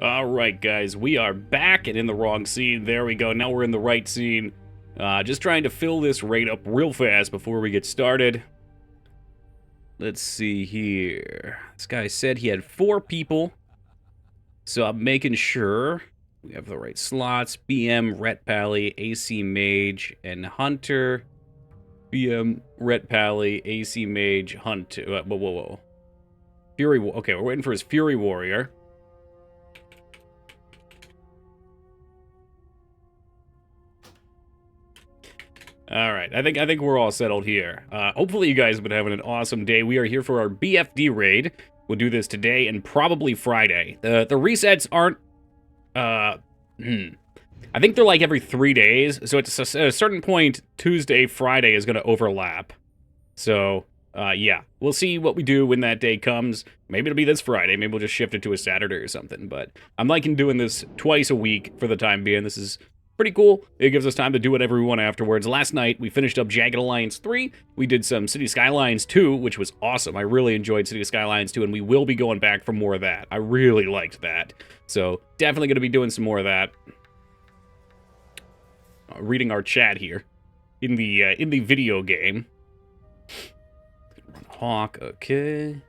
All right, guys, we are back and in the wrong scene. There we go. Now we're in the right scene. Just trying to fill this raid up real fast before we get started. Let's see here. This guy said he had 4 people, so I'm making sure we have the right slots. BM, Ret Pally, AC Mage, and Hunter. BM, Ret Pally, AC Mage, Hunter. Whoa. Fury. Okay, we're waiting for his Fury Warrior. All right, I think we're all settled here. Hopefully you guys have been having an awesome day. We are here for our BFD raid. We'll do this today and probably Friday. The resets aren't, I think they're like every 3 days. So at a certain point, Tuesday, Friday is going to overlap. So, yeah, we'll see what we do when that day comes. Maybe it'll be this Friday. Maybe we'll just shift it to a Saturday or something. But I'm liking doing this twice a week for the time being. This is pretty cool. It gives us time to do whatever we want afterwards. Last night, we finished up Jagged Alliance 3. We did some City Skylines 2, which was awesome. I really enjoyed City Skylines 2, and we will be going back for more of that. I really liked that. So, definitely going to be doing some more of that. Reading our chat here in the video game. Hawk, okay.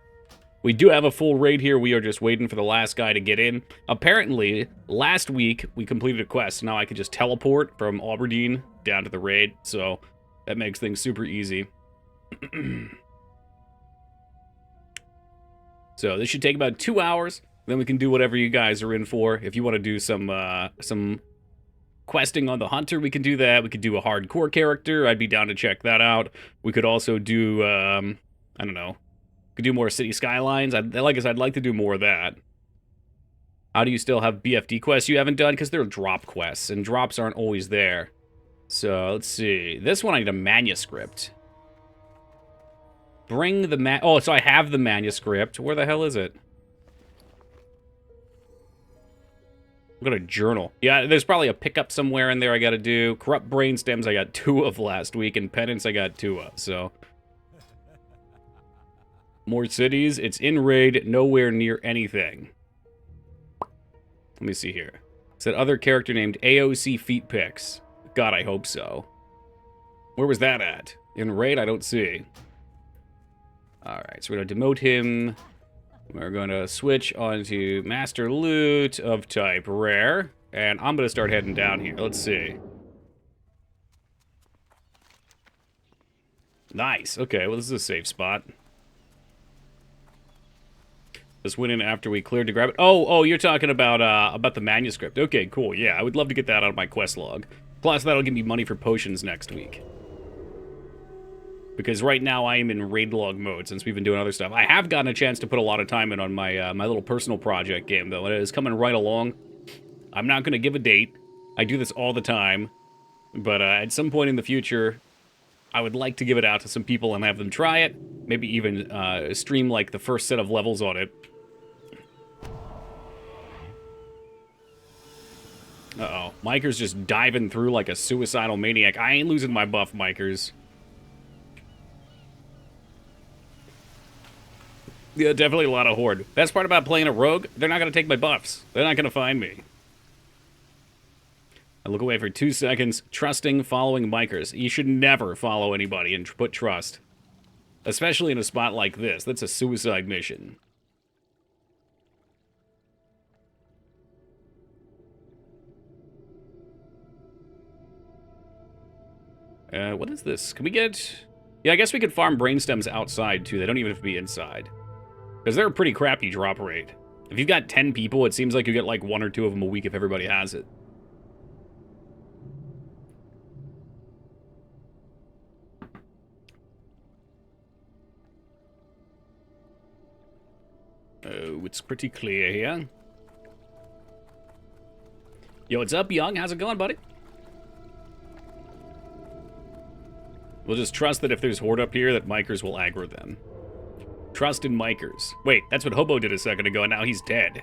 We do have a full raid here. We are just waiting for the last guy to get in. Apparently, last week, we completed a quest. Now I can just teleport from Aberdeen down to the raid. So, that makes things super easy. So, this should take about 2 hours. Then we can do whatever you guys are in for. If you want to do some questing on the Hunter, we can do that. We could do a hardcore character. I'd be down to check that out. We could also do, I don't know. Could do more City Skylines. I'd like to do more of that. How do you still have BFD quests you haven't done? Because they're drop quests, and drops aren't always there. So, let's see. This one I need a manuscript. Bring the oh, so I have the manuscript. Where the hell is it? I've got a journal. Yeah, there's probably a pickup somewhere in there I gotta do. Corrupt Brainstems I got 2 of last week, and Penance I got 2 of, so... More cities. It's in raid, nowhere near anything. Let me see here. It said other character named AOC Feet Picks. God, I hope so. Where was that at? In raid, I don't see. Alright, so we're going to demote him. We're going to switch onto Master Loot of type Rare. And I'm going to start heading down here. Let's see. Nice. Okay, well, this is a safe spot. This went in after we cleared to grab it. Oh, you're talking about the manuscript. Okay, cool. Yeah, I would love to get that out of my quest log. Plus, that'll give me money for potions next week. Because right now I am in raid log mode since we've been doing other stuff. I have gotten a chance to put a lot of time in on my my little personal project game, though. It is coming right along. I'm not going to give a date. I do this all the time. But at some point in the future, I would like to give it out to some people and have them try it. Maybe even stream like the first set of levels on it. Uh-oh. Miker's just diving through like a suicidal maniac. I ain't losing my buff, Mikers. Yeah, definitely a lot of horde. Best part about playing a rogue, they're not going to take my buffs. They're not going to find me. I look away for 2 seconds, trusting, following Mikers. You should never follow anybody and put trust. Especially in a spot like this. That's a suicide mission. What is this? Can we get... Yeah, I guess we could farm brainstems outside, too. They don't even have to be inside. Because they're a pretty crappy drop rate. If you've got 10 people, it seems like you get like 1 or 2 of them a week if everybody has it. Oh, it's pretty clear here. Yo, what's up, Young? How's it going, buddy? We'll just trust that if there's horde up here, that Mikers will aggro them. Trust in Mikers. Wait, that's what Hobo did a second ago, and now he's dead.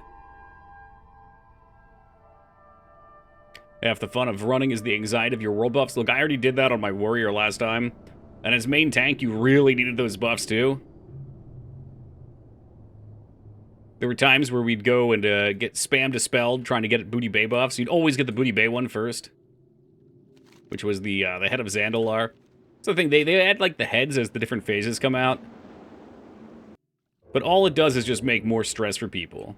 Half the fun of running is the anxiety of your world buffs. Look, I already did that on my warrior last time. And as main tank, you really needed those buffs too. There were times where we'd go and get spam dispelled trying to get Booty Bay buffs. You'd always get the Booty Bay one first, which was the head of Zandalar. So I think they add like the heads as the different phases come out. But all it does is just make more stress for people.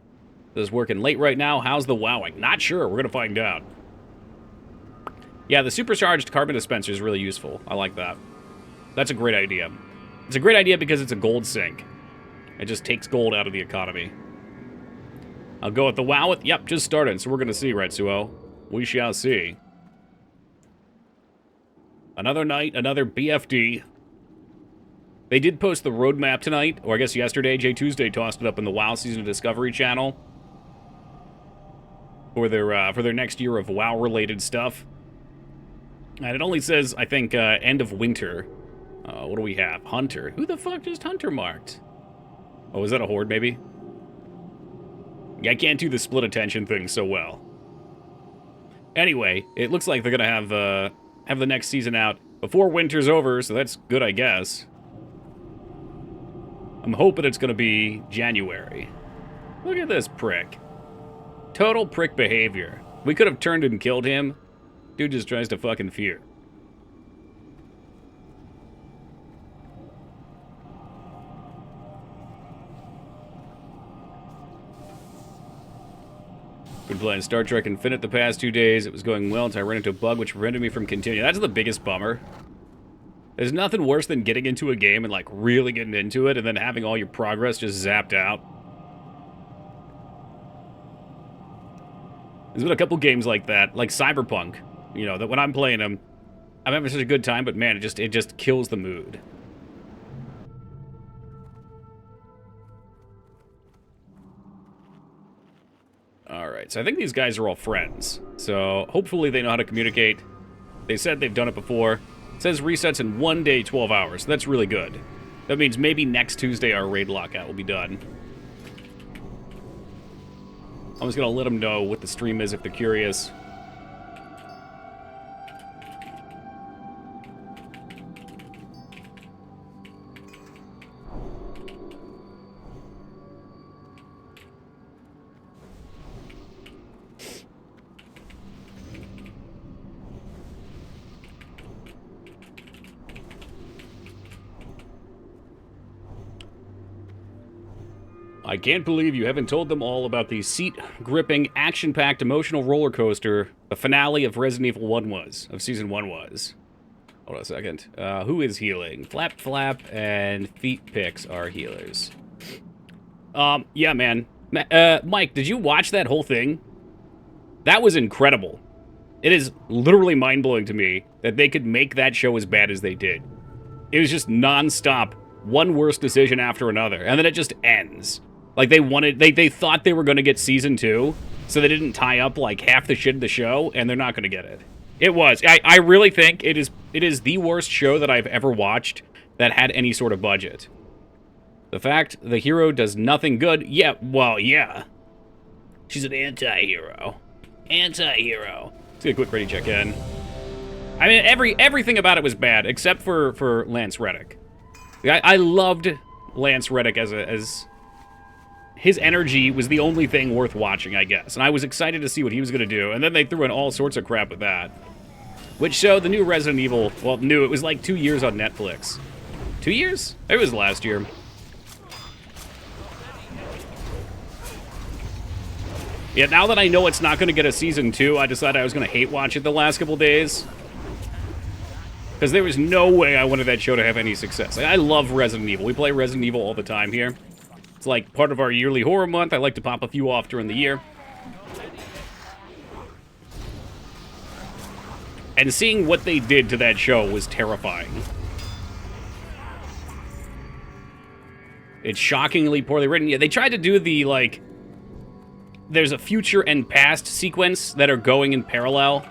This is working late right now. How's the wowing? Not sure. We're going to find out. Yeah, the supercharged carbon dispenser is really useful. I like that. That's a great idea. It's a great idea because it's a gold sink. It just takes gold out of the economy. I'll go with the wow with... Yep, just started, so we're going to see, Retsuo. We shall see. Another night, another BFD. They did post the roadmap tonight, or I guess yesterday. J Tuesday tossed it up in the WoW Season Discovery channel for their next year of WoW-related stuff. And it only says, I think, end of winter. What do we have? Hunter. Who the fuck just Hunter marked? Oh, is that a horde, maybe? Yeah, I can't do the split attention thing so well. Anyway, it looks like they're gonna have the next season out before winter's over, so that's good, I guess. I'm hoping it's gonna be January. Look at this prick. Total prick behavior. We could have turned and killed him. Dude just tries to fucking fear. Been playing Star Trek Infinite the past 2 days. It was going well until I ran into a bug which prevented me from continuing. That's the biggest bummer. There's nothing worse than getting into a game and like really getting into it and then having all your progress just zapped out. There's been a couple games like that, like Cyberpunk. You know, that when I'm playing them, I'm having such a good time, but man, it just kills the mood. Alright, so I think these guys are all friends. So hopefully they know how to communicate. They said they've done it before. It says resets in 1 day, 12 hours. That's really good. That means maybe next Tuesday our raid lockout will be done. I'm just gonna let them know what the stream is if they're curious. I can't believe you haven't told them all about the seat-gripping, action-packed, emotional roller coaster the finale of Resident Evil 1 was, of Season 1 was. Hold on a second. Who is healing? Flap Flap and Feet Picks are healers. Yeah, man. Mike, did you watch that whole thing? That was incredible. It is literally mind-blowing to me that they could make that show as bad as they did. It was just non-stop, one worse decision after another, and then it just ends. Like, they thought they were going to get Season 2, so they didn't tie up, like, half the shit of the show, and they're not going to get it. It was. I really think it is the worst show that I've ever watched that had any sort of budget. The fact the hero does nothing good, yeah, well, yeah. She's an anti-hero. Anti-hero. Let's get a quick ready check-in. I mean, everything about it was bad, except for Lance Reddick. I loved Lance Reddick as his energy was the only thing worth watching, I guess. And I was excited to see what he was going to do. And then they threw in all sorts of crap with that. Which showed the new Resident Evil, well, new, it was like 2 years on Netflix. 2 years? It was last year. Yeah, now that I know it's not going to get a Season 2, I decided I was going to hate watch it the last couple days. Because there was no way I wanted that show to have any success. I love Resident Evil. We play Resident Evil all the time here. It's like part of our yearly horror month. I like to pop a few off during the year. And seeing what they did to that show was terrifying. It's shockingly poorly written. Yeah, they tried to do the, like, there's a future and past sequence that are going in parallel.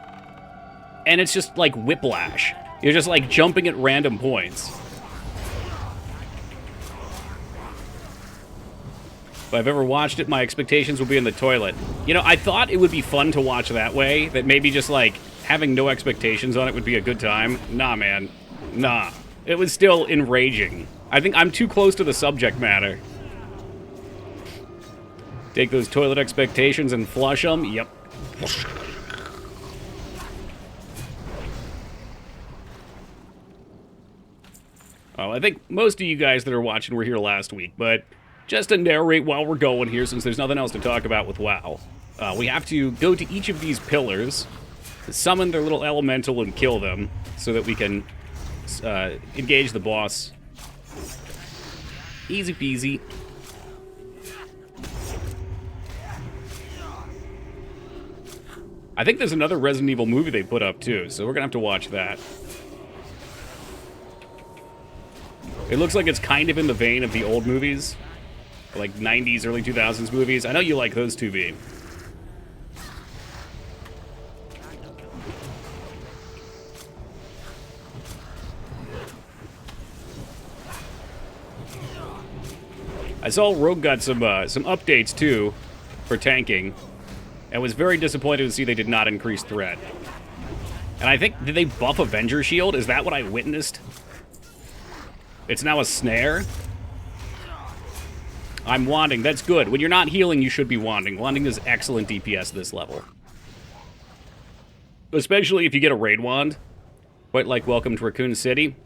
And it's just like whiplash. You're just like jumping at random points. If I've ever watched it, my expectations will be in the toilet. You know, I thought it would be fun to watch that way, that maybe just like having no expectations on it would be a good time. Nah, man. Nah. It was still enraging. I think I'm too close to the subject matter. Take those toilet expectations and flush them. Yep. Oh, I think most of you guys that are watching were here last week, but just to narrate while we're going here, since there's nothing else to talk about with WoW, we have to go to each of these pillars, summon their little elemental and kill them, so that we can engage the boss. Easy peasy. I think there's another Resident Evil movie they put up too, so we're gonna have to watch that. It looks like it's kind of in the vein of the old movies, like 90s, early 2000s movies. I know you like those, 2B. I saw Rogue got some updates too for tanking, and was very disappointed to see they did not increase threat. And I think, did they buff Avenger Shield? Is that what I witnessed? It's now a snare? I'm wanding. That's good. When you're not healing, you should be wanding. Wanding is excellent DPS this level. Especially if you get a raid wand. Quite like Welcome to Raccoon City.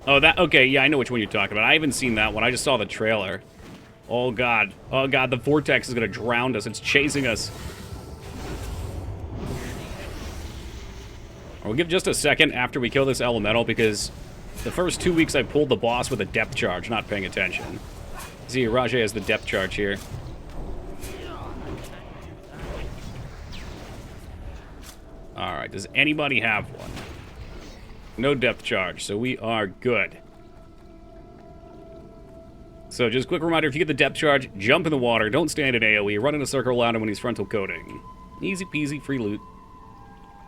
Oh, that... Okay, yeah, I know which one you're talking about. I haven't seen that one. I just saw the trailer. Oh, God. Oh, God, the vortex is going to drown us. It's chasing us. We'll give just a second after we kill this elemental, because the first 2 weeks I pulled the boss with a depth charge, not paying attention. See, Rajay has the depth charge here. Alright, does anybody have one? No depth charge, so we are good. So just a quick reminder, if you get the depth charge, jump in the water, don't stand in AoE, run in a circle around him when he's frontal coating. Easy peasy, free loot.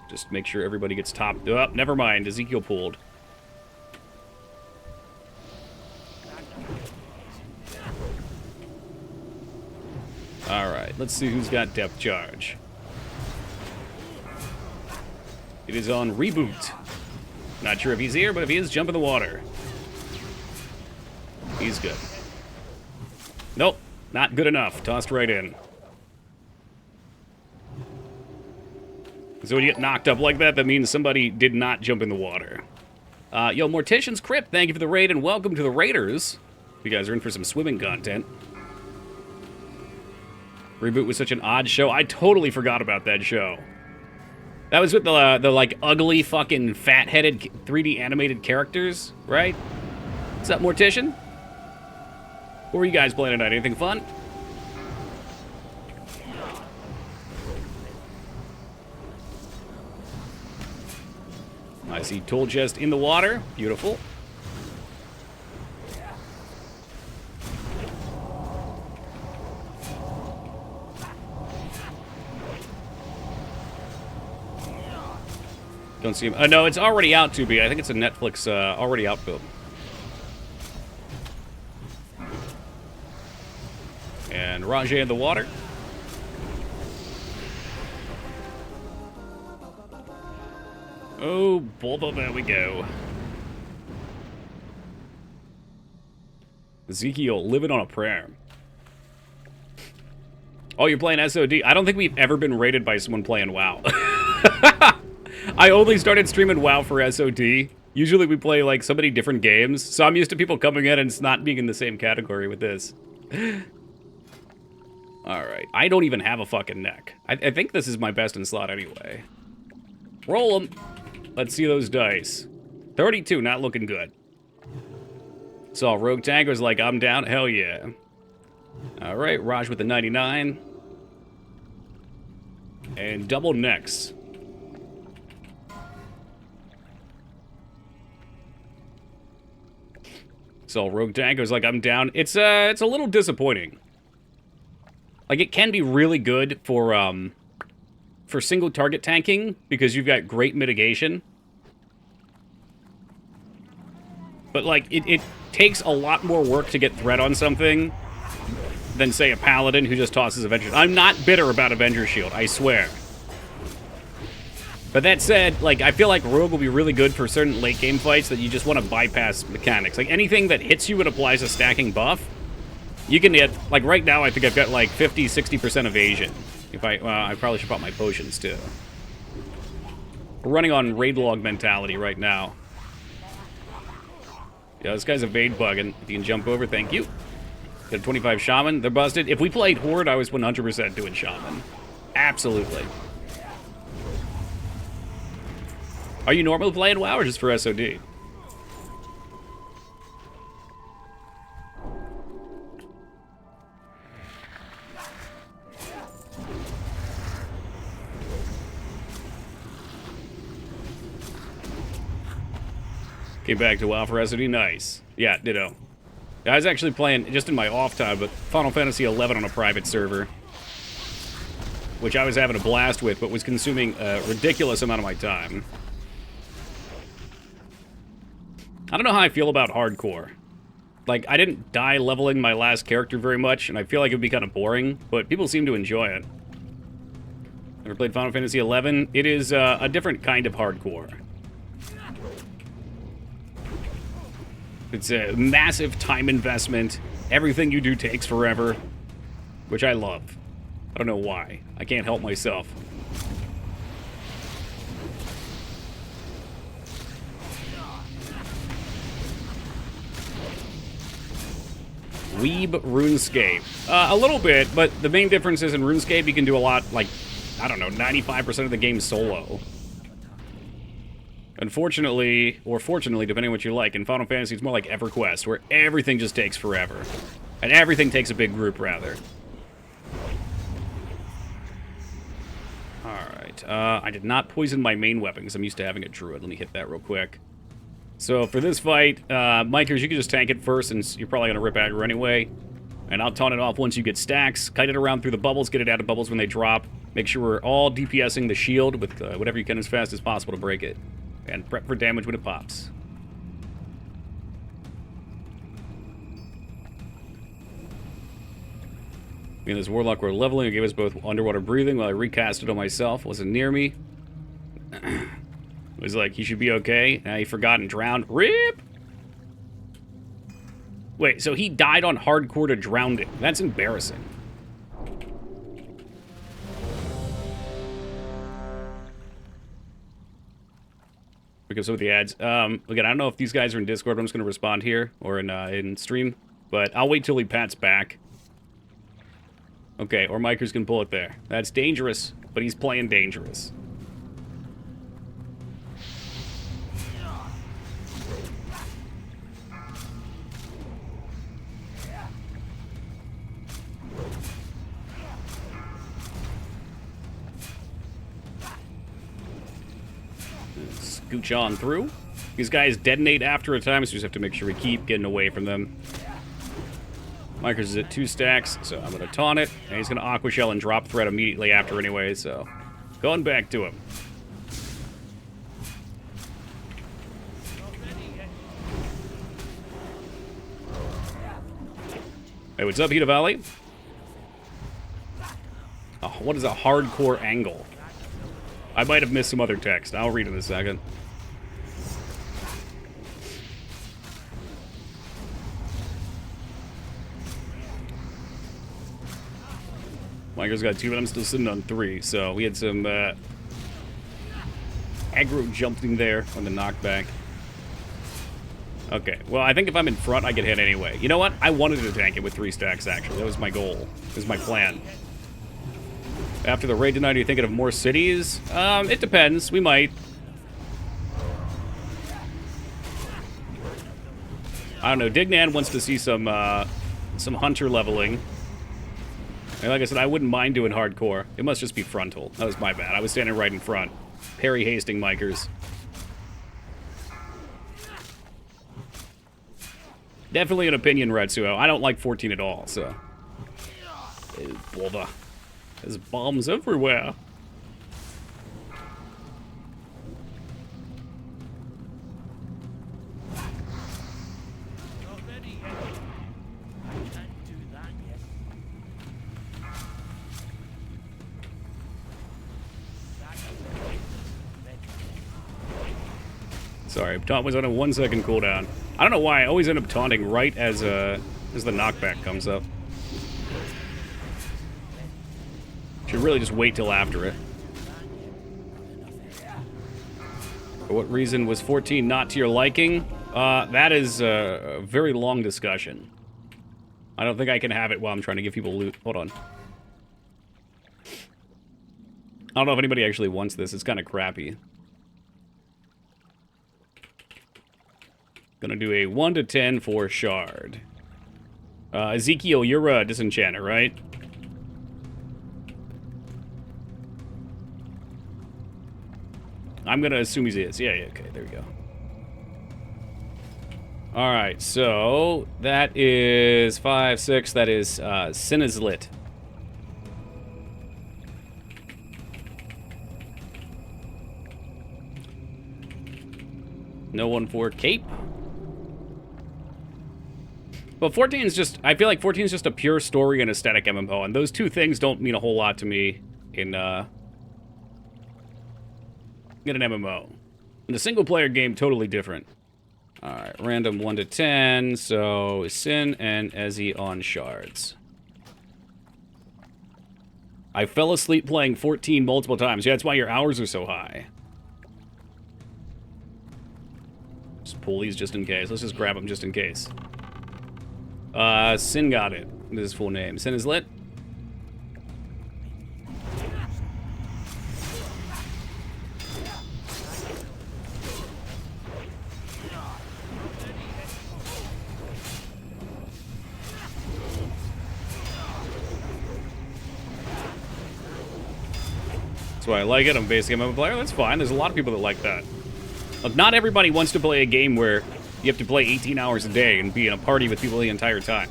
Just make sure everybody gets topped up. Never mind, Ezekiel pulled. Alright, let's see who's got depth charge. It is on Reboot. Not sure if he's here, but if he is, jump in the water. He's good. Nope, not good enough. Tossed right in. So when you get knocked up like that, that means somebody did not jump in the water. Yo, Mortician's Crypt, thank you for the raid, and welcome to the Raiders. You guys are in for some swimming content. Reboot was such an odd show. I totally forgot about that show. That was with the like, ugly, fucking, fat-headed 3D animated characters, right? What's up, Mortician? What were you guys playing tonight? Anything fun? I see tool chest in the water. Beautiful. Don't see him. No, it's already out, 2B. I think it's a Netflix already out film. And Rajay in the water. Oh, Bulba, there we go. Ezekiel, living on a prayer. Oh, you're playing SOD? I don't think we've ever been rated by someone playing WoW. I only started streaming WoW for SOD. Usually we play, like, so many different games, so I'm used to people coming in and it's not being in the same category with this. Alright, I don't even have a fucking neck. I think this is my best in slot anyway. Roll them. Let's see those dice. 32, not looking good. Saw Rogue Tanker's like, I'm down. Hell yeah. Alright, Raj with the 99. And double necks. So Rogue Tanker's like, I'm down. It's a little disappointing. Like, it can be really good for single target tanking because you've got great mitigation. But like, it takes a lot more work to get threat on something than, say, a paladin who just tosses Avenger. I'm not bitter about Avenger Shield, I swear. But that said, like, I feel like Rogue will be really good for certain late game fights that you just want to bypass mechanics. Like, anything that hits you and applies a stacking buff, You can get, like right now, I think I've got like 50, 60% evasion. If I probably should pop my potions too. We're running on raid log mentality right now. Yeah, this guy's evade bugging. If you can jump over, thank you. Got a 25 shaman. They're busted. If we played horde, I was 100% doing shaman. Absolutely. Are you normally playing WoW or just for SOD? Came back to WoW for SOD. Nice. Yeah, ditto. I was actually playing, just in my off time, but Final Fantasy XI on a private server. Which I was having a blast with, but was consuming a ridiculous amount of my time. I don't know how I feel about hardcore. Like, I didn't die leveling my last character very much, and I feel like it would be kind of boring, but people seem to enjoy it. Never played Final Fantasy XI? It is a different kind of hardcore. It's a massive time investment. Everything you do takes forever, which I love. I don't know why. I can't help myself. Weeb RuneScape. A little bit, but the main difference is in RuneScape you can do a lot, like, I don't know, 95% of the game solo. Unfortunately, or fortunately, depending on what you like, in Final Fantasy it's more like EverQuest, where everything just takes forever. And everything takes a big group, rather. Alright, I did not poison my main weapon, because I'm used to having a druid. Let me hit that real quick. So for this fight, Mikers, you can just tank it first, since you're probably going to rip aggro anyway. And I'll taunt it off once you get stacks. Kite it around through the bubbles, get it out of bubbles when they drop. Make sure we're all DPSing the shield with whatever you can as fast as possible to break it. And prep for damage when it pops. Me and this warlock were leveling. It gave us both underwater breathing while I recast it on myself. Wasn't near me. It was like, he should be okay. Now he forgot and drowned. RIP! Wait, so he died on hardcore to drowning. That's embarrassing. Because with the ads. Again, I don't know if these guys are in Discord, but I'm just going to respond here, or in stream. But I'll wait till he pats back. Okay, or Mikers can pull it there. That's dangerous, but he's playing dangerous. Scooch on through. These guys detonate after a time, so we just have to make sure we keep getting away from them. Mikers is at 2 stacks, so I'm going to taunt it. And he's going to Aqua Shell and drop threat immediately after anyway, so going back to him. Hey, what's up, Hita Valley? Oh, what is a hardcore angle? I might have missed some other text. I'll read it in a second. Michael's got 2, but I'm still sitting on 3. So we had some aggro jumping there on the knockback. Okay, well, I think if I'm in front, I get hit anyway. You know what? I wanted to tank it with 3 stacks, actually. That was my goal. That was my plan. After the raid tonight, are you thinking of more cities? It depends. We might. I don't know. Dignan wants to see some hunter leveling. And like I said, I wouldn't mind doing hardcore. It must just be frontal. That was my bad. I was standing right in front. Parry hasting Mikers. Definitely an opinion, Retsuo. I don't like 14 at all, so. Bother. There's bombs everywhere. Sorry, taunt was on a 1-second cooldown. I don't know why, I always end up taunting right as the knockback comes up. really just wait till after it. For what reason was 14 not to your liking? That is a very long discussion. I don't think I can have it while I'm trying to give people loot. Hold on. I don't know if anybody actually wants this. It's kind of crappy. Gonna do a 1 to 10 for Shard. Ezekiel, you're a disenchanter, right? I'm gonna assume he is. Yeah, okay, there we go. Alright, so that is 5, 6, that is Sin is lit. No one for Cape. But 14 is just, I feel like 14 is just a pure story and aesthetic MMO, and those two things don't mean a whole lot to me in an MMO. In a single-player game, totally different. Alright, random 1 to 10, so Sin and Ezzy on Shards. I fell asleep playing 14 multiple times. Yeah, that's why your hours are so high. Just pull these just in case. Let's just grab them just in case. Sin got it. This is his full name. Sin is lit. That's why I like it. I'm basically a player. That's fine. There's a lot of people that like that. Look, not everybody wants to play a game where you have to play 18 hours a day and be in a party with people the entire time.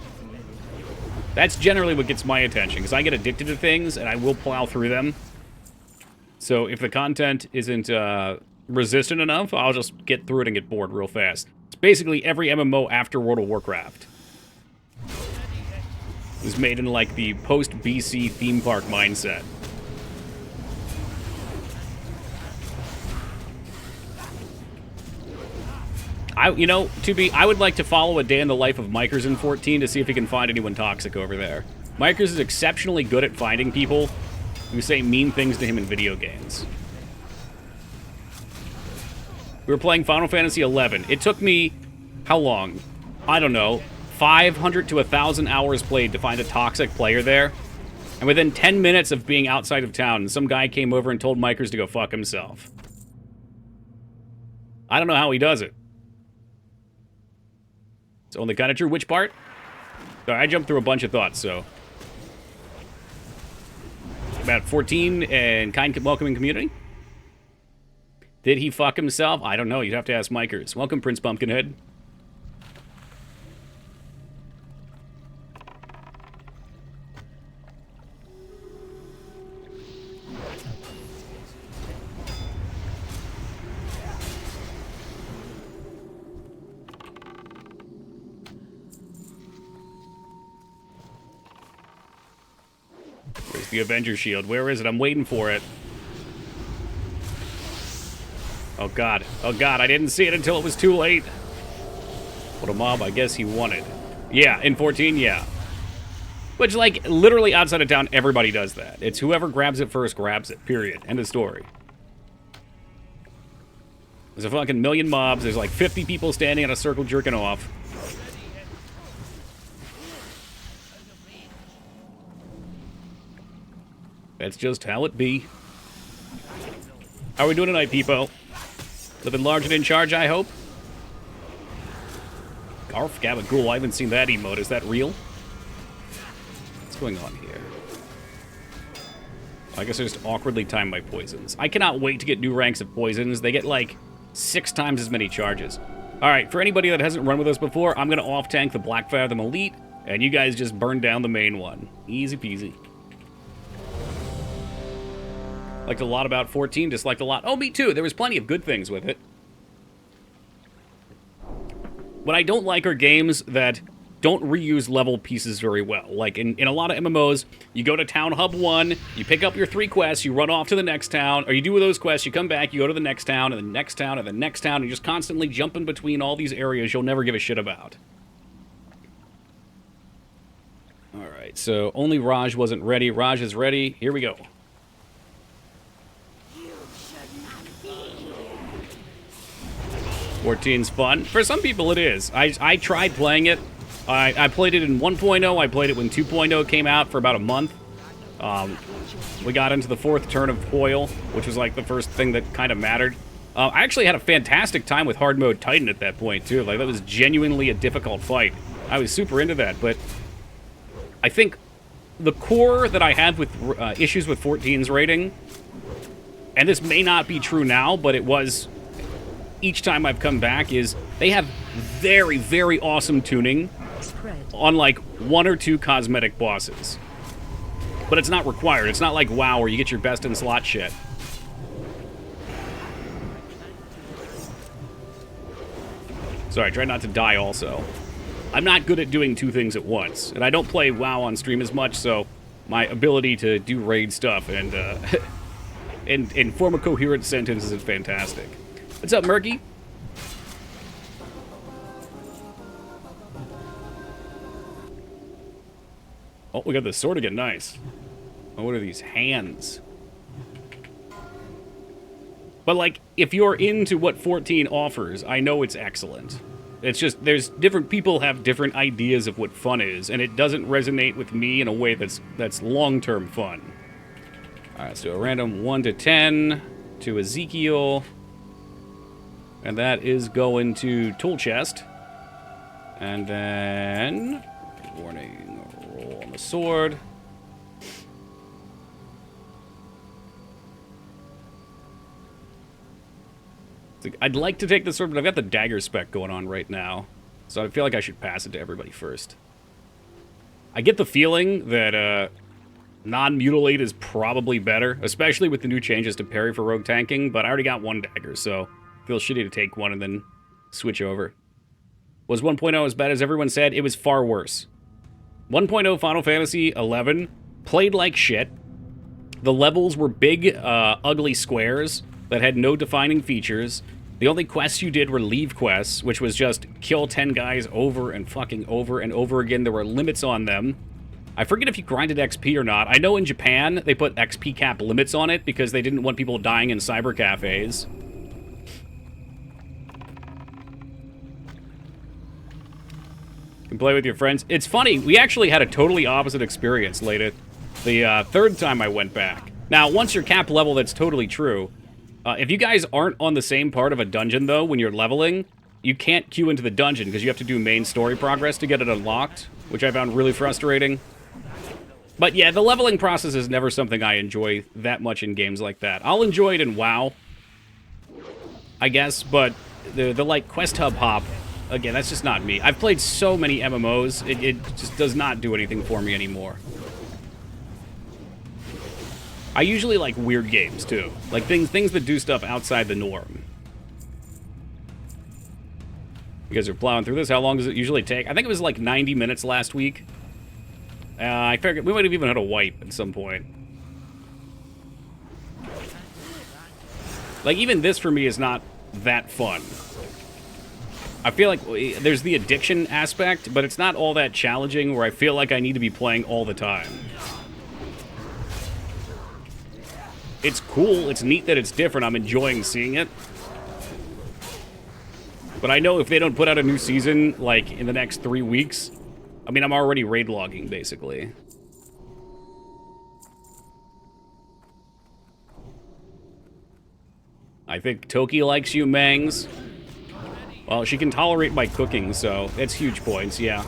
That's generally what gets my attention, because I get addicted to things, and I will plow through them. So if the content isn't resistant enough, I'll just get through it and get bored real fast. It's basically every MMO after World of Warcraft. It was made in, like, the post-BC theme park mindset. I would like to follow a day in the life of Mykers in 14 to see if he can find anyone toxic over there. Mykers is exceptionally good at finding people who say mean things to him in video games. We were playing Final Fantasy XI. It took me, how long? I don't know, 500 to 1,000 hours played to find a toxic player there. And within 10 minutes of being outside of town, some guy came over and told Mykers to go fuck himself. I don't know how he does it. It's only kind of true. Which part? Sorry, I jumped through a bunch of thoughts, so. About 14 and kind, welcoming community? Did he fuck himself? I don't know. You'd have to ask Mykers. Welcome, Prince Pumpkinhead. Where's the Avenger Shield? Where is it? I'm waiting for it. Oh god. Oh god, I didn't see it until it was too late. What a mob, I guess he wanted. Yeah, in 14, yeah. Which, like, literally outside of town, everybody does that. It's whoever grabs it first grabs it, period. End of story. There's a fucking million mobs, there's like 50 people standing in a circle jerking off. That's just how it be. How are we doing tonight, Peepo? Living large and in charge, I hope? Garf Gabagool, I haven't seen that emote. Is that real? What's going on here? I guess I just awkwardly timed my poisons. I cannot wait to get new ranks of poisons. They get, like, 6 times as many charges. Alright, for anybody that hasn't run with us before, I'm going to off-tank the Black Fathom Elite, and you guys just burn down the main one. Easy peasy. Liked a lot about 14, disliked a lot. Oh, me too. There was plenty of good things with it. What I don't like are games that don't reuse level pieces very well. Like, in a lot of MMOs, you go to Town Hub 1, you pick up your 3 quests, you run off to the next town, or you do those quests, you come back, you go to the next town, and the next town, and the next town, and you just constantly jumping between all these areas you'll never give a shit about. Alright, so only Raj wasn't ready. Raj is ready. Here we go. 14's fun. For some people, it is. I tried playing it. I played it in 1.0. I played it when 2.0 came out for about a month. We got into the 4th turn of Coil, which was like the first thing that kind of mattered. I actually had a fantastic time with hard mode Titan at that point, too. Like, that was genuinely a difficult fight. I was super into that, but I think the core that I had with issues with 14's rating, and this may not be true now, but it was each time I've come back, is they have very, very awesome tuning on, like, 1 or 2 cosmetic bosses. But it's not required. It's not like WoW where you get your best in slot shit. Sorry, try not to die also. I'm not good at doing 2 things at once. And I don't play WoW on stream as much, so my ability to do raid stuff and and form a coherent sentence is fantastic. What's up, Murky? Oh, we got the sword again. Nice. Oh, what are these hands? But, like, if you're into what 14 offers, I know it's excellent. It's just, there's different people have different ideas of what fun is, and it doesn't resonate with me in a way that's long-term fun. All right, so a random 1 to 10 to Ezekiel. And that is going to tool chest. And then, warning, roll on the sword. I'd like to take the sword, but I've got the dagger spec going on right now. So I feel like I should pass it to everybody first. I get the feeling that non-mutilate is probably better, especially with the new changes to parry for rogue tanking, but I already got 1 dagger, so it feels shitty to take 1 and then switch over. Was 1.0 as bad as everyone said? It was far worse. 1.0 Final Fantasy 11 played like shit. The levels were big, ugly squares that had no defining features. The only quests you did were leave quests, which was just kill 10 guys over and fucking over and over again. There were limits on them. I forget if you grinded XP or not. I know in Japan they put XP cap limits on it because they didn't want people dying in cyber cafes. You can play with your friends. It's funny, we actually had a totally opposite experience late the 3rd time I went back. Now, once you're cap level, that's totally true. If you guys aren't on the same part of a dungeon, though, when you're leveling, you can't queue into the dungeon because you have to do main story progress to get it unlocked, which I found really frustrating. But yeah, the leveling process is never something I enjoy that much in games like that. I'll enjoy it in WoW, I guess, but the like, quest hub hop, again, that's just not me. I've played so many MMOs, it just does not do anything for me anymore. I usually like weird games, too. Like, things that do stuff outside the norm. You guys are plowing through this. How long does it usually take? I think it was like 90 minutes last week. I figured we might have even had a wipe at some point. Like, even this for me is not that fun. I feel like there's the addiction aspect, but it's not all that challenging where I feel like I need to be playing all the time. It's cool, it's neat that it's different, I'm enjoying seeing it. But I know if they don't put out a new season, like, in the next 3 weeks, I mean, I'm already raid logging, basically. I think Toki likes you, Mangs. Well, she can tolerate my cooking, so it's huge points, yeah.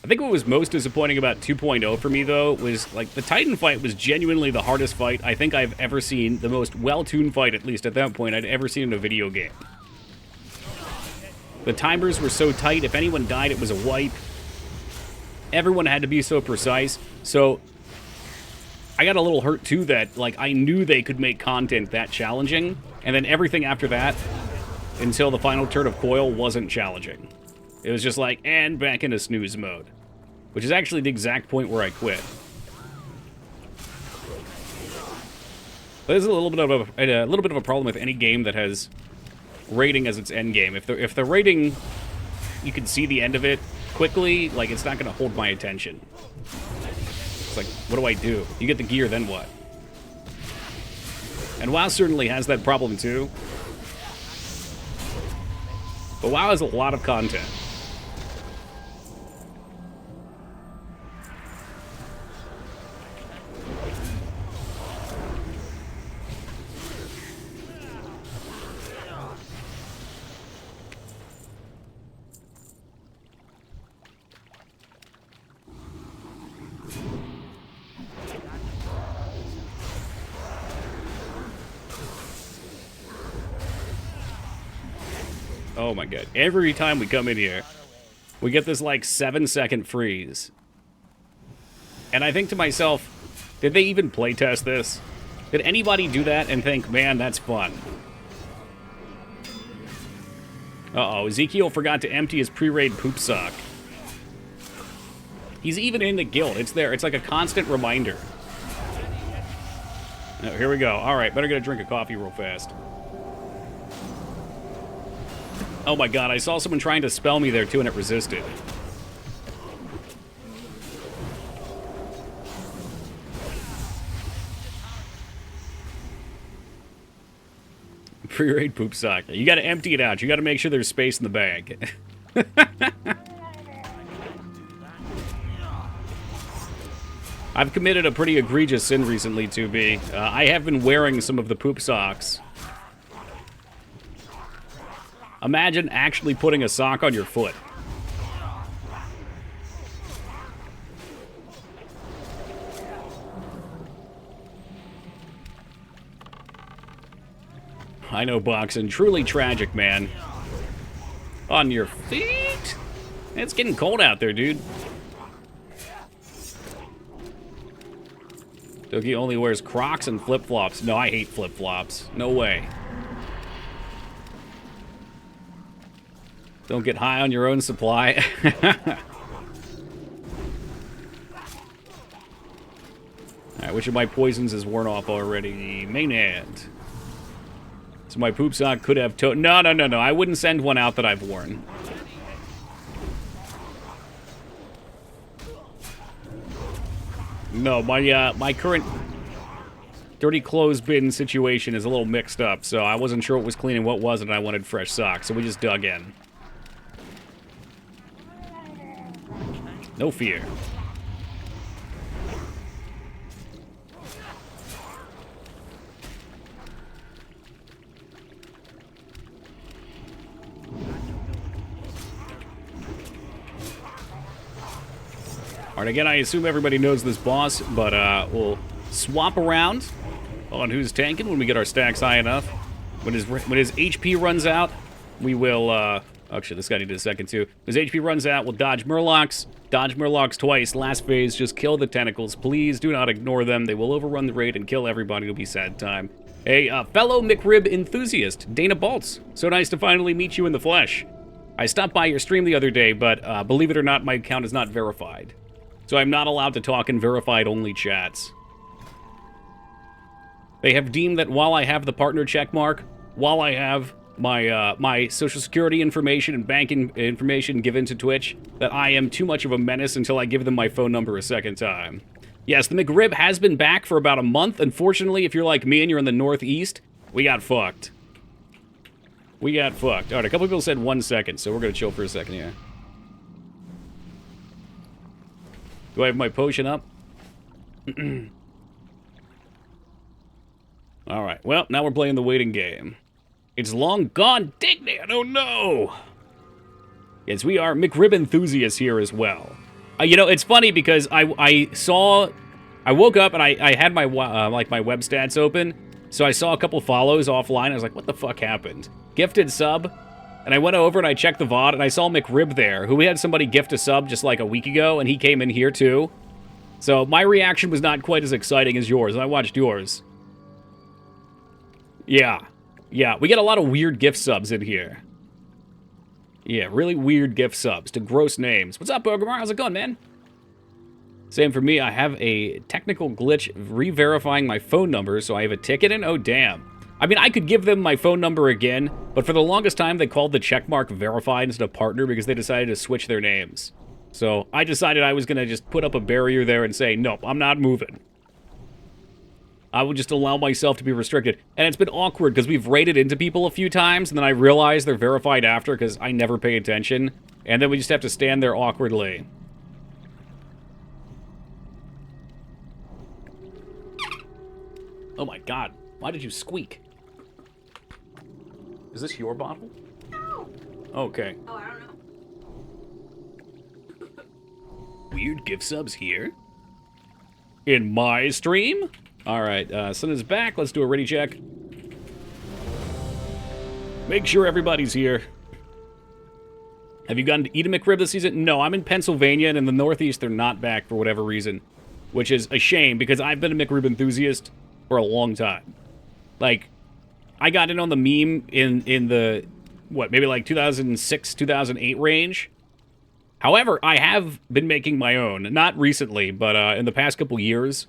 I think what was most disappointing about 2.0 for me, though, was, like, the Titan fight was genuinely the hardest fight I think I've ever seen. The most well-tuned fight, at least at that point, I'd ever seen in a video game. The timers were so tight, if anyone died, it was a wipe. Everyone had to be so precise, so I got a little hurt, too, that, like, I knew they could make content that challenging, and then everything after that, until the final turn of Coil, wasn't challenging. It was just like, and back into snooze mode. Which is actually the exact point where I quit. But there's a little bit of a problem with any game that has raiding as its end game. If the raiding, you can see the end of it quickly, like, it's not going to hold my attention. It's like, what do I do? You get the gear, then what? And WoW certainly has that problem too. But WoW has a lot of content. Oh my god. Every time we come in here, we get this like 7-second freeze. And I think to myself, did they even playtest this? Did anybody do that and think, man, that's fun? Uh-oh, Ezekiel forgot to empty his pre-raid poop sock. He's even in the guild. It's there. It's like a constant reminder. Oh, here we go. All right, better get a drink of coffee real fast. Oh my god, I saw someone trying to spell me there too and it resisted. Pre-raid poop sock. You gotta empty it out. You gotta make sure there's space in the bag. I've committed a pretty egregious sin recently, 2B. I have been wearing some of the poop socks. Imagine actually putting a sock on your foot. I know, boxing. Truly tragic, man. On your feet? It's getting cold out there, dude. Doki only wears Crocs and flip-flops. No, I hate flip-flops. No way. Don't get high on your own supply. Alright, which of my poisons is worn off already? Maynard. So my poop sock could have No. I wouldn't send one out that I've worn. No, my current dirty clothes bin situation is a little mixed up, so I wasn't sure what was clean and what wasn't, and I wanted fresh socks, so we just dug in. No fear. Alright, again, I assume everybody knows this boss, but we'll swap around on who's tanking when we get our stacks high enough. When his HP runs out, we will, actually, this guy needed a second, too. When his HP runs out, we'll dodge Murlocs. Dodge Murlocs twice. Last phase, just kill the tentacles. Please do not ignore them. They will overrun the raid and kill everybody. It'll be sad time. A fellow McRib enthusiast, Dana Baltz. So nice to finally meet you in the flesh. I stopped by your stream the other day, but believe it or not, my account is not verified. So I'm not allowed to talk in verified-only chats. They have deemed that while I have the partner checkmark, while I have my social security information and banking information given to Twitch, that I am too much of a menace until I give them my phone number a second time. Yes, the McRib has been back for about a month. Unfortunately, if you're like me and you're in the Northeast, we got fucked. We got fucked. All right, a couple people said 1 second, so we're going to chill for a second here. Do I have my potion up? All right, well, now we're playing the waiting game. It's long gone, Dignan, oh no! Yes, we are McRib enthusiasts here as well. You know, it's funny because I woke up and I had my, my web stats open, so I saw a couple follows offline. I was like, what the fuck happened? Gifted sub, and I went over and I checked the VOD, and I saw McRib there, who we had somebody gift a sub just like a week ago, and he came in here too. So my reaction was not quite as exciting as yours, and I watched yours. Yeah, we get a lot of weird gift subs in here. Yeah, really weird gift subs to gross names. What's up, Pokemon? How's it going, man? Same for me. I have a technical glitch re-verifying my phone number, so I have a ticket in. Oh, damn. I mean, I could give them my phone number again, but for the longest time, they called the checkmark verified instead of partner because they decided to switch their names. So I decided I was going to just put up a barrier there and say, nope, I'm not moving. I would just allow myself to be restricted. And it's been awkward because we've raided into people a few times, and then I realize they're verified after because I never pay attention. And then we just have to stand there awkwardly. Oh my god, why did you squeak? Is this your bottle? No. Okay. Oh, I don't know. Weird gift subs here. In my stream? Alright, Sun is back. Let's do a ready check. Make sure everybody's here. Have you gone to eat a McRib this season? No, I'm in Pennsylvania, and in the Northeast, they're not back for whatever reason. Which is a shame, because I've been a McRib enthusiast for a long time. Like, I got in on the meme in the, what, maybe like 2006, 2008 range. However, I have been making my own. Not recently, but in the past couple years.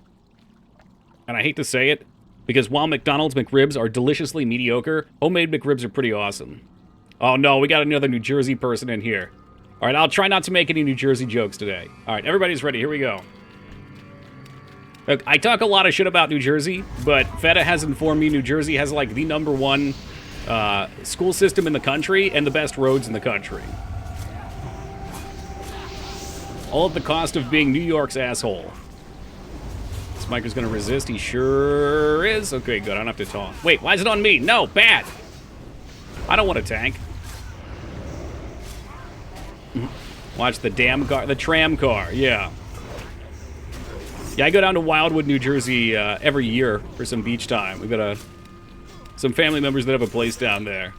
And I hate to say it, because while McDonald's McRibs are deliciously mediocre, homemade McRibs are pretty awesome. Oh no, we got another New Jersey person in here. Alright, I'll try not to make any New Jersey jokes today. Alright, everybody's ready, here we go. Look, I talk a lot of shit about New Jersey, but Feta has informed me New Jersey has like the #1 school system in the country and the best roads in the country. All at the cost of being New York's asshole. This mic is gonna resist, he sure is. Okay, good, I don't have to talk. Wait, why is it on me? No, bad! I don't want a tank. Watch the damn car, the tram car, yeah. Yeah, I go down to Wildwood, New Jersey every year for some beach time. We've got some family members that have a place down there.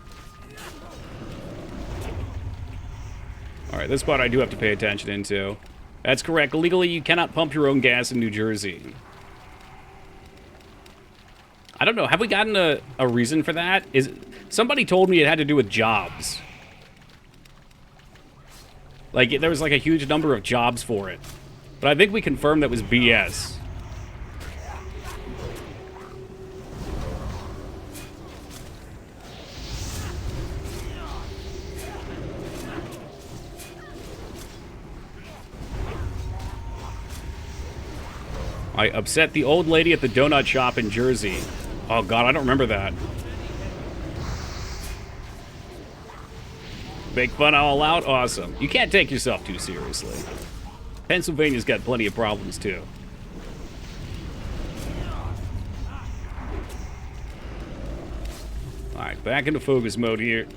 Alright, this part I do have to pay attention into. That's correct. Legally, you cannot pump your own gas in New Jersey. I don't know. Have we gotten a reason for that? Somebody told me it had to do with jobs. Like, there was like a huge number of jobs for it. But I think we confirmed that was BS. I upset the old lady at the donut shop in Jersey. Oh god, I don't remember that. Make fun all out? Awesome. You can't take yourself too seriously. Pennsylvania's got plenty of problems, too. Alright, back into focus mode here.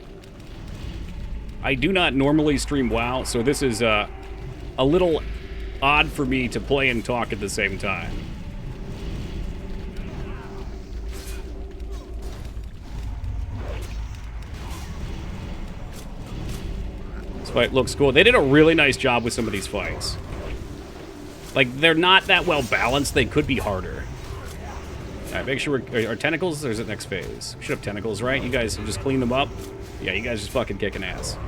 I do not normally stream WoW, so this is a little odd for me to play and talk at the same time. This fight looks cool. They did a really nice job with some of these fights. Like, they're not that well balanced. They could be harder. Alright, make sure we're... Are tentacles, or is it next phase? We should have tentacles, right? You guys have just cleaned them up? Yeah, you guys just fucking kicking ass.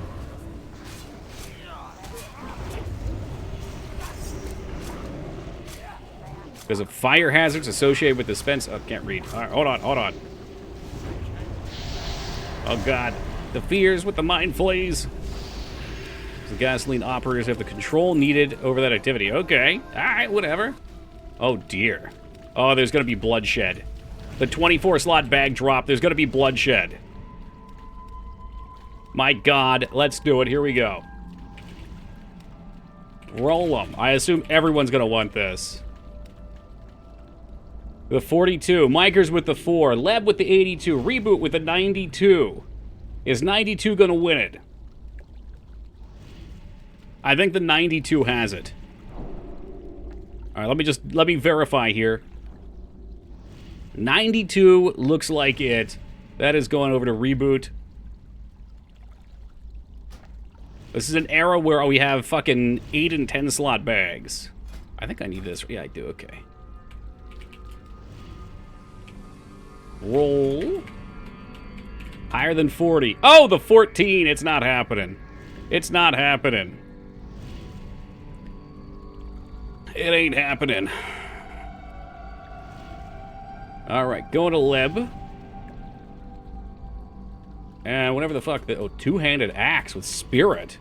Because of fire hazards associated with dispense... Oh, can't read. Alright, hold on, hold on. Oh, God. The fears with the mind flays. The gasoline operators have the control needed over that activity. Okay. Alright, whatever. Oh, dear. Oh, there's gonna be bloodshed. The 24-slot bag drop. There's gonna be bloodshed. My god. Let's do it. Here we go. Roll them. I assume everyone's gonna want this. The 42. Micers with the 4. Leb with the 82. Reboot with the 92. Is 92 gonna win it? I think the 92 has it. All right, let me verify here. 92 looks like it. That is going over to reboot. This is an era where we have fucking 8 and 10 slot bags. I think I need this. Yeah, I do. Okay. Roll. Higher than 40. Oh, the 14. It's not happening. It's not happening. It ain't happening. Alright, going to Leb. And whatever the fuck, oh, two-handed axe with spirit.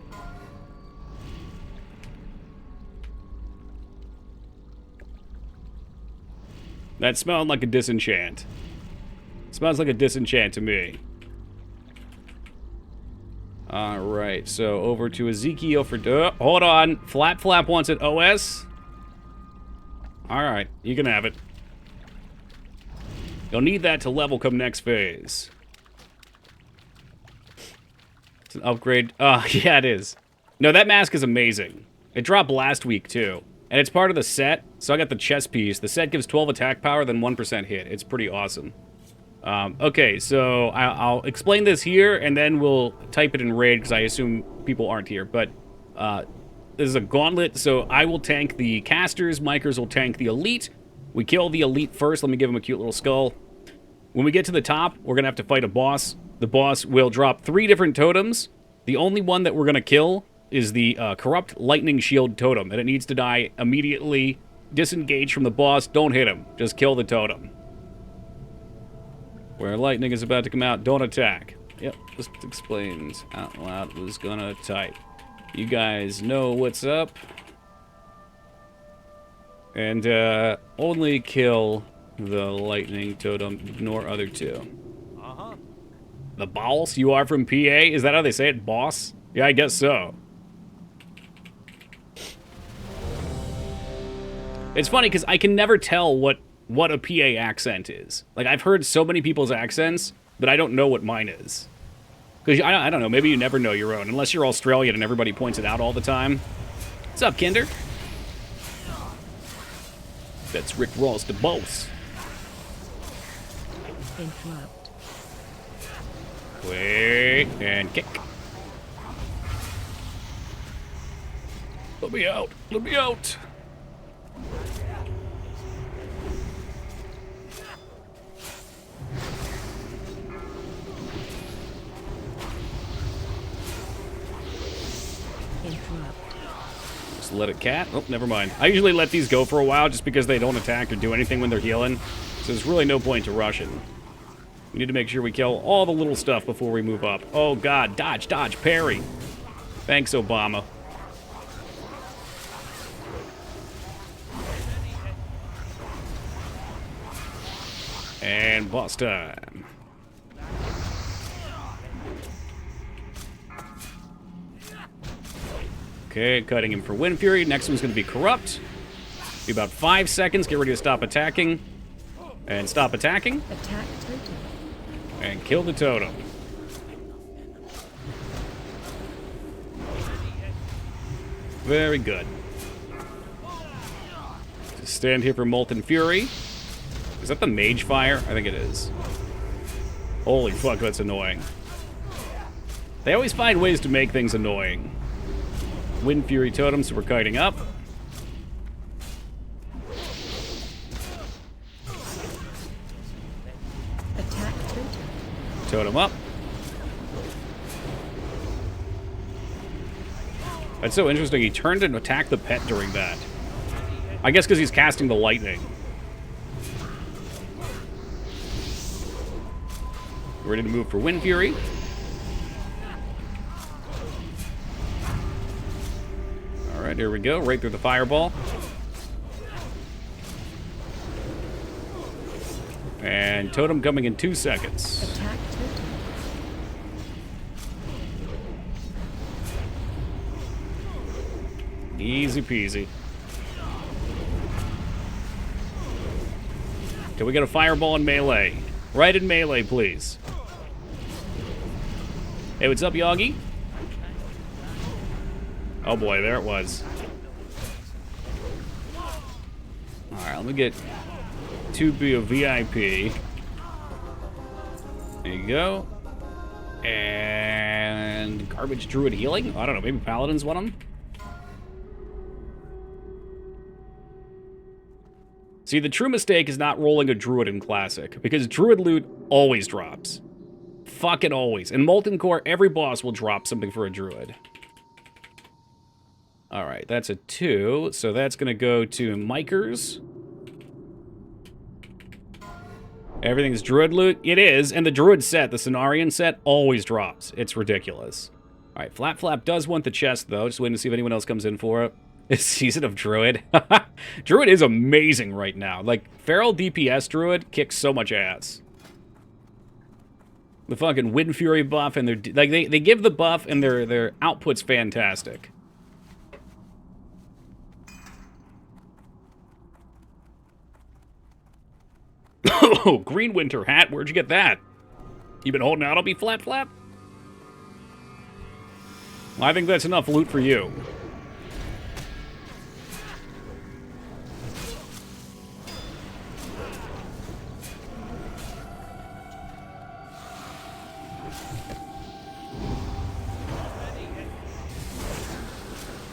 That smelled like a disenchant. Smells like a disenchant to me. Alright, so over to Ezekiel for... hold on. Flap Flap wants it OS. Alright, you can have it. You'll need that to level come next phase. It's an upgrade. Yeah, it is. No, that mask is amazing. It dropped last week, too. And it's part of the set, so I got the chest piece. The set gives 12 attack power, then 1% hit. It's pretty awesome. Okay, so I'll explain this here, and then we'll type it in raid, because I assume people aren't here. But this is a gauntlet, so I will tank the casters. Micers will tank the elite. We kill the elite first. Let me give him a cute little skull. When we get to the top, we're going to have to fight a boss. The boss will drop 3 different totems. The only one that we're going to kill is the Corrupt Lightning Shield totem, and it needs to die immediately. Disengage from the boss. Don't hit him. Just kill the totem. Where lightning is about to come out, don't attack. Yep, just explains out loud. Was gonna type. You guys know what's up. And only kill the lightning totem. Ignore other 2. The boss? You are from PA? Is that how they say it? Boss? Yeah, I guess so. It's funny because I can never tell what a PA accent is. Like, I've heard so many people's accents, but I don't know what mine is. Because, I don't know, maybe you never know your own, unless you're Australian and everybody points it out all the time. What's up, Kinder? That's Rick Ross, the boss. Interrupt. Wait, and kick. Let me out, let me out. Just let it cat. Oh, never mind. I usually let these go for a while just because they don't attack or do anything when they're healing. So there's really no point to rushing. We need to make sure we kill all the little stuff before we move up. Oh, God. Dodge, dodge, parry. Thanks, Obama. And boss time. Okay, cutting him for Wind Fury. Next one's going to be Corrupt. Be about 5 seconds. Get ready to stop attacking. And stop attacking. Attack totem. And kill the totem. Very good. Just stand here for Molten Fury. Is that the Mage Fire? I think it is. Holy fuck, that's annoying. They always find ways to make things annoying. Wind Fury Totem, so we're kiting up. Attack totem. Totem up. That's so interesting. He turned and attacked the pet during that. I guess because he's casting the lightning. Ready to move for Wind Fury. Alright, here we go. Right through the fireball. And totem coming in 2 seconds. Attack totem. Easy peasy. Can we get a fireball in melee? Right in melee, please. Hey, what's up, Yagi? Oh boy, there it was. Alright, let me get 2B of VIP. There you go. And Garbage Druid Healing? I don't know, maybe Paladins want them? See, the true mistake is not rolling a Druid in Classic, because Druid loot always drops. Fucking always. In Molten Core, every boss will drop something for a Druid. Alright, that's a 2, so that's gonna go to Micers. Everything's druid loot. It is, and the druid set, the Cenarian set, always drops. It's ridiculous. All right, Flap Flap does want the chest, though. Just waiting to see if anyone else comes in for it. It's Season of Druid. Druid is amazing right now. Like, Feral DPS Druid kicks so much ass. The fucking Wind Fury buff, and their like they give the buff, and their output's fantastic. Oh, Green Winter hat. Where'd you get that? You been holding out on me, Flap Flap? Well, I think that's enough loot for you.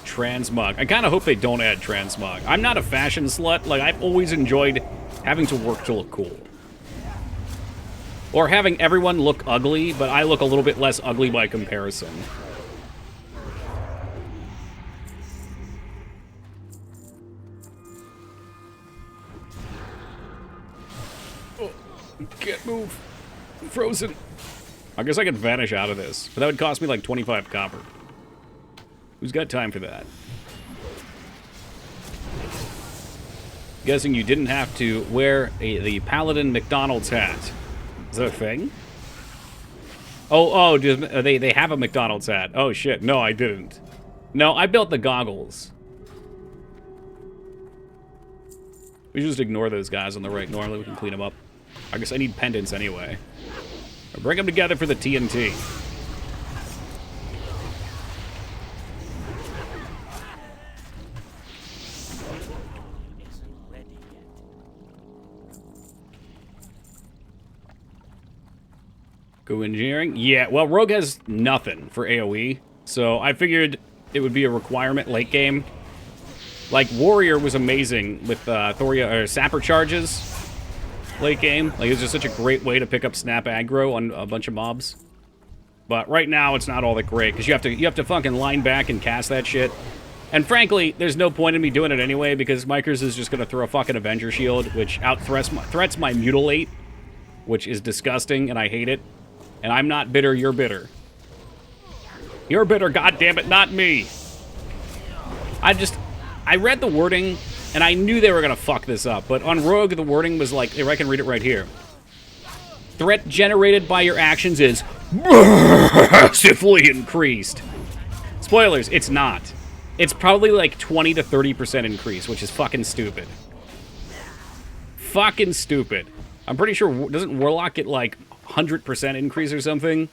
Transmog. I kind of hope they don't add transmog. I'm not a fashion slut. Like, I've always enjoyed having to work to look cool. Or having everyone look ugly, but I look a little bit less ugly by comparison. Oh, can't move. I'm frozen. I guess I could vanish out of this, but that would cost me like 25 copper. Who's got time for that? Guessing you didn't have to wear the Paladin McDonald's hat. Is that a thing? Oh, they have a McDonald's hat. Oh, shit. No, I didn't. No, I built the goggles. We should just ignore those guys on the right. Normally, we can clean them up. I guess I need pendants anyway. Or bring them together for the TNT. Go engineering? Yeah, well, Rogue has nothing for AoE, so I figured it would be a requirement late game. Like, Warrior was amazing with Thoria, or Sapper charges late game. Like, it was just such a great way to pick up snap aggro on a bunch of mobs. But right now, it's not all that great, because you have to fucking line back and cast that shit. And frankly, there's no point in me doing it anyway, because Mikers is just going to throw a fucking Avenger Shield, which threats my Mutilate, which is disgusting, and I hate it. And I'm not bitter, you're bitter. You're bitter, goddammit, not me. I read the wording, and I knew they were gonna fuck this up, but on Rogue, the wording was like, I can read it right here. Threat generated by your actions is massively increased. Spoilers, it's not. It's probably like 20 to 30% increase, which is fucking stupid. Fucking stupid. I'm pretty sure, doesn't Warlock get like 100% increase or something?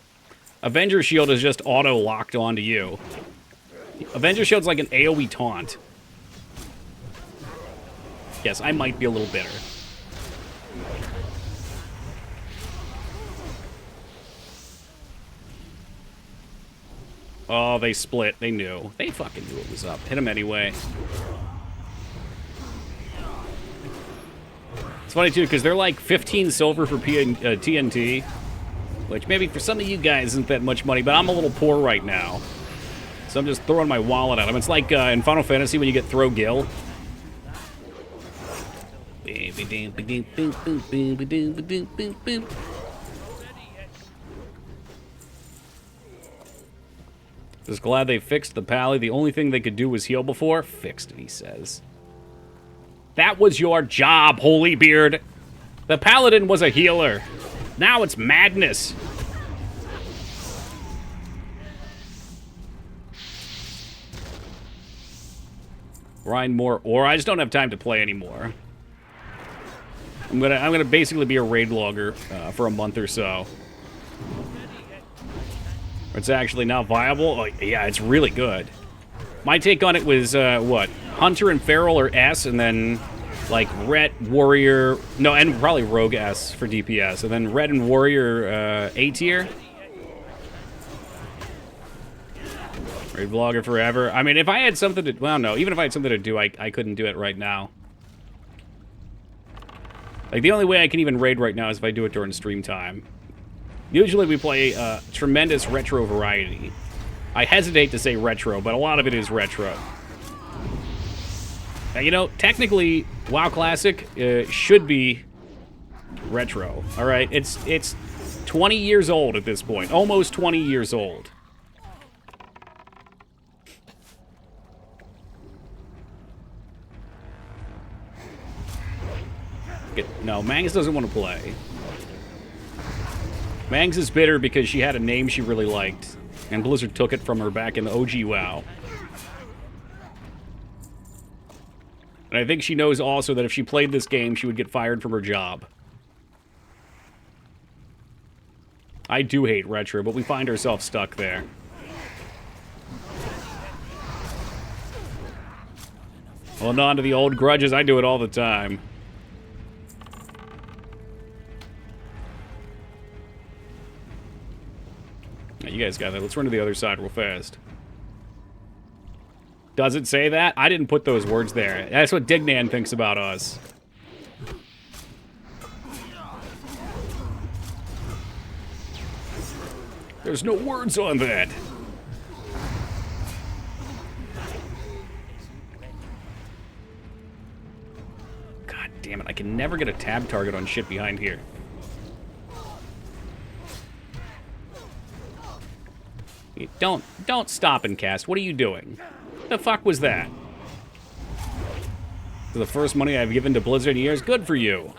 Avenger Shield is just auto-locked onto you. Avenger Shield's like an AoE taunt. Yes, I might be a little bitter. Oh, they split. They knew. They fucking knew it was up. Hit him anyway. It's funny, too, because they're like 15 silver for TNT, which maybe for some of you guys isn't that much money, but I'm a little poor right now. So I'm just throwing my wallet at them. It's like in Final Fantasy when you get Throw Gil. Just glad they fixed the pally. The only thing they could do was heal before. Fixed it, he says. That was your job, Holybeard. The Paladin was a healer. Now it's madness. Grind more ore. I just don't have time to play anymore. I'm gonna basically be a raid logger for a month or so. It's actually not viable. Oh, yeah, it's really good. My take on it was what? Hunter and Feral are S, and then like Ret, Warrior, no, and probably Rogue S for DPS, and then Red and Warrior A tier. Raid vlogger forever. I mean, if I had something to, well, no, even if I had something to do, I couldn't do it right now. Like, the only way I can even raid right now is if I do it during stream time. Usually we play tremendous retro variety. I hesitate to say retro, but a lot of it is retro. Now, you know, technically, WoW Classic should be Retro. All right, it's 20 years old at this point. Almost 20 years old. No, Mangs doesn't want to play. Mangs is bitter because she had a name she really liked, and Blizzard took it from her back in the OG WoW. And I think she knows also that if she played this game, she would get fired from her job. I do hate Retro, but we find ourselves stuck there. Holding on to the old grudges, I do it all the time. You guys got that. Let's run to the other side real fast. Does it say that? I didn't put those words there. That's what Dignan thinks about us. There's no words on that. God damn it. I can never get a tab target on shit behind here. Don't stop and cast. What are you doing? What the fuck was that? For the first money I've given to Blizzard in years, good for you.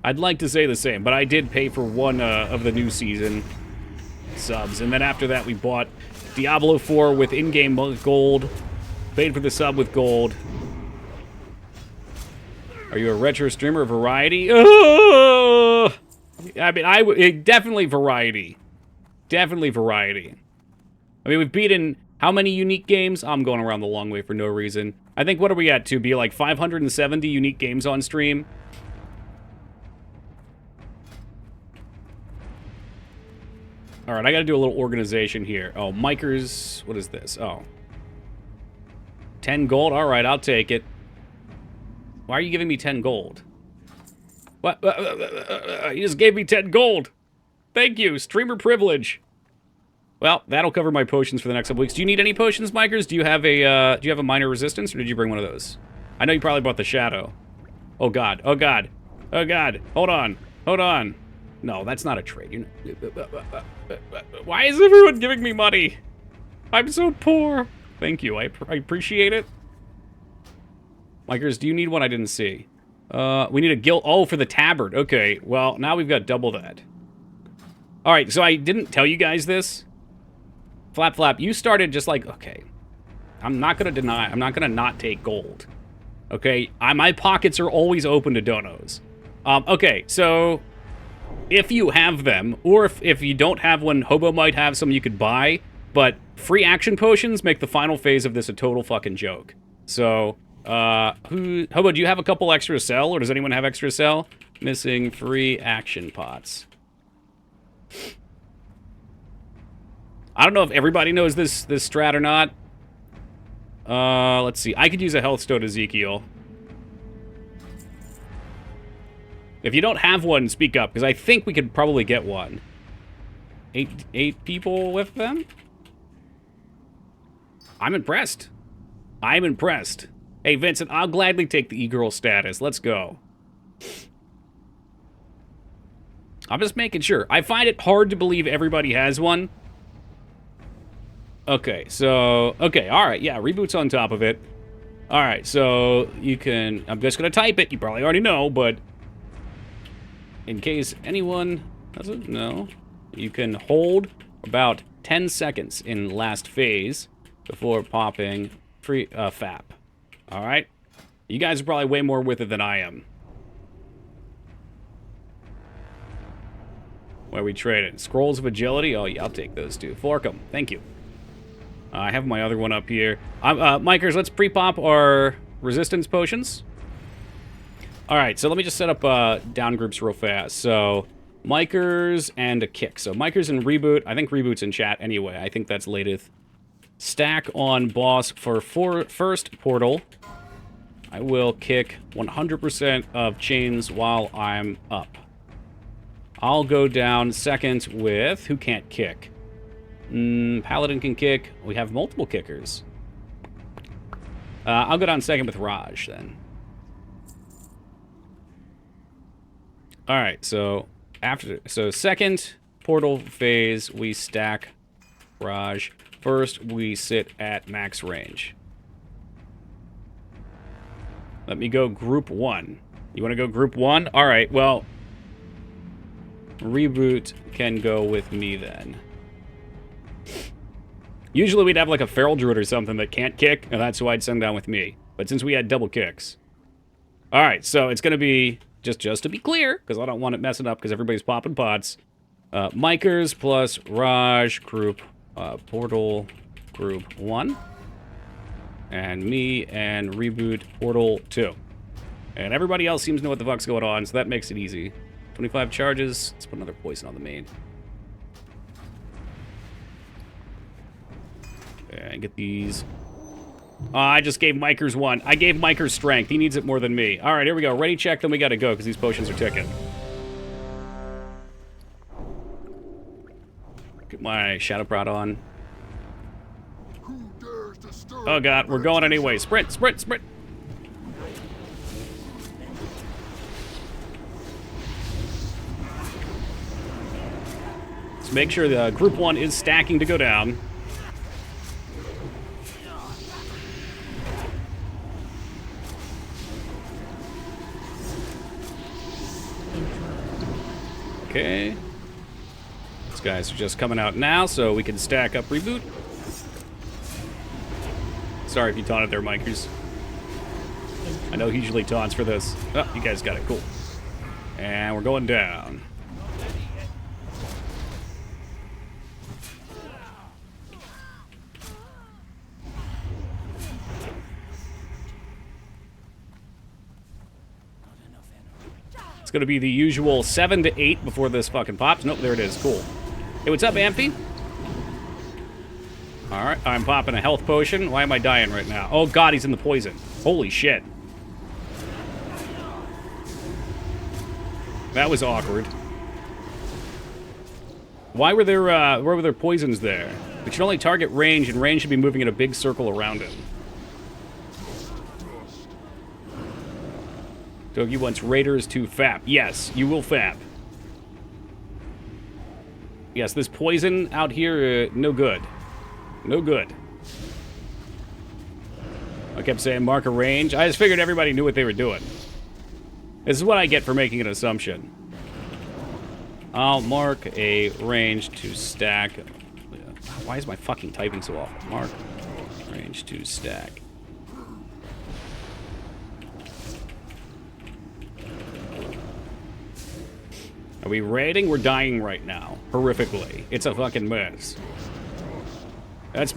I'd like to say the same, but I did pay for one of the new season subs, and then after that we bought Diablo 4 with in-game gold, paid for the sub with gold. Are you a retro streamer or variety? I mean, definitely variety. Definitely variety. I mean, we've beaten how many unique games? I'm going around the long way for no reason. I think, what are we at, to be like 570 unique games on stream? Alright, I gotta do a little organization here. Oh, Micers, what is this? Oh. 10 gold? Alright, I'll take it. Why are you giving me 10 gold? What? You just gave me 10 gold. Thank you. Streamer privilege. Well, that'll cover my potions for the next couple weeks. Do you need any potions, Micers? Do you have a minor resistance, or did you bring one of those? I know you probably bought the shadow. Oh god. Oh god. Oh god. Hold on. Hold on. No, that's not a trade. You know. Why is everyone giving me money? I'm so poor. Thank you. I appreciate it. Micers, do you need one? I didn't see. We need a guild. Oh, for the tabard. Okay, well, now we've got double that. Alright, so I didn't tell you guys this. Flap, you started just like, okay. I'm not gonna deny, I'm not gonna not take gold. Okay, my pockets are always open to donos. Okay, so if you have them, or if you don't have one, Hobo might have some you could buy, but free action potions make the final phase of this a total fucking joke. So, Hobo, do you have a couple extra sell, or does anyone have extra sell? Missing free action pots. I don't know if everybody knows this strat or not. Let's see. I could use a health stone, Ezekiel. If you don't have one, speak up, because I think we could probably get one. Eight people with them? I'm impressed. I'm impressed. Hey, Vincent, I'll gladly take the e-girl status. Let's go. I'm just making sure. I find it hard to believe everybody has one. Okay, so... Okay, alright, yeah, reboot's on top of it. Alright, so you can... I'm just gonna type it. You probably already know, but... in case anyone doesn't know, you can hold about 10 seconds in last phase before popping free FAP. Alright? You guys are probably way more with it than I am. Where we traded? Scrolls of Agility? Oh, yeah, I'll take those two. Fork 'em. Thank you. I have my other one up here. Micers, let's pre-pop our resistance potions. Alright, so let me just set up down groups real fast. So, Micers and a kick. So, Micers and Reboot. I think Reboot's in chat anyway. I think that's latest. Stack on boss for first portal. I will kick 100% of chains while I'm up. I'll go down second with... who can't kick? Paladin can kick. We have multiple kickers. I'll go down second with Raj, then. All right, so second portal phase, we stack Raj. First, we sit at max range. Let me go group 1. You want to go group 1? All right, well, Reboot can go with me then. Usually we'd have like a feral druid or something that can't kick, and that's who I'd send down with me. But since we had double kicks. All right, so it's going to be, just to be clear, because I don't want it messing up because everybody's popping pots. Micers plus Raj group, portal group 1. And me and Reboot portal 2. And everybody else seems to know what the fuck's going on, so that makes it easy. 25 charges. Let's put another poison on the main. And get these. Oh, I just gave Micers 1. I gave Micers strength. He needs it more than me. All right, here we go. Ready, check, then we gotta go, because these potions are ticking. Get my Shadow Prod on. Oh god, we're going anyway. Sprint, sprint, sprint. Let's make sure the group 1 is stacking to go down. Okay. These guys are just coming out now, so we can stack up Reboot. Sorry if you taunted there, Micers. I know he usually taunts for this. Oh, you guys got it. Cool. And we're going down. It's going to be the usual 7 to 8 before this fucking pops. Nope, there it is. Cool. Hey, what's up, Amphi? Alright, I'm popping a health potion. Why am I dying right now? Oh god, he's in the poison. Holy shit. That was awkward. Why were there poisons there? It should only target range, and range should be moving in a big circle around it. Dogi wants raiders to fap. Yes, you will fap. Yes, this poison out here, no good. No good. I kept saying mark a range. I just figured everybody knew what they were doing. This is what I get for making an assumption. I'll mark a range to stack. Why is my fucking typing so awful? Mark range to stack. Are we raiding? We're dying right now. Horrifically. It's a fucking mess.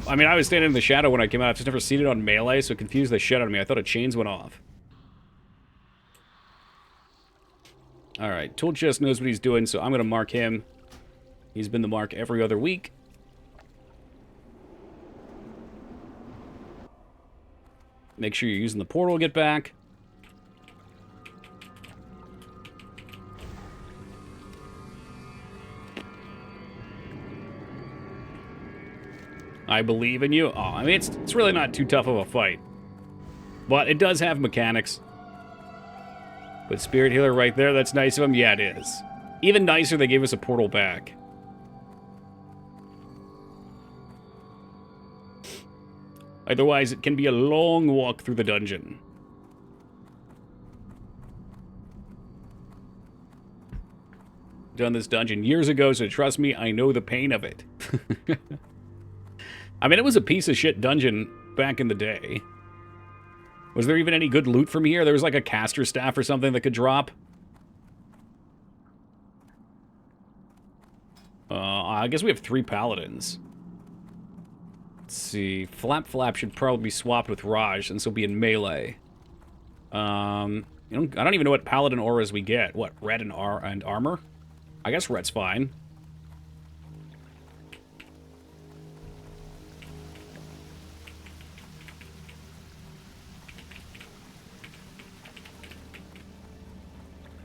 I mean, I was standing in the shadow when I came out. I've just never seen it on melee, so it confused the shit out of me. I thought a chains went off. Alright, Tool Chest knows what he's doing, so I'm going to mark him. He's been the mark every other week. Make sure you're using the portal to get back. I believe in you. Oh, I mean, it's really not too tough of a fight. But it does have mechanics. But Spirit Healer right there, that's nice of him. Yeah, it is. Even nicer, they gave us a portal back. Otherwise, it can be a long walk through the dungeon. Done this dungeon years ago, so trust me, I know the pain of it. I mean, it was a piece of shit dungeon back in the day. Was there even any good loot from here? There was like a caster staff or something that could drop. I guess we have 3 paladins. Let's see. Flap should probably be swapped with Raj, and so be in melee. I don't even know what paladin auras we get. What, red and armor? I guess red's fine.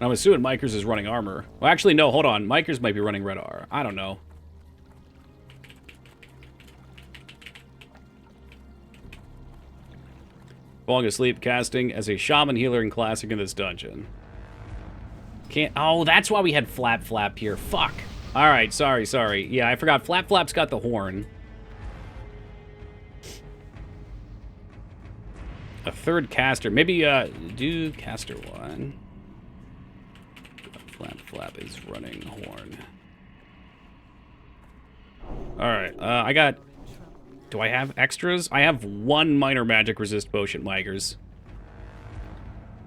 I'm assuming Micers is running armor. Well, actually, no, hold on. Micers might be running red R. I don't know. Falling asleep, casting as a shaman healer in classic in this dungeon. Can't... Oh, that's why we had Flap Flap here. Fuck. Alright, sorry. Yeah, I forgot. Flap Flap's got the horn. A third caster. Maybe, do caster one. Flap Flap is running horn. Alright, I got... Do I have extras? I have one minor magic resist potion, Migers.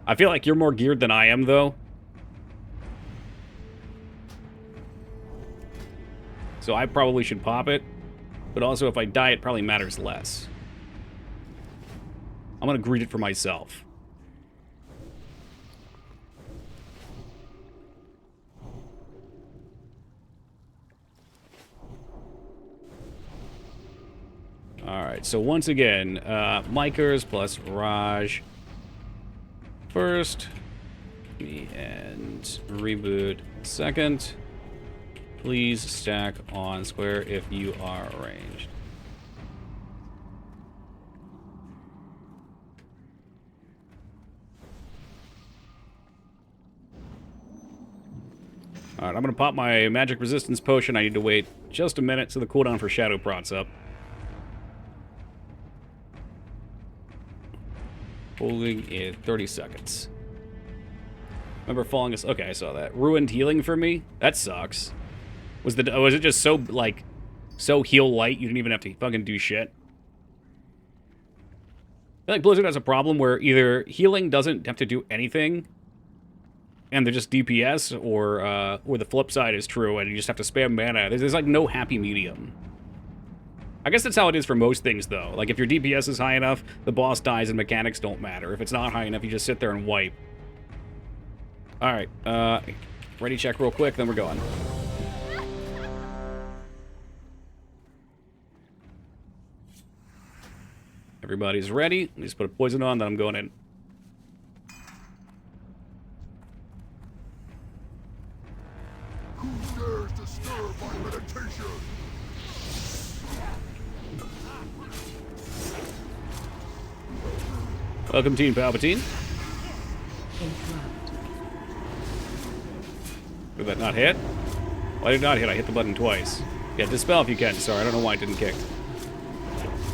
I feel like you're more geared than I am, though. So I probably should pop it. But also, if I die, it probably matters less. I'm gonna greet it for myself. Alright, so once again, Micers plus Raj. First. And reboot second. Please stack on square if you are arranged. Alright, I'm gonna pop my magic resistance potion. I need to wait just a minute so the cooldown for Shadow Prot's up. Holding it 30 seconds. Remember falling us. Okay, I saw that. Ruined healing for me? That sucks. Was it just so, like, so heal light you didn't even have to fucking do shit? I feel like Blizzard has a problem where either healing doesn't have to do anything, and they're just DPS, or the flip side is true, and you just have to spam mana. There's like no happy medium. I guess that's how it is for most things, though. Like, if your DPS is high enough, the boss dies and mechanics don't matter. If it's not high enough, you just sit there and wipe. Alright, ready check real quick, then we're going. Everybody's ready. Let me just put a poison on, then I'm going in. Who dares disturb my meditation? Welcome, Team Palpatine. Interrupt. Did that not hit? Why did it not hit? I hit the button twice. Yeah, dispel if you can. Sorry, I don't know why it didn't kick. Interrupt.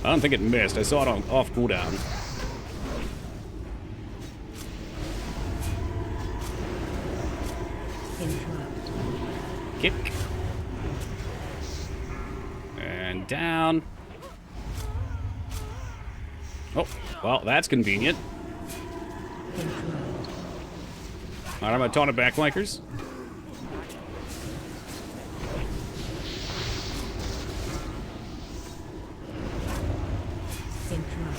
I don't think it missed. I saw it on off cooldown. Interrupt. Kick. And down. Oh, well, that's convenient. Interrupt. Alright, I'm gonna taunt it back, Micers. Interrupt.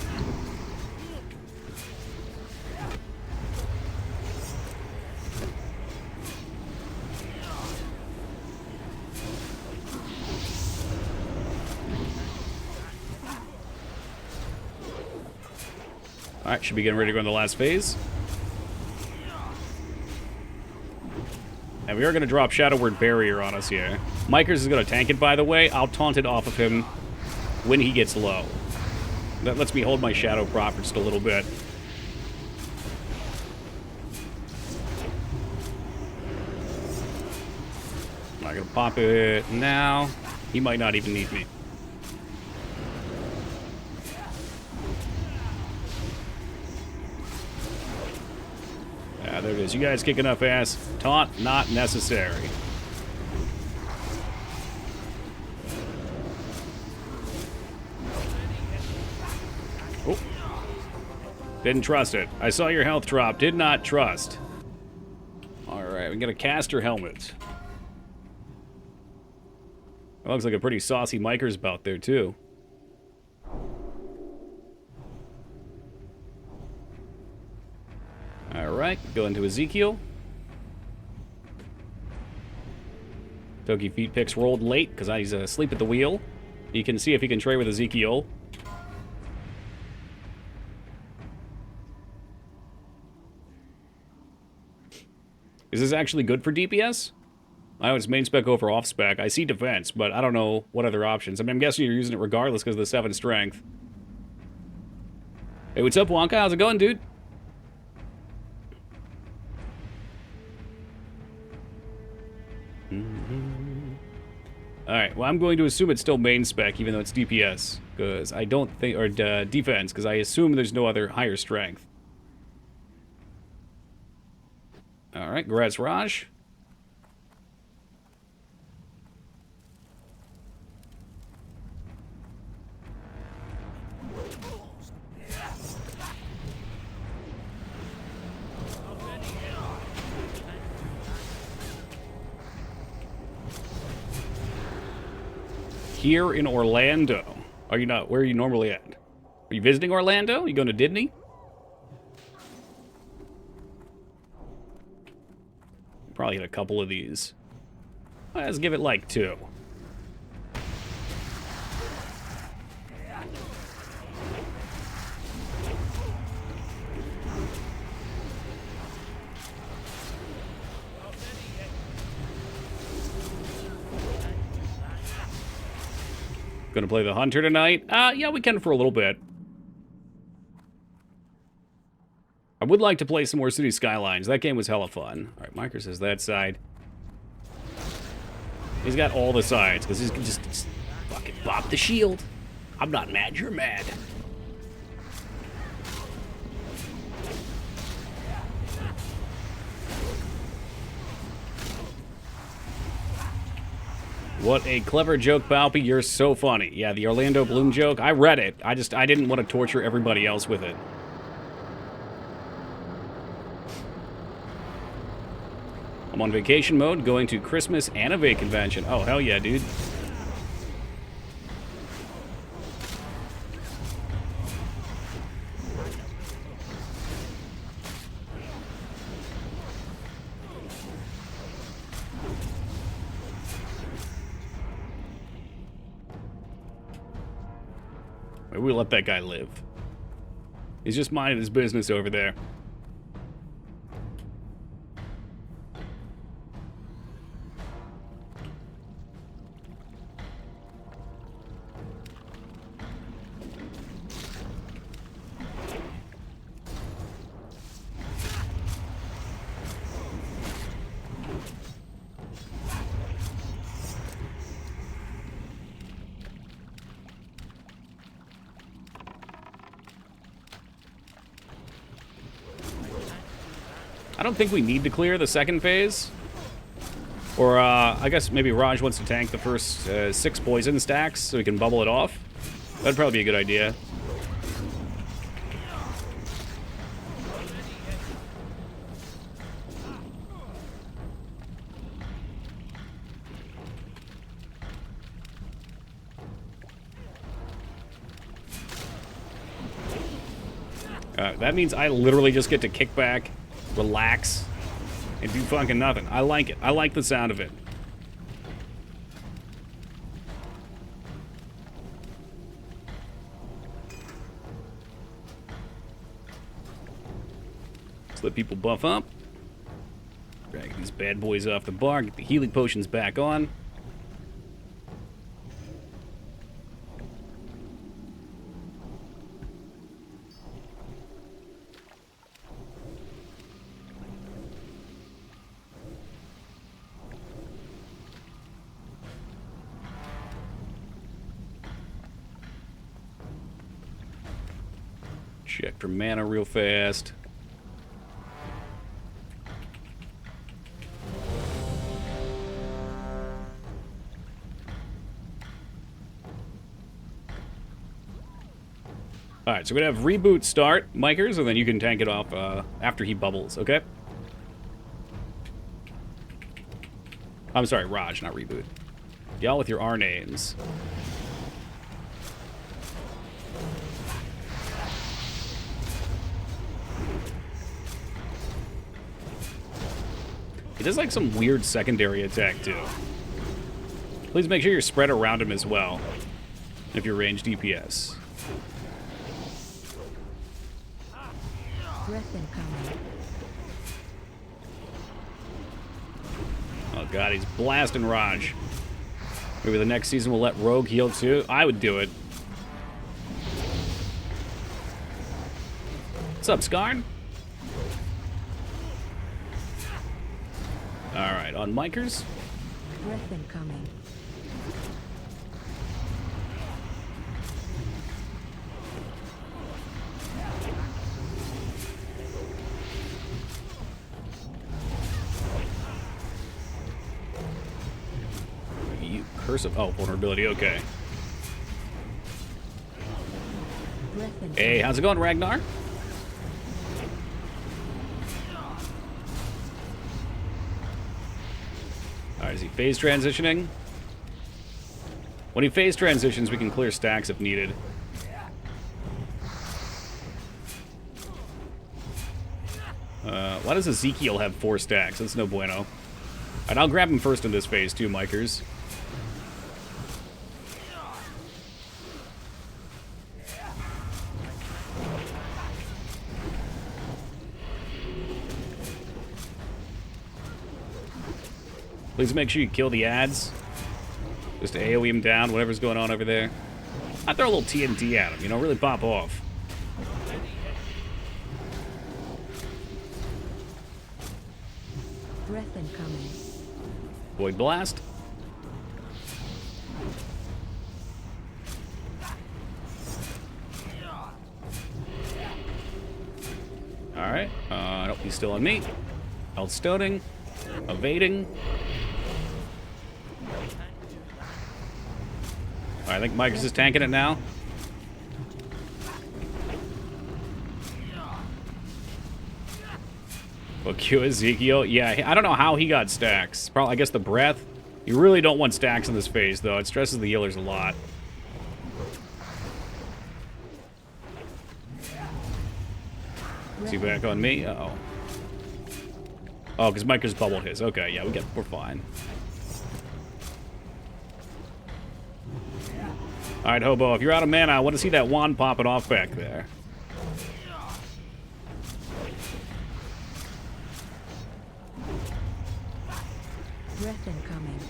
Alright, should be getting ready to go in the last phase. And we are going to drop Shadow Word Barrier on us here. Micers is going to tank it, by the way. I'll taunt it off of him when he gets low. That lets me hold my Shadow Prot for just a little bit. I'm not going to pop it now. He might not even need me. There it is. You guys kick enough ass. Taunt not necessary. Oh. Didn't trust it. I saw your health drop. Did not trust. Alright, we got a caster helmet. That looks like a pretty saucy Micers bout there, too. Alright, go into Ezekiel. Toki Feet Picks rolled late because he's asleep at the wheel. You can see if he can trade with Ezekiel. Is this actually good for DPS? I know it's main spec over off spec. I see defense, but I don't know what other options. I mean, I'm guessing you're using it regardless because of the 7 strength. Hey, what's up, Wonka? How's it going, dude? Alright, well, I'm going to assume it's still main spec, even though it's DPS. Because I don't think... Or defense, because I assume there's no other higher strength. Alright, Graz Raj. Here in Orlando. Are you not? Where are you normally at? Are you visiting Orlando? Are you going to Disney? Probably hit a couple of these. Let's give it like 2. Gonna play the Hunter tonight? Yeah, we can for a little bit. I would like to play some more City Skylines. That game was hella fun. Alright, Micro says that side. He's got all the sides, because he's just fucking bop the shield. I'm not mad, you're mad. What a clever joke, Balpy. You're so funny. Yeah, the Orlando Bloom joke. I read it. I didn't want to torture everybody else with it. I'm on vacation mode, going to Christmas Anime convention. Oh, hell yeah, dude. Maybe we'll let that guy live. He's just minding his business over there. I don't think we need to clear the second phase. Or, I guess maybe Raj wants to tank the first 6 poison stacks so we can bubble it off. That'd probably be a good idea. That means I literally just get to kick back, relax, and do fucking nothing. I like it. I like the sound of it. Let's let people buff up. Drag these bad boys off the bar, get the healing potions back on. Check for mana real fast. Alright, so we're gonna have reboot start, Mikers, and then you can tank it off after he bubbles, okay? I'm sorry, Raj, not reboot. Y'all with your R names. He does like some weird secondary attack too. Please make sure you're spread around him as well, if you're range DPS. Breath incoming. Oh god, he's blasting Raj. Maybe the next season we'll let Rogue heal too. I would do it. What's up, Skarn? Alright, on Micers. Breath incoming. You curse of vulnerability, okay. Breath incoming. Hey, how's it going, Ragnar? Alright, is he phase transitioning? When he phase transitions, we can clear stacks if needed. Why does Ezekiel have 4 stacks? That's no bueno. Alright, I'll grab him first in this phase too, Micers. Please make sure you kill the ads. Just AoE him down, whatever's going on over there. I throw a little TNT at him, you know, really pop off. Breath incoming. Void Blast. Alright, nope, he's still on me. Outstoning. Evading. Alright, I think Mike's is tanking it now. Fuck you, Ezekiel. Yeah, I don't know how he got stacks. Probably, I guess, the breath. You really don't want stacks in this phase, though. It stresses the healers a lot. Is he back on me? Uh-oh. Oh, because Micah's bubbled his. Okay, yeah, we're fine. Alright, Hobo, if you're out of mana, I want to see that wand popping off back there. Breath incoming.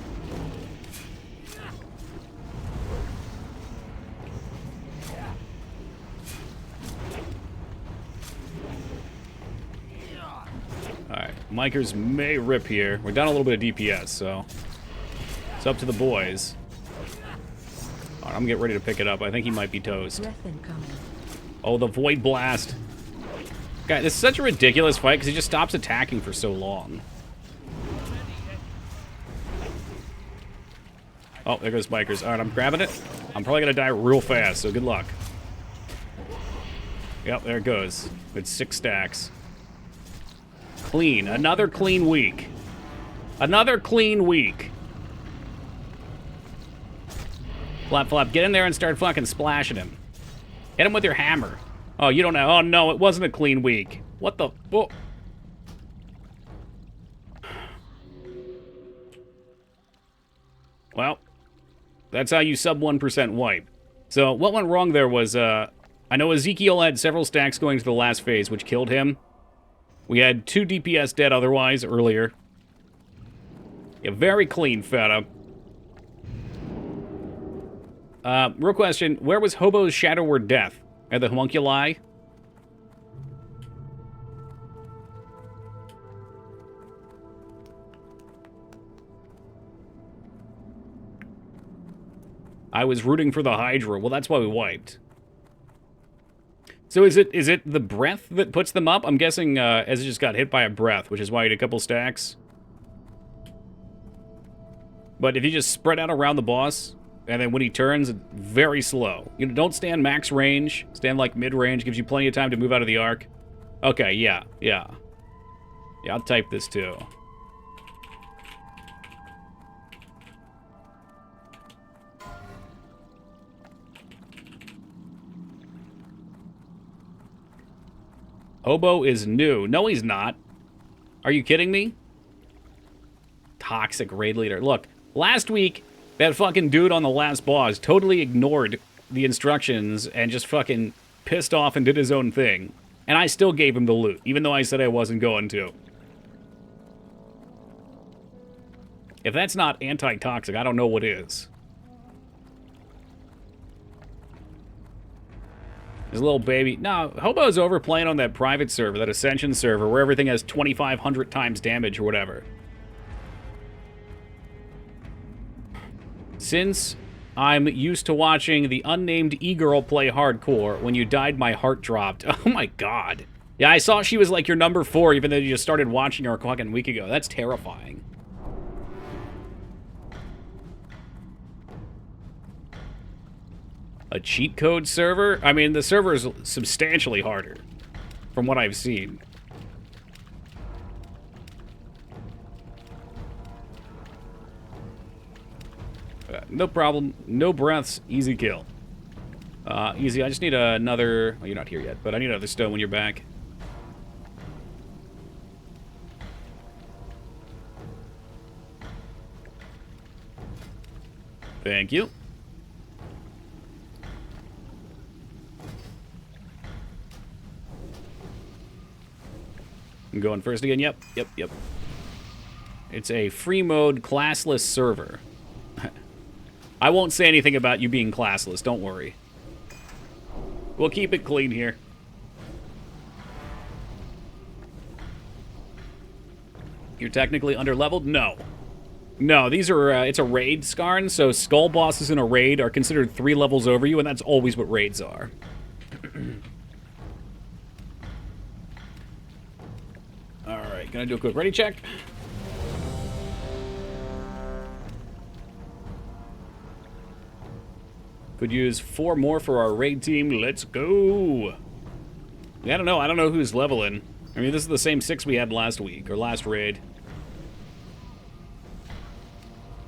Alright, Micers may rip here. We're down a little bit of DPS, so it's up to the boys. Alright, I'm getting ready to pick it up. I think he might be toast. Breath incoming. Oh, the Void Blast. Guy, this is such a ridiculous fight because he just stops attacking for so long. Oh, there goes Micers. Alright, I'm grabbing it. I'm probably going to die real fast, so good luck. Yep, there it goes. It's 6 stacks. Clean. Another clean week. Another clean week. Flap, flap. Get in there and start fucking splashing him. Hit him with your hammer. Oh, you don't know. Oh, no, it wasn't a clean week. What the... Oh. Well, that's how you sub 1% wipe. So what went wrong there was, I know Ezekiel had several stacks going to the last phase, which killed him. We had 2 DPS dead otherwise earlier. Yeah, very clean, Feta. Real question, where was Hobo's Shadow Word Death? At the homunculi? I was rooting for the Hydra. Well, that's why we wiped. So is it the breath that puts them up? I'm guessing Ezra just got hit by a breath, which is why he had a couple stacks. But if you just spread out around the boss, and then when he turns, very slow. You know, don't stand max range. Stand like mid-range. Gives you plenty of time to move out of the arc. Okay, yeah. Yeah, I'll type this too. Hobo is new. No, he's not. Are you kidding me? Toxic raid leader. Look, last week, that fucking dude on the last boss totally ignored the instructions and just fucking pissed off and did his own thing. And I still gave him the loot, even though I said I wasn't going to. If that's not anti-toxic, I don't know what is. His little baby. No, Hobo's over playing on that private server, that Ascension server, where everything has 2,500 times damage or whatever. Since I'm used to watching the unnamed e-girl play hardcore, when you died, my heart dropped. Oh my god. Yeah, I saw she was like your number 4, even though you just started watching her a fucking week ago. That's terrifying. A cheat code server? I mean, the server is substantially harder, from what I've seen. No problem. No breaths. Easy kill. Easy. I just need another... Well, you're not here yet, but I need another stone when you're back. Thank you. I'm going first again. Yep. It's a free mode, classless server. I won't say anything about you being classless. Don't worry. We'll keep it clean here. You're technically underleveled? No. No, these are, it's a raid, Skarn, so skull bosses in a raid are considered 3 levels over you, and that's always what raids are. Alright, gonna do a quick ready check. Could use 4 more for our raid team. Let's go! Yeah, I don't know who's leveling. I mean, this is the same 6 we had last week, or last raid.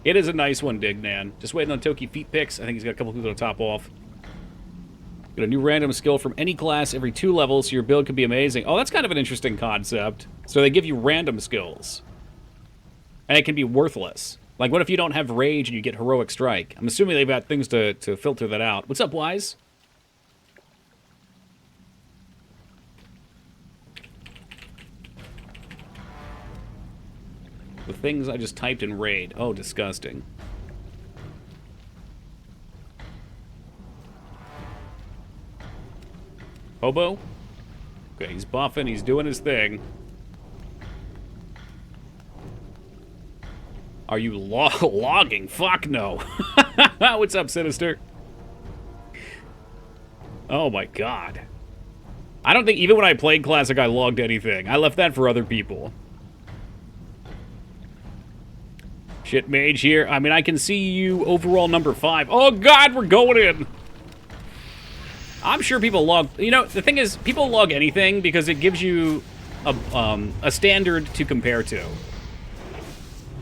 It is a nice one, Dignan. Just waiting on Toki feet picks. I think he's got a couple people to top off. Get a new random skill from any class every 2 levels, so your build could be amazing. Oh, that's kind of an interesting concept. So they give you random skills. And it can be worthless. Like, what if you don't have Rage and you get Heroic Strike? I'm assuming they've got things to filter that out. What's up, Wise? The things I just typed in Raid. Oh, disgusting. Hobo? Okay, he's buffing, he's doing his thing. Are you logging? Fuck no. What's up, Sinister? Oh my god. I don't think, even when I played Classic, I logged anything. I left that for other people. Shit mage here. I mean, I can see you overall number 5. Oh god, we're going in! I'm sure people log... You know, the thing is, people log anything because it gives you a standard to compare to.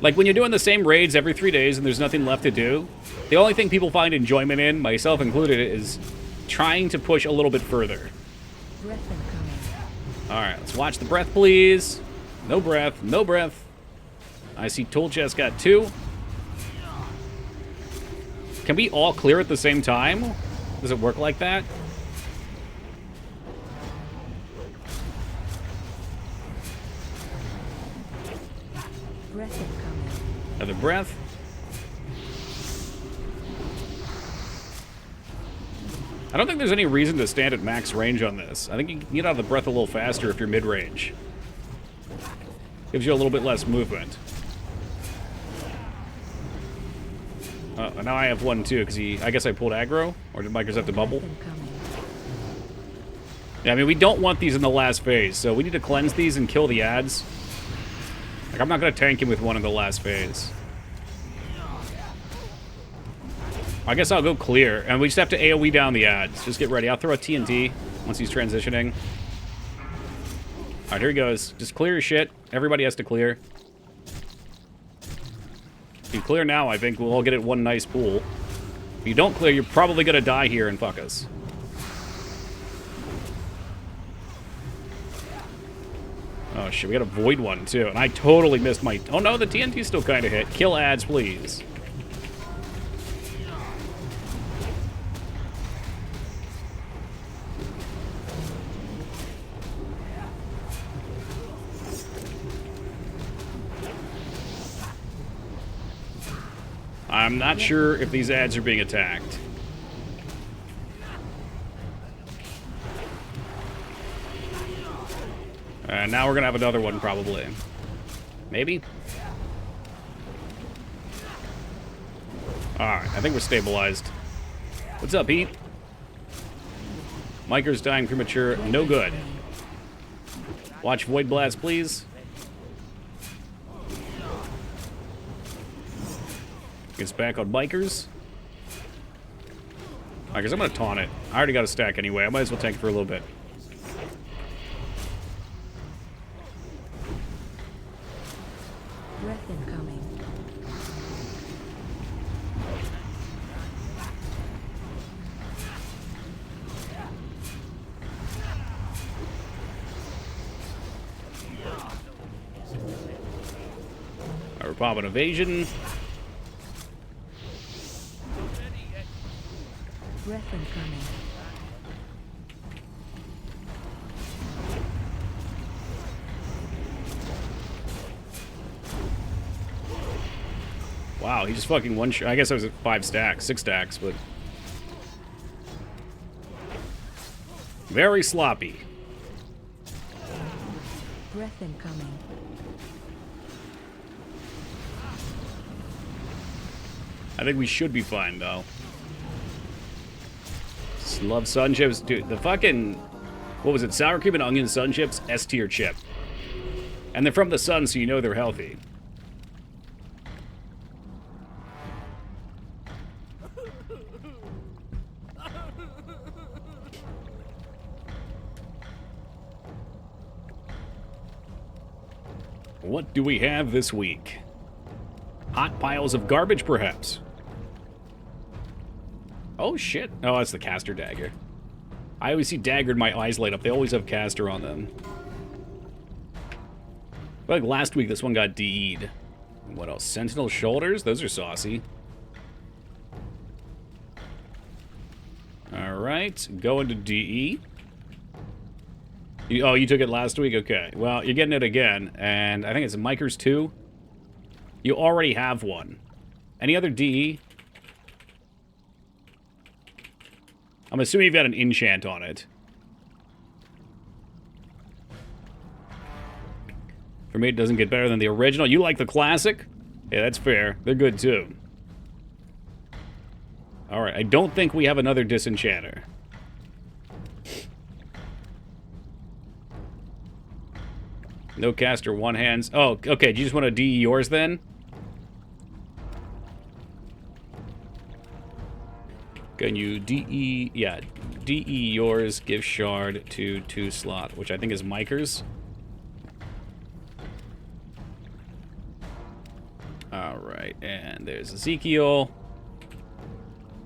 Like, when you're doing the same raids every 3 days and there's nothing left to do, the only thing people find enjoyment in, myself included, is trying to push a little bit further. Alright, let's watch the breath, please. No breath, no breath. I see tool chest got 2. Can we all clear at the same time? Does it work like that? Another breath. I don't think there's any reason to stand at max range on this. I think you can get out of the breath a little faster if you're mid-range. Gives you a little bit less movement. Now I have one too, because I guess I pulled aggro? Or did Micers have to bubble? Yeah, I mean, we don't want these in the last phase, so we need to cleanse these and kill the ads. Like, I'm not going to tank him with one in the last phase. I guess I'll go clear, and we just have to AoE down the ads. Just get ready. I'll throw a TNT once he's transitioning. Alright, here he goes. Just clear your shit. Everybody has to clear. If you clear now, I think we'll all get it one nice pool. If you don't clear, you're probably going to die here and fuck us. Oh shit, we got a void one too, and I totally missed my... Oh no, the TNT still kind of hit. Kill ads, please. I'm not sure if these ads are being attacked. And now we're gonna have another one, probably. Maybe? Alright, I think we're stabilized. What's up, Pete? Miker's dying premature. No good. Watch Void Blast, please. Gets back on Bikers. Alright, guess I'm gonna taunt it. I already got a stack anyway. I might as well tank it for a little bit. Breath incoming. Alright, we're popping evasion. Breath incoming. Wow, he just fucking one shot. I guess I was at 5 stacks, 6 stacks, but very sloppy. Breath incoming. I think we should be fine, though. Love sun chips. Dude, the fucking... What was it? Sour cream and onion sun chips? S tier chip. And they're from the sun, so you know they're healthy. What do we have this week? Hot piles of garbage, perhaps? Oh, shit. Oh, that's the caster dagger. I always see dagger and my eyes light up. They always have caster on them. I feel like last week this one got DE'd. What else? Sentinel shoulders? Those are saucy. Alright, going to DE. Oh, you took it last week? Okay. Well, you're getting it again. And I think it's Mikers 2. You already have one. Any other DE? I'm assuming you've got an enchant on it. For me, it doesn't get better than the original. You like the classic? Yeah, that's fair. They're good, too. Alright, I don't think we have another disenchanter. No caster, one hands. Oh, okay. Do you just want to DE yours, then? Can you DE... Yeah, DE yours, give shard to 2 slot, which I think is Miker's. Alright, and there's Ezekiel.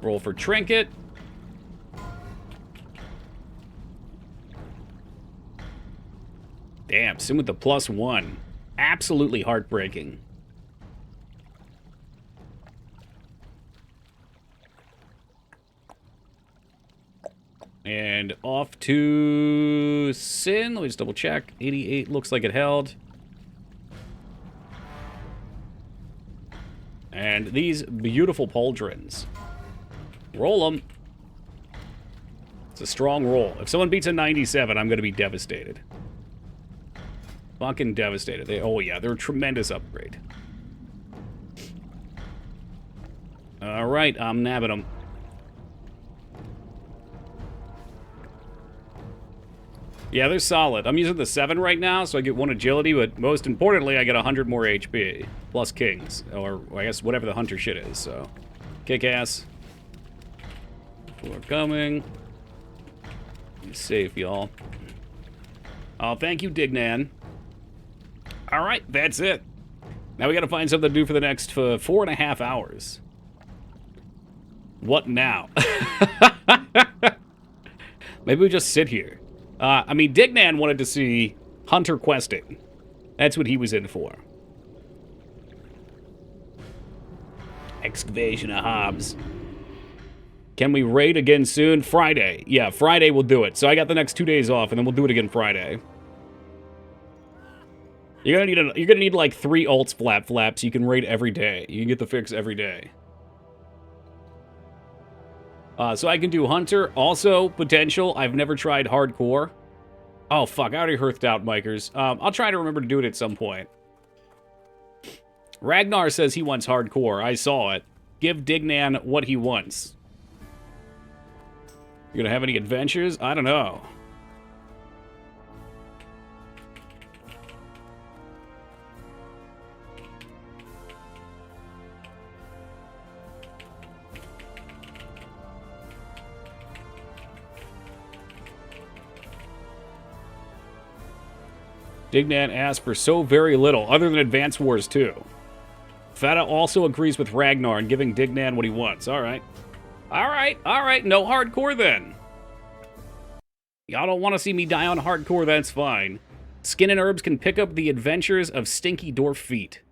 Roll for trinket. Damn, Sim with the +1. Absolutely heartbreaking. And off to Sin. Let me just double check. 88 looks like it held. And these beautiful pauldrons. Roll them. It's a strong roll. If someone beats a 97, I'm going to be devastated. Fucking devastated. Oh yeah, they're a tremendous upgrade. Alright, I'm nabbing them. Yeah, they're solid. I'm using the 7 right now, so I get 1 agility, but most importantly, I get 100 more HP. Plus kings. Or, I guess, whatever the hunter shit is, so. Kick ass. We're coming. Be safe, y'all. Oh, thank you, Dignan. Alright, that's it. Now we gotta find something to do for the next 4.5 hours. What now? Maybe we just sit here. I mean, Dignan wanted to see hunter questing. That's what he was in for. Excavation of Hobbs. Can we raid again soon? Friday. Yeah, Friday we'll do it. So I got the next 2 days off, and then we'll do it again Friday. You're gonna need like 3 ults flaps. You can raid every day. You can get the fix every day. So I can do Hunter. Also, potential. I've never tried Hardcore. Oh, fuck. I already hearthed out Micers. I'll try to remember to do it at some point. Ragnar says he wants hardcore. I saw it. Give Dignan what he wants. You gonna have any adventures? I don't know. Dignan asked for so very little, other than Advance Wars 2. Feta also agrees with Ragnar in giving Dignan what he wants. Alright. Alright. No hardcore then. Y'all don't want to see me die on hardcore, that's fine. Skin and Herbs can pick up the adventures of Stinky Dwarf Feet.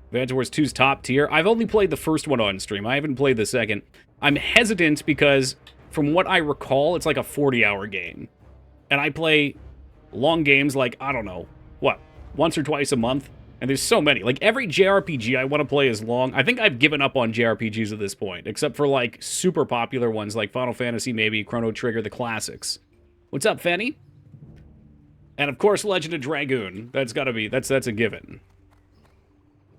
Advance Wars 2's top tier. I've only played the first one on stream. I haven't played the second. I'm hesitant because, from what I recall, it's like a 40-hour game. And I play long games like, I don't know, what, once or twice a month? And there's so many. Like, every JRPG I want to play is long. I think I've given up on JRPGs at this point, except for, like, super popular ones like Final Fantasy, maybe, Chrono Trigger, the classics. What's up, Fanny? And, of course, Legend of Dragoon. That's gotta be, that's a given.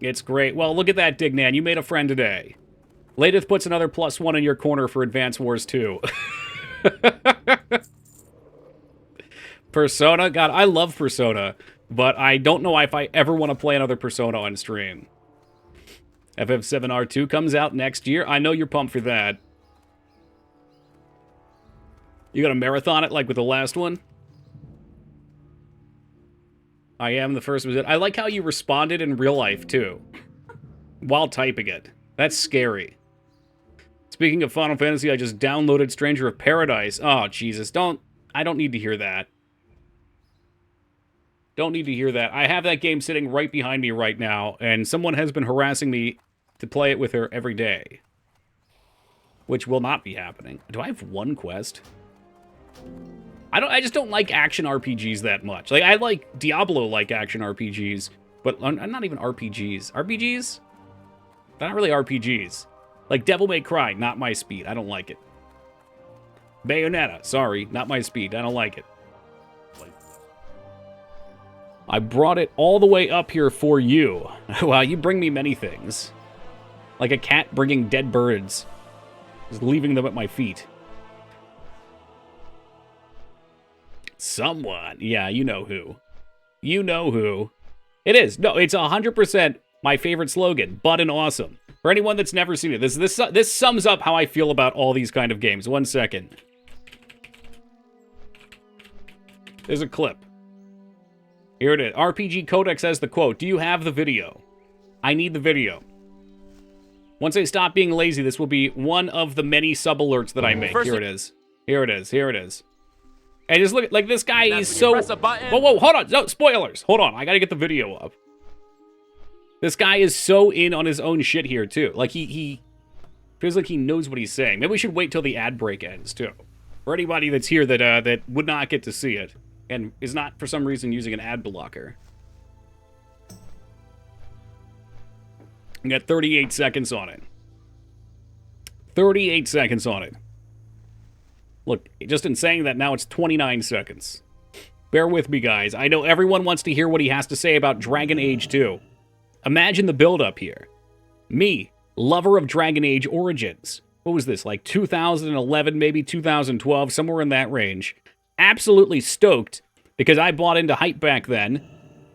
It's great. Well, look at that, Dignan. You made a friend today. Ladith puts another +1 in your corner for Advance Wars 2. Persona? God, I love Persona, but I don't know if I ever want to play another Persona on stream. FF7R2 comes out next year. I know you're pumped for that. You gonna marathon it like with the last one? I am the first. I like how you responded in real life, too. While typing it. That's scary. Speaking of Final Fantasy, I just downloaded Stranger of Paradise. Oh, Jesus. I don't need to hear that. Don't need to hear that. I have that game sitting right behind me right now, and someone has been harassing me to play it with her every day. Which will not be happening. Do I have one quest? I just don't like action RPGs that much. Like, I like Diablo-like action RPGs, but I'm not even RPGs. RPGs? They're not really RPGs. Like Devil May Cry, not my speed. I don't like it. Bayonetta, sorry, not my speed. I don't like it. I brought it all the way up here for you. Wow, you bring me many things. Like a cat bringing dead birds. Just leaving them at my feet. Someone. Yeah, you know who. You know who. It is. No, it's 100% my favorite slogan. Button awesome. For anyone that's never seen it, this sums up how I feel about all these kind of games. 1 second. There's a clip. Here it is. RPG Codex has the quote. Do you have the video? I need the video. Once I stop being lazy, this will be one of the many sub-alerts that I make. Here it is. Here it is. Here it is. And just look at, like, this guy is so... Whoa, hold on. No, spoilers. Hold on. I gotta get the video up. This guy is so in on his own shit here, too. Like, he feels like he knows what he's saying. Maybe we should wait till the ad break ends, too. For anybody that's here that would not get to see it, and is not, for some reason, using an ad blocker. We got 38 seconds on it. 38 seconds on it. Look, just in saying that now it's 29 seconds. Bear with me, guys. I know everyone wants to hear what he has to say about Dragon Age 2. Imagine the build-up here. Me, lover of Dragon Age Origins. What was this, like 2011, maybe 2012, somewhere in that range. Absolutely stoked, because I bought into hype back then.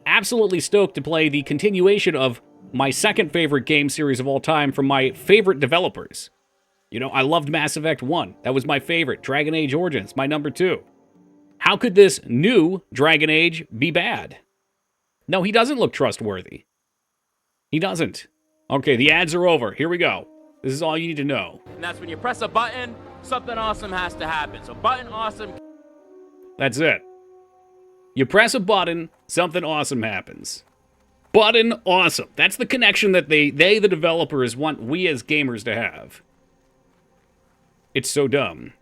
Absolutely stoked to play the continuation of my second favorite game series of all time from my favorite developers. You know, I loved Mass Effect 1. That was my favorite. Dragon Age Origins, my number 2. How could this new Dragon Age be bad? No, he doesn't look trustworthy. He doesn't. Okay, the ads are over. Here we go. This is all you need to know. And that's when you press a button, something awesome has to happen. So button awesome. That's it. You press a button, something awesome happens. Button awesome. That's the connection that they the developers, want we as gamers to have. It's so dumb.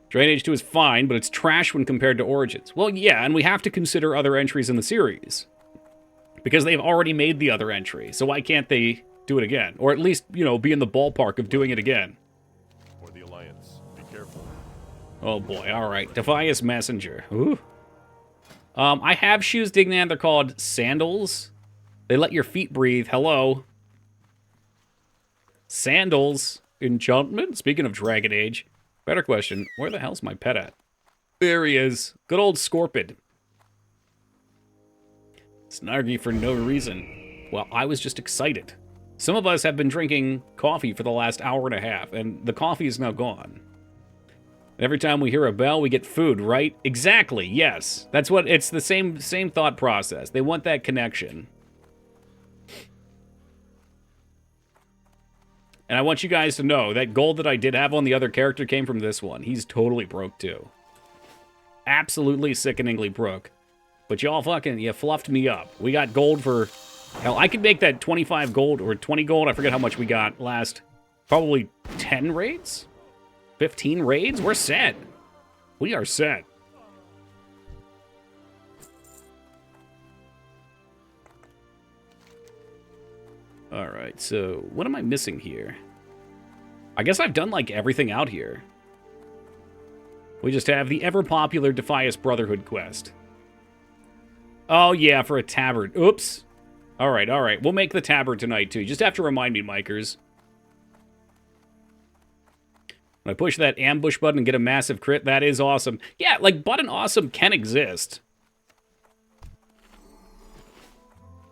Dragon Age 2 is fine, but it's trash when compared to Origins. Well, yeah, and we have to consider other entries in the series. Because they've already made the other entry, so why can't they do it again? Or at least, you know, be in the ballpark of doing it again. For the Alliance, be careful. Oh boy, alright. Defias Messenger. Ooh. I have shoes, Dignan. They're called sandals. They let your feet breathe. Hello. Sandals. Enchantment? Speaking of Dragon Age. Better question, where the hell's my pet at? There he is. Good old Scorpid. Snarky for no reason. Well, I was just excited. Some of us have been drinking coffee for the last hour and a half, and the coffee is now gone. Every time we hear a bell, we get food, right? Exactly, yes. That's what, it's the same thought process. They want that connection. And I want you guys to know that gold that I did have on the other character came from this one. He's totally broke, too. Absolutely sickeningly broke. But y'all fucking, you fluffed me up. We got gold for... Hell, I could make that 25 gold or 20 gold. I forget how much we got last. Probably 10 raids? 15 raids? We're set. We are set. Alright, so what am I missing here? I guess I've done, like, everything out here. We just have the ever-popular Defias Brotherhood quest. Oh, yeah, for a tabard. Oops. Alright, alright. We'll make the tabard tonight, too. You just have to remind me, Mikers. When I push that ambush button and get a massive crit, that is awesome. Yeah, like, button awesome can exist.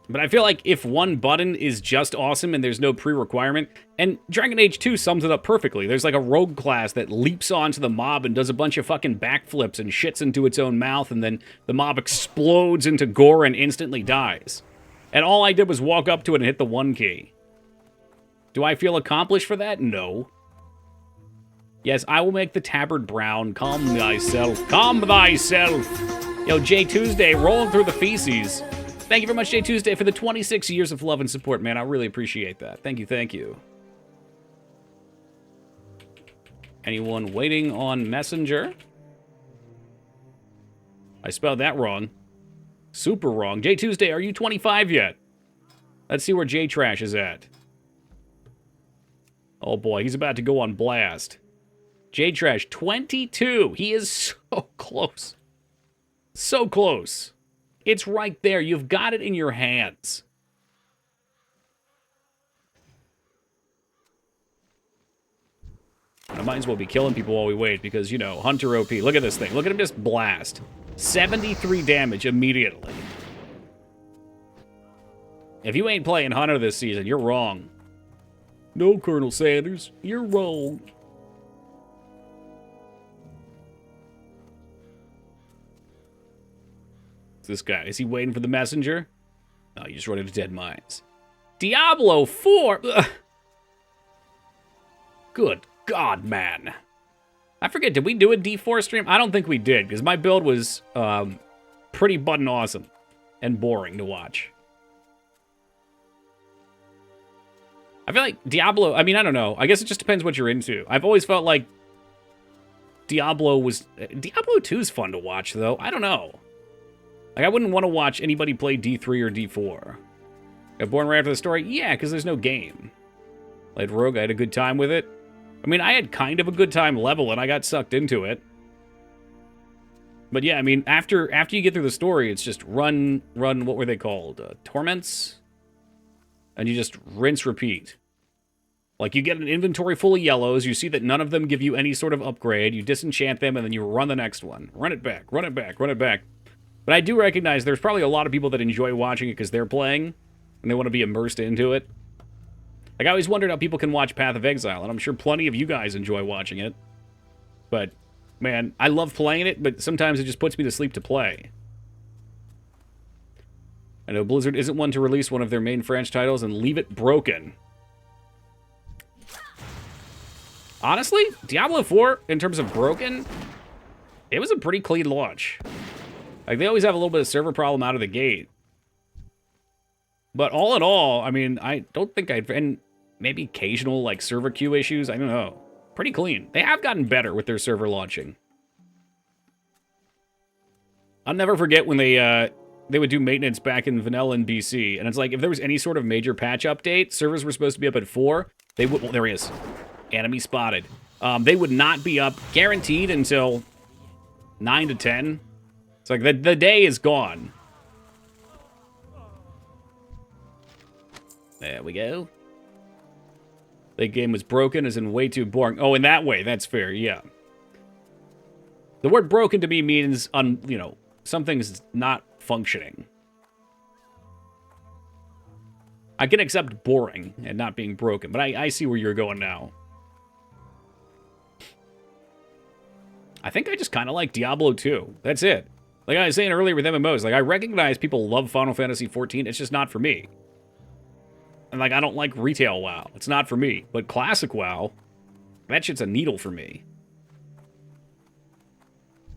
But I feel like if one button is just awesome and there's no pre-requirement, and Dragon Age 2 sums it up perfectly. There's like a rogue class that leaps onto the mob and does a bunch of fucking backflips and shits into its own mouth, and then the mob explodes into gore and instantly dies. And all I did was walk up to it and hit the 1 key. Do I feel accomplished for that? No. Yes, I will make the tabard brown. Calm thyself. Calm thyself. Yo, J Tuesday, rolling through the feces. Thank you very much, J Tuesday, for the 26 years of love and support, man. I really appreciate that. Thank you, thank you. Anyone waiting on Messenger? I spelled that wrong. Super wrong. J Tuesday, are you 25 yet? Let's see where J Trash is at. Oh boy, he's about to go on blast. J Trash, 22. He is so close. So close. It's right there. You've got it in your hands. I might as well be killing people while we wait because, you know, Hunter OP. Look at this thing. Look at him just blast. 73 damage immediately. If you ain't playing Hunter this season, you're wrong. No, Colonel Sanders, you're wrong. This guy, is he waiting for the messenger? No, you just run into dead mines. Diablo 4! Ugh. Good God, man. I forget, did we do a D4 stream? I don't think we did, because my build was pretty button awesome and boring to watch. I feel like Diablo, I mean, I don't know. I guess it just depends what you're into. I've always felt like Diablo 2 is fun to watch, though. I don't know. Like, I wouldn't want to watch anybody play D3 or D4. Got born right after the story? Yeah, because there's no game. Played Rogue, I had a good time with it. I mean, I had kind of a good time leveling. I got sucked into it. But yeah, I mean, after you get through the story, it's just run, what were they called? Torments? And you just rinse, repeat. Like, you get an inventory full of yellows, you see that none of them give you any sort of upgrade, you disenchant them, and then you run the next one. Run it back, run it back, run it back. But I do recognize there's probably a lot of people that enjoy watching it because they're playing, and they want to be immersed into it. Like, I always wondered how people can watch Path of Exile, and I'm sure plenty of you guys enjoy watching it. But, man, I love playing it, but sometimes it just puts me to sleep to play. I know Blizzard isn't one to release one of their main franchise titles and leave it broken. Honestly, Diablo 4, in terms of broken, it was a pretty clean launch. Like, they always have a little bit of server problem out of the gate. But all in all, I mean, I don't think and maybe occasional, like, server queue issues, I don't know. Pretty clean. They have gotten better with their server launching. I'll never forget when they would do maintenance back in vanilla and BC, and it's like, if there was any sort of major patch update, servers were supposed to be up at 4, they would, well, there he is. Enemy spotted. They would not be up guaranteed until 9 to 10. It's like the day is gone. There we go. The game was broken as in way too boring. Oh, in that way, that's fair, yeah. The word broken to me means, something's not functioning. I can accept boring and not being broken, but I see where you're going now. I think I just kind of like Diablo 2. That's it. Like I was saying earlier with MMOs, like I recognize people love Final Fantasy 14. It's just not for me. And like I don't like retail WoW. It's not for me. But classic WoW, that shit's a needle for me.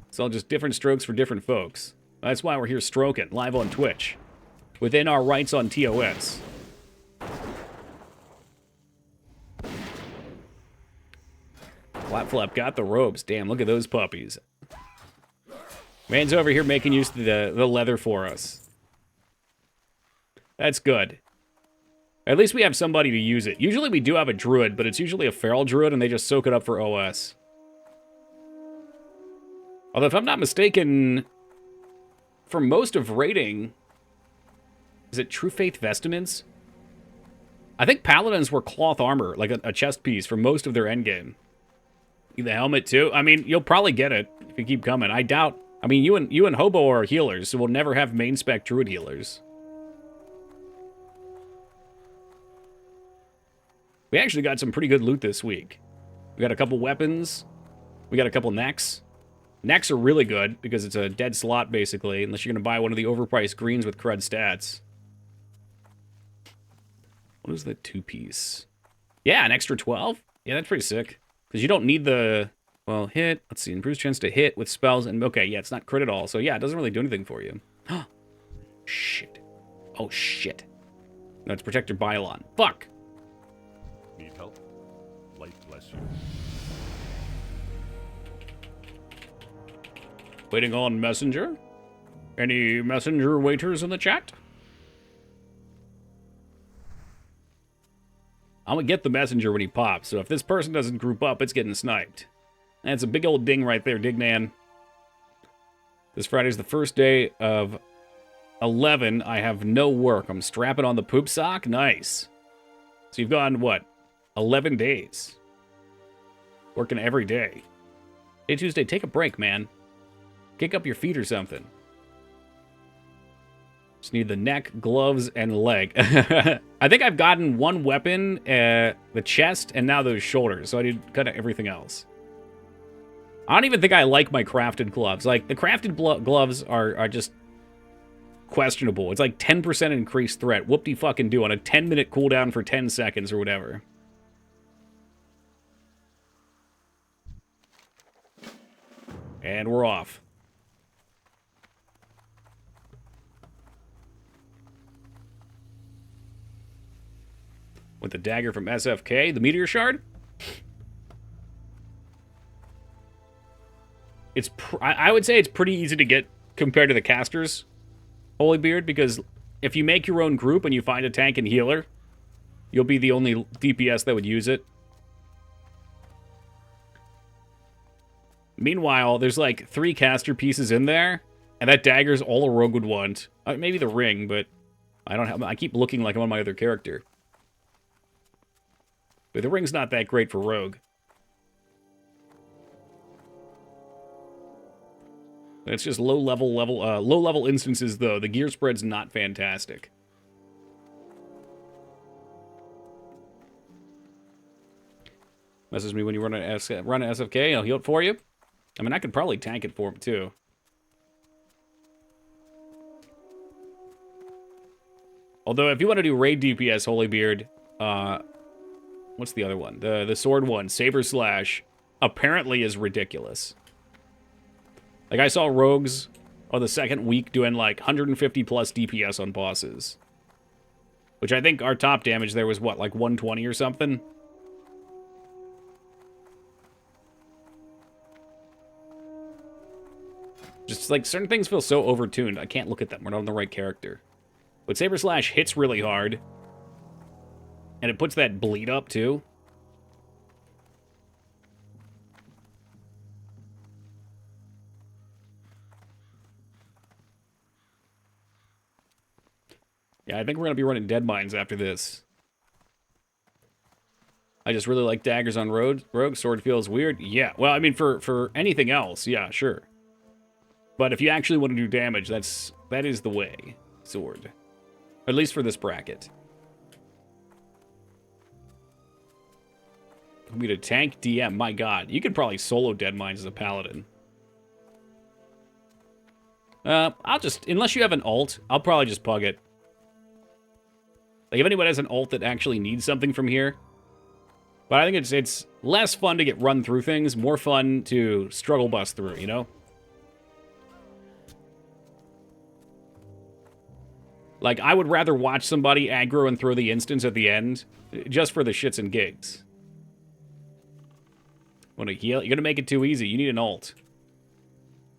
It's all just different strokes for different folks. That's why we're here stroking live on Twitch, within our rights on TOS. Flap got the robes. Damn, look at those puppies. Man's over here making use of the leather for us. That's good. At least we have somebody to use it. Usually we do have a druid, but it's usually a feral druid, and they just soak it up for OS. Although, if I'm not mistaken, for most of raiding, is it True Faith Vestments? I think paladins were cloth armor, like a chest piece, for most of their endgame. The helmet, too? I mean, you'll probably get it if you keep coming. I doubt... I mean, you and Hobo are healers, so we'll never have main-spec druid healers. We actually got some pretty good loot this week. We got a couple weapons. We got a couple necks. Necks are really good because it's a dead slot, basically, unless you're going to buy one of the overpriced greens with crud stats. What is the 2-piece? Yeah, an extra 12? Yeah, that's pretty sick. Because you don't need the, well, hit. Let's see, improves chance to hit with spells. And okay, yeah, it's not crit at all. So yeah, it doesn't really do anything for you. Shit. Oh, shit. No, it's Protector Bylon. Fuck. Need help? Light bless you. Waiting on messenger? Any messenger waiters in the chat? I'm gonna get the messenger when he pops, so if this person doesn't group up, it's getting sniped. That's a big old ding right there, Dignan. This Friday's the first day of 11. I have no work. I'm strapping on the poop sock. Nice. So you've gone, what, 11 days? Working every day. Hey, Tuesday, take a break, man. Kick up your feet or something. Just need the neck, gloves, and leg. I think I've gotten one weapon, the chest, and now those shoulders. So I need kind of everything else. I don't even think I like my crafted gloves. Like, the crafted gloves are just questionable. It's like 10% increased threat. Whoop-de-fucking-do on a 10-minute cooldown for 10 seconds or whatever. And we're off. With the dagger from SFK, the meteor shard. I would say it's pretty easy to get compared to the casters, Holy Beard, because if you make your own group and you find a tank and healer, you'll be the only DPS that would use it. Meanwhile, there's like 3 caster pieces in there, and that dagger's all a rogue would want. Maybe the ring, but I keep looking like I'm on my other character. But the ring's not that great for rogue. It's just low level instances though. The gear spread's not fantastic. Message me when you run an SFK. I'll heal it for you. I mean, I could probably tank it for him too. Although, if you want to do raid DPS, Holy Beard, what's the other one? The sword one, Saber Slash, apparently is ridiculous. Like, I saw rogues on the second week doing, like, 150 plus DPS on bosses. Which I think our top damage there was, what, like 120 or something? Just, like, certain things feel so overtuned. I can't look at them. We're not on the right character. But Saber Slash hits really hard. And it puts that bleed up, too. Yeah, I think we're going to be running dead mines after this. I just really like daggers on rogue. Sword feels weird. Yeah, well, I mean, for anything else, yeah, sure. But if you actually want to do damage, that is the way. Sword. At least for this bracket. We need a tank DM. My god. You could probably solo dead mines as a paladin. I'll just... Unless you have an ult, I'll probably just pug it. Like, if anyone has an ult that actually needs something from here. But I think it's less fun to get run through things, more fun to struggle bust through, you know? Like, I would rather watch somebody aggro and throw the instance at the end, just for the shits and gigs. Want to heal? You're gonna make it too easy. You need an ult.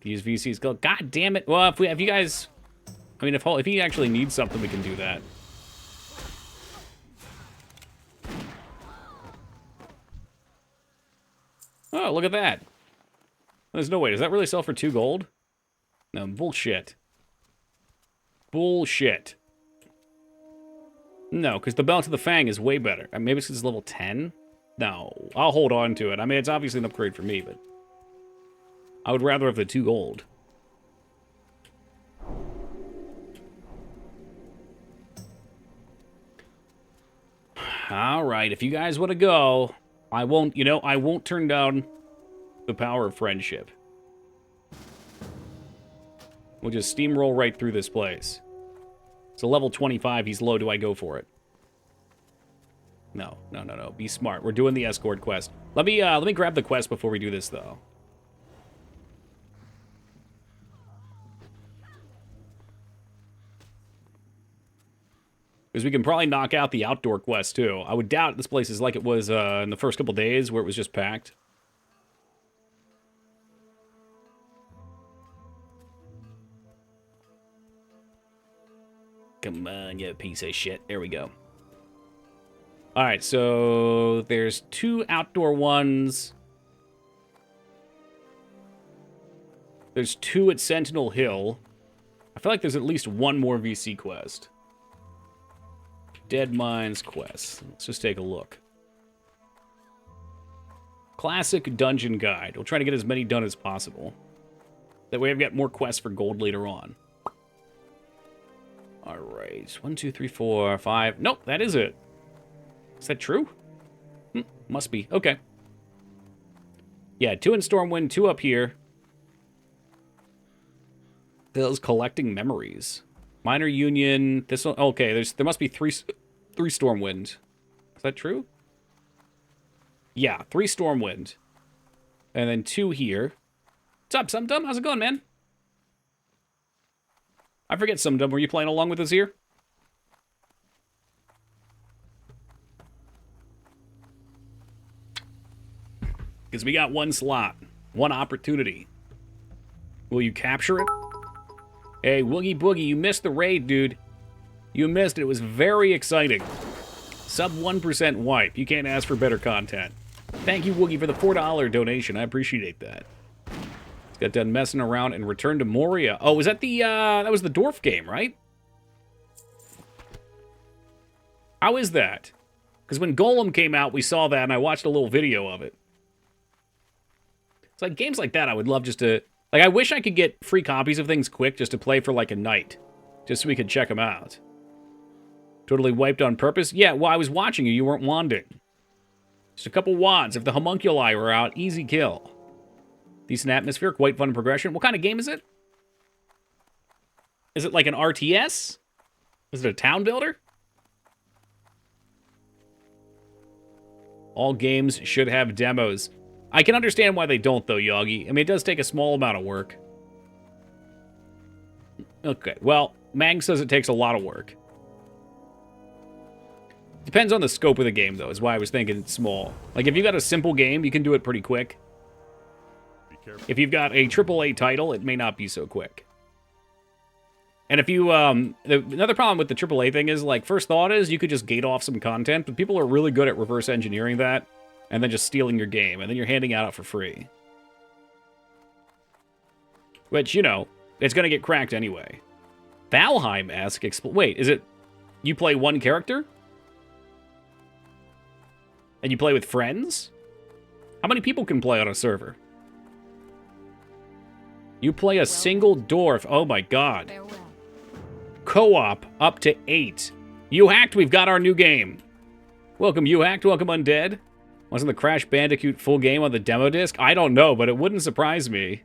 Use VC's go. God damn it! Well, if you guys, I mean, if he actually needs something, we can do that. Oh, look at that! There's no way. Does that really sell for 2 gold? No, bullshit. Bullshit. No, because the Belt of the Fang is way better. Maybe it's level 10? No, I'll hold on to it. I mean, it's obviously an upgrade for me, but I would rather have the 2 gold. All right, if you guys want to go, I won't turn down the power of friendship. We'll just steamroll right through this place. So level 25, he's low. Do I go for it? No. Be smart. We're doing the escort quest. Let me grab the quest before we do this, though. Because we can probably knock out the outdoor quest, too. I would doubt this place is like it was in the first couple days, where it was just packed. Come on, you piece of shit. There we go. Alright, so there's 2 outdoor ones. There's 2 at Sentinel Hill. I feel like there's at least 1 more VC quest. Dead Mines quest. Let's just take a look. Classic Dungeon Guide. We'll try to get as many done as possible. That way I've got more quests for gold later on. Alright. 1, 2, 3, 4, 5. Nope, that is it. Is that true? Must be. Okay. Yeah, 2 in Stormwind, 2 up here. Those collecting memories. Minor Union. This one. Okay, there must be 3 Stormwind. Is that true? Yeah, 3 Stormwind. And then 2 here. What's up, Sumdum? How's it going, man? I forget, Sumdum. Were you playing along with us here? Because we got 1 slot. 1 opportunity. Will you capture it? Hey, Woogie Boogie, you missed the raid, dude. You missed it. It was very exciting. Sub 1% wipe. You can't ask for better content. Thank you, Woogie, for the $4 donation. I appreciate that. Got done messing around and returned to Moria. Oh, was that the, that was the dwarf game, right? How is that? Because when Golem came out, we saw that, and I watched a little video of it. It's like games like that I would love just to... Like, I wish I could get free copies of things quick just to play for, like, a night. Just so we could check them out. Totally wiped on purpose? Yeah, well, I was watching you. You weren't wanding. Just a couple wands. If the homunculi were out, easy kill. Decent atmosphere, quite fun progression. What kind of game is it? Is it like an RTS? Is it a town builder? All games should have demos. I can understand why they don't, though, Yogi. I mean, it does take a small amount of work. Okay, well, Mag says it takes a lot of work. Depends on the scope of the game, though, is why I was thinking it's small. Like, if you've got a simple game, you can do it pretty quick. If you've got a AAA title, it may not be so quick. And if you, another problem with the AAA thing is, like, first thought is you could just gate off some content, but people are really good at reverse engineering that, and then just stealing your game, and then you're handing it out for free. Which, you know, it's gonna get cracked anyway. Valheim-esque, wait, is it You play one character? And you play with friends? How many people can play on a server? You play a single dwarf. Oh my god. Farewell. Co-op up to 8. You Hacked, we've got our new game. Welcome, You Hacked. Welcome, Undead. Wasn't the Crash Bandicoot full game on the demo disc? I don't know, but it wouldn't surprise me.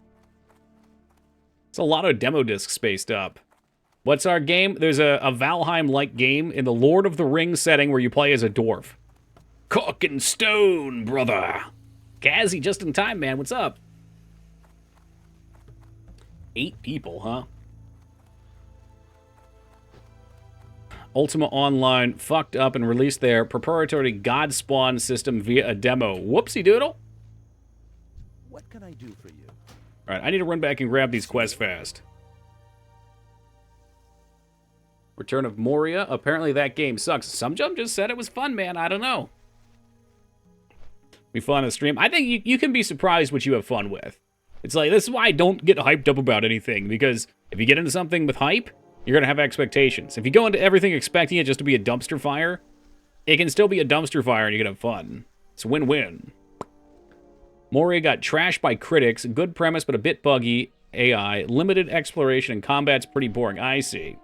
It's a lot of demo discs spaced up. What's our game? There's a Valheim-like game in the Lord of the Rings setting where you play as a dwarf. Cock and stone, brother. Kazzy, just in time, man. What's up? 8 people, huh? Ultima Online fucked up and released their proprietary God Spawn system via a demo. Whoopsie doodle. What can I do for you? Alright, I need to run back and grab these quests fast. Return of Moria. Apparently that game sucks. Some Jump just said it was fun, man. I don't know. Be fun on the stream. I think you can be surprised what you have fun with. It's like, this is why I don't get hyped up about anything, because if you get into something with hype, you're going to have expectations. If you go into everything expecting it just to be a dumpster fire, it can still be a dumpster fire and you can have fun. It's a win-win. Moria got trashed by critics. Good premise, but a bit buggy. AI. Limited exploration and combat's pretty boring. I see.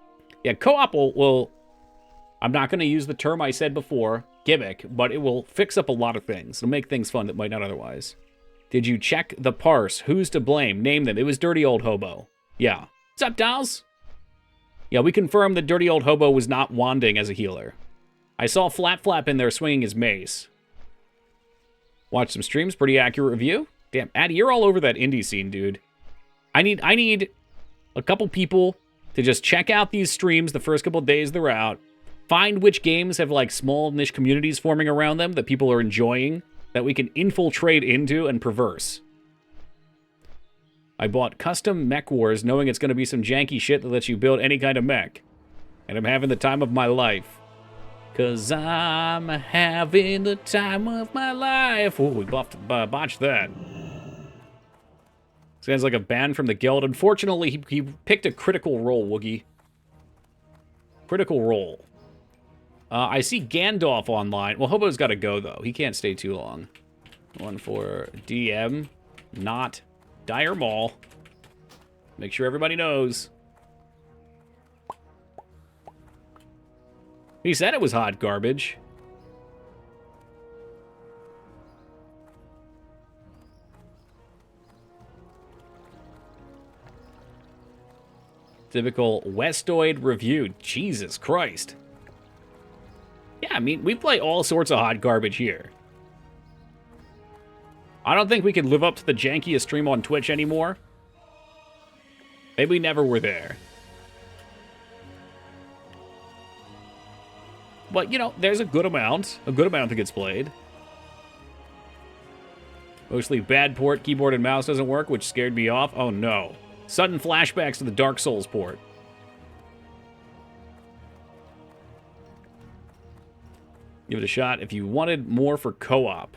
Yeah, co-op will... I'm not going to use the term I said before, gimmick, but it will fix up a lot of things. It'll make things fun that might not otherwise. Did you check the parse? Who's to blame? Name them. It was Dirty Old Hobo. Yeah. What's up, dolls? Yeah, we confirmed that Dirty Old Hobo was not wanding as a healer. I saw Flap Flap in there swinging his mace. Watch some streams. Pretty accurate review. Damn, Addy, you're all over that indie scene, dude. I need a couple people to just check out these streams the first couple days they're out. Find which games have, like, small niche communities forming around them that people are enjoying, that we can infiltrate into and traverse. I bought Custom Mech Wars knowing it's going to be some janky shit that lets you build any kind of mech. And I'm having the time of my life. 'Cause I'm having the time of my life. Oh, we botched that. Sounds like a ban from the guild. Unfortunately, he picked a critical role, Woogie. Critical role. I see Gandalf online. Well, Hobo's got to go, though. He can't stay too long. One for DM, not Dire Mall. Make sure everybody knows. He said it was hot garbage. Typical Westoid review. Jesus Christ. Yeah, I mean, we play all sorts of hot garbage here. I don't think we can live up to the jankiest stream on Twitch anymore. Maybe we never were there. But, you know, there's a good amount that gets played. Mostly bad port, keyboard and mouse doesn't work, which scared me off. Oh no. Sudden flashbacks to the Dark Souls port. Give it a shot if you wanted more for co-op.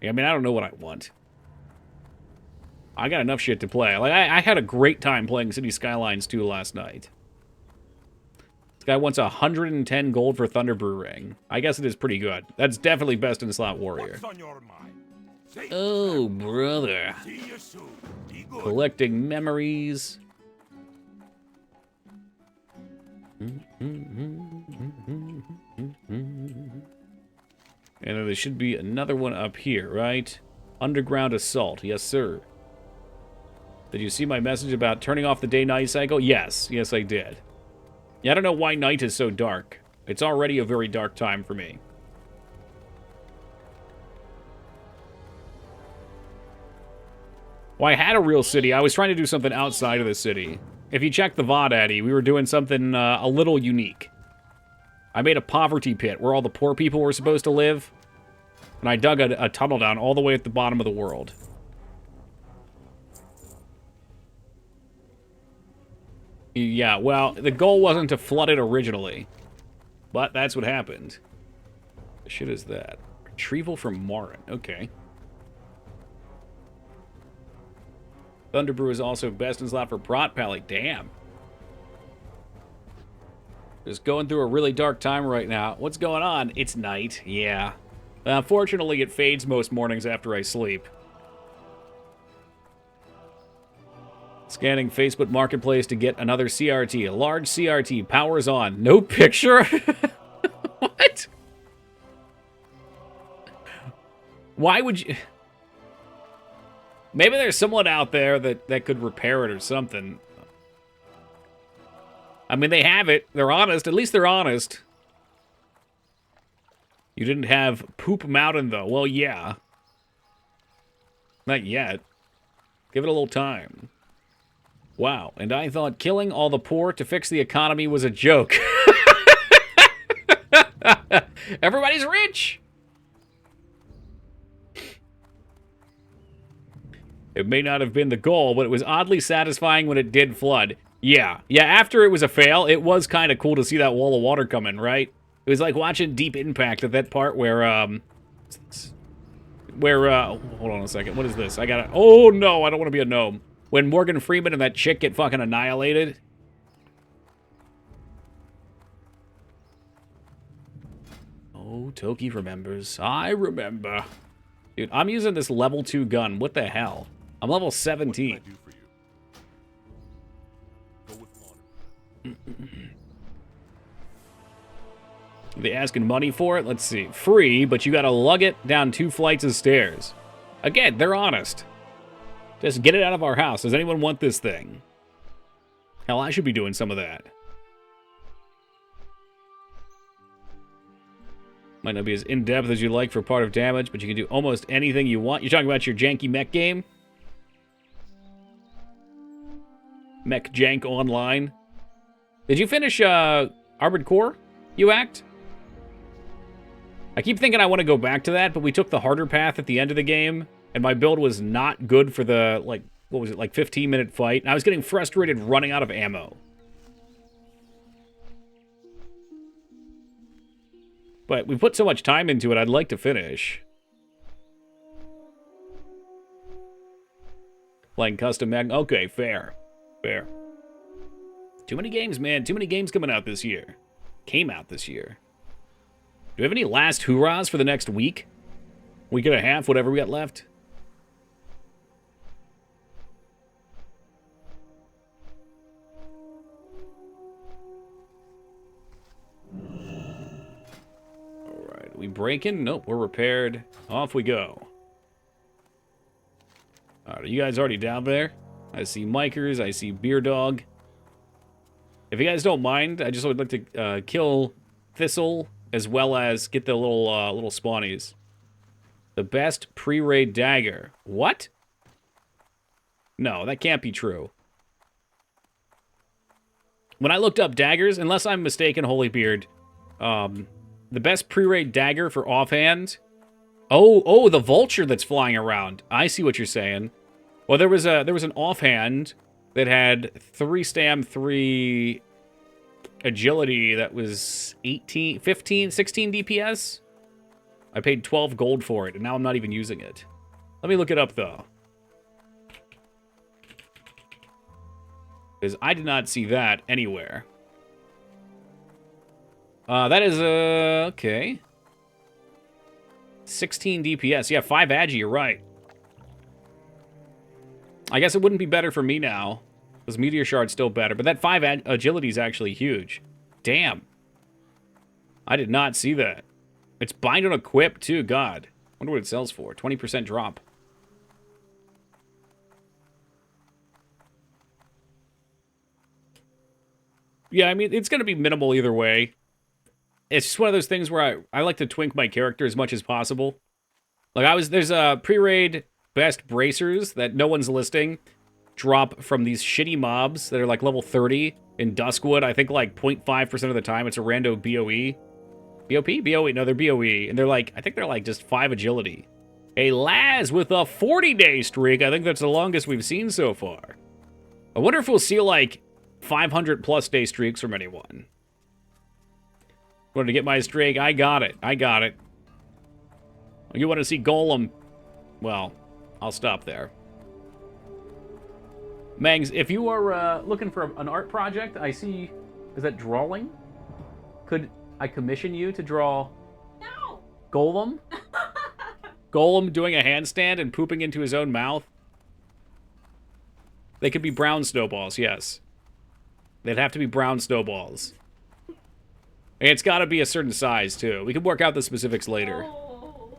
I mean, I don't know what I want. I got enough shit to play. Like, I had a great time playing City Skylines 2 last night. This guy wants 110 gold for Thunderbrew Ring. I guess it is pretty good. That's definitely best in Slot Warrior. What's on your mind? Say Oh, brother. see you soon. Be good. Collecting memories. And then there should be another one up here, right? Underground Assault. Yes, sir. Did you see my message about turning off the day-night cycle? Yes. Yes, I did. Yeah, I don't know why night is so dark. It's already a very dark time for me. Well, I had a real city. I was trying to do something outside of the city. If you check the VOD, Addy, we were doing something a little unique. I made a poverty pit where all the poor people were supposed to live. And I dug a tunnel down all the way at the bottom of the world. Yeah, well, the goal wasn't to flood it originally. But that's what happened. What shit is that? Retrieval from Marin. Okay. Thunderbrew is also best in slot for Prot Pally. Damn. Just going through a really dark time right now. What's going on? It's night. Yeah. Fortunately, it fades most mornings after I sleep. Scanning Facebook Marketplace to get another CRT. A large CRT. Powers on. No picture? What? Why would you... Maybe there's someone out there that could repair it or something. I mean, they have it. They're honest. At least they're honest. You didn't have Poop Mountain, though. Well, yeah. Not yet. Give it a little time. Wow. And I thought killing all the poor to fix the economy was a joke. Everybody's rich. It may not have been the goal, but it was oddly satisfying when it did flood. Yeah. Yeah, after it was a fail, it was kind of cool to see that wall of water come in, right? It was like watching Deep Impact at that part where, hold on a second. What is this? I gotta... Oh, no, I don't want to be a gnome. When Morgan Freeman and that chick get fucking annihilated. Oh, Toki remembers. I remember. Dude, I'm using this level 2 gun. What the hell? I'm level 17. What can I do for you? Go with honor. They asking money for it? Let's see. Free, but you gotta lug it down 2 flights of stairs. Again, they're honest. Just get it out of our house. Does anyone want this thing? Hell, I should be doing some of that. Might not be as in-depth as you'd like for part of damage, but you can do almost anything you want. You're talking about your janky mech game? Mech Jank Online? Did you finish, Armored Core, you act? I keep thinking I want to go back to that, but we took the harder path at the end of the game, and my build was not good for the, like, what was it, like 15-minute fight, and I was getting frustrated running out of ammo. But we put so much time into it, I'd like to finish. Playing custom mag... Okay, fair. Fair. Too many games, man. Too many games coming out this year. Came out this year. Do we have any last hurrahs for the next week? Week and a half, whatever we got left? Alright, we breaking? Nope, we're repaired. Off we go. Alright, are you guys already down there? I see Mikers, I see Beer Dog. If you guys don't mind, I just would like to kill Thistle, as well as get the little spawnies. The best pre-raid dagger. What? No, that can't be true. When I looked up daggers, unless I'm mistaken, Holybeard, the best pre-raid dagger for offhand... Oh, the vulture that's flying around. I see what you're saying. Well, there was an offhand that had 3 stam, 3 agility that was 16 DPS. I paid 12 gold for it, and now I'm not even using it. Let me look it up, though. Because I did not see that anywhere. That is, okay. 16 DPS. Yeah, 5 agi, you're right. I guess it wouldn't be better for me now, because Meteor Shard's still better, but that 5 agility is actually huge. Damn. I did not see that. It's bind on equip, too. God. Wonder what it sells for. 20% drop. Yeah, I mean, it's going to be minimal either way. It's just one of those things where I like to twink my character as much as possible. Like, there's a pre-raid best bracers that no one's listing drop from these shitty mobs that are like level 30 in Duskwood. I think like 0.5% of the time it's a rando BOE. BOP? BOE? No, they're BOE. And they're like, I think they're like just 5 agility. A Laz with a 40-day streak. I think that's the longest we've seen so far. I wonder if we'll see like 500+ day streaks from anyone. Wanted to get my streak. I got it. I got it. You want to see Golem? Well, I'll stop there. Mangs, if you are looking for an art project, I see... Is that drawing? Could I commission you to draw No. Golem? Golem doing a handstand and pooping into his own mouth? They could be brown snowballs, yes. They'd have to be brown snowballs. And it's got to be a certain size, too. We can work out the specifics later. Oh.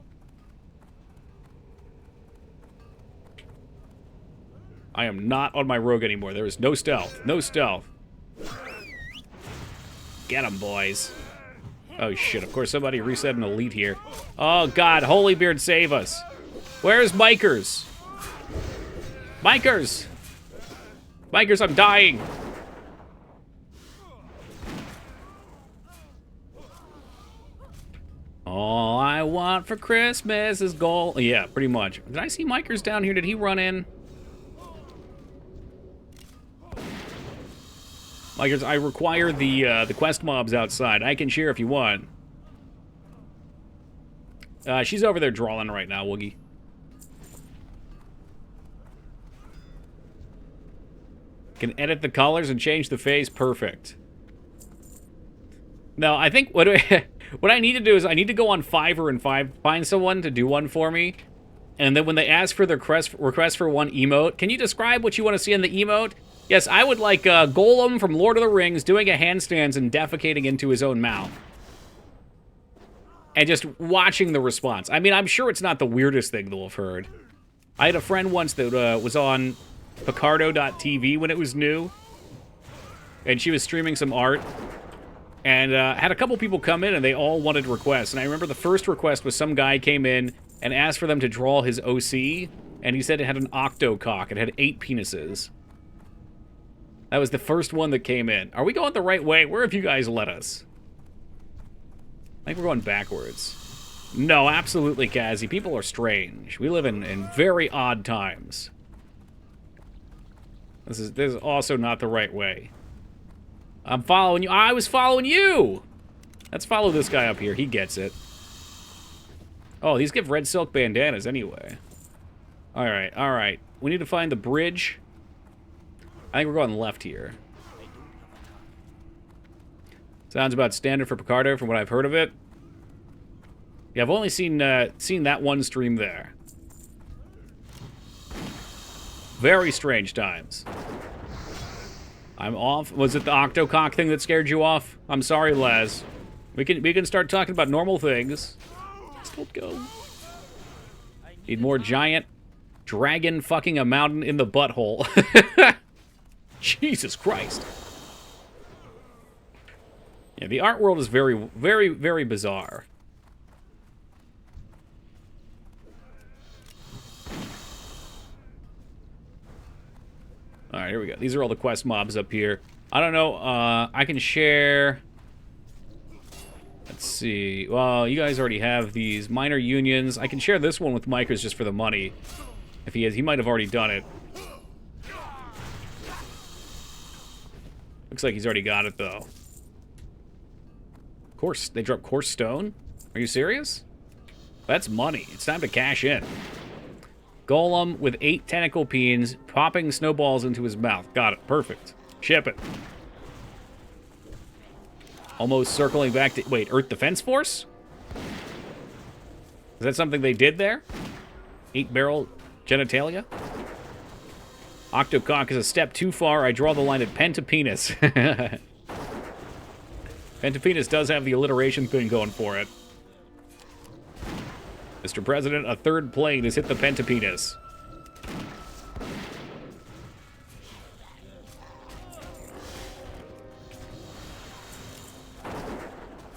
I am not on my rogue anymore. There is no stealth. No stealth. Get them, boys. Oh, shit. Of course, somebody reset an elite here. Oh, God. Holybeard, save us. Where's Mikers? Mikers! Mikers, I'm dying. All I want for Christmas is gold. Yeah, pretty much. Did I see Mikers down here? Did he run in? Mikers, I require the quest mobs outside. I can share if you want. She's over there drawing right now, Woogie. Can edit the colors and change the face. Perfect. No, I think what I need to do is I need to go on Fiverr and find someone to do one for me. And then when they ask for their request for one emote, can you describe what you want to see in the emote? Yes, I would like Golem from Lord of the Rings doing a handstands and defecating into his own mouth. And just watching the response. I mean, I'm sure it's not the weirdest thing they'll have heard. I had a friend once that was on Picardo.tv when it was new. And she was streaming some art. And had a couple people come in and they all wanted requests. And I remember the first request was some guy came in and asked for them to draw his OC. And he said it had an octocock. It had 8 penises. That was the first one that came in. Are we going the right way? Where have you guys led us? I think we're going backwards. No, absolutely, Kazzy. People are strange. We live in very odd times. This is also not the right way. I'm following you. I was following you! Let's follow this guy up here. He gets it. Oh, these give red silk bandanas anyway. Alright, alright. We need to find the bridge. I think we're going left here. Sounds about standard for Picardo from what I've heard of it. Yeah, I've only seen that one stream there. Very strange times. I'm off. Was it the octocock thing that scared you off? I'm sorry, Les. We can start talking about normal things. Let's go. Need more giant dragon fucking a mountain in the butthole. Jesus Christ. Yeah, the art world is very, very, very bizarre. Alright, here we go. These are all the quest mobs up here. I don't know, I can share... Let's see. Well, you guys already have these minor unions. I can share this one with Mikers just for the money. If he is, he might have already done it. Looks like he's already got it, though. Course, they drop coarse stone? Are you serious? That's money. It's time to cash in. Golem with 8 tentacle peens, popping snowballs into his mouth. Got it. Perfect. Ship it. Almost circling back to... Wait, Earth Defense Force? Is that something they did there? 8-barrel genitalia? Octocock is a step too far. I draw the line at pentapenis. Pentapenis does have the alliteration thing going for it. Mr. President, a 3rd plane has hit the pentapenis.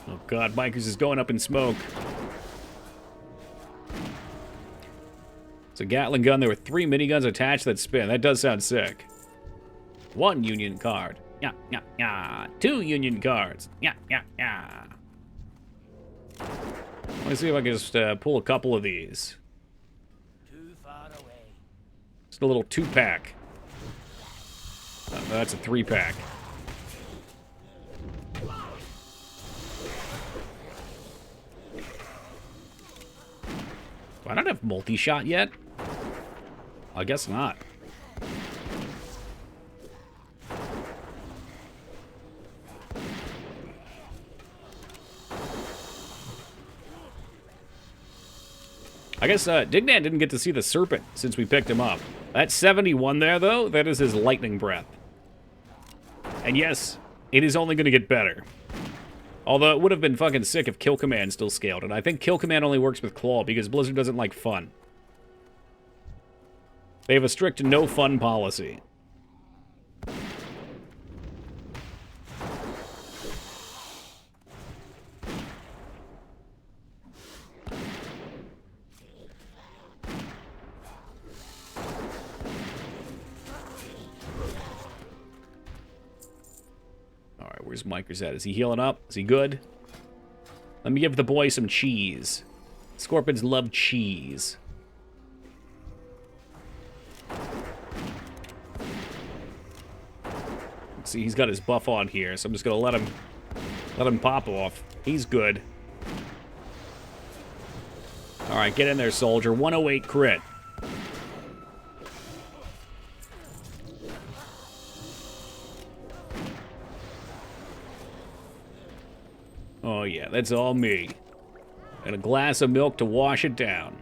Oh god, Mikers is going up in smoke. It's a Gatling gun. There were 3 miniguns attached that spin. That does sound sick. 1 union card. Yeah, yeah, yeah. 2 union cards. Yeah, yeah, yeah. Let me see if I can just pull a couple of these. Too far away. Just a little 2-pack. Oh, that's a 3-pack. Do I not have multi-shot yet? I guess not. I guess Dignan didn't get to see the serpent since we picked him up. That 71 there, though, that is his lightning breath. And yes, it is only going to get better. Although it would have been fucking sick if Kill Command still scaled. And I think Kill Command only works with Claw because Blizzard doesn't like fun. They have a strict no fun policy. Alright, where's Micers at? Is he healing up? Is he good? Let me give the boy some cheese. Scorpions love cheese. See, he's got his buff on here, so I'm just gonna let him pop off. He's good. All right, get in there, soldier. 108 crit. Oh yeah, that's all me. And a glass of milk to wash it down.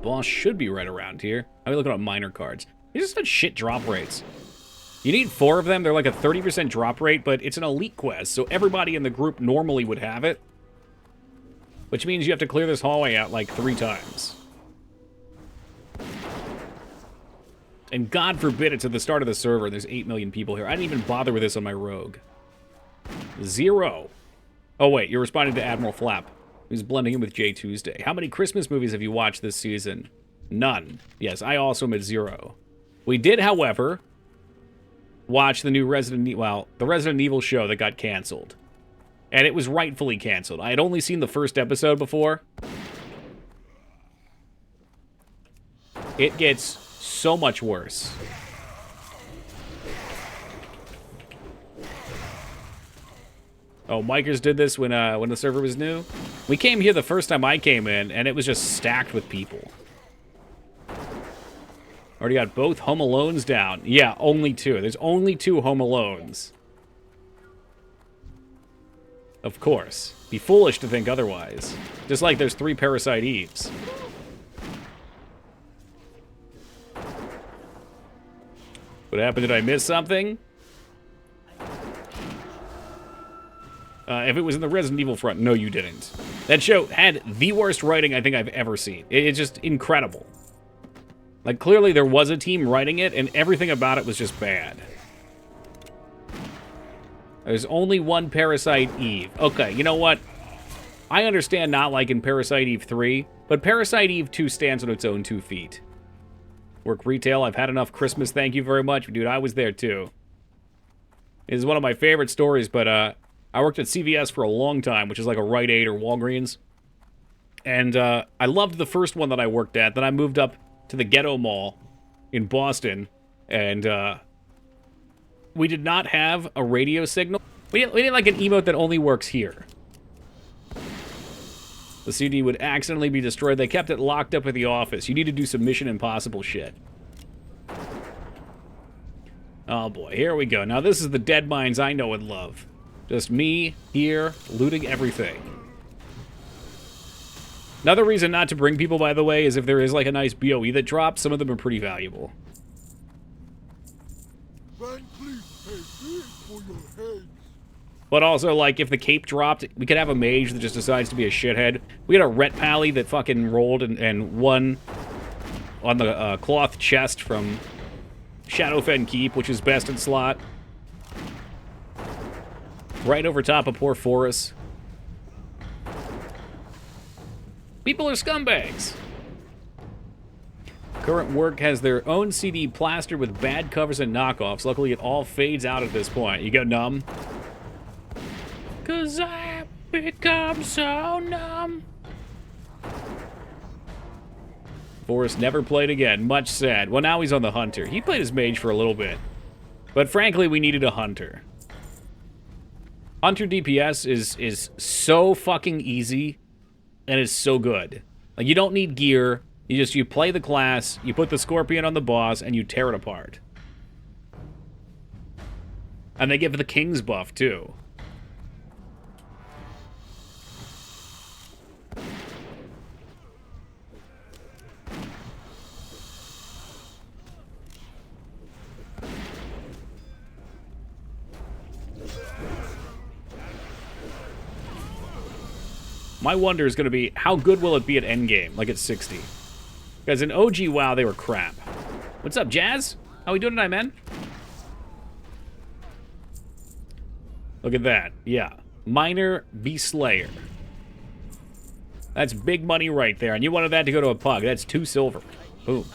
Boss should be right around here. I'll be looking at minor cards. These are such shit drop rates. You need 4 of them. They're like a 30% drop rate, but it's an elite quest, so everybody in the group normally would have it. Which means you have to clear this hallway out like 3 times. And God forbid it's at the start of the server. There's 8 million people here. I didn't even bother with this on my rogue. 0. Oh, wait. You're responding to Admiral Flap, who's blending in with Jay Tuesday. How many Christmas movies have you watched this season? None. Yes, I also am at 0. We did, however, watch the new the Resident Evil show that got canceled. And it was rightfully canceled. I had only seen the first episode before. It gets so much worse. Oh, Micers did this when the server was new? We came here the first time I came in, and it was just stacked with people. Already got both Home Alones down. Yeah, only 2. There's only 2 Home Alones. Of course. Be foolish to think otherwise. Just like there's 3 Parasite Eves. What happened? Did I miss something? If it was in the Resident Evil front, no, you didn't. That show had the worst writing I think I've ever seen. It's just incredible. Like, clearly there was a team writing it, and everything about it was just bad. There's only 1 Parasite Eve. Okay, you know what? I understand not liking Parasite Eve 3, but Parasite Eve 2 stands on its own 2 feet. Work retail, I've had enough Christmas, thank you very much. Dude, I was there too. It is one of my favorite stories, but I worked at CVS for a long time, which is like a Rite Aid or Walgreens. And I loved the first one that I worked at. Then I moved up to the Ghetto Mall in Boston, and we did not have a radio signal. We didn't like an emote that only works here. The CD would accidentally be destroyed. They kept it locked up at the office. You need to do some Mission Impossible shit. Oh boy, here we go. Now this is the Dead Mines I know and love. Just me here, looting everything. Another reason not to bring people, by the way, is if there is like a nice BOE that drops, some of them are pretty valuable. But also, like, if the cape dropped, we could have a mage that just decides to be a shithead. We had a Ret Pally that fucking rolled and won on the cloth chest from Shadowfen Keep, which is best in slot. Right over top of poor Forest. People are scumbags. Current work has their own CD plastered with bad covers and knockoffs. Luckily, it all fades out at this point. You go numb. 'Cause I become so numb. Forrest never played again. Much sad. Well, now he's on the Hunter. He played his mage for a little bit. But frankly, we needed a Hunter. Hunter DPS is so fucking easy and is so good. Like, you don't need gear. You play the class, you put the Scorpion on the boss, and you tear it apart. And they give the King's buff, too. My wonder is going to be, how good will it be at endgame, like at 60? Because in OG WoW, they were crap. What's up, Jazz? How we doing tonight, man? Look at that. Yeah. Minor Beast Slayer. That's big money right there. And you wanted that to go to a pug. That's 2 silver. Boom.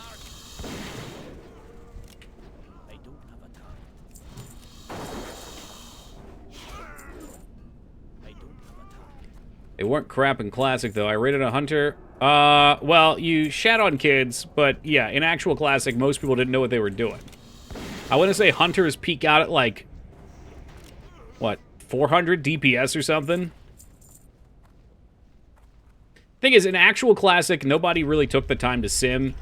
They weren't crap in Classic, though. I rated a Hunter. Well, you shat on kids, but yeah, in actual Classic, most people didn't know what they were doing. I want to say Hunters peak out at, like, what, 400 DPS or something? Thing is, in actual Classic, nobody really took the time to sim.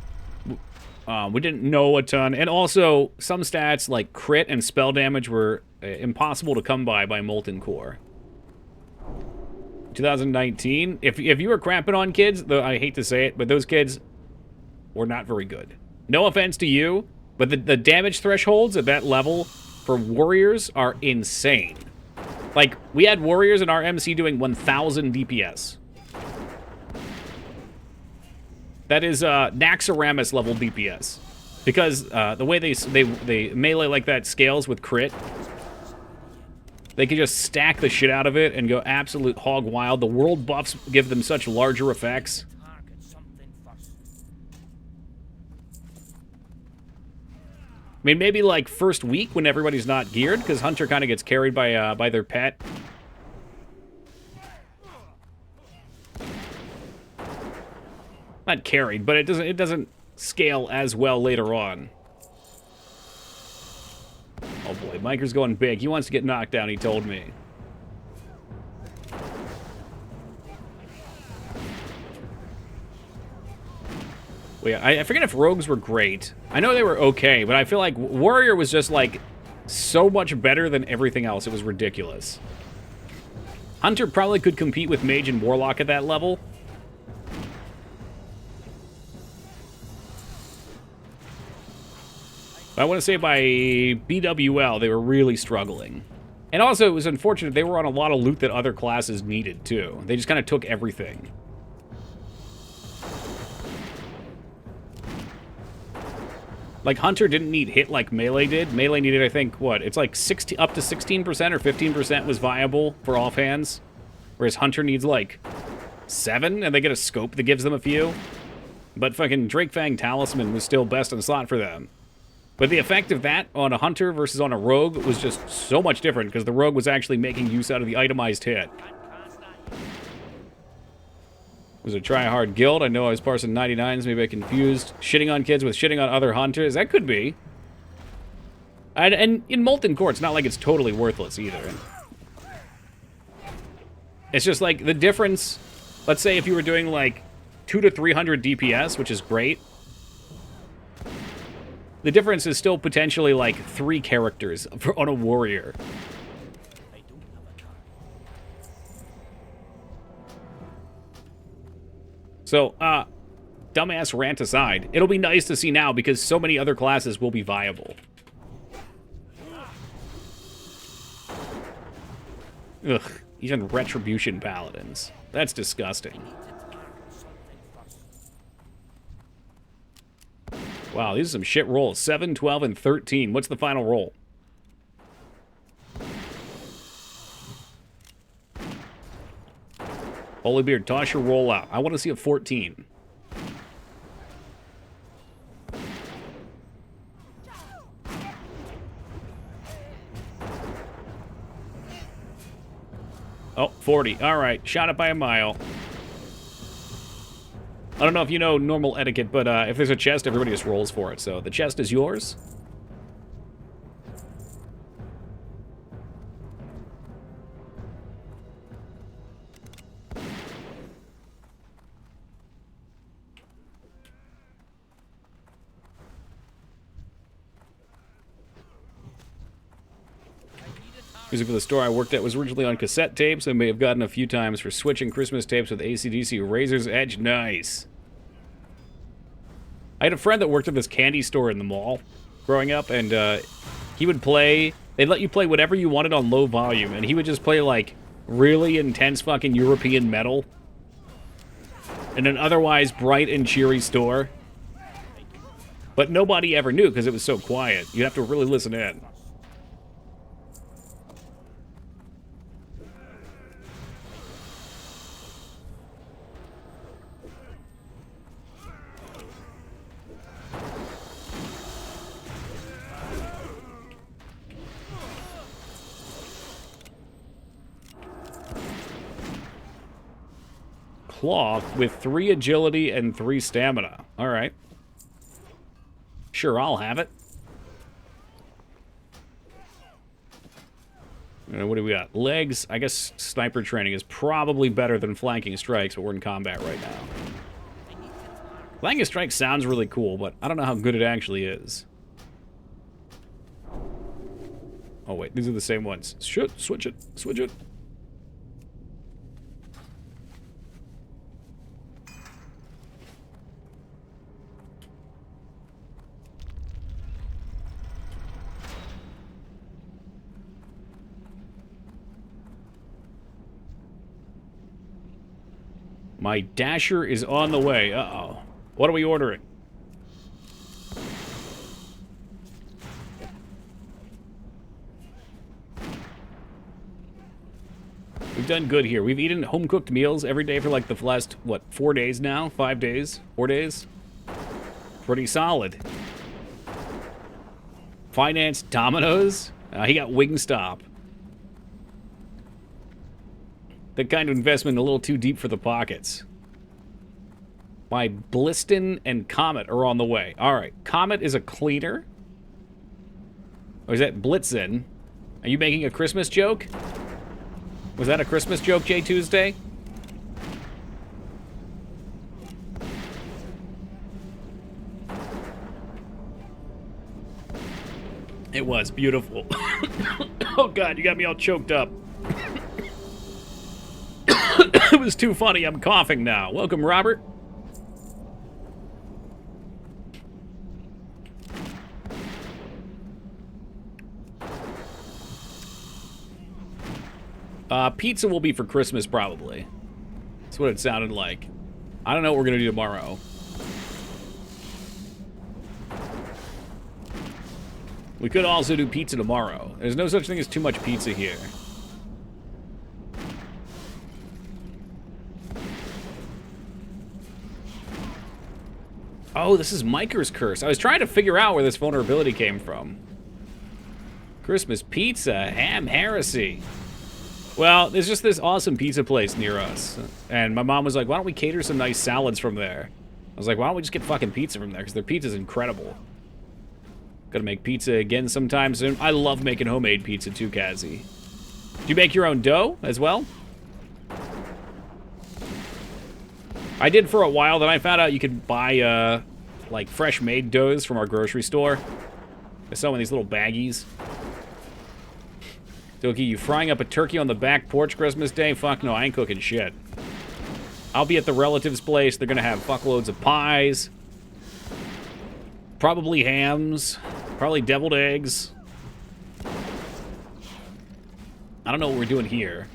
We didn't know a ton. And also, some stats, like crit and spell damage, were impossible to come by Molten Core. 2019, if you were crapping on kids, though I hate to say it, but those kids were not very good. No offense to you, but the damage thresholds at that level for warriors are insane. Like, we had warriors in our MC doing 1,000 DPS. That is Naxxramas level DPS. Because the way they melee like that scales with crit, they can just stack the shit out of it and go absolute hog wild. The world buffs give them such larger effects. I mean, maybe like first week when everybody's not geared, because Hunter kind of gets carried by their pet. Not carried, but it doesn't scale as well later on. Oh boy, Miker's going big. He wants to get knocked down, he told me. Well, yeah, I forget if rogues were great. I know they were okay, but I feel like warrior was just like so much better than everything else. It was ridiculous. Hunter probably could compete with mage and warlock at that level. But I want to say by BWL, they were really struggling. And also, it was unfortunate they were on a lot of loot that other classes needed, too. They just kind of took everything. Like, Hunter didn't need hit like Melee did. Melee needed, I think, what? It's like up to 16% or 15% was viable for offhands. Whereas Hunter needs, like, 7, and they get a scope that gives them a few. But fucking Drakefang Talisman was still best in slot for them. But the effect of that on a Hunter versus on a Rogue was just so much different, because the Rogue was actually making use out of the itemized hit. It was a try-hard guild. I know I was parsing 99s, maybe I confused shitting on kids with shitting on other Hunters. That could be. And in Molten Core, it's not like it's totally worthless either. It's just like the difference, let's say if you were doing like 200 to 300 DPS, which is great, the difference is still potentially like 3 characters on a warrior. So, dumbass rant aside, it'll be nice to see now because so many other classes will be viable. Ugh, even Retribution Paladins. That's disgusting. Wow, these are some shit rolls. 7, 12, and 13. What's the final roll? Holybeard, toss your roll out. I want to see a 14. Oh, 40. All right, shot it by a mile. I don't know if you know normal etiquette, but if there's a chest, everybody just rolls for it. So the chest is yours. Music for the store I worked at was originally on cassette tapes. I may have gotten a few times for switching Christmas tapes with AC/DC Razor's Edge. Nice. I had a friend that worked at this candy store in the mall growing up, and he would play... They'd let you play whatever you wanted on low volume, and he would just play, like, really intense fucking European metal in an otherwise bright and cheery store. But nobody ever knew because it was so quiet. You'd have to really listen in. Cloth with 3 agility and 3 stamina. All right. Sure, I'll have it. What do we got? Legs. I guess sniper training is probably better than flanking strikes, but we're in combat right now. Flanking strike sounds really cool, but I don't know how good it actually is. Oh, wait. These are the same ones. Shit. Switch it. Switch it. My dasher is on the way. Uh-oh. What are we ordering? We've done good here. We've eaten home-cooked meals every day for like the last, what, 4 days now? 5 days? 4 days? Pretty solid. Financed Domino's? He got Wingstop. That kind of investment a little too deep for the pockets. My Bliston and Comet are on the way. Alright, Comet is a cleaner. Or is that Blitzen? Are you making a Christmas joke? Was that a Christmas joke, Jay Tuesday? It was beautiful. Oh god, you got me all choked up. It was too funny, I'm coughing now. Welcome, Robert. Pizza will be for Christmas, probably. That's what it sounded like. I don't know what we're gonna do tomorrow. We could also do pizza tomorrow. There's no such thing as too much pizza here. Oh, this is Miker's Curse. I was trying to figure out where this vulnerability came from. Christmas pizza, ham heresy. Well, there's just this awesome pizza place near us. And my mom was like, why don't we cater some nice salads from there? I was like, why don't we just get fucking pizza from there? Because their pizza's incredible. Gotta make pizza again sometime soon. I love making homemade pizza too, Kazi. Do you make your own dough as well? I did for a while, then I found out you could buy, like, fresh-made doughs from our grocery store. They sell them in these little baggies. Doki, you frying up a turkey on the back porch Christmas Day? Fuck no, I ain't cooking shit. I'll be at the relative's place. They're gonna have fuckloads of pies. Probably hams. Probably deviled eggs. I don't know what we're doing here.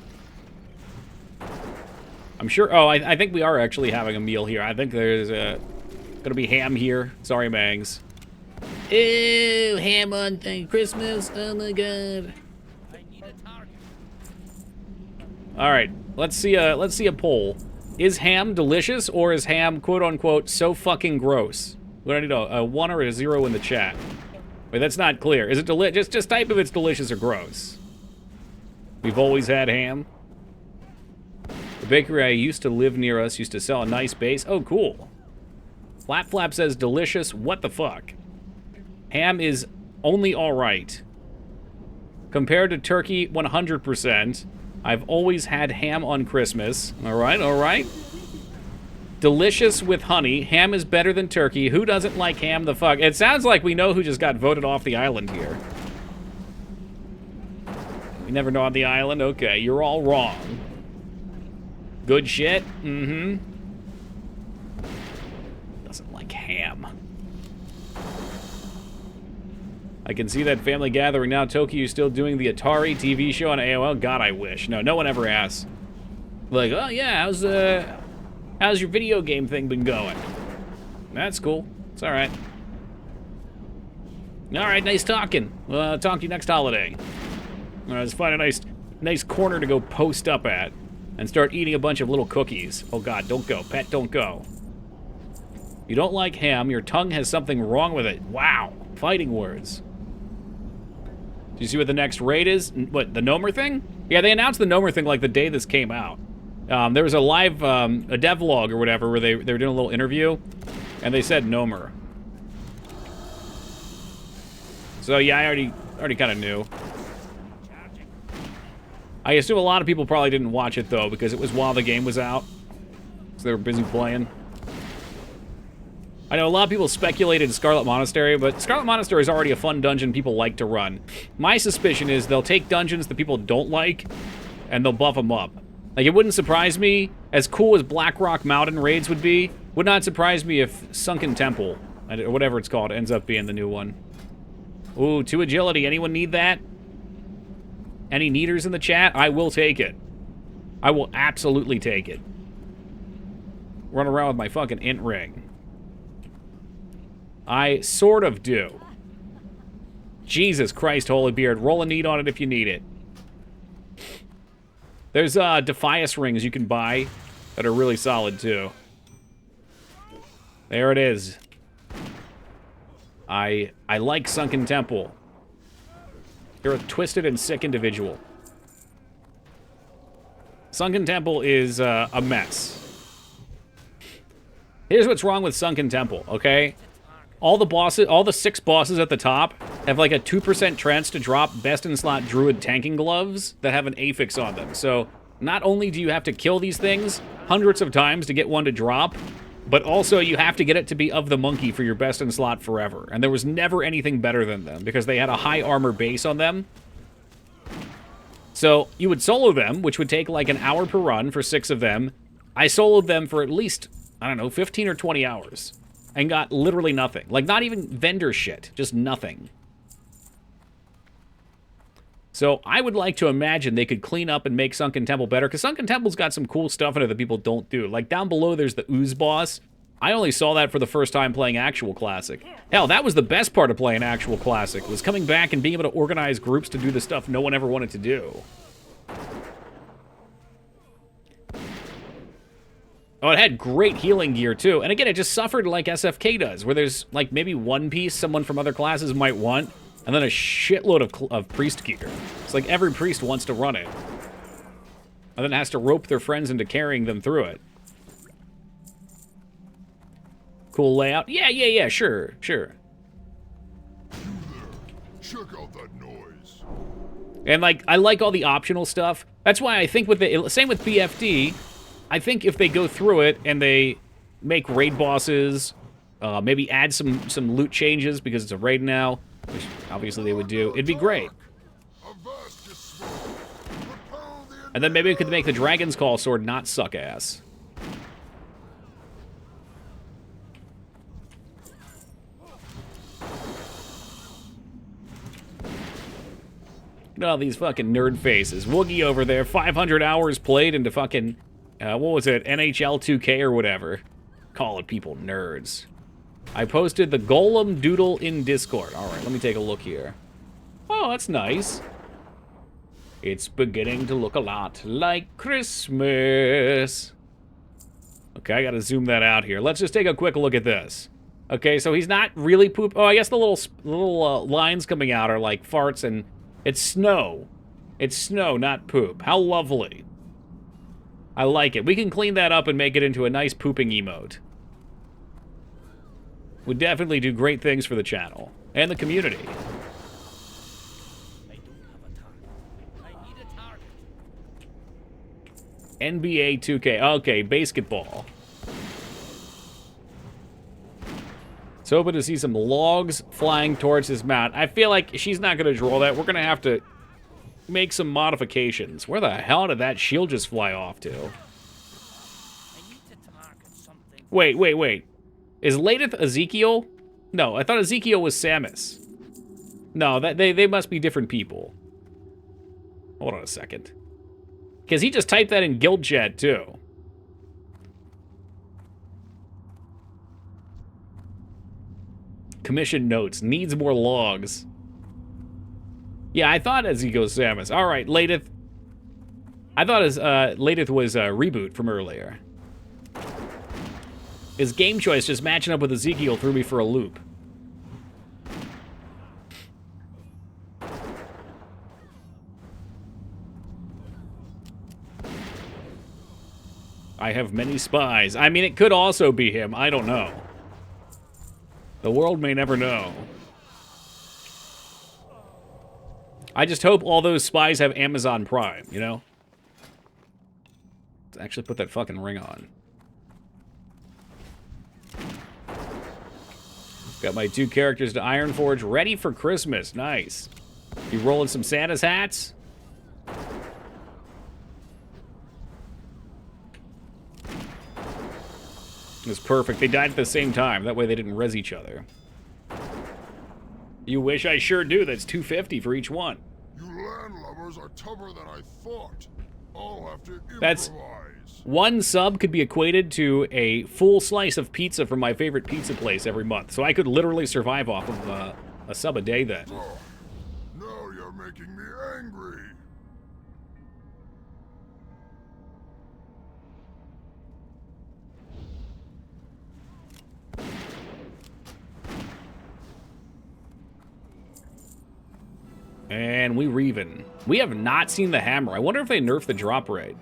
I'm sure... Oh, I think we are actually having a meal here. I think there's gonna be ham here. Sorry, Mangs. Ew, ham on Christmas. Oh my god. All right, let's see a poll. Is ham delicious, or is ham quote unquote so fucking gross? What do I need a 1 or a 0 in the chat? Wait, that's not clear. Is it delicious? Just type if it's delicious or gross. We've always had ham. The bakery I used to live near us used to sell a nice base. Oh, cool. Flap Flap says delicious. What the fuck? Ham is only all right. Compared to turkey, 100%. I've always had ham on Christmas. All right, all right. Delicious with honey. Ham is better than turkey. Who doesn't like ham the fuck? It sounds like we know who just got voted off the island here. We never know on the island? Okay, you're all wrong. Good shit? Mm-hmm. Doesn't like ham. I can see that family gathering now. Tokyo still doing the Atari TV show on AOL? God, I wish. No, no one ever asks. Like, oh yeah, how's your video game thing been going? That's cool. It's all right. All right, nice talking. Talk to you next holiday. Let's find a nice corner to go post up at and start eating a bunch of little cookies. Oh God, don't go, pet, don't go. You don't like ham. Your tongue has something wrong with it. Wow, fighting words. Do you see what the next raid is? What, the Nomer thing? Yeah, they announced the Nomer thing like the day this came out. There was a live, a devlog or whatever where they were doing a little interview, and they said Nomer. So yeah, I already kind of knew. I assume a lot of people probably didn't watch it though because it was while the game was out, so they were busy playing. I know a lot of people speculated Scarlet Monastery, but Scarlet Monastery is already a fun dungeon people like to run. My suspicion is they'll take dungeons that people don't like, and they'll buff them up. Like, it wouldn't surprise me, as cool as Blackrock Mountain raids would be, would not surprise me if Sunken Temple, or whatever it's called, ends up being the new one. Ooh, 2 agility. Anyone need that? Any needers in the chat? I will take it. I will absolutely take it. Run around with my fucking int ring. I sort of do. Jesus Christ, Holy Beard. Roll a need on it if you need it. There's Defias rings you can buy that are really solid, too. There it is. I like Sunken Temple. You're a twisted and sick individual. Sunken Temple is a mess. Here's what's wrong with Sunken Temple, okay? All the bosses, all the 6 bosses at the top have like a 2% chance to drop best-in-slot druid tanking gloves that have an affix on them. So not only do you have to kill these things hundreds of times to get one to drop, but also you have to get it to be of the monkey for your best-in-slot forever. And there was never anything better than them because they had a high armor base on them. So you would solo them, which would take like an hour per run for 6 of them. I soloed them for at least, I don't know, 15 or 20 hours. And got literally nothing. Like, not even vendor shit. Just nothing. So, I would like to imagine they could clean up and make Sunken Temple better, because Sunken Temple's got some cool stuff in it that people don't do. Like, down below, there's the Ooze boss. I only saw that for the first time playing Actual Classic. Hell, that was the best part of playing Actual Classic, was coming back and being able to organize groups to do the stuff no one ever wanted to do. Oh, it had great healing gear, too. And again, it just suffered like SFK does, where there's, like, maybe one piece someone from other classes might want, and then a shitload of priest gear. It's like every priest wants to run it. And then has to rope their friends into carrying them through it. Cool layout? Yeah, sure. Check out that noise. And, like, I like all the optional stuff. That's why I think with the... Same with BFD... I think if they go through it and they make raid bosses, maybe add some loot changes because it's a raid now, which obviously they would do, it'd be great. And then maybe we could make the Dragon's Call sword not suck ass. Look at all these fucking nerd faces. Woogie over there, 500 hours played into fucking... what was it? NHL 2K or whatever. Calling people nerds. I posted the Golem Doodle in Discord. Alright, let me take a look here. Oh, that's nice. It's beginning to look a lot like Christmas. Okay, I gotta zoom that out here. Let's just take a quick look at this. Okay, so he's not really poop. Oh, I guess the little lines coming out are like farts and... It's snow. It's snow, not poop. How lovely. I like it. We can clean that up and make it into a nice pooping emote. Would definitely do great things for the channel and the community. NBA 2K. Okay, basketball. It's hoping to see some logs flying towards his mount. I feel like she's not going to draw that. We're going to have to make some modifications. Where the hell did that shield just fly off to? Wait, wait, wait. Is Ladith Ezekiel? No, I thought Ezekiel was Samus. No, they must be different people. Hold on a second. Because he just typed that in guild chat, too. Commission notes. Needs more logs. Yeah, I thought Ezekiel was Samus. All right, Ladith. I thought Ladith was Reboot from earlier. His game choice just matching up with Ezekiel threw me for a loop. I have many spies. I mean, it could also be him. I don't know. The world may never know. I just hope all those spies have Amazon Prime, you know? Let's actually put that fucking ring on. Got my 2 characters to Ironforge ready for Christmas. Nice. You rolling some Santa's hats? It was perfect. They died at the same time. That way they didn't res each other. You wish I sure do. That's $250 for each one. You landlubbers are tougher than I thought. I'll have to improvise. That's... One sub could be equated to a full slice of pizza from my favorite pizza place every month. So I could literally survive off of a sub a day then. Oh, now you're making me angry. And we reven. We have not seen the hammer. I wonder if they nerfed the drop rate.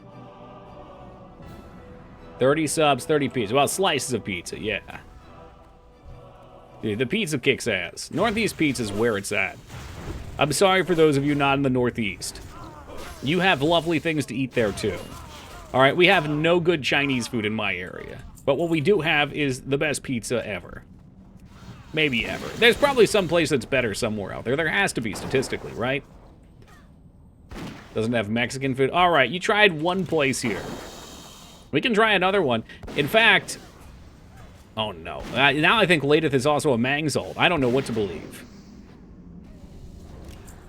30 subs, 30 pizza. Well, slices of pizza, yeah. Dude, the pizza kicks ass. Northeast Pizza's where it's at. I'm sorry for those of you not in the Northeast. You have lovely things to eat there, too. Alright, we have no good Chinese food in my area. But what we do have is the best pizza ever. Maybe ever. There's probably some place that's better somewhere out there. There has to be, statistically, right? Doesn't have Mexican food. Alright, you tried one place here. We can try another one. In fact... Oh, no. Now I think Ladith is also a Mangzol. I don't know what to believe.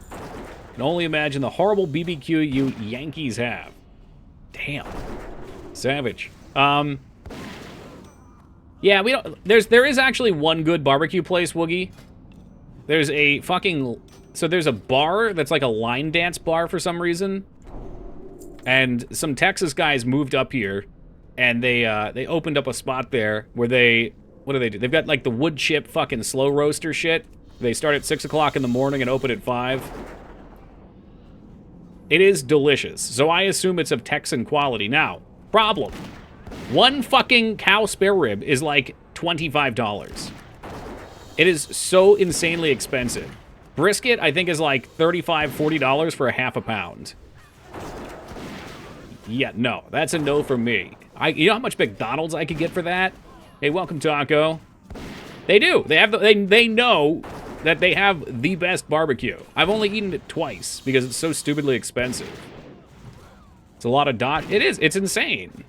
Can only imagine the horrible BBQ you Yankees have. Damn. Savage. Yeah, we don't... There is actually one good barbecue place, Woogie. There's a fucking... So there's a bar that's like a line dance bar for some reason. And some Texas guys moved up here, and they opened up a spot there where they... What do? They've got like the wood chip fucking slow roaster shit. They start at 6 o'clock in the morning and open at 5. It is delicious, so I assume it's of Texan quality. Now, problem. One fucking cow spare rib is like $25. It is so insanely expensive. Brisket, I think, is like $35, $40 for a half a pound. Yeah, no, that's a no from me. You know how much McDonald's I could get for that? Hey, welcome, Taco. They do. They have they know that they have the best barbecue. I've only eaten it twice because it's so stupidly expensive. It's a lot of It is. It's insane.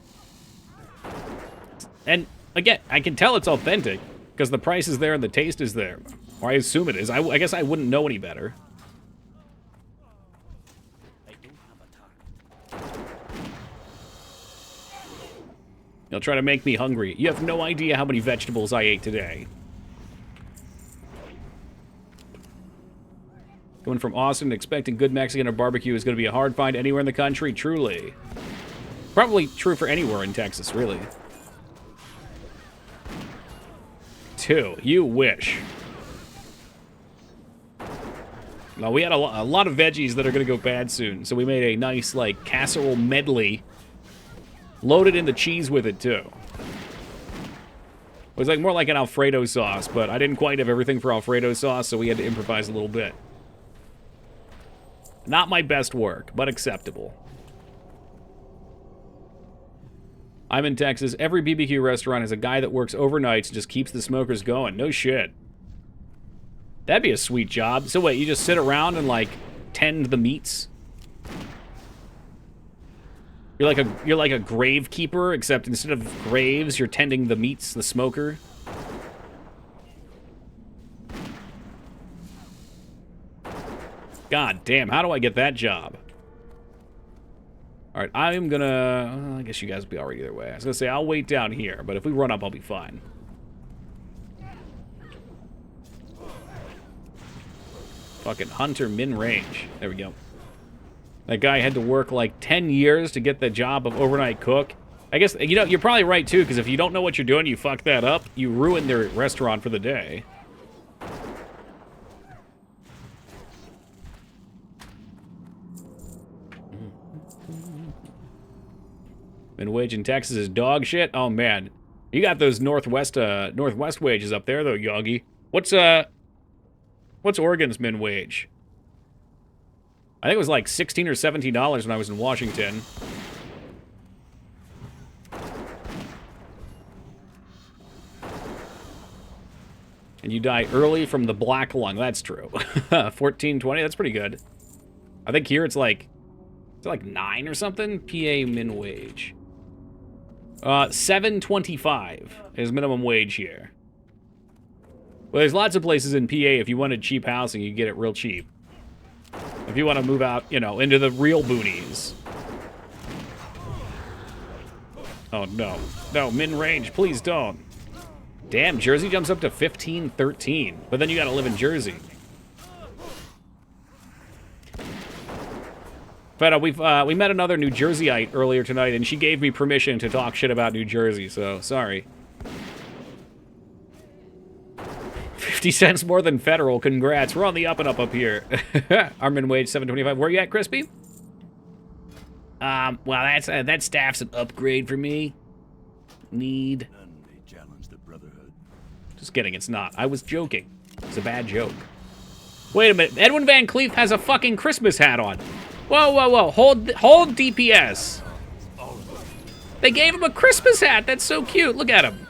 And again, I can tell it's authentic because the price is there and the taste is there. Or I assume it is. I guess I wouldn't know any better. You'll try to make me hungry. You have no idea how many vegetables I ate today. Going from Austin, expecting good Mexican or barbecue is going to be a hard find anywhere in the country, truly. Probably true for anywhere in Texas, really. 2. You wish. Well, we had a lot of veggies that are going to go bad soon, so we made a nice, like, casserole medley. Loaded in the cheese with it, too. It was like more like an Alfredo sauce, but I didn't quite have everything for Alfredo sauce, so we had to improvise a little bit. Not my best work, but acceptable. I'm in Texas. Every BBQ restaurant has a guy that works overnights and just keeps the smokers going. No shit. That'd be a sweet job. So wait, you just sit around and, like, tend the meats? You're like a grave keeper, except instead of graves, you're tending the meats, the smoker. God damn, how do I get that job? Alright, I'm gonna... well, I guess you guys will be alright either way. I was gonna say, I'll wait down here, but if we run up, I'll be fine. Fucking Hunter min-range. There we go. That guy had to work like 10 years to get the job of overnight cook. I guess, you know, you're probably right, too, because if you don't know what you're doing, you fuck that up, you ruin their restaurant for the day. Min wage in Texas is dog shit. Oh man, you got those Northwest wages up there though, Yogi. What's Oregon's min wage? I think it was like $16 or $17 when I was in Washington. And you die early from the black lung. That's true. 14.20. That's pretty good. I think here it's like 9 or something. PA min wage. $7.25 is minimum wage here. Well, there's lots of places in PA, if you wanted cheap housing, you get it real cheap. If you want to move out, you know, into the real boonies. Oh, no. No, min-range, please don't. Damn, Jersey jumps up to 15.13. But then you gotta live in Jersey. But we met another New Jerseyite earlier tonight, and she gave me permission to talk shit about New Jersey, so sorry. 50 cents more than federal. Congrats. We're on the up and up here. Our min wage, $7.25. Where you at, Crispy? Well, that staff's an upgrade for me. Need. None may challenge the Brotherhood. Just kidding, it's not. I was joking. It's a bad joke. Wait a minute. Edwin Van Cleef has a fucking Christmas hat on. Whoa, whoa, whoa. Hold DPS. They gave him a Christmas hat. That's so cute. Look at him.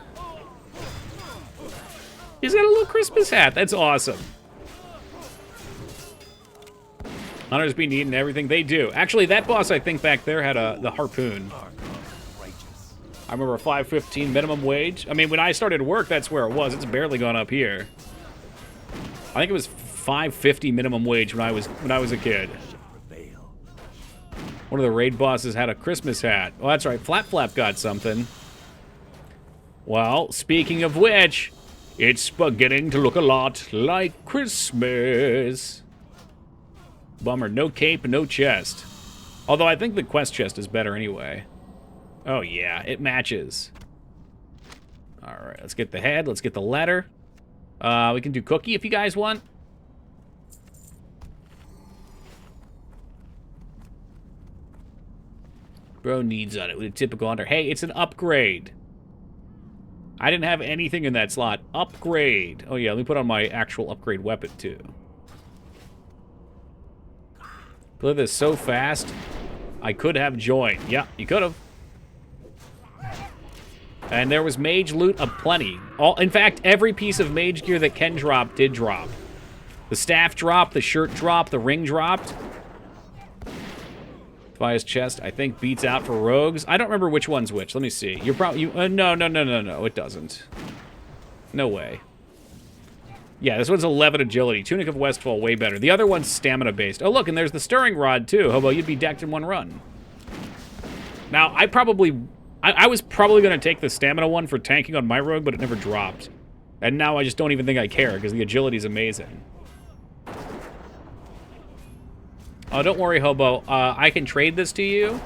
He's got a little Christmas hat. That's awesome. Hunters be needing everything. They do. Actually, that boss, I think, back there had the harpoon. I remember a $5.15 minimum wage. I mean, when I started work, that's where it was. It's barely gone up here. I think it was $5.50 minimum wage when I was a kid. One of the raid bosses had a Christmas hat. Oh, that's right. Flap Flap got something. Well, speaking of which, it's beginning to look a lot like Christmas. Bummer. No cape, no chest. Although I think the quest chest is better anyway. Oh, yeah. It matches. All right. Let's get the head. Let's get the letter. We can do cookie if you guys want. Bro needs on it with a typical hunter. Hey, it's an upgrade. I didn't have anything in that slot. Upgrade. Oh, yeah, let me put on my actual upgrade weapon, too. Play this so fast, I could have joined. Yeah, you could have. And there was mage loot aplenty. In fact, every piece of mage gear that Ken dropped did drop. The staff dropped, the shirt dropped, the ring dropped. Tobias chest, I think, beats out for rogues. I don't remember which one's which. Let me see. You're probably... no, it doesn't. No way. Yeah, this one's 11 agility. Tunic of Westfall, way better. The other one's stamina-based. Oh, look, and there's the stirring rod, too. Hobo, you'd be decked in one run. Now, I was probably going to take the stamina one for tanking on my rogue, but it never dropped. And now I just don't even think I care, because the agility's amazing. Oh, don't worry, Hobo. I can trade this to you.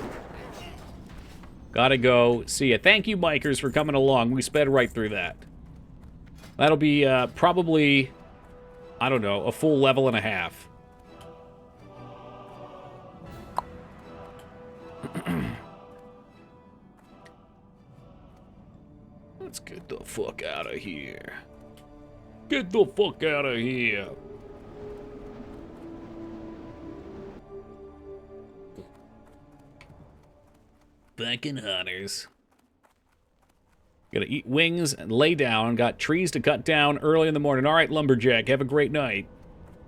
Gotta go. See ya. Thank you, bikers, for coming along. We sped right through that. That'll be probably, I don't know, a full level and a half. Let's get the fuck out of here. Get the fuck out of here. Fucking hunters. Gotta eat wings and lay down. Got trees to cut down early in the morning. All right, Lumberjack, have a great night.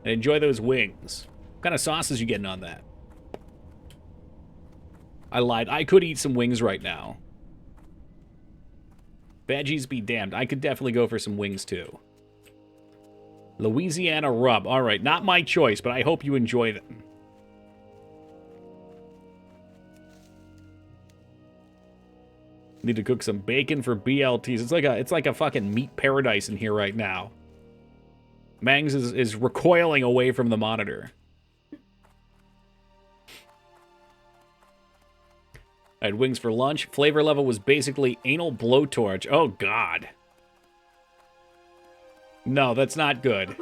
And enjoy those wings. What kind of sauce is you getting on that? I lied. I could eat some wings right now. Veggies be damned. I could definitely go for some wings, too. Louisiana rub. All right, not my choice, but I hope you enjoy them. Need to cook some bacon for BLTs. It's like a fucking meat paradise in here right now. Mangs is recoiling away from the monitor. I had wings for lunch. Flavor level was basically anal blowtorch. Oh, God. No, that's not good.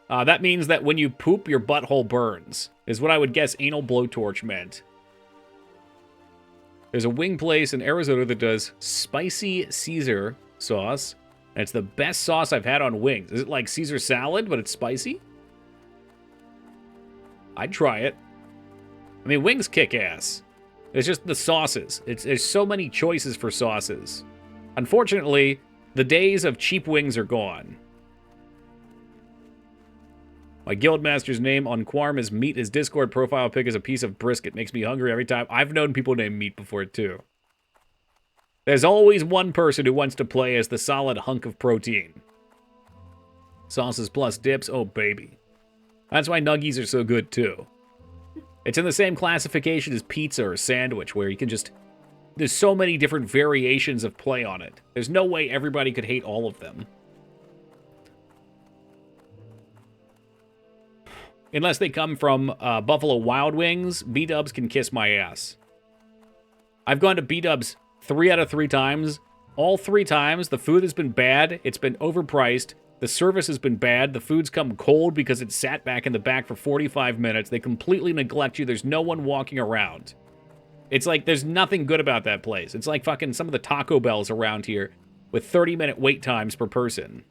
That means that when you poop, your butthole burns, is what I would guess anal blowtorch meant. There's a wing place in Arizona that does spicy Caesar sauce, and it's the best sauce I've had on wings. Is it like Caesar salad, but it's spicy? I'd try it. I mean, wings kick ass. It's just the sauces. There's so many choices for sauces. Unfortunately, the days of cheap wings are gone. My guildmaster's name on Quarm is Meat. His Discord profile pic is a piece of brisket. Makes me hungry every time. I've known people named Meat before, too. There's always one person who wants to play as the solid hunk of protein. Sauces plus dips. Oh, baby. That's why nuggies are so good, too. It's in the same classification as pizza or sandwich, where you can just... There's so many different variations of play on it. There's no way everybody could hate all of them. Unless they come from Buffalo Wild Wings, B-dubs can kiss my ass. I've gone to B-dubs 3 out of 3 times. All 3 times, the food has been bad. It's been overpriced. The service has been bad. The food's come cold because it sat back in the back for 45 minutes. They completely neglect you. There's no one walking around. It's like there's nothing good about that place. It's like fucking some of the Taco Bells around here with 30-minute wait times per person.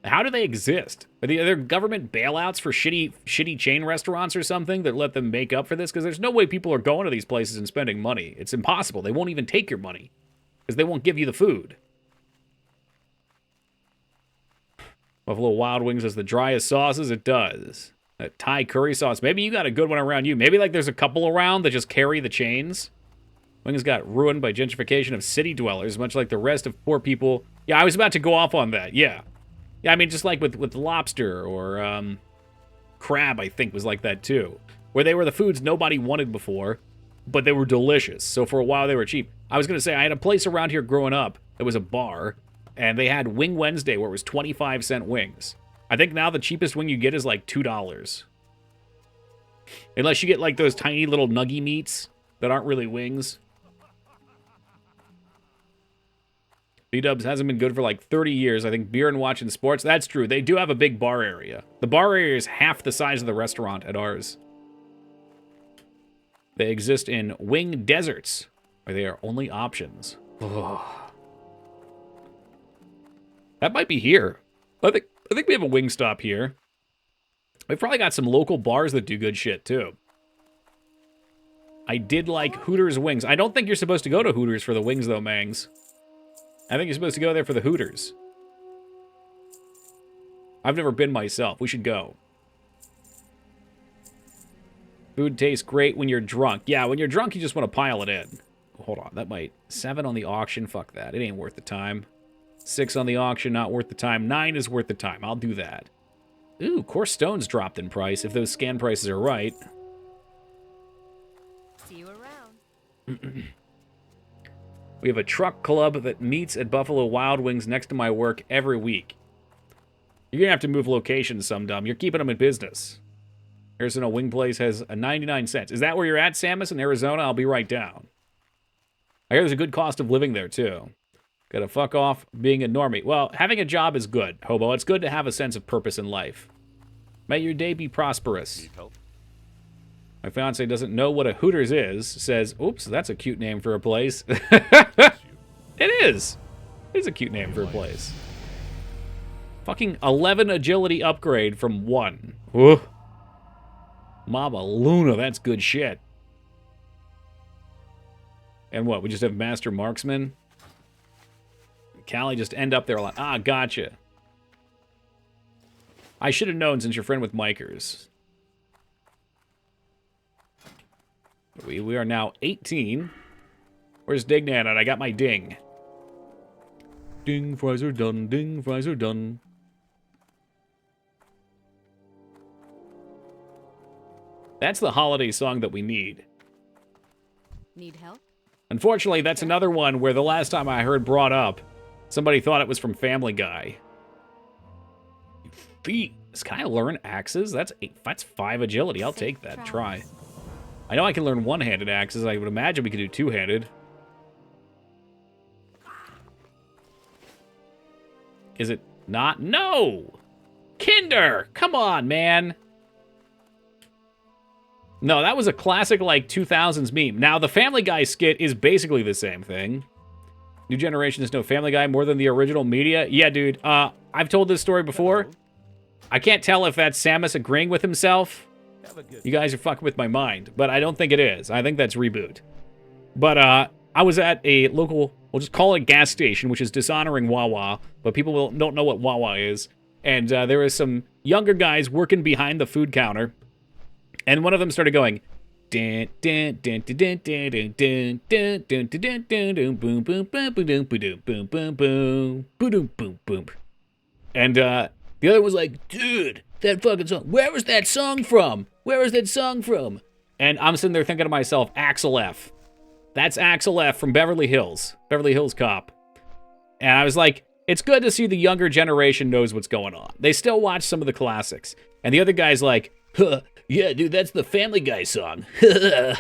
How do they exist? Are there government bailouts for shitty chain restaurants or something that let them make up for this? Because there's no way people are going to these places and spending money. It's impossible. They won't even take your money because they won't give you the food. Buffalo Wild Wings has the driest sauces. It does. That Thai curry sauce. Maybe you got a good one around you. Maybe like there's a couple around that just carry the chains. Wings got ruined by gentrification of city dwellers, much like the rest of poor people. Yeah, I was about to go off on that. Yeah. Yeah, I mean, just like with lobster or crab, I think, was like that too. Where they were the foods nobody wanted before, but they were delicious. So for a while, they were cheap. I was going to say, I had a place around here growing up. It was a bar, and they had Wing Wednesday where it was 25-cent wings. I think now the cheapest wing you get is like $2. Unless you get like those tiny little nuggy meats that aren't really wings. B-dubs hasn't been good for like 30 years. I think beer and watching sports. That's true. They do have a big bar area. The bar area is half the size of the restaurant at ours. They exist in wing deserts, where they are only options. Ugh. That might be here. I think we have a wing stop here. We've probably got some local bars that do good shit, too. I did like Hooters wings. I don't think you're supposed to go to Hooters for the wings, though, Mangs. I think you're supposed to go there for the Hooters. I've never been myself. We should go. Food tastes great when you're drunk. Yeah, when you're drunk, you just want to pile it in. Hold on, that might... 7 on the auction, fuck that. It ain't worth the time. 6 on the auction, not worth the time. 9 is worth the time. I'll do that. Ooh, coarse stones dropped in price, if those scan prices are right. See you around. We have a truck club that meets at Buffalo Wild Wings next to my work every week. You're going to have to move locations, some dumb. You're keeping them in business. Arizona Wing Place has a 99 cents. Is that where you're at, Samus, in Arizona? I'll be right down. I hear there's a good cost of living there, too. Gotta fuck off being a normie. Well, having a job is good, Hobo. It's good to have a sense of purpose in life. May your day be prosperous. Need help? My fiance doesn't know what a Hooters is. Says, oops, that's a cute name for a place. It is. It's a cute name for a place. Fucking 11 agility upgrade from 1. Ooh. Mama Luna, that's good shit. And what, we just have Master Marksman? Callie just end up there a lot. Ah, gotcha. I should have known since you're friend with Micers. We are now 18. Where's Ding at? I got my ding. Ding, fries are done. Ding, fries are done. That's the holiday song that we need. Need help? Unfortunately, that's another one where the last time I heard brought up, somebody thought it was from Family Guy. Feats. Can I learn axes? That's 5 agility. I'll take that. Try. I know I can learn one-handed axes. I would imagine we could do two-handed. Is it not? No! Kinder! Come on, man! No, that was a classic, like, 2000s meme. Now, the Family Guy skit is basically the same thing. New generations know Family Guy more than the original media. Yeah, dude. I've told this story before. I can't tell if that's Samus agreeing with himself. You guys are fucking with my mind. But I don't think it is. I think that's Reboot. But, I was at a local, we'll just call it a gas station, which is dishonoring Wawa. But people don't know what Wawa is. And there was some younger guys working behind the food counter. And one of them started going, and the other was like, dude, that fucking song, where was that song from? Where was that song from? And I'm sitting there thinking to myself, Axel F. That's Axel F from Beverly Hills Cop. And I was like, it's good to see the younger generation knows what's going on. They still watch some of the classics. And the other guy's like, huh, yeah, dude, that's the Family Guy song. And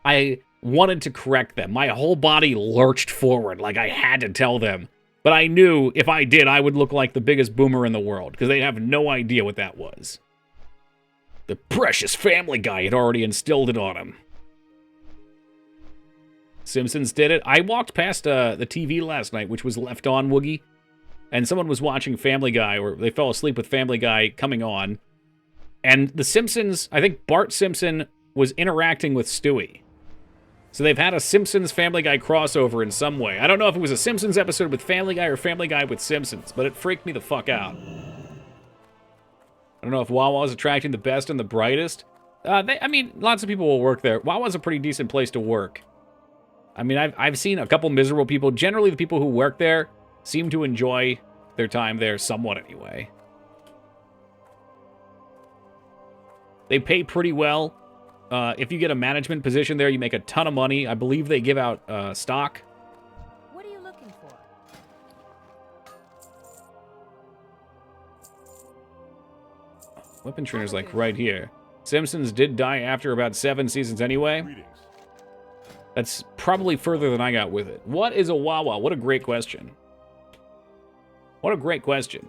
I wanted to correct them. My whole body lurched forward like I had to tell them. But I knew if I did, I would look like the biggest boomer in the world, because they'd have no idea what that was. The precious Family Guy had already instilled it on him. Simpsons did it. I walked past the TV last night, which was left on, Woogie, and someone was watching Family Guy, or they fell asleep with Family Guy coming on. And the Simpsons, I think Bart Simpson was interacting with Stewie. So they've had a Simpsons Family Guy crossover in some way. I don't know if it was a Simpsons episode with Family Guy or Family Guy with Simpsons, but it freaked me the fuck out. I don't know if Wawa's attracting the best and the brightest. I mean, lots of people will work there. Wawa's a pretty decent place to work. I mean, I've seen a couple miserable people. Generally, the people who work there seem to enjoy their time there somewhat anyway. They pay pretty well. If you get a management position there, you make a ton of money. I believe they give out stock. What are you looking for? Weapon trainer's like right here. Simpsons did die after about 7 seasons anyway. Greetings. That's probably further than I got with it. What is a Wawa? What a great question. What a great question.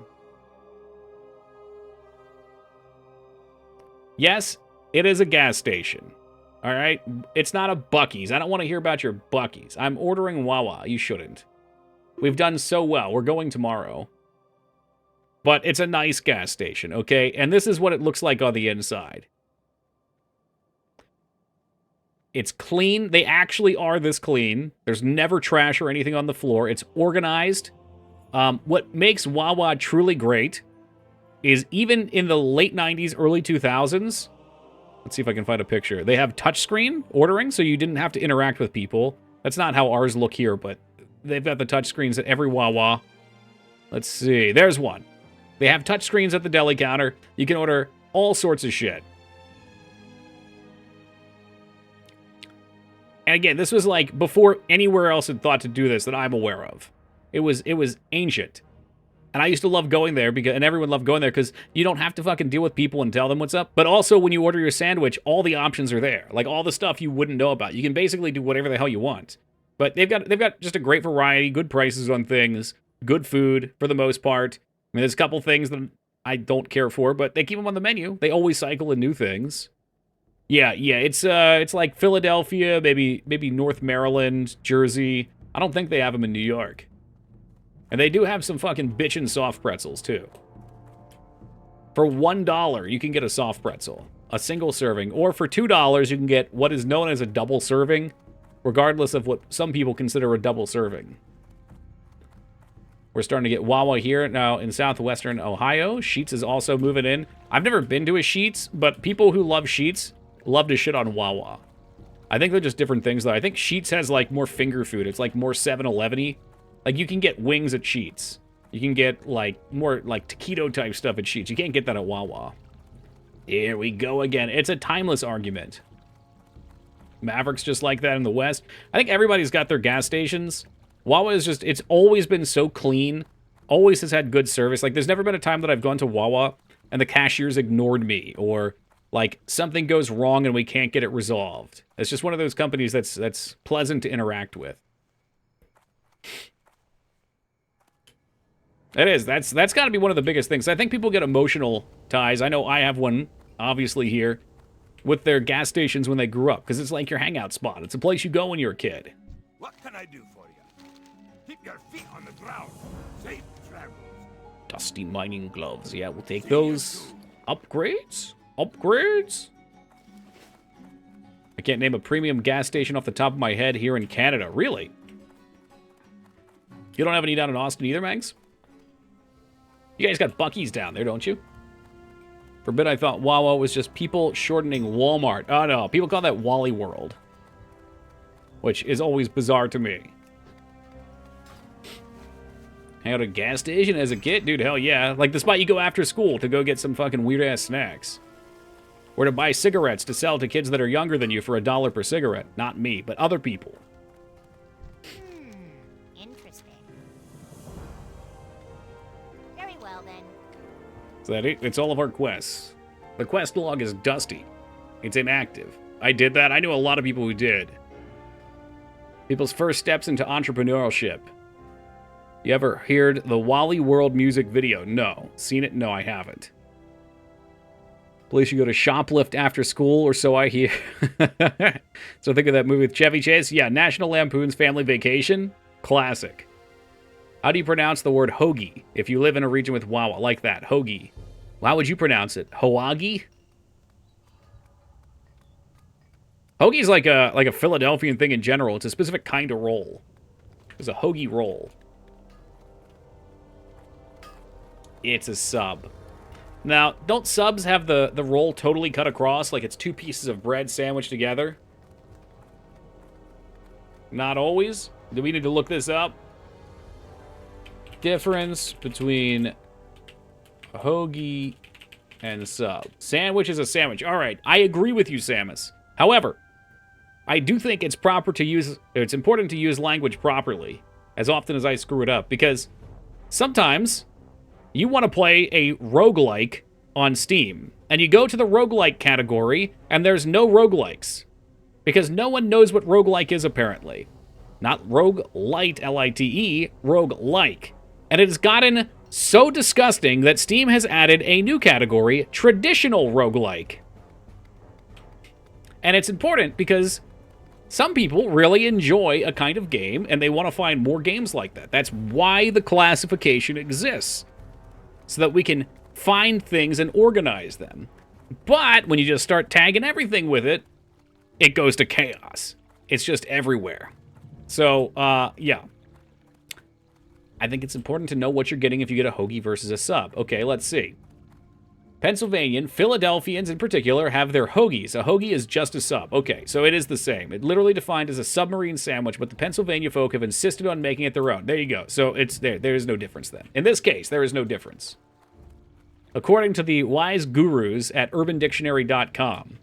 Yes, it is a gas station. All right? It's not a Buc-ee's. I don't want to hear about your Buc-ee's. I'm ordering Wawa. You shouldn't. We've done so well. We're going tomorrow. But it's a nice gas station, okay? And this is what it looks like on the inside. It's clean. They actually are this clean. There's never trash or anything on the floor. It's organized. What makes Wawa truly great is even in the late 90s, early 2000s, let's see if I can find a picture. They have touchscreen ordering, so you didn't have to interact with people. That's not how ours look here, but they've got the touchscreens at every Wawa. Let's see. There's one. They have touchscreens at the deli counter. You can order all sorts of shit. And again, this was like before anywhere else had thought to do this that I'm aware of. It was ancient. And I used to love going there, and everyone loved going there because you don't have to fucking deal with people and tell them what's up. But also, when you order your sandwich, all the options are there. Like, all the stuff you wouldn't know about. You can basically do whatever the hell you want. But they've got just a great variety, good prices on things, good food, for the most part. I mean, there's a couple things that I don't care for, but they keep them on the menu. They always cycle in new things. Yeah, it's like Philadelphia, maybe North Maryland, Jersey. I don't think they have them in New York. And they do have some fucking bitchin' soft pretzels, too. For $1, you can get a soft pretzel, a single serving. Or for $2, you can get what is known as a double serving, regardless of what some people consider a double serving. We're starting to get Wawa here now in southwestern Ohio. Sheetz is also moving in. I've never been to a Sheetz, but people who love Sheetz love to shit on Wawa. I think they're just different things, though. I think Sheets has, like, more finger food. It's, like, more 7-Eleven-y. Like, you can get wings at Sheets. You can get, like, more, like, taquito-type stuff at Sheets. You can't get that at Wawa. Here we go again. It's a timeless argument. Maverick's just like that in the West. I think everybody's got their gas stations. Wawa is just, it's always been so clean. Always has had good service. Like, there's never been a time that I've gone to Wawa and the cashiers ignored me, or, like, something goes wrong and we can't get it resolved. It's just one of those companies that's pleasant to interact with. It is. That's got to be one of the biggest things. I think people get emotional ties. I know I have one, obviously, here, with their gas stations when they grew up, because it's like your hangout spot. It's a place you go when you're a kid. What can I do for you? Keep your feet on the ground. Safe travels. Dusty mining gloves. Yeah, we'll take those. Upgrades? Upgrades? I can't name a premium gas station off the top of my head here in Canada. Really? You don't have any down in Austin either, Mangs? You guys got Buc-ee's down there, don't you? For a bit, I thought Wawa was just people shortening Walmart. Oh, no. People call that Wally World. Which is always bizarre to me. Hang out at a gas station as a kid? Dude, hell yeah. Like the spot you go after school to go get some fucking weird-ass snacks. Or to buy cigarettes to sell to kids that are younger than you for $1 per cigarette. Not me, but other people. Interesting. Very well, then. Is that it? It's all of our quests. The quest log is dusty. It's inactive. I did that. I knew a lot of people who did. People's first steps into entrepreneurship. You ever heard the Wally World music video? No. Seen it? No, I haven't. Place you go to shoplift after school, or so I hear. So think of that movie with Chevy Chase? Yeah, National Lampoon's Family Vacation. Classic. How do you pronounce the word hoagie if you live in a region with Wawa? Like that, hoagie. How would you pronounce it? Hoagi? Hoagie's like a Philadelphian thing in general. It's a specific kind of roll. It's a hoagie roll. It's a sub. Now, don't subs have the roll totally cut across, like it's two pieces of bread sandwiched together? Not always. Do we need to look this up? Difference between a hoagie and a sub. Sandwich is a sandwich. All right, I agree with you, Samus. However, I do think it's important to use language properly, as often as I screw it up, because sometimes you want to play a roguelike on Steam, and you go to the roguelike category, and there's no roguelikes, because no one knows what roguelike is, apparently. Not roguelite, L-I-T-E, roguelike. And it has gotten so disgusting that Steam has added a new category, traditional roguelike. And it's important because some people really enjoy a kind of game, and they want to find more games like that. That's why the classification exists, so that we can find things and organize them. But when you just start tagging everything with it, it goes to chaos. It's just everywhere. So, yeah. I think it's important to know what you're getting if you get a hoagie versus a sub. Okay, let's see. Pennsylvanian, Philadelphians in particular, have their hoagies. A hoagie is just a sub. Okay, so it is the same. It literally defined as a submarine sandwich, but the Pennsylvania folk have insisted on making it their own. There you go. So it's there. There is no difference then. In this case, there is no difference. According to the wise gurus at urbandictionary.com,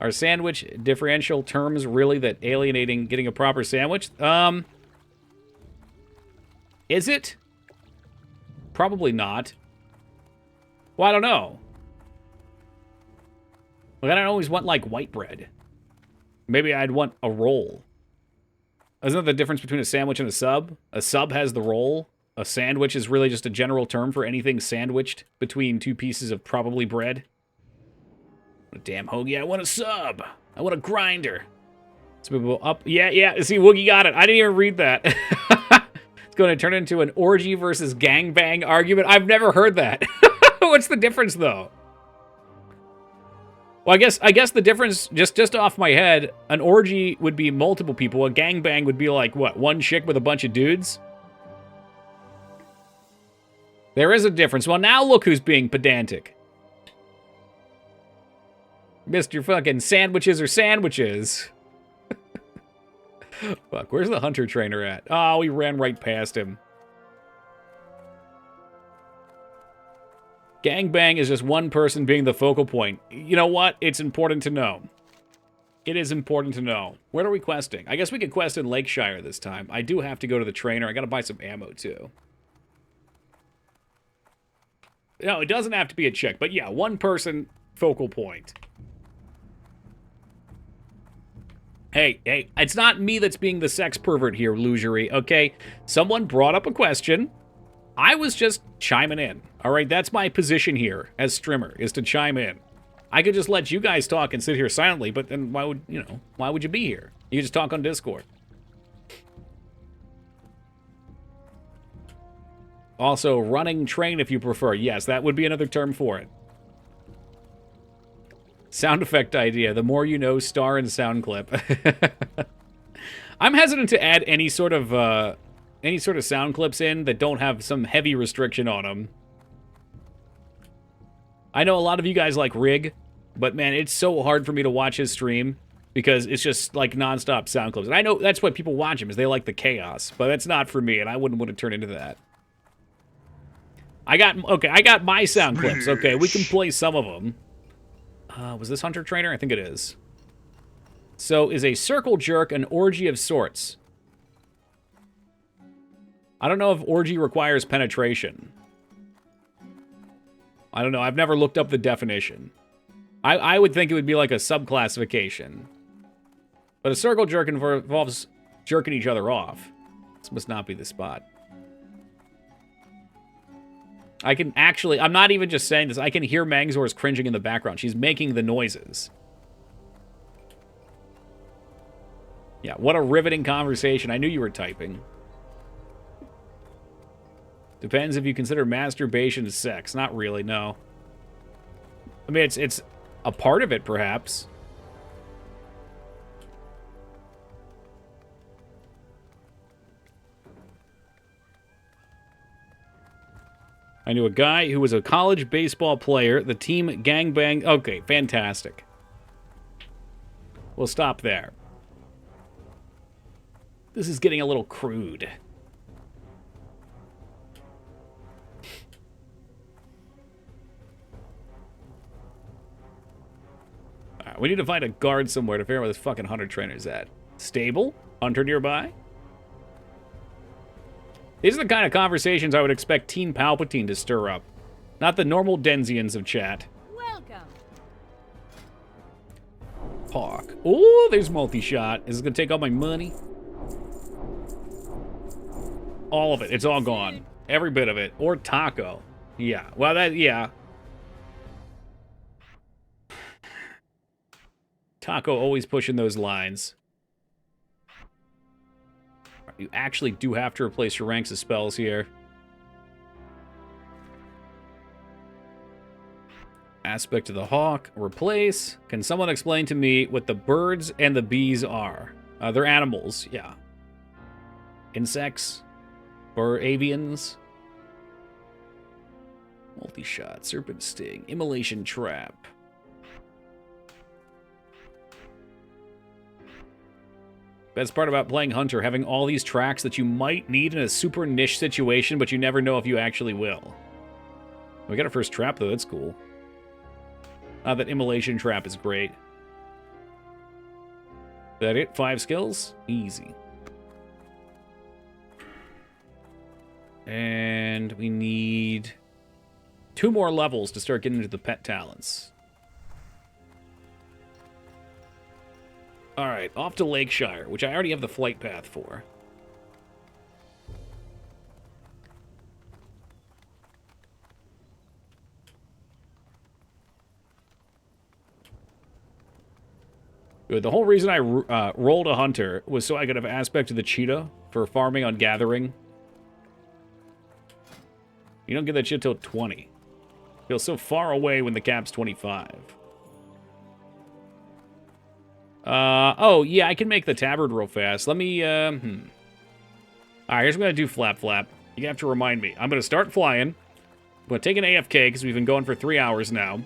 are sandwich differential terms really that alienating getting a proper sandwich? Is it? Probably not. Well, I don't know. Like, I don't always want, like, white bread. Maybe I'd want a roll. Isn't that the difference between a sandwich and a sub? A sub has the roll. A sandwich is really just a general term for anything sandwiched between two pieces of probably bread. A damn hoagie, I want a sub. I want a grinder. Some people up. Yeah. See, Woogie got it. I didn't even read that. It's going to turn into an orgy versus gangbang argument. I've never heard that. What's the difference, though? Well, I guess the difference, just off my head, an orgy would be multiple people. A gangbang would be like, what, one chick with a bunch of dudes? There is a difference. Well, now look who's being pedantic. Mr. fucking sandwiches or sandwiches. Fuck, where's the hunter trainer at? Oh, we ran right past him. Gangbang is just one person being the focal point. You know what? It's important to know. It is important to know. Where are we questing? I guess we could quest in Lakeshire this time. I do have to go to the trainer. I gotta buy some ammo, too. No, it doesn't have to be a chick, but yeah, one person focal point. Hey, it's not me that's being the sex pervert here, Lugery, okay? Someone brought up a question. I was just chiming in. All right, that's my position here as streamer, is to chime in. I could just let you guys talk and sit here silently, but then why would you be here? You just talk on Discord. Also, running train if you prefer. Yes, that would be another term for it. Sound effect idea. The more you know, star and sound clip. I'm hesitant to add any sort of sound clips in that don't have some heavy restriction on them. I know a lot of you guys like Rig, but man, it's so hard for me to watch his stream because it's just like nonstop sound clips. And I know that's what people watch him, is they like the chaos, but that's not for me, and I wouldn't want to turn into that. I got my sound clips. Okay, we can play some of them. Was this Hunter Trainer? I think it is. So, is a circle jerk an orgy of sorts? I don't know if orgy requires penetration. I don't know. I've never looked up the definition. I would think it would be like a subclassification. But a circle jerk involves jerking each other off. This must not be the spot. I can actually... I'm not even just saying this. I can hear Mangzor's cringing in the background. She's making the noises. Yeah, what a riveting conversation. I knew you were typing. Depends if you consider masturbation sex. Not really, no. I mean, it's a part of it, perhaps. I knew a guy who was a college baseball player. The team gangbang... Okay, fantastic. We'll stop there. This is getting a little crude. Alright, we need to find a guard somewhere to figure out where this fucking hunter trainer's at. Stable? Hunter nearby? These are the kind of conversations I would expect Teen Palpatine to stir up. Not the normal Denzians of chat. Welcome. Hawk. Oh, there's multi-shot. Is this gonna take all my money? All of it. It's all gone. Every bit of it. Or taco. Yeah. Well, yeah. Taco always pushing those lines. You actually do have to replace your ranks of spells here. Aspect of the hawk. Replace. Can someone explain to me what the birds and the bees are? They're animals, yeah. Insects? Or avians? Multi-shot. Serpent sting. Immolation trap. Best part about playing Hunter, having all these tracks that you might need in a super niche situation, but you never know if you actually will. We got our first trap, though. That's cool. That immolation trap is great. That it? 5 skills? Easy. And we need 2 more levels to start getting into the pet talents. Alright, off to Lakeshire, which I already have the flight path for. Good. The whole reason I rolled a hunter was so I could have aspect of the cheetah for farming on gathering. You don't get that shit till 20. Feels so far away when the cap's 25. Oh, yeah, I can make the tabard real fast. Let me, Alright, here's what I'm gonna do, Flap Flap. You have to remind me. I'm gonna start flying. I'm gonna take an AFK, because we've been going for 3 hours now.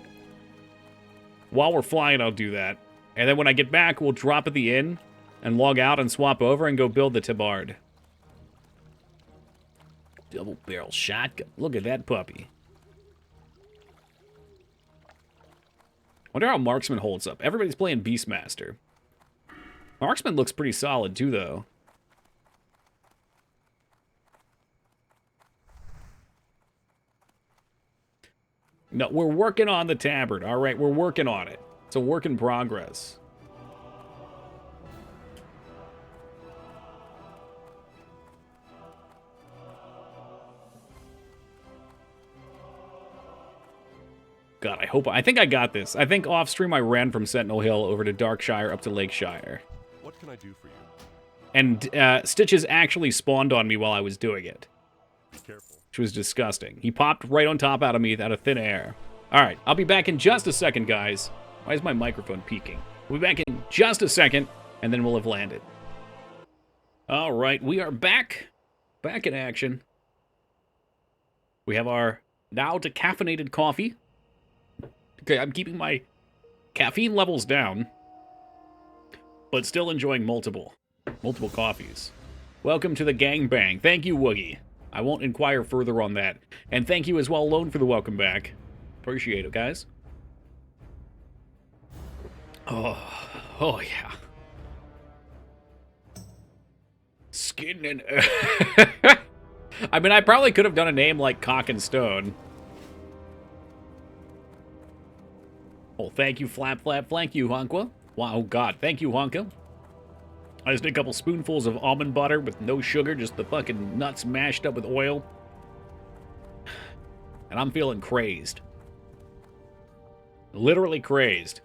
While we're flying, I'll do that. And then when I get back, we'll drop at the inn and log out and swap over and go build the tabard. Double barrel shotgun. Look at that puppy. Wonder how Marksman holds up. Everybody's playing Beastmaster. Marksman looks pretty solid too, though. No, we're working on the tabard. All right, we're working on it. It's a work in progress. God, I think I got this. I think off stream I ran from Sentinel Hill over to Darkshire up to Lakeshire. What can I do for you? And Stitches actually spawned on me while I was doing it. Be careful. Which was disgusting. He popped right on top out of me out of thin air. All right, I'll be back in just a second, guys. Why is my microphone peaking? We'll be back in just a second, and then we'll have landed. All right, we are back. Back in action. We have our now decaffeinated coffee. Okay, I'm keeping my caffeine levels down, but still enjoying multiple coffees. Welcome to the gangbang. Thank you, Woogie. I won't inquire further on that. And thank you as well, Lone, for the welcome back. Appreciate it, guys. Oh yeah. Skin and... I mean, I probably could have done a name like Cock and Stone. Oh, thank you, Flap. Thank you, Honqua. Wow, oh, God. Thank you, Honka. I just did a couple spoonfuls of almond butter with no sugar, just the fucking nuts mashed up with oil. And I'm feeling crazed. Literally crazed.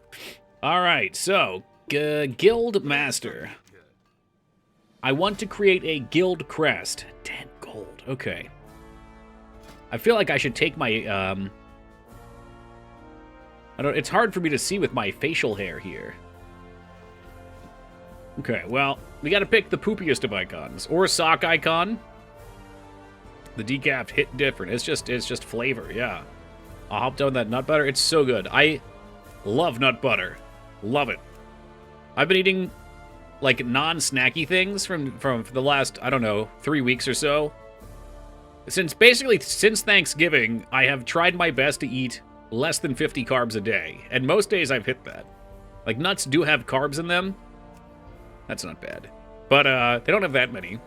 All right, so, Guild Master. I want to create a guild crest. 10 gold, okay. I feel like I should take my, it's hard for me to see with my facial hair here. Okay, well, we gotta pick the poopiest of icons. Or a sock icon. The decaf hit different. It's just flavor, yeah. I'll hop down that nut butter. It's so good. I love nut butter. Love it. I've been eating, like, non-snacky things from the last, I don't know, 3 weeks or so. Since Thanksgiving, I have tried my best to eat less than 50 carbs a day. And most days I've hit that. Like, nuts do have carbs in them. That's not bad. But they don't have that many.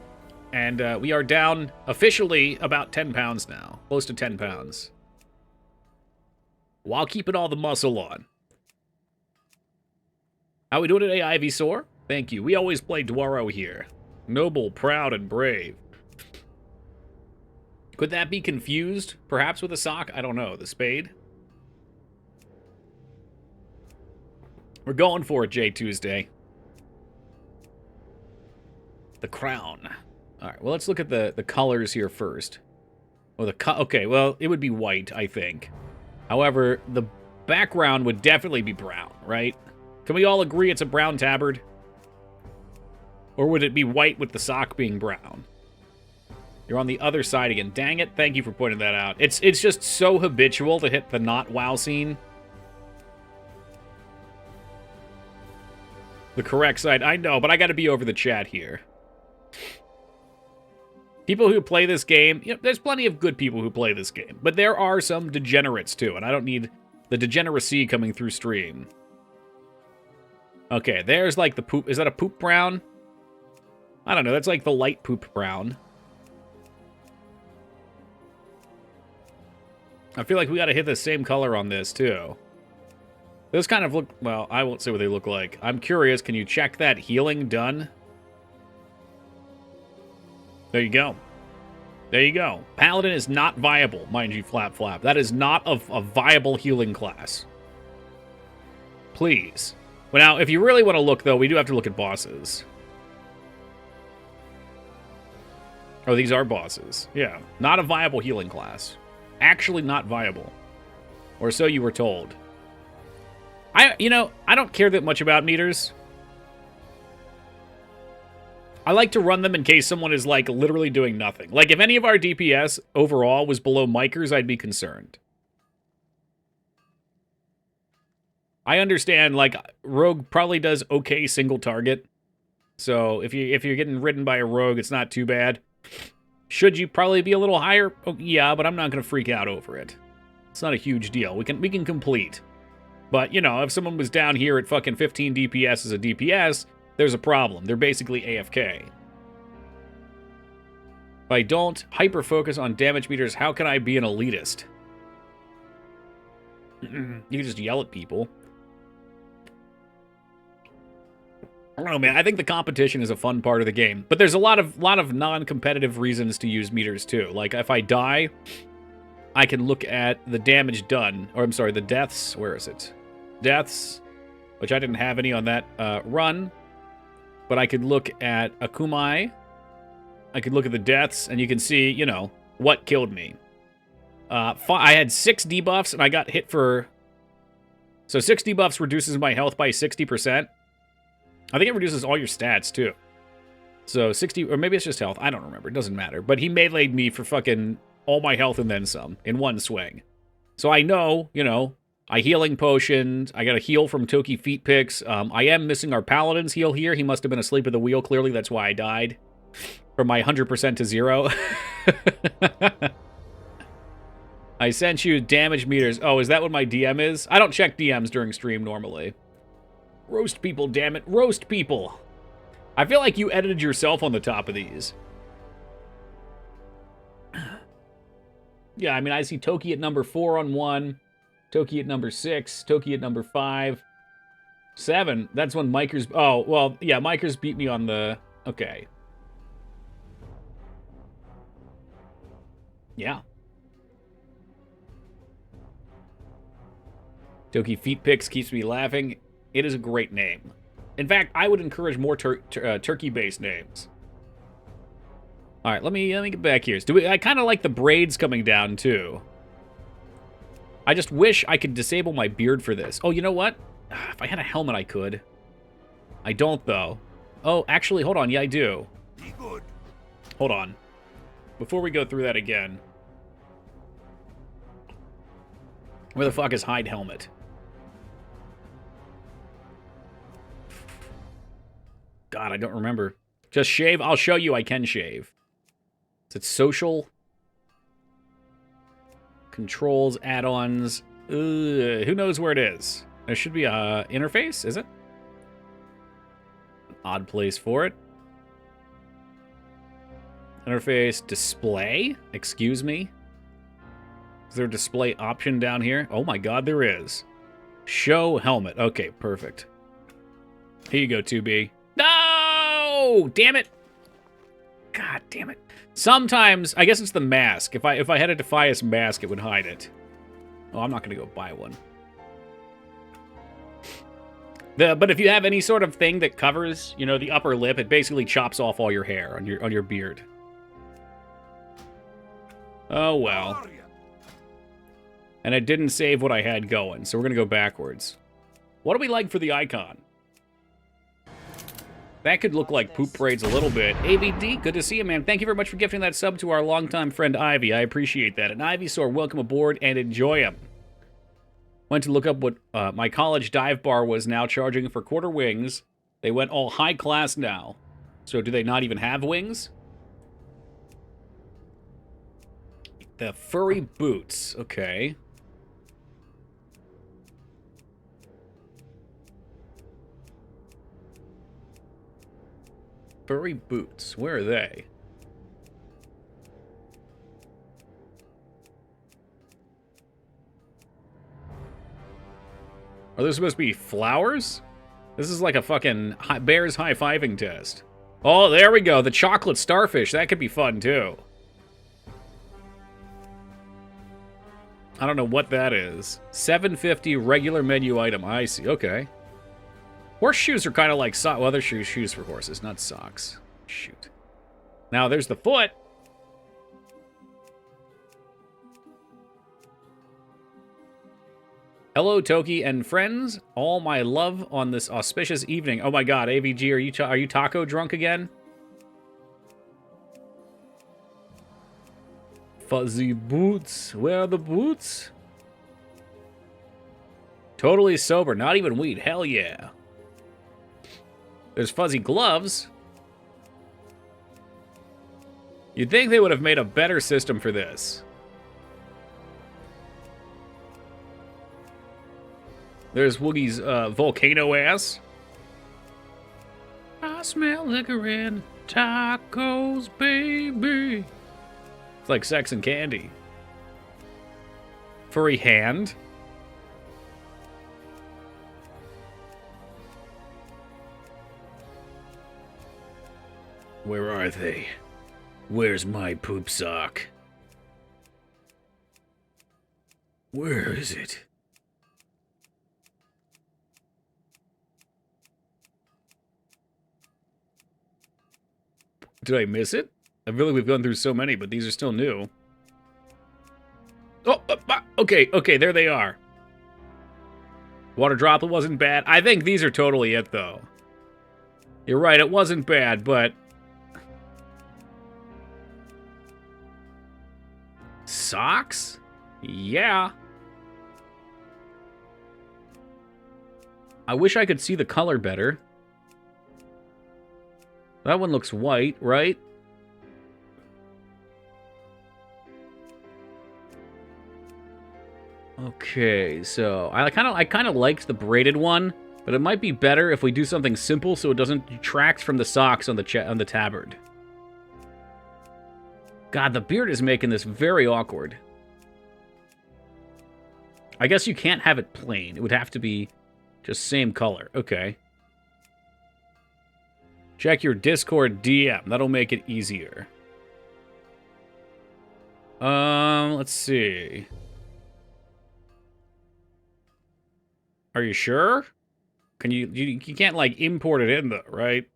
And we are down officially about 10 pounds now. Close to 10 pounds. While keeping all the muscle on. How we doing today, Ivysaur? Thank you. We always play Dwaro here. Noble, proud, and brave. Could that be confused? Perhaps with a sock? I don't know. The spade? We're going for it, J Tuesday. The crown. All right, well, let's look at the colors here first. Oh, okay, well, it would be white, I think. However, the background would definitely be brown, right? Can we all agree it's a brown tabard? Or would it be white with the sock being brown? You're on the other side again. Dang it, thank you for pointing that out. It's just so habitual to hit the not WoW scene. The correct side, I know, but I gotta be over the chat here. People who play this game, you know, there's plenty of good people who play this game, but there are some degenerates too, and I don't need the degeneracy coming through stream. Okay, there's like the poop. Is that a poop brown? I don't know, that's like the light poop brown. I feel like we gotta hit the same color on this too. Those kind of look, well, I won't say what they look like. I'm curious, can you check that healing done? There you go. There you go. Paladin is not viable, mind you, Flap. That is not a viable healing class. Please. Well, now, if you really want to look, though, we do have to look at bosses. Oh, these are bosses. Yeah. Not a viable healing class. Actually not viable. Or so you were told. I don't care that much about meters. I like to run them in case someone is, like, literally doing nothing. Like, if any of our DPS overall was below Micers, I'd be concerned. I understand, like, rogue probably does okay single target. So if you're getting ridden by a rogue, it's not too bad. Should you probably be a little higher? Oh, yeah, but I'm not going to freak out over it. It's not a huge deal. We can complete. But, you know, if someone was down here at fucking 15 DPS as a DPS, there's a problem. They're basically AFK. If I don't hyper-focus on damage meters, how can I be an elitist? You can just yell at people. I don't know, man. I think the competition is a fun part of the game. But there's a lot of non-competitive reasons to use meters, too. Like, if I die, I can look at the damage done. Or, I'm sorry, the deaths. Where is it? Deaths, which I didn't have any on that run. But I could look at Akumai. I could look at the deaths, and you can see, you know, what killed me. I had 6 debuffs, and I got hit for... So 6 debuffs reduces my health by 60%. I think it reduces all your stats, too. So 60... Or maybe it's just health. I don't remember. It doesn't matter. But he meleeed me for fucking all my health and then some in one swing. So I know, you know, I healing potioned. I got a heal from Toki Feet Picks. I am missing our Paladin's heal here. He must have been asleep at the wheel, clearly. That's why I died. From my 100% to 0. I sent you damage meters. Oh, is that what my DM is? I don't check DMs during stream normally. Roast people, damn it. Roast people. I feel like you edited yourself on the top of these. Yeah, I mean, I see Toki at number 4 on 1. Toki at number 6. Toki at number 5. 7. That's when Micers... Oh, well, yeah, Micers beat me on the... Okay. Yeah. Toki Feet Picks keeps me laughing. It is a great name. In fact, I would encourage more turkey-based names. All right, let me get back here. I kind of like the braids coming down, too. I just wish I could disable my beard for this. Oh, you know what? If I had a helmet, I could. I don't, though. Oh, actually, hold on. Yeah, I do. Be good. Hold on. Before we go through that again. Where the fuck is hide helmet? God, I don't remember. Just shave? I'll show you I can shave. Is it social? Controls, add-ons. Who knows where it is? There should be a interface, is it? An odd place for it. Interface, display? Excuse me? Is there a display option down here? Oh my god, there is. Show helmet. Okay, perfect. Here you go, 2B. No! Damn it! God damn it. Sometimes, I guess it's the mask. If I had a Defias mask, it would hide it. Oh, I'm not going to go buy one. But if you have any sort of thing that covers, you know, the upper lip, it basically chops off all your hair on your beard. Oh, well. And it didn't save what I had going, so we're going to go backwards. What do we like for the icon? That could look like poop parades a little bit. AVD, good to see you, man. Thank you very much for gifting that sub to our longtime friend Ivy. I appreciate that. And Ivysaur, welcome aboard and enjoy him. Went to look up what my college dive bar was now charging for quarter wings. They went all high class now. So do they not even have wings? The furry boots. Okay. Furry boots. Where are they? Are there supposed to be flowers? This is like a fucking bear's high-fiving test. Oh, there we go. The chocolate starfish. That could be fun, too. I don't know what that is. $7.50 regular menu item. I see. Okay. Horseshoes are kind of like socks. Well, they're shoes for horses, not socks. Shoot. Now, there's the foot. Hello, Toki and friends. All my love on this auspicious evening. Oh my god, AVG, are you taco drunk again? Fuzzy boots. Where are the boots? Totally sober, not even weed. Hell yeah. There's fuzzy gloves. You'd think they would have made a better system for this. There's Woogie's volcano ass. I smell liquor and tacos, baby. It's like sex and candy. Furry hand. Where are they? Where's my poop sock? Where is it? Did I miss it? I feel like we've gone through so many, but these are still new. Oh, okay, there they are. Water droplet wasn't bad. I think these are totally it, though. You're right, it wasn't bad, but... Socks? Yeah. I wish I could see the color better. That one looks white, right? Okay, so I kind of liked the braided one, but it might be better if we do something simple so it doesn't detract from the socks on the tabard. God, the beard is making this very awkward. I guess you can't have it plain. It would have to be just same color. Okay. Check your Discord DM. That'll make it easier. Let's see. Are you sure? Can you can't like import it in though, right?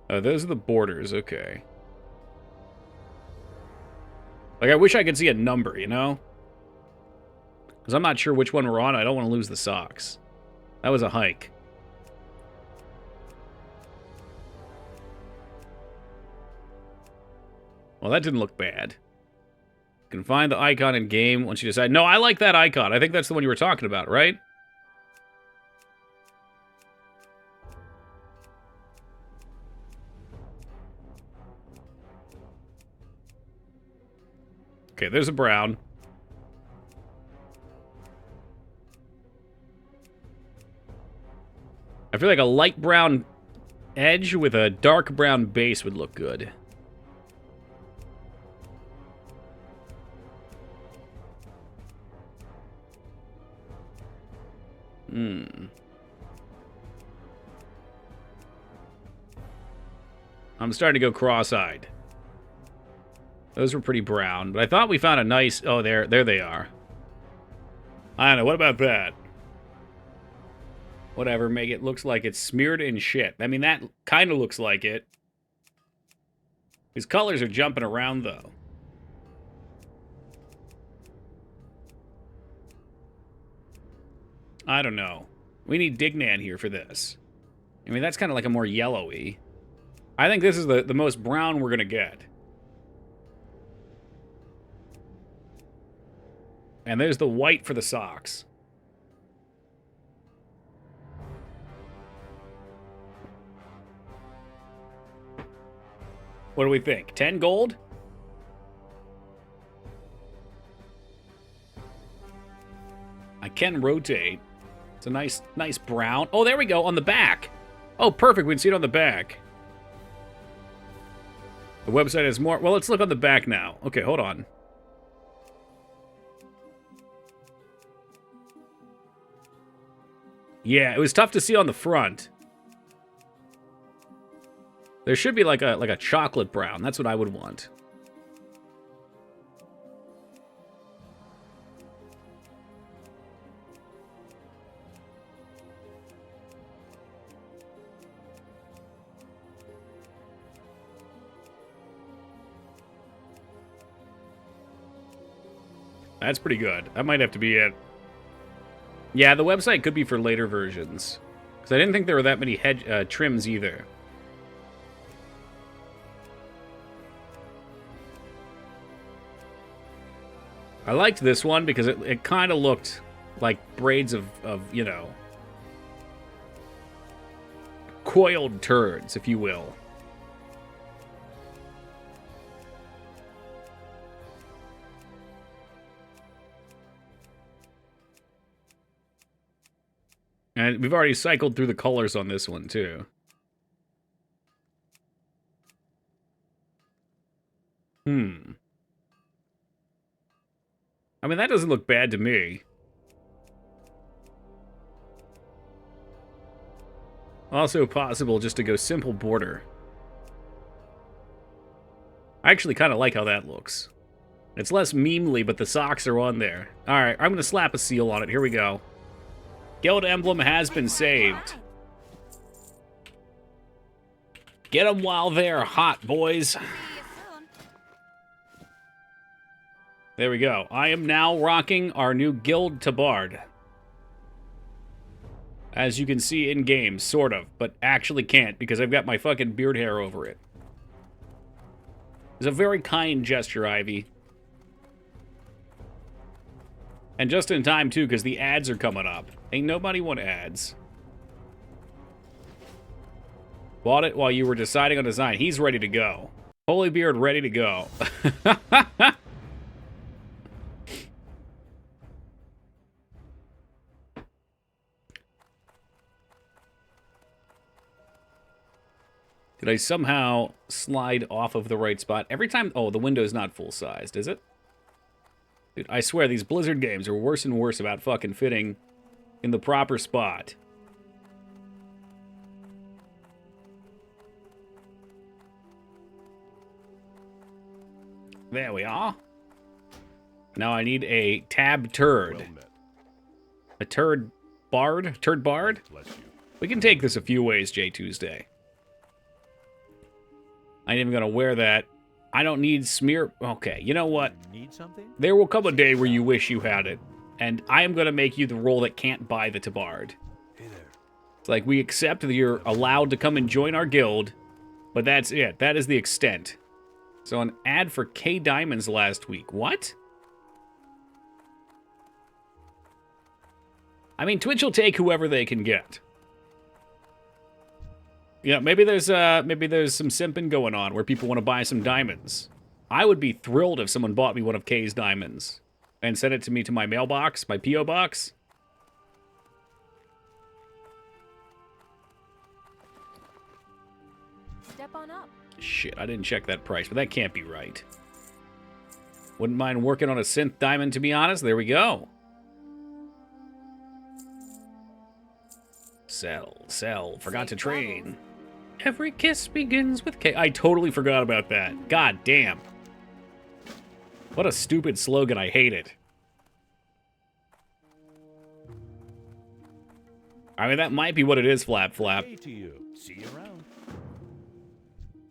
Those are the borders, okay. Like, I wish I could see a number, you know? Because I'm not sure which one we're on. I don't want to lose the socks. That was a hike. Well, that didn't look bad. You can find the icon in game once you decide. No, I like that icon. I think that's the one you were talking about, right? Okay, there's a brown. I feel like a light brown edge with a dark brown base would look good. I'm starting to go cross-eyed. Those were pretty brown, but I thought we found a nice... Oh, there they are. I don't know, what about that? Whatever, make it looks like it's smeared in shit. I mean, that kind of looks like it. These colors are jumping around, though. I don't know. We need Dignan here for this. I mean, that's kind of like a more yellowy. I think this is the most brown we're going to get. And there's the white for the socks. What do we think? 10 gold? I can rotate. It's a nice brown. Oh, there we go, on the back. Oh, perfect, we can see it on the back. The website has more. Well, let's look on the back now. Okay, hold on. Yeah, it was tough to see on the front. There should be like a chocolate brown. That's what I would want. That's pretty good. That might have to be it. Yeah, the website could be for later versions. Because I didn't think there were that many trims either. I liked this one because it kind of looked like braids of, you know, coiled turds, if you will. And we've already cycled through the colors on this one, too. I mean, that doesn't look bad to me. Also possible just to go simple border. I actually kind of like how that looks. It's less memely, but the socks are on there. Alright, I'm going to slap a seal on it. Here we go. Guild emblem has been saved. Get them while they're hot, boys. See you soon. There we go. I am now rocking our new guild tabard. As you can see in game, sort of, but actually can't because I've got my fucking beard hair over it. It's a very kind gesture, Ivy. And just in time, too, because the ads are coming up. Ain't nobody want ads. Bought it while you were deciding on design. He's ready to go. Holy Beard ready to go. Did I somehow slide off of the right spot? Every time... Oh, the window's not full-sized, is it? Dude, I swear, these Blizzard games are worse and worse about fucking fitting in the proper spot. There we are. Now I need a tab turd. Well met. A turd bard? Turd bard? Bless you. We can take this a few ways, J Tuesday. I ain't even gonna wear that. I don't need smear... Okay, you know what? Need something? There will come a day where you wish you had it. And I am gonna make you the role that can't buy the tabard. Hey there. It's like, we accept that you're allowed to come and join our guild, but that's it. That is the extent. So an ad for K Diamonds last week. What? I mean, Twitch will take whoever they can get. Yeah, maybe there's some simping going on where people want to buy some diamonds. I would be thrilled if someone bought me one of K's diamonds and sent it to me to my mailbox, my P.O. box. Step on up. Shit, I didn't check that price, but that can't be right. Wouldn't mind working on a synth diamond, to be honest. There we go. Sell, sell. Forgot to Safe train. travels. Every kiss begins with K. I totally forgot about that. God damn. What a stupid slogan. I hate it. I mean, that might be what it is, Flap Flap. Hey to you. See you around.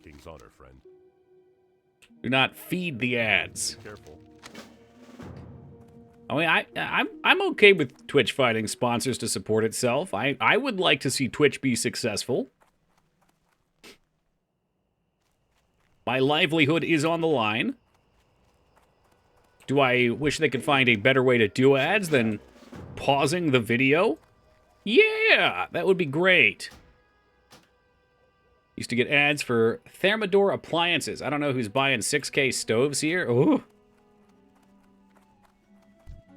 King's honor, friend. Do not feed the ads. Careful. I mean, I'm okay with Twitch finding sponsors to support itself. I would like to see Twitch be successful. My livelihood is on the line. Do I wish they could find a better way to do ads than pausing the video? Yeah, that would be great. Used to get ads for Thermador appliances. I don't know who's buying 6K stoves here. Ooh.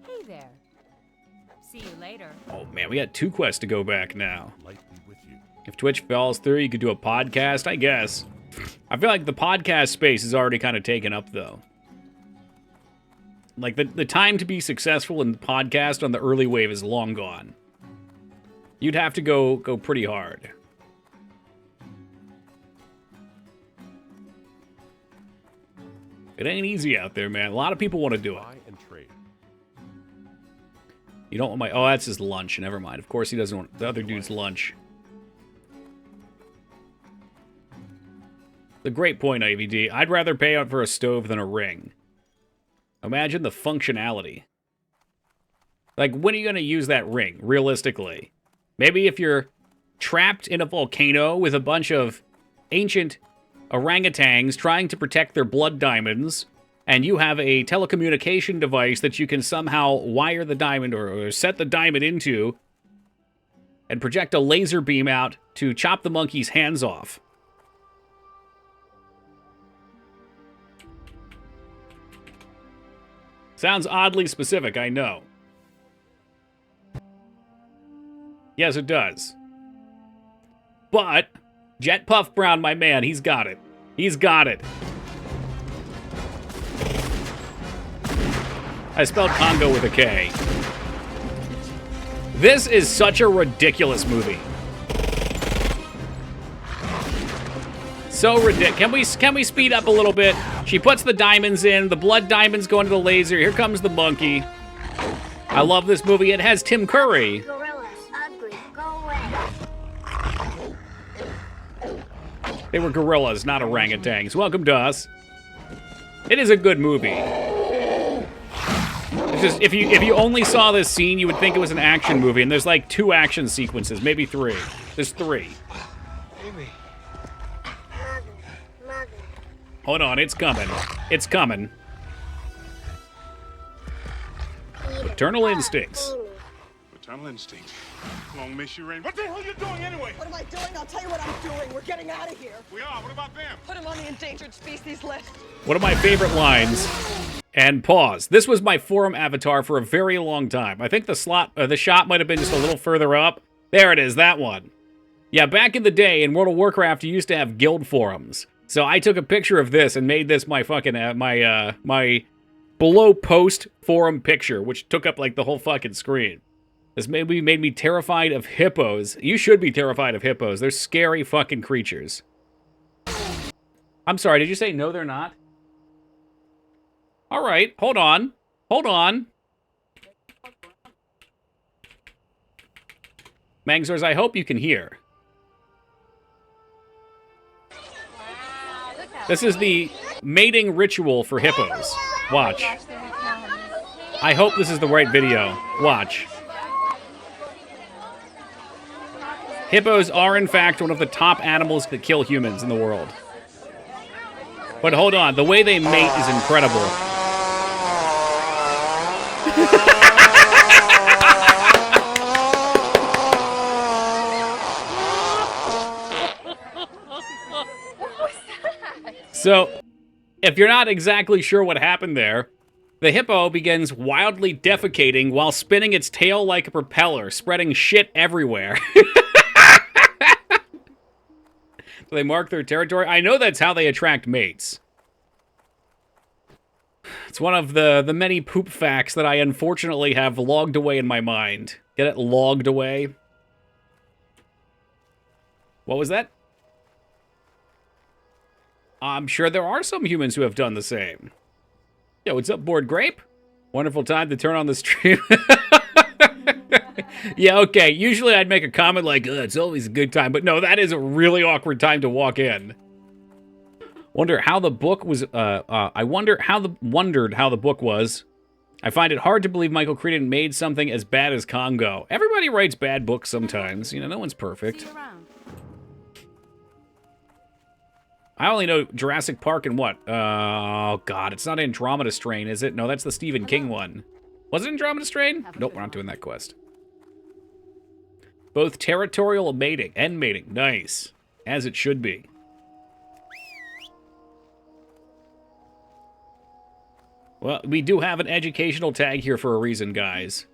Hey there. See you later. Oh man, we got 2 quests to go back now. Light be with you. If Twitch falls through, you could do a podcast, I guess. I feel like the podcast space is already kind of taken up, though. Like, the time to be successful in the podcast on the early wave is long gone. You'd have to go pretty hard. It ain't easy out there, man. A lot of people want to do it. Buy and trade. You don't want my... Oh, that's his lunch. Never mind. Of course he doesn't want the other dude's lunch. The great point, IVD. I'd rather pay out for a stove than a ring. Imagine the functionality. Like, when are you going to use that ring, realistically? Maybe if you're trapped in a volcano with a bunch of ancient orangutans trying to protect their blood diamonds and you have a telecommunication device that you can somehow wire the diamond or set the diamond into and project a laser beam out to chop the monkey's hands off. Sounds oddly specific, I know. Yes, it does. But Jet Puff Brown, my man, he's got it. He's got it. I spelled Congo with a K. This is such a ridiculous movie. So ridiculous. Can we speed up a little bit? She puts the diamonds in. The blood diamonds go into the laser. Here comes the monkey. I love this movie. It has Tim Curry. Gorillas, ugly, go away. They were gorillas, not orangutans. Welcome to us. It is a good movie. It's just, if you only saw this scene, you would think it was an action movie, and there's like 2 action sequences, maybe 3. There's 3. Amy. Mother. Hold on, it's coming. It's coming. Paternal instincts. Paternal instinct. Long may she reign. What the hell are you doing anyway? What am I doing? I'll tell you what I'm doing. We're getting out of here. We are. What about them? Put him on the endangered species list. One of my favorite lines. And pause. This was my forum avatar for a very long time. I think the shot might have been just a little further up. There it is, that one. Yeah, back in the day in World of Warcraft, you used to have guild forums. So I took a picture of this and made this my fucking my below post forum picture, which took up like the whole fucking screen. This maybe made me terrified of hippos. You should be terrified of hippos. They're scary fucking creatures. I'm sorry, did you say no they're not? All right, hold on. Hold on. Mangzors, I hope you can hear. This is the mating ritual for hippos. Watch. I hope this is the right video. Watch. Hippos are, in fact, one of the top animals that kill humans in the world. But hold on, the way they mate is incredible. So, if you're not exactly sure what happened there, the hippo begins wildly defecating while spinning its tail like a propeller, spreading shit everywhere. They mark their territory. I know that's how they attract mates. It's one of the many poop facts that I unfortunately have logged away in my mind. Get it? Logged away? What was that? I'm sure there are some humans who have done the same. Yo, what's up, Bored Grape? Wonderful time to turn on the stream. Yeah, okay. Usually I'd make a comment like, it's always a good time. But no, that is a really awkward time to walk in. Wonder how the book was, wondered how the book was. I find it hard to believe Michael Crichton made something as bad as Congo. Everybody writes bad books sometimes. You know, no one's perfect. See you around. I only know Jurassic Park and what? Oh, God, it's not Andromeda Strain, is it? No, that's the Stephen King one. Was it Andromeda Strain? Nope, we're not doing that quest. Both territorial mating and mating. Nice. As it should be. Well, we do have an educational tag here for a reason, guys.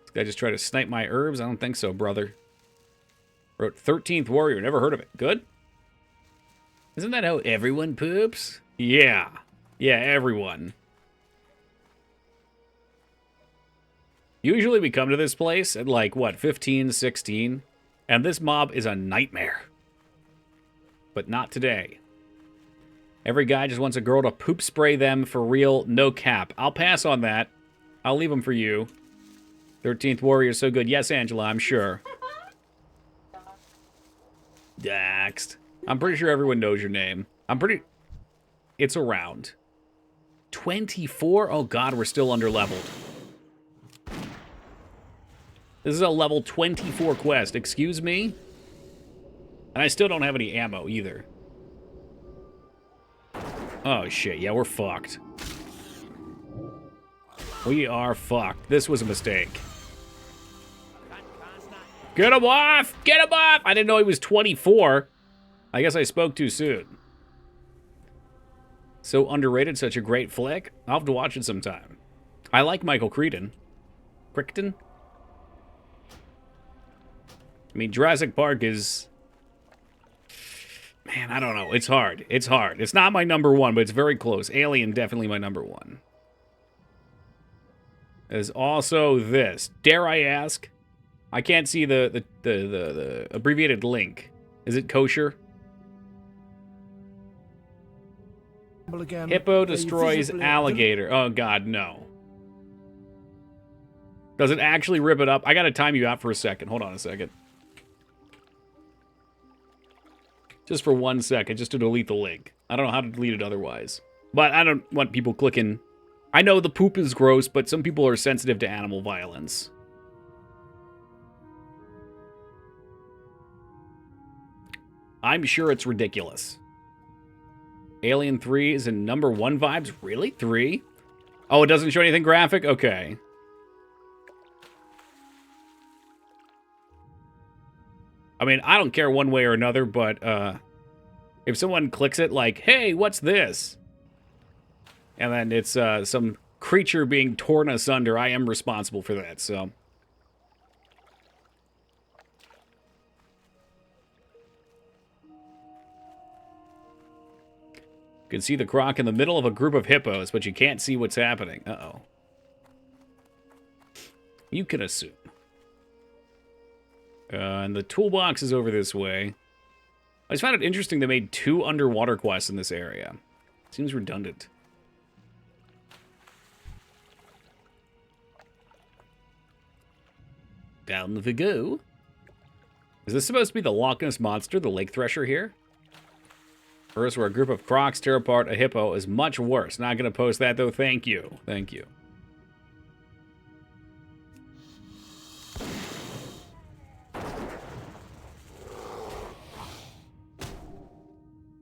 This guy just tried to snipe my herbs? I don't think so, brother. Wrote 13th Warrior. Never heard of it. Good? Isn't that how everyone poops? Yeah. Yeah, everyone. Usually we come to this place at like, what, 15, 16? And this mob is a nightmare. But not today. Every guy just wants a girl to poop spray them for real, no cap. I'll pass on that. I'll leave them for you. 13th Warrior is so good. Yes, Angela, I'm sure. Daxed. I'm pretty sure everyone knows your name. It's around. 24? Oh god, we're still under-leveled. This is a level 24 quest. Excuse me? And I still don't have any ammo, either. Oh, shit. Yeah, we're fucked. We are fucked. This was a mistake. Get him off! Get him off! I didn't know he was 24. I guess I spoke too soon. So underrated, such a great flick. I'll have to watch it sometime. I like Michael Crichton. Crichton? I mean, Jurassic Park is... Man, I don't know. It's hard. It's hard. It's not my number one, but it's very close. Alien, definitely my number one. There's also this. Dare I ask? I can't see the abbreviated link. Is it kosher? Hippo destroys alligator. Oh, God, no. Does it actually rip it up? I gotta time you out for a second. Hold on a second. Just for 1 second, just to delete the link. I don't know how to delete it otherwise. But I don't want people clicking. I know the poop is gross, but some people are sensitive to animal violence. I'm sure it's ridiculous. Alien 3 is in number 1 vibes? Really? 3? Oh, it doesn't show anything graphic? Okay. I mean, I don't care one way or another, but if someone clicks it like, hey, what's this? And then it's some creature being torn asunder, I am responsible for that, so. You can see the croc in the middle of a group of hippos, but you can't see what's happening. Uh-oh. You can assume. And the toolbox is over this way. I just found it interesting they made 2 underwater quests in this area. Seems redundant. Down we go. Is this supposed to be the Loch Ness Monster, the lake thresher here? First, where a group of crocs tear apart a hippo is much worse. Not going to post that, though. Thank you. Thank you.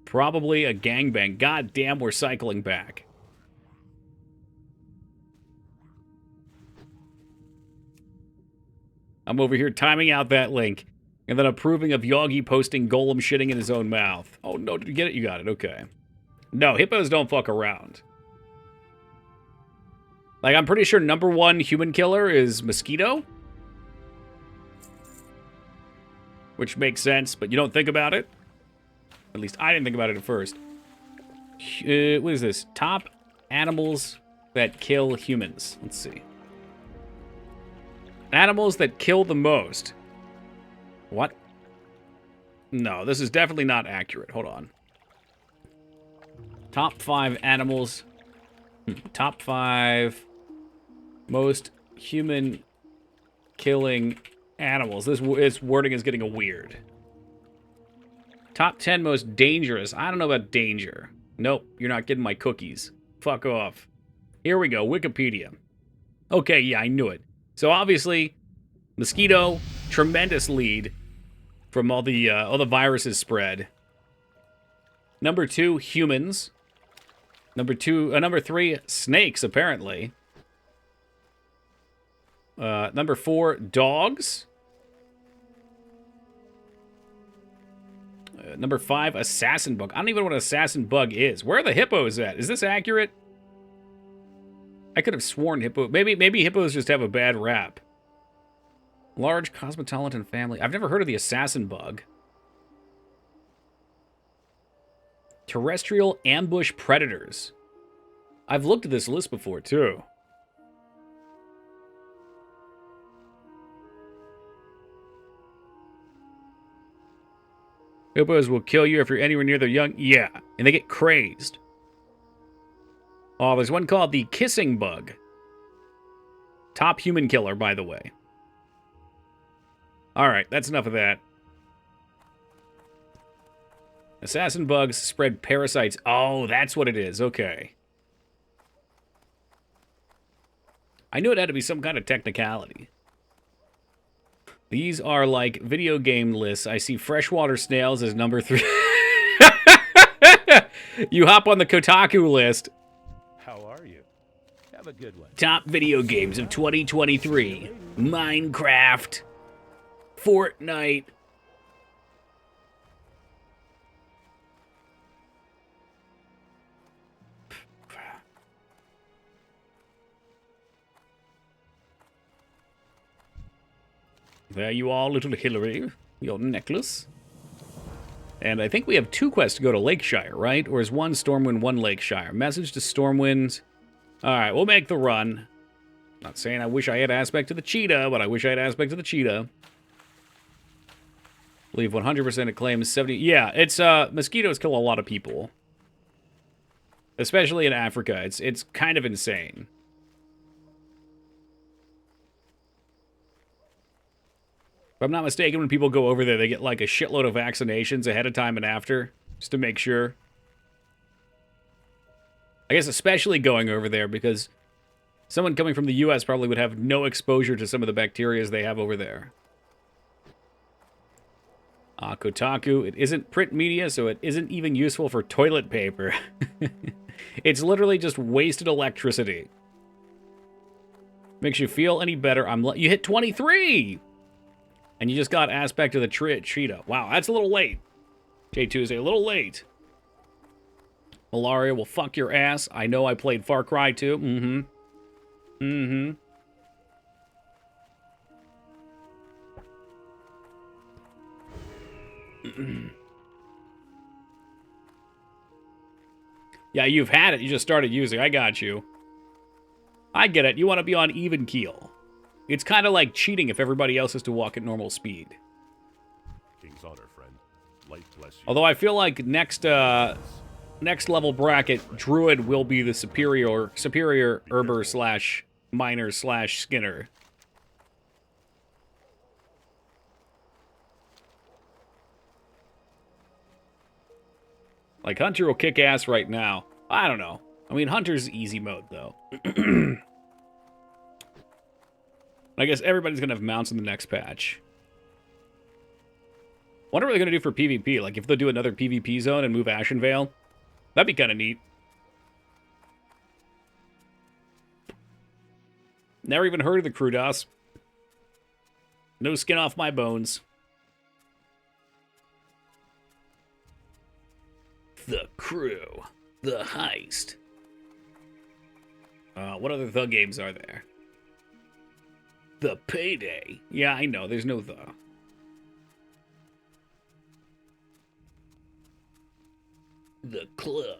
Probably a gangbang. God damn, we're cycling back. I'm over here timing out that link. And then approving of Yogi posting Golem shitting in his own mouth. Oh, no, did you get it? You got it, okay. No, hippos don't fuck around. Like, I'm pretty sure number 1 human killer is mosquito. Which makes sense, but you don't think about it. At least I didn't think about it at first. What is this? Top animals that kill humans. Let's see. Animals that kill the most. What? No, this is definitely not accurate. Hold on. Top 5 animals. Top 5 most human killing animals. This wording is getting weird. Top 10 most dangerous. I don't know about danger. Nope, you're not getting my cookies. Fuck off. Here we go, Wikipedia. Okay, yeah, I knew it. So obviously, mosquito, tremendous lead from all the viruses spread. Number 2, humans. Number 3, snakes, apparently. Number 4, dogs. Number 5, assassin bug. I don't even know what an assassin bug is. Where are the hippos at? Is this accurate? I could have sworn hippo. Maybe hippos just have a bad rap. Large cosmopolitan family. I've never heard of the assassin bug. Terrestrial ambush predators. I've looked at this list before, too. Hippos will kill you if you're anywhere near their young. Yeah, and they get crazed. Oh, there's one called the kissing bug. Top human killer, by the way. Alright, that's enough of that. Assassin bugs spread parasites. Oh, that's what it is. Okay. I knew it had to be some kind of technicality. These are like video game lists. I see freshwater snails as number 3. You hop on the Kotaku list. How are you? Have a good one. Top video games of 2023. Minecraft. Fortnite. There you are, little Hillary. Your necklace. And I think we have 2 quests to go to Lakeshire, right? Or is 1 Stormwind, 1 Lakeshire? Message to Stormwind. Alright, we'll make the run. Not saying I wish I had aspect to the cheetah, but I wish I had aspect to the cheetah. Leave 100% it claims 70... Yeah, it's, mosquitoes kill a lot of people. Especially in Africa. It's kind of insane. If I'm not mistaken, when people go over there, they get like a shitload of vaccinations ahead of time and after, just to make sure. I guess especially going over there, because someone coming from the US probably would have no exposure to some of the bacteria they have over there. Kotaku, it isn't print media, so it isn't even useful for toilet paper. It's literally just wasted electricity. Makes you feel any better? You hit 23! And you just got aspect of the cheetah. Wow, that's a little late. J2 a little late. Malaria will fuck your ass. I know I played Far Cry 2. Mm-hmm. Mm-hmm. Yeah, you've had it. You just started using. I got you. I get it. You want to be on even keel. It's kind of like cheating if everybody else has to walk at normal speed. King's honor, friend. Light bless you. Although I feel like next level bracket, Druid will be the superior herber slash miner slash skinner. Like, Hunter will kick ass right now. I don't know. I mean, Hunter's easy mode, though. I guess everybody's going to have mounts in the next patch. Wonder what they're going to do for PvP. Like, if they'll do another PvP zone and move Ashenvale. That'd be kind of neat. Never even heard of the Crudos. No skin off my bones. The Crew. The Heist. What other The games are there? The Payday. Yeah, I know. There's no The. The Club.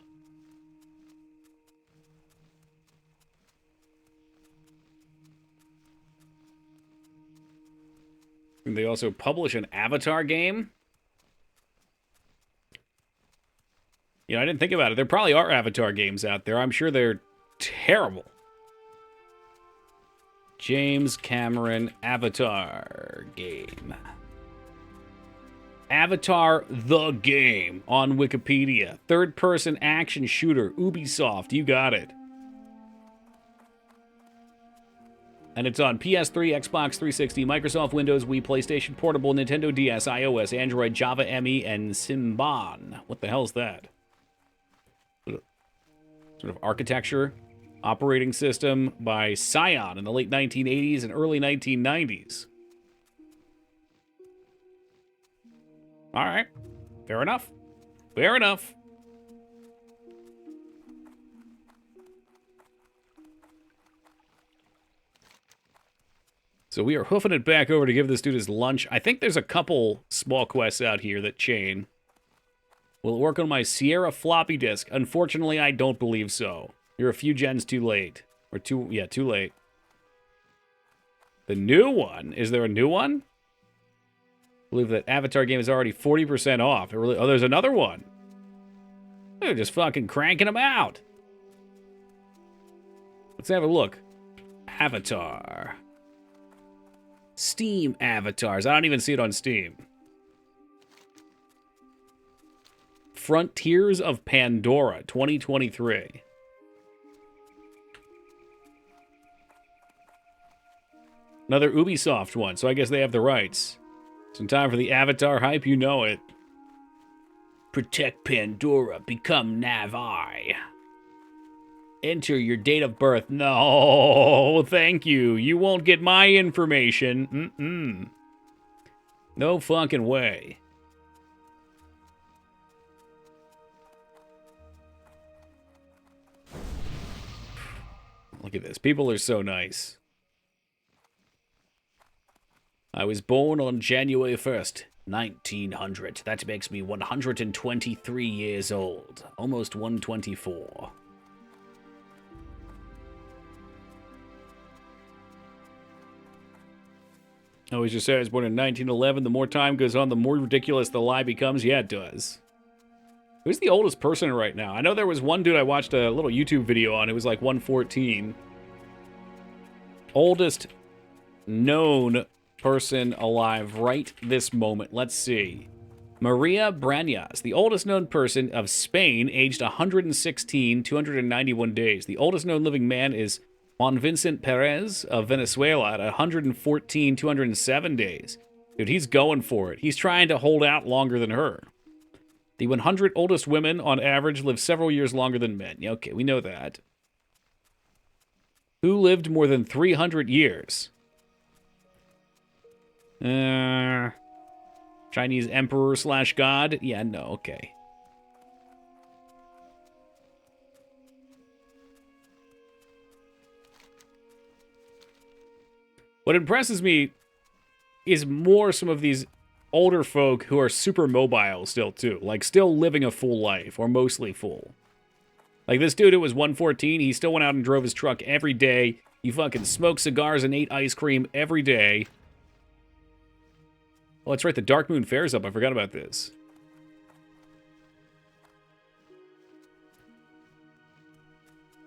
And they also publish an Avatar game? You know, I didn't think about it. There probably are Avatar games out there. I'm sure they're terrible. James Cameron Avatar game. Avatar the game on Wikipedia. Third-person action shooter. Ubisoft. You got it. And it's on PS3, Xbox 360, Microsoft Windows, Wii, PlayStation Portable, Nintendo DS, iOS, Android, Java ME, and Simban. What the hell is that? Sort of architecture, operating system by Scion in the late 1980s and early 1990s. All right. Fair enough. Fair enough. So we are hoofing it back over to give this dude his lunch. I think there's a couple small quests out here that chain. Will it work on my Sierra floppy disk? Unfortunately, I don't believe so. You're a few gens too late. Or too late. The new one? Is there a new one? I believe that Avatar game is already 40% off. Oh, there's another one. They're just fucking cranking them out. Let's have a look. Avatar. Steam avatars. I don't even see it on Steam. Frontiers of Pandora 2023. Another Ubisoft one, so I guess they have the rights. It's in time for the Avatar hype, you know it. Protect Pandora. Become Navi. Enter your date of birth. No, thank you. You won't get my information. Mm-mm. No fucking way. Look at this. People are so nice. I was born on January 1st, 1900. That makes me 123 years old. Almost 124. Oh, as you said, I was born in 1911. The more time goes on, the more ridiculous the lie becomes. Yeah, it does. Who's the oldest person right now? I know there was one dude I watched a little YouTube video on. It was like 114. Oldest known person alive right this moment. Let's see. Maria Brañas, the oldest known person of Spain, aged 116, 291 days. The oldest known living man is Juan Vincent Perez of Venezuela at 114, 207 days. Dude, he's going for it. He's trying to hold out longer than her. The 100 oldest women, on average, live several years longer than men. Yeah, okay, we know that. Who lived more than 300 years? Chinese emperor / god? Yeah, no, okay. What impresses me is more some of these older folk who are super mobile still, too. Like, still living a full life, or mostly full. Like, this dude who was 114, he still went out and drove his truck every day. He fucking smoked cigars and ate ice cream every day. Oh, that's right, the Dark Moon Fair's up. I forgot about this.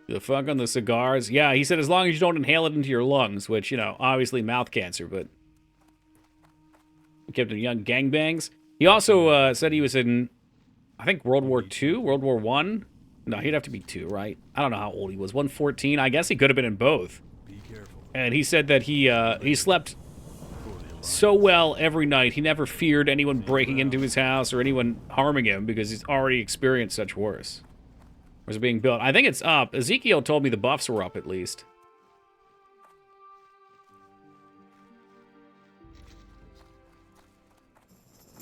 The fuck on the cigars? Yeah, he said as long as you don't inhale it into your lungs, which, you know, obviously mouth cancer, but... kept him young gangbangs. He also said he was in, I think, World War II, World War I. No, he'd have to be 2, right? I don't know how old he was. 114? I guess he could have been in both. And he said that he slept so well every night. He never feared anyone breaking into his house or anyone harming him because he's already experienced such worse. Was it being built? I think it's up. Ezekiel told me the buffs were up at least.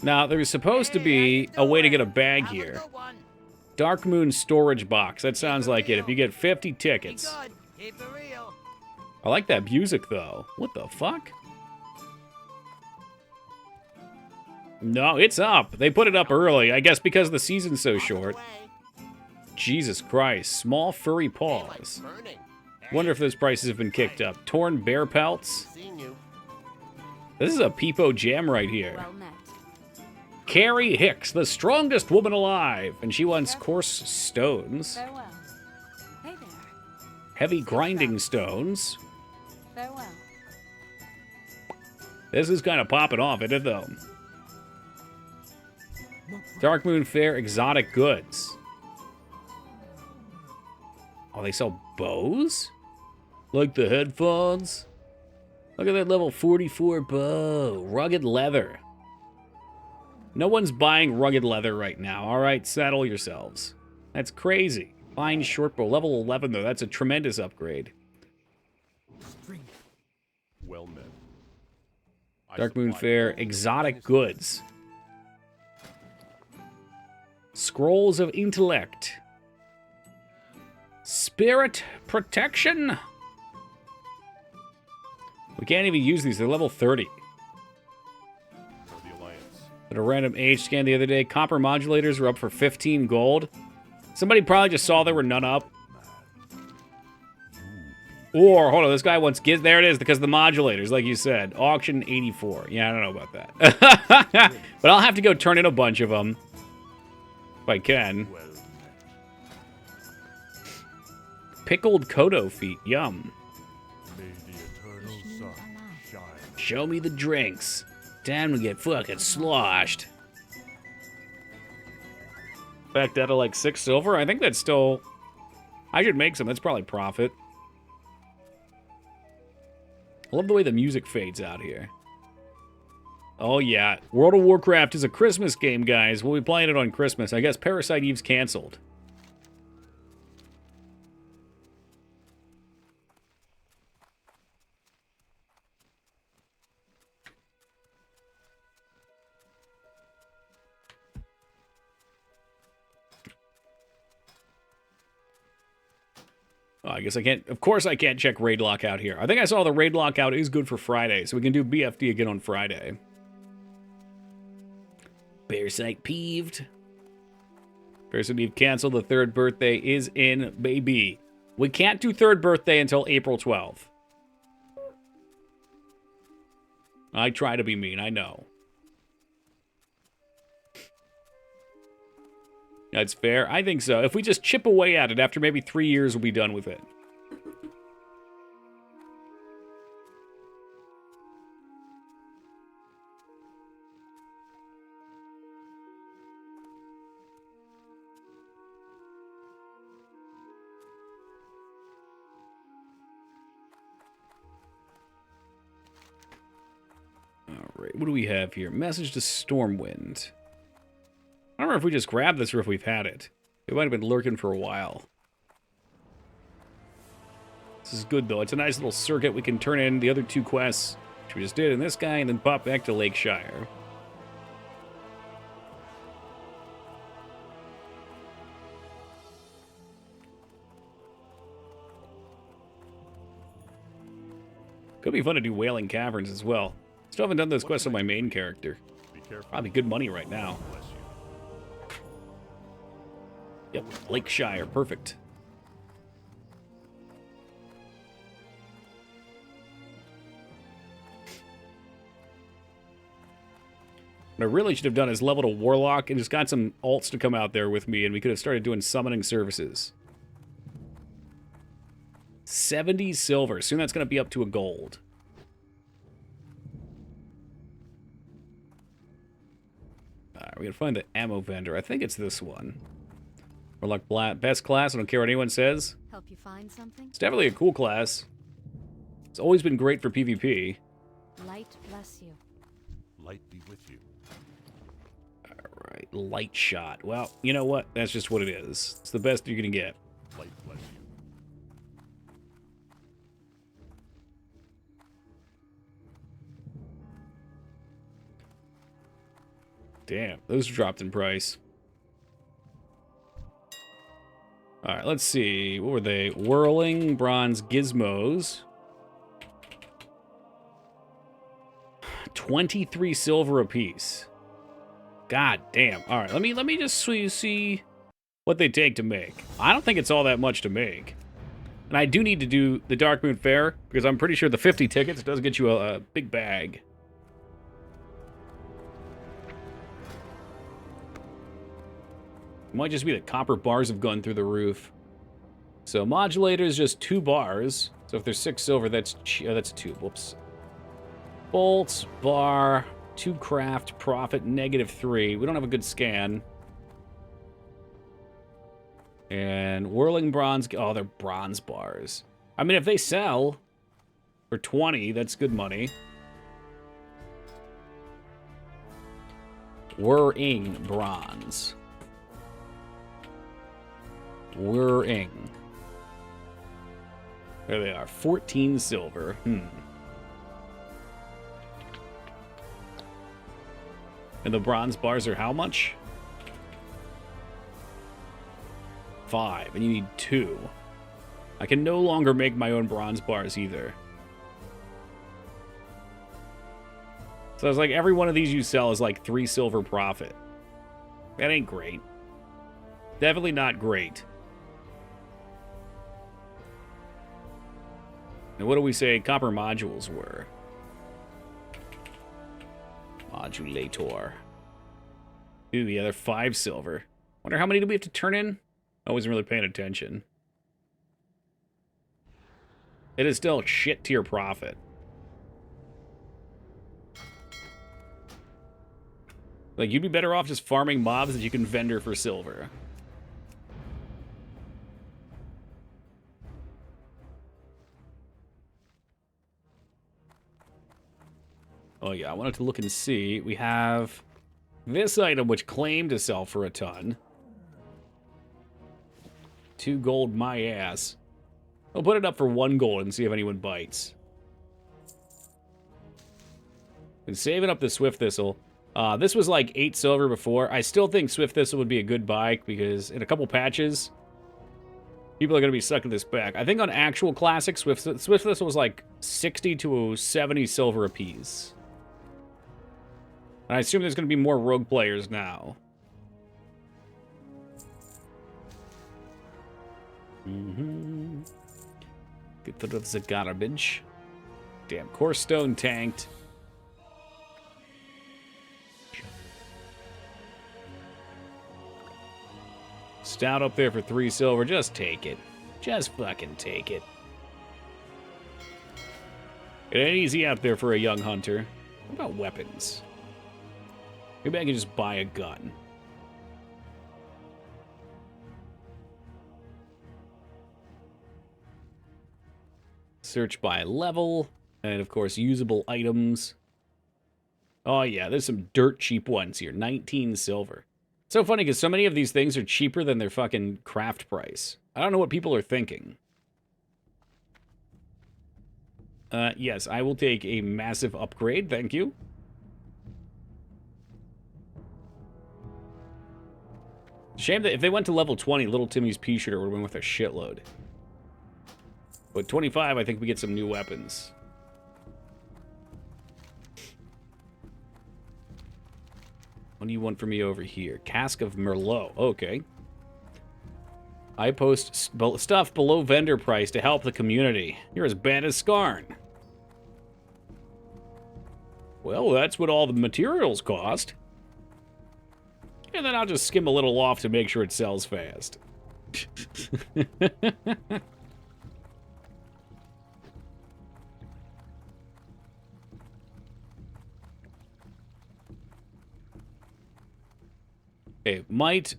Now, there's supposed to be a way to get a bag here. Dark Moon storage box. That sounds like it. If you get 50 tickets. I like that music, though. What the fuck? No, it's up. They put it up early. I guess because the season's so short. Jesus Christ. Small furry paws. Wonder if those prices have been kicked up. Torn bear pelts. This is a peepo jam right here. Well met. Carrie Hicks, the strongest woman alive. And she wants coarse stones. Farewell. Hey there. Heavy grinding stones. Farewell. This is kind of popping off, isn't it, though? Dark Moon Fair exotic goods. Oh, they sell bows? Like the headphones? Look at that level 44 bow. Rugged leather. No one's buying rugged leather right now. All right, settle yourselves. That's crazy. Fine short bow. Level 11, though. That's a tremendous upgrade. Well met. Dark Moon Fair exotic goods. Scrolls of Intellect. Spirit Protection? We can't even use these. They're level 30. For the Alliance. At a random age scan the other day, copper modulators were up for 15 gold. Somebody probably just saw there were none up. Or, hold on, this guy wants... There it is, because of the modulators, like you said. Auction 84. Yeah, I don't know about that. But I'll have to go turn in a bunch of them. If I can. Well, Pickled Kodo feet. Yum. may the eternal sun shine. Show me the drinks. Time to get fucking sloshed. Back that to like 6 silver? I think that's still... I should make some. That's probably profit. I love the way the music fades out here. Oh, yeah. World of Warcraft is a Christmas game, guys. We'll be playing it on Christmas. I guess Parasite Eve's canceled. Oh, I guess I can't. Of course, I can't check raid lockout here. I think I saw the raid lockout is good for Friday, so we can do BFD again on Friday. Parasite peeved. Parasite Eve canceled. The third birthday is in, baby. We can't do third birthday until April 12th. I try to be mean, I know. That's fair. I think so. If we just chip away at it, after maybe 3 years, we'll be done with it. All right, what do we have here? Message to Stormwind. I don't remember if we just grabbed this or if we've had it. It might have been lurking for a while. This is good, though. It's a nice little circuit. We can turn in the other 2 quests, which we just did in this guy, and then pop back to Lakeshire. Could be fun to do Wailing Caverns as well. Still haven't done those quests on my main character. Be careful. Probably good money right now. Bless you. Yep, Lakeshire, perfect. What I really should have done is leveled a Warlock and just got some alts to come out there with me, and we could have started doing summoning services. 70 silver. Soon that's going to be up to a gold. Alright, we're going to find the ammo vendor. I think it's this one. Warlock best class. I don't care what anyone says. Help you find something? It's definitely a cool class. It's always been great for PvP. Light bless you. Light be with you. Alright, light shot. Well, you know what? That's just what it is. It's the best you're going to get. Light bless you. Damn, those dropped in price. Alright, let's see. What were they? Whirling bronze gizmos. 23 silver apiece. God damn. Alright, let me just see what they take to make. I don't think it's all that much to make. And I do need to do the Dark Moon Fair, because I'm pretty sure the 50 tickets does get you a big bag. It might just be that copper bars have gone through the roof. So modulator is just 2 bars. So if there's 6 silver, that's 2. Whoops. Bolts, bar, 2 craft, profit, -3. We don't have a good scan. And whirling bronze. Oh, they're bronze bars. I mean, if they sell for 20, that's good money. Whirring bronze. Whirring. There they are. 14 silver. And the bronze bars are how much? 5. And you need 2. I can no longer make my own bronze bars either. So it's like every one of these you sell is like 3 silver profit. That ain't great. Definitely not great. And what do we say copper modules were? Modulator. Ooh, yeah, they're 5 silver. Wonder how many do we have to turn in? I wasn't really paying attention. It is still shit tier profit. Like, you'd be better off just farming mobs that you can vendor for silver. Oh yeah, I wanted to look and see. We have this item which claimed to sell for a ton. 2 gold, my ass. I'll put it up for 1 gold and see if anyone bites. Been saving up the Swift Thistle. This was like 8 silver before. I still think Swift Thistle would be a good buy because in a couple patches, people are going to be sucking this back. I think on actual classic, Swift Thistle was like 60 to 70 silver apiece. And I assume there's going to be more rogue players now. Get rid of the garbage. Damn, core stone tanked. Stout up there for 3 silver. Just take it. Just fucking take it. It ain't easy out there for a young hunter. What about weapons? Maybe I can just buy a gun. Search by level. And, of course, usable items. Oh, yeah, there's some dirt cheap ones here. 19 silver. It's so funny because so many of these things are cheaper than their fucking craft price. I don't know what people are thinking. Yes, I will take a massive upgrade. Thank you. Shame that if they went to level 20, Little Timmy's pea shooter would have went with a shitload. But 25, I think we get some new weapons. What do you want from me over here? Cask of Merlot. Okay. I post stuff below vendor price to help the community. You're as bad as Skarn. Well, that's what all the materials cost. And then I'll just skim a little off to make sure it sells fast. Okay, might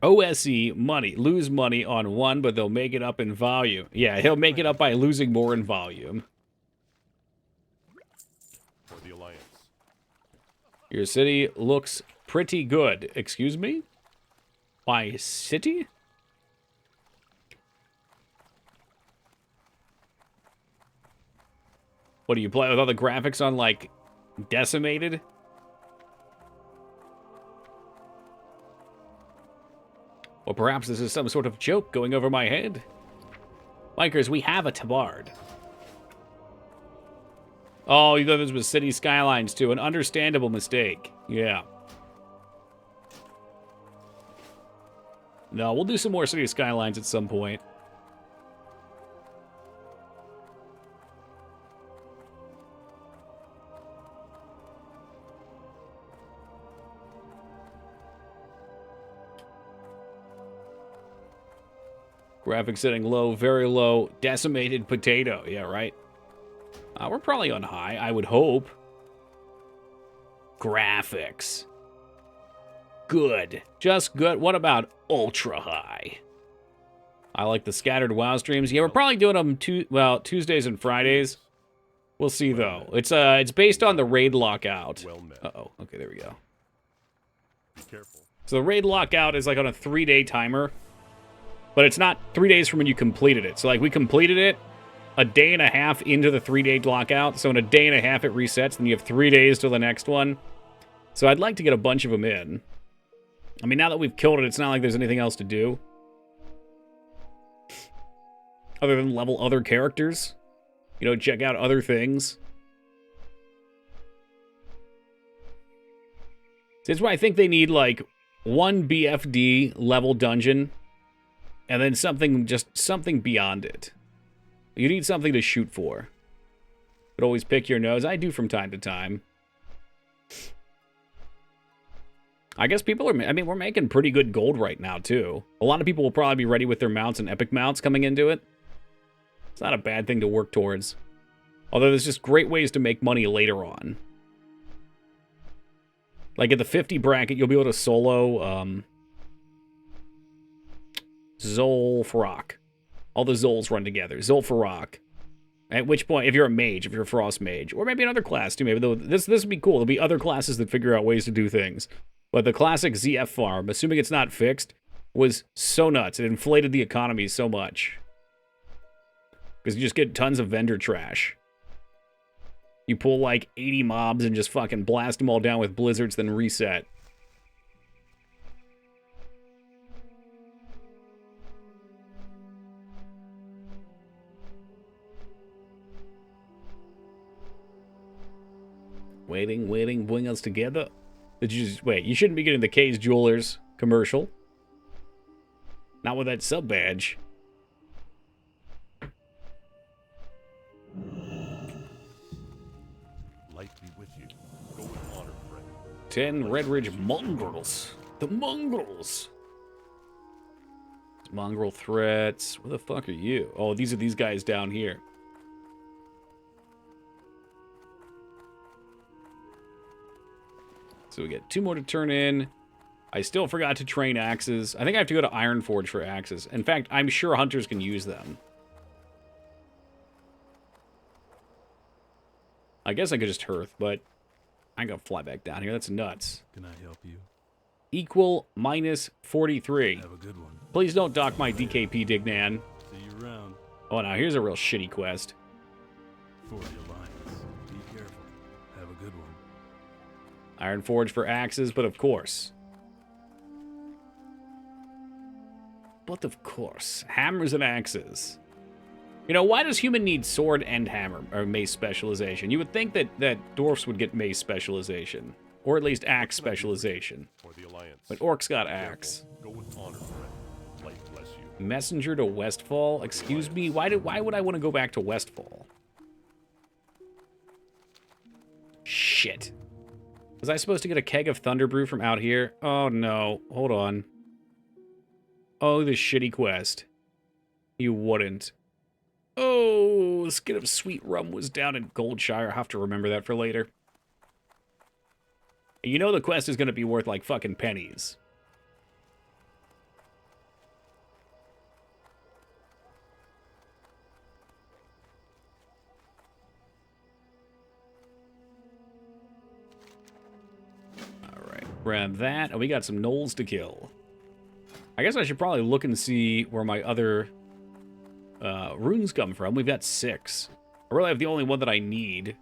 OSE money. Lose money on one, but they'll make it up in volume. Yeah, he'll make it up by losing more in volume. For the Alliance. Your city looks pretty good. Excuse me? My city? What do you play with all the graphics on, like, decimated? Or perhaps this is some sort of joke going over my head? Bikers, we have a tabard. Oh, you thought this was City Skylines too. An understandable mistake. Yeah. No, we'll do some more City Skylines at some point. Graphics setting low, very low, decimated potato. Yeah, right. We're probably on high, I would hope. Graphics. Good. Just good. What about ultra high? I like the scattered WoW streams. Yeah, we're probably doing them Tuesdays and Fridays. We'll see though. It's based on the raid lockout. Well met. Uh-oh. Okay, there we go. Be careful. So the raid lockout is like on a 3-day timer. But it's not 3 days from when you completed it. So, like, we completed it a day and a half into the 3-day lockout. So in a day and a half, it resets. Then you have 3 days till the next one. So I'd like to get a bunch of them in. I mean, now that we've killed it, it's not like there's anything else to do. Other than level other characters. You know, check out other things. This is why I think they need, like, 1 BFD level dungeon. And then something beyond it. You need something to shoot for. But always pick your nose. I do from time to time. I guess people are... I mean, we're making pretty good gold right now, too. A lot of people will probably be ready with their mounts and epic mounts coming into it. It's not a bad thing to work towards. Although there's just great ways to make money later on. Like at the 50 bracket, you'll be able to solo... Zolfarok. All the Zols run together. Zolfarok. At which point, if you're a mage, if you're a frost mage, or maybe another class too, maybe this would be cool. There'll be other classes that figure out ways to do things. But the classic ZF farm, assuming it's not fixed, was so nuts. It inflated the economy so much. Because you just get tons of vendor trash. You pull like 80 mobs and just fucking blast them all down with blizzards, then reset. Waiting, bring us together. Did you just wait? You shouldn't be getting the K's Jewelers commercial. Not with that sub badge. Light be with you. Go with honor, friend. 10 Red Ridge mongrels. The mongrels. Mongrel threats. Where the fuck are you? Oh, these are these guys down here. So we get 2 more to turn in. I still forgot to train axes. I think I have to go to Ironforge for axes. In fact, I'm sure hunters can use them. I guess I could just hearth, but I gotta fly back down here. That's nuts. Can I help you? Equal minus 43. Have a good one. Please don't dock my DKP, Dignan. See you around. Oh, now here's a real shitty quest. For the Alliance. Be careful. Have a good one. Ironforge for axes, but of course. Hammers and axes. You know, why does human need sword and hammer, or mace specialization? You would think that dwarfs would get mace specialization. Or at least axe specialization. For the Alliance. But orcs got axe. Go with honor, friend. Light bless you. Messenger to Westfall? Excuse me? Why would I want to go back to Westfall? Shit. Was I supposed to get a keg of Thunderbrew from out here? Oh, no. Hold on. Oh, this shitty quest. You wouldn't. Oh, the skin of sweet rum was down in Goldshire. I'll have to remember that for later. You know the quest is going to be worth, like, fucking pennies. Alright, grab that. And we got some gnolls to kill. I guess I should probably look and see where my other runes come from. We've got 6. I really have the only one that I need,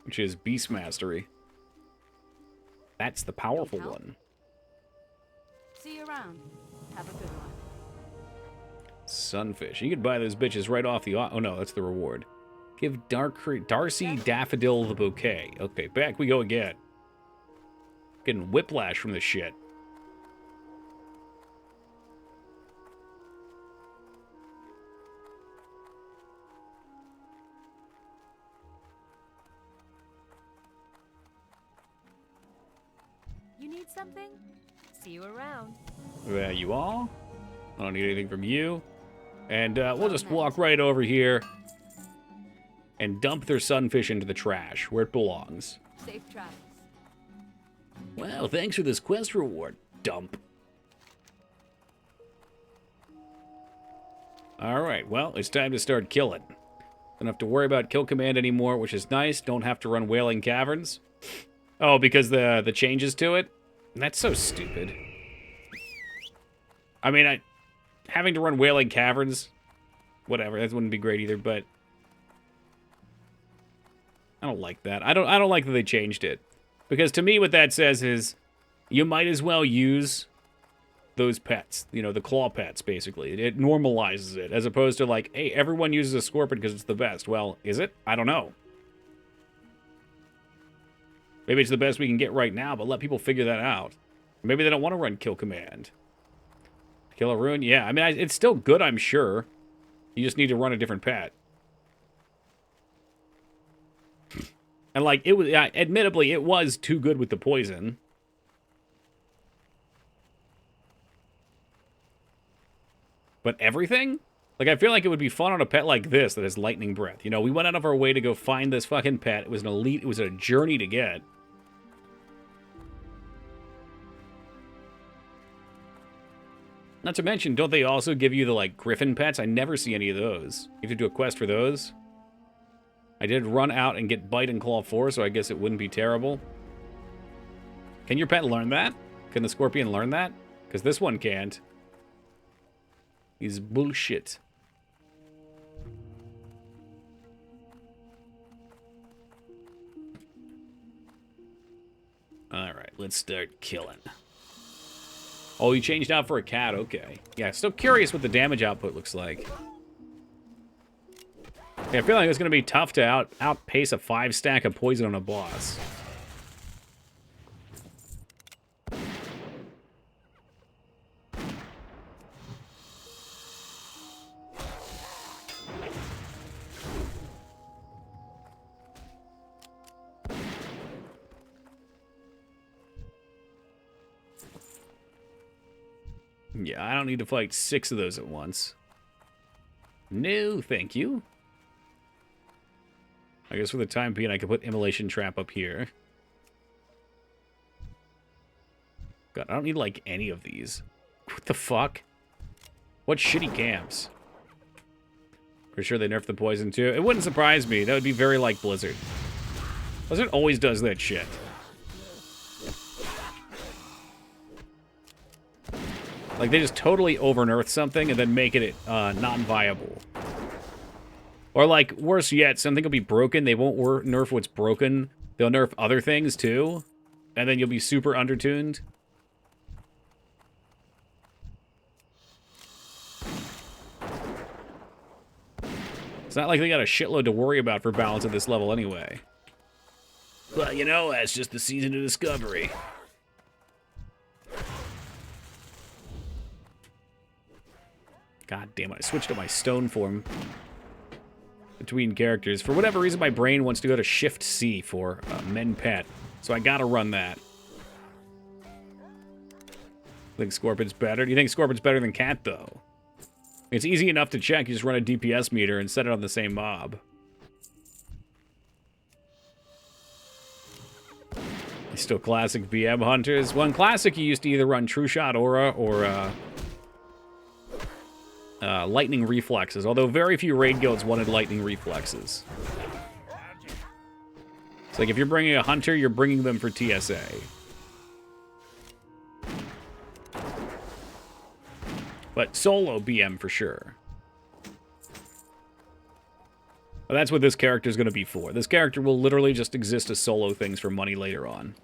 which is Beast Mastery. That's the powerful one. See you around. Have a good one. Sunfish. You could buy those bitches right off the... Oh, no, that's the reward. Give Darcy Daffodil the bouquet. Okay, back we go again. Getting whiplash from this shit. You need something? See you around. There you are. I don't need anything from you. And we'll just walk right over here and dump their sunfish into the trash where it belongs. Safe travels. Well, thanks for this quest reward. Dump. Alright, well, it's time to start killing. Don't have to worry about kill command anymore, which is nice. Don't have to run Wailing Caverns. Oh, because the changes to it? That's so stupid. I mean, having to run Wailing Caverns, whatever, that wouldn't be great either, but I don't like that. I don't like that they changed it. Because to me what that says is you might as well use those pets, you know, the claw pets basically. It normalizes it as opposed to like, hey, everyone uses a scorpion because it's the best. Well, is it? I don't know. Maybe it's the best we can get right now, but let people figure that out. Maybe they don't want to run kill command. Kill a rune? Yeah, I mean, it's still good, I'm sure. You just need to run a different pet. And, like, it was, admittedly, it was too good with the poison. But everything? Like, I feel like it would be fun on a pet like this that has lightning breath. You know, we went out of our way to go find this fucking pet. It was an elite, it was a journey to get. Not to mention, don't they also give you the, like, griffin pets? I never see any of those. You have to do a quest for those? I did run out and get Bite and Claw 4, so I guess it wouldn't be terrible. Can your pet learn that? Can the Scorpion learn that? Because this one can't. He's bullshit. Alright, let's start killing. Oh, you changed out for a cat, okay. Yeah, still curious what the damage output looks like. Yeah, I feel like it's going to be tough to outpace a 5-stack of poison on a boss. Yeah, I don't need to fight 6 of those at once. No, thank you. I guess for the time being, I could put Immolation Trap up here. God, I don't need, like, any of these. What the fuck? What shitty camps? For sure they nerfed the poison, too. It wouldn't surprise me. That would be very like Blizzard. Blizzard always does that shit. Like, they just totally over-nerf something and then make it non-viable. Or, like, worse yet, something will be broken. They won't nerf what's broken. They'll nerf other things, too. And then you'll be super undertuned. It's not like they got a shitload to worry about for balance at this level anyway. Well, you know, that's just the season of discovery. God damn it, I switched to my stone form between characters. For whatever reason, my brain wants to go to Shift C for Men Pet, so I gotta run that. Think Scorpion's better? Do you think Scorpion's better than Cat, though? It's easy enough to check. You just run a DPS meter and set it on the same mob. Still classic BM hunters. Well, in classic, you used to either run True Shot Aura or Lightning Reflexes, although very few raid guilds wanted Lightning Reflexes. It's like if you're bringing a hunter, you're bringing them for TSA. But solo BM for sure. Well, that's what this character is going to be for. This character will literally just exist as solo things for money later on.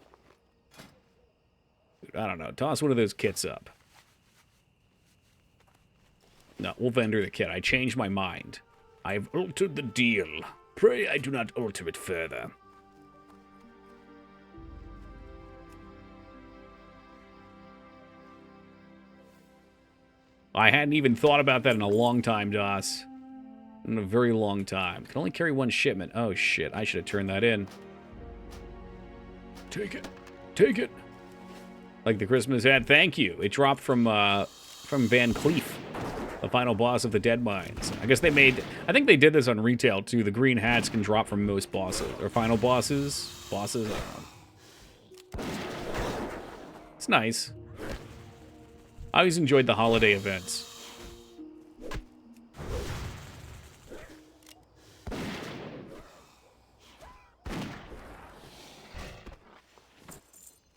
I don't know. Toss one of those kits up. No, we'll vendor the kit. I changed my mind. I've altered the deal. Pray I do not alter it further. I hadn't even thought about that in a long time, DOS. In a very long time. Can only carry one shipment. Oh, shit. I should have turned that in. Take it. Take it. Like the Christmas hat. Thank you. It dropped from Van Cleef, the final boss of the Dead Mines. I guess they made... I think they did this on retail, too. The green hats can drop from most bosses. Or final bosses. Bosses. I don't know. It's nice. I always enjoyed the holiday events.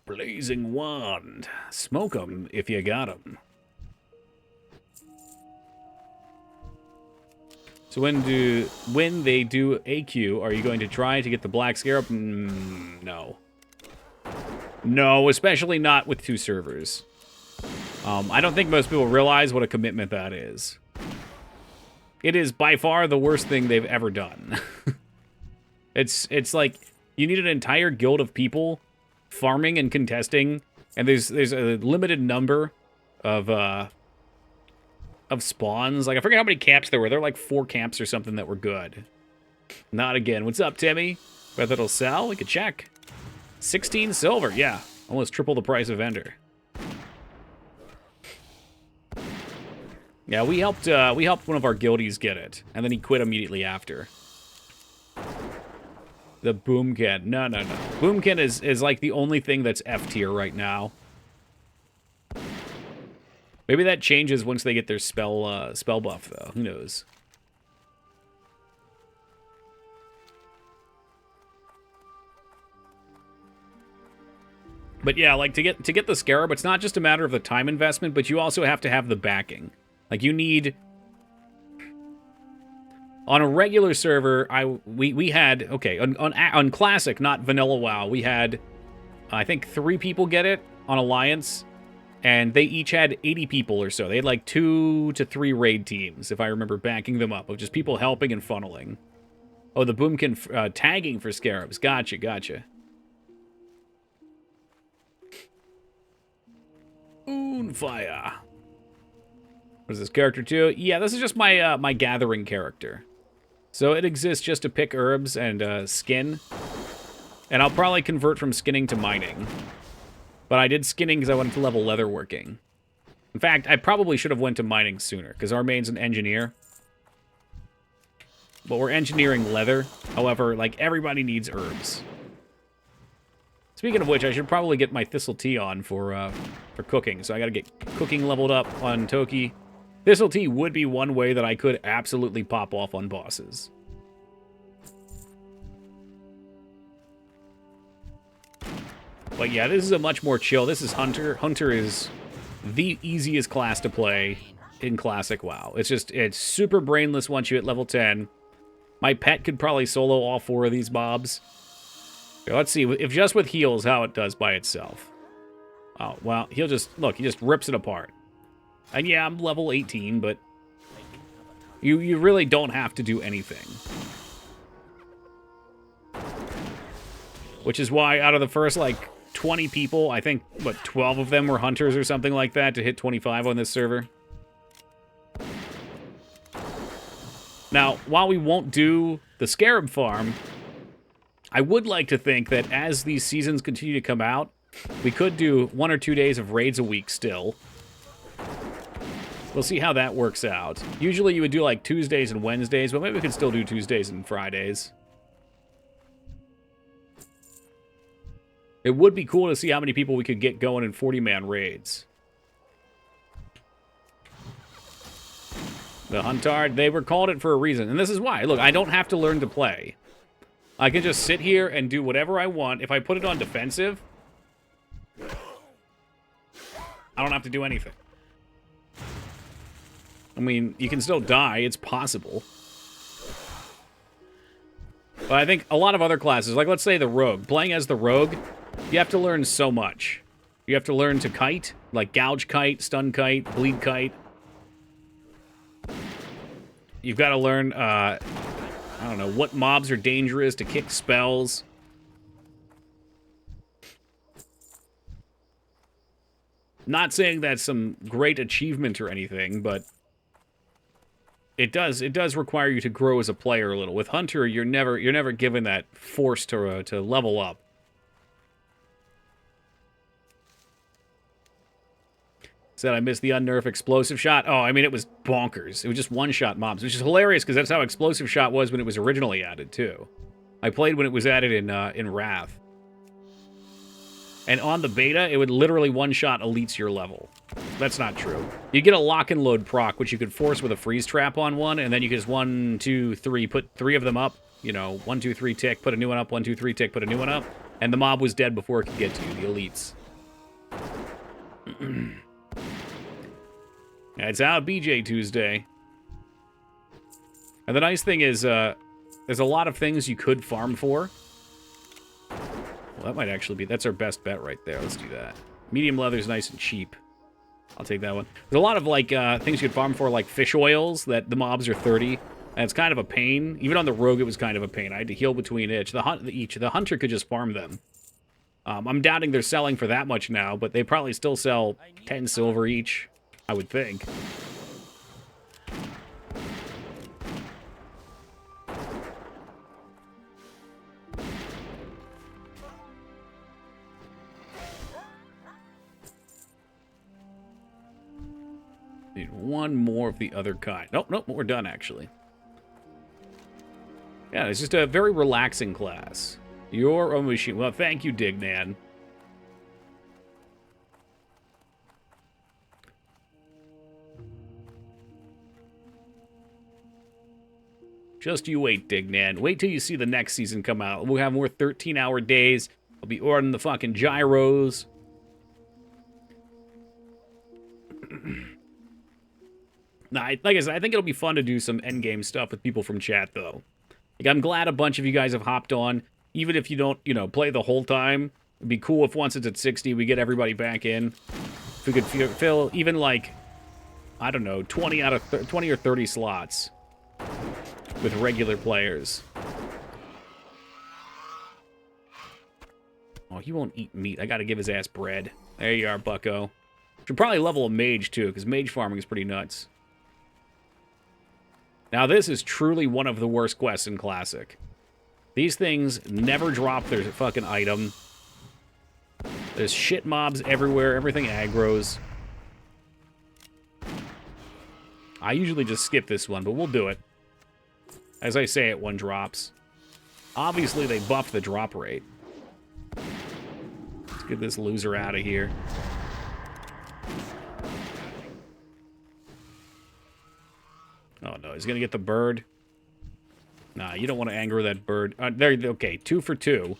Blazing Wand. Smoke 'em if you got 'em. So when they do AQ, are you going to try to get the Black Scarab? No. No, especially not with 2 servers. I don't think most people realize what a commitment that is. It is by far the worst thing they've ever done. It's like you need an entire guild of people farming and contesting, and there's a limited number of spawns. Like I forget how many camps there were. There were like 4 camps or something that were good. Not again. What's up, Timmy? Bet that'll sell. We could check. 16 silver. Yeah, almost triple the price of vendor. Yeah, we helped one of our guildies get it, and then he quit immediately after. The Boomkin. No. Boomkin is like the only thing that's F tier right now. Maybe that changes once they get their spell buff, though. Who knows? But yeah, like to get the Scarab, it's not just a matter of the time investment, but you also have to have the backing. Like you need on a regular server, we had okay, on classic, not vanilla WoW, we had I think 3 people get it on Alliance, and they each had 80 people or so. They had like 2 to 3 raid teams, if I remember backing them up, of just people helping and funneling. Oh, the Boomkin tagging for Scarabs. Gotcha, gotcha. Moonfire. What is this character too? Yeah, this is just my my gathering character. So it exists just to pick herbs and skin. And I'll probably convert from skinning to mining. But I did skinning because I wanted to level leatherworking. In fact, I probably should have went to mining sooner, because our main's an engineer. But we're engineering leather. However, like, everybody needs herbs. Speaking of which, I should probably get my thistle tea on for cooking. So I gotta get cooking leveled up on Toki. Thistle tea would be one way that I could absolutely pop off on bosses. But yeah, this is a much more chill. This is Hunter. Hunter is the easiest class to play in Classic WoW. It's super brainless once you hit level 10. My pet could probably solo all 4 of these mobs. Okay, let's see, if just with heals, how it does by itself. Oh, well, he'll just, look, he just rips it apart. And yeah, I'm level 18, but you really don't have to do anything. Which is why out of the first, like, 20 people, I think, what, 12 of them were hunters or something like that to hit 25 on this server. Now, while we won't do the Scarab farm, I would like to think that as these seasons continue to come out, we could do 1 or 2 days of raids a week still. We'll see how that works out. Usually you would do like Tuesdays and Wednesdays, but maybe we could still do Tuesdays and Fridays. It would be cool to see how many people we could get going in 40-man raids. The Huntard, they were called it for a reason. And this is why. Look, I don't have to learn to play. I can just sit here and do whatever I want. If I put it on defensive, I don't have to do anything. I mean, you can still die. It's possible. But I think a lot of other classes, like let's say the Rogue. Playing as the Rogue, you have to learn so much. You have to learn to kite, like gouge kite, stun kite, bleed kite. You've got to learn, I don't know, what mobs are dangerous to kick spells. Not saying that's some great achievement or anything, but it does require you to grow as a player a little. With Hunter, you're never given that force to level up. Said I missed the unnerf explosive shot. Oh, I mean, it was bonkers. It was just one-shot mobs, which is hilarious because that's how explosive shot was when it was originally added, too. I played when it was added in Wrath. And on the beta, it would literally one-shot elites your level. That's not true. You get a lock-and-load proc, which you could force with a freeze trap on one, and then you just 1, 2, 3, put 3 of them up. You know, 1, 2, 3, tick, put a new one up, 1, 2, 3, tick, put a new one up. And the mob was dead before it could get to you, the elites. It's out BJ Tuesday. And the nice thing is, there's a lot of things you could farm for. Well, that might actually be... That's our best bet right there. Let's do that. Medium leather's nice and cheap. I'll take that one. There's a lot of, like, things you could farm for, like fish oils, that the mobs are 30. And it's kind of a pain. Even on the Rogue, it was kind of a pain. I had to heal between each. The Hunter could just farm them. I'm doubting they're selling for that much now, but they probably still sell 10 silver each, I would think. Need one more of the other kind. Nope, nope, we're done, actually. Yeah, it's just a very relaxing class. You're a machine. Well, thank you, Dignan. Just you wait, Dignan. Wait till you see the next season come out. We'll have more 13-hour days. I'll be ordering the fucking gyros. Like I said, I think it'll be fun to do some endgame stuff with people from chat, though. Like, I'm glad a bunch of you guys have hopped on, even if you don't, you know, play the whole time. It'd be cool if once it's at 60, we get everybody back in. If we could fill even, like, I don't know, 20 or 30 slots with regular players. Oh, he won't eat meat. I gotta give his ass bread. There you are, bucko. Should probably level a mage, too, because mage farming is pretty nuts. Now, this is truly one of the worst quests in Classic. These things never drop their fucking item. There's shit mobs everywhere. Everything aggroes. I usually just skip this one, but we'll do it. As I say it, one drops. Obviously, they buffed the drop rate. Let's get this loser out of here. Oh, no. He's going to get the bird. Nah, you don't want to anger that bird. There, okay, 2 for 2.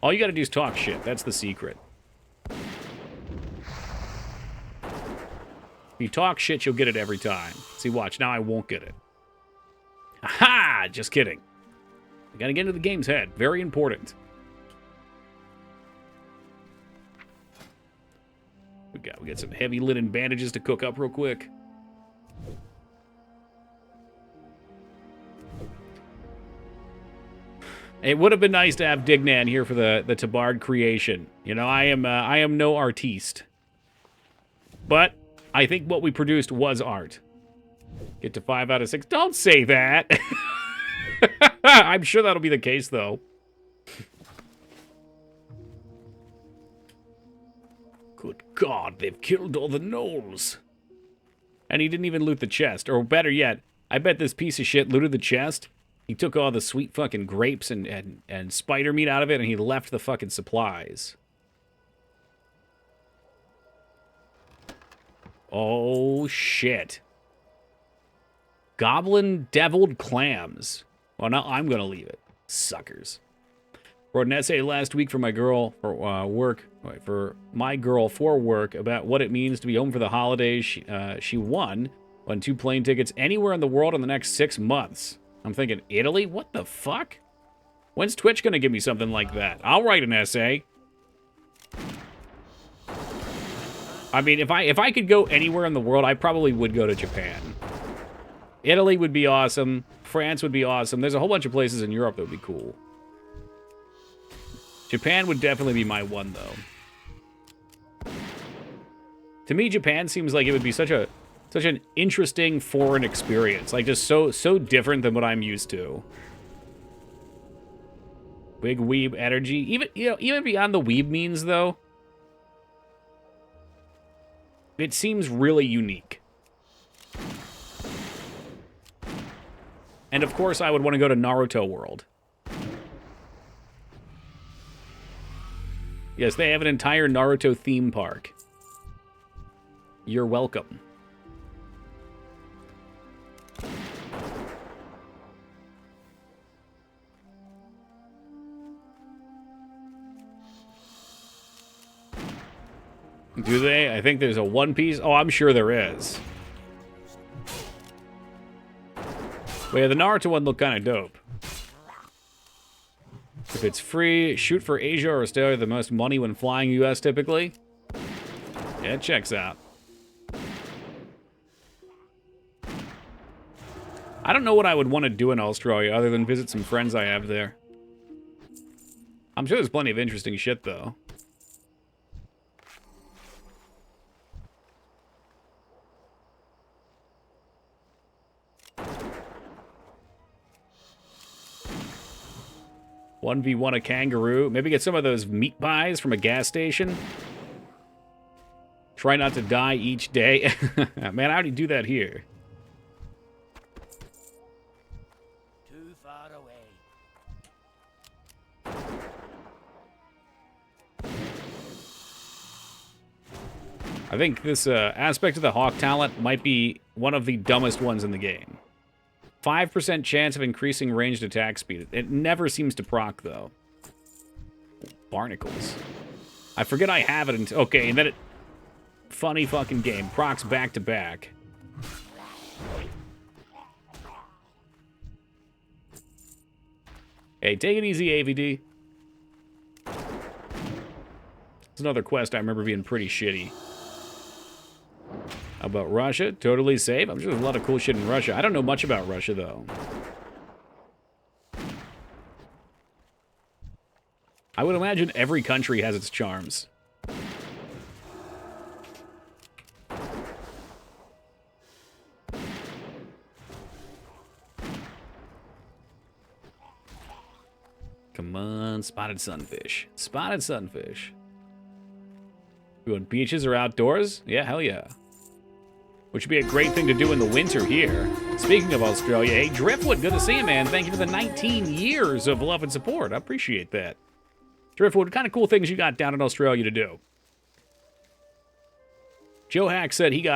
All you got to do is talk shit. That's the secret. If you talk shit, you'll get it every time. See, watch. Now I won't get it. Aha! Just kidding. You got to get into the game's head. Very important. We got some heavy linen bandages to cook up real quick. It would have been nice to have Dignan here for the Tabard creation. You know, I am no artiste. But I think what we produced was art. Get to 5 out of 6. Don't say that! I'm sure that'll be the case, though. Good God, they've killed all the gnolls. And he didn't even loot the chest. Or better yet, I bet this piece of shit looted the chest. He took all the sweet fucking grapes and spider meat out of it, and he left the fucking supplies. Oh, shit. Goblin deviled clams. Well, now I'm going to leave it. Suckers. Wrote an essay last week for my girl for work about what it means to be home for the holidays. She won 2 plane tickets anywhere in the world in the next 6 months. I'm thinking, Italy? What the fuck? When's Twitch gonna give me something like that? I'll write an essay. I mean, if I could go anywhere in the world, I probably would go to Japan. Italy would be awesome. France would be awesome. There's a whole bunch of places in Europe that would be cool. Japan would definitely be my one, though. To me, Japan seems like it would be such an interesting foreign experience. Like, just so different than what I'm used to. Big weeb energy. Even beyond the weeb means, though, it seems really unique. And of course, I would want to go to Naruto World. Yes, they have an entire Naruto theme park. You're welcome. Do they? I think there's a One Piece. Oh, I'm sure there is. But yeah, the Naruto one looked kind of dope. If it's free, shoot for Asia or Australia, the most money when flying US typically. Yeah, it checks out. I don't know what I would want to do in Australia other than visit some friends I have there. I'm sure there's plenty of interesting shit, though. One v one a kangaroo. Maybe get some of those meat pies from a gas station. Try not to die each day. Man, how do you do that here? Too far away. I think this aspect of the Hawk talent might be one of the dumbest ones in the game. 5% chance of increasing ranged attack speed. It never seems to proc, though. Barnacles. I forget I have it until... Okay, and then it... Funny fucking game. Procs back to back. Hey, take it easy, AVD. It's another quest I remember being pretty shitty. How about Russia? Totally safe. I'm sure there's a lot of cool shit in Russia. I don't know much about Russia, though. I would imagine every country has its charms. Come on, spotted sunfish. Spotted sunfish. You want beaches or outdoors? Yeah, hell yeah. Which would be a great thing to do in the winter here. Speaking of Australia, hey, Driftwood, good to see you, man. Thank you for the 19 years of love and support. I appreciate that. Driftwood, what kind of cool things you got down in Australia to do? Joe Hack said he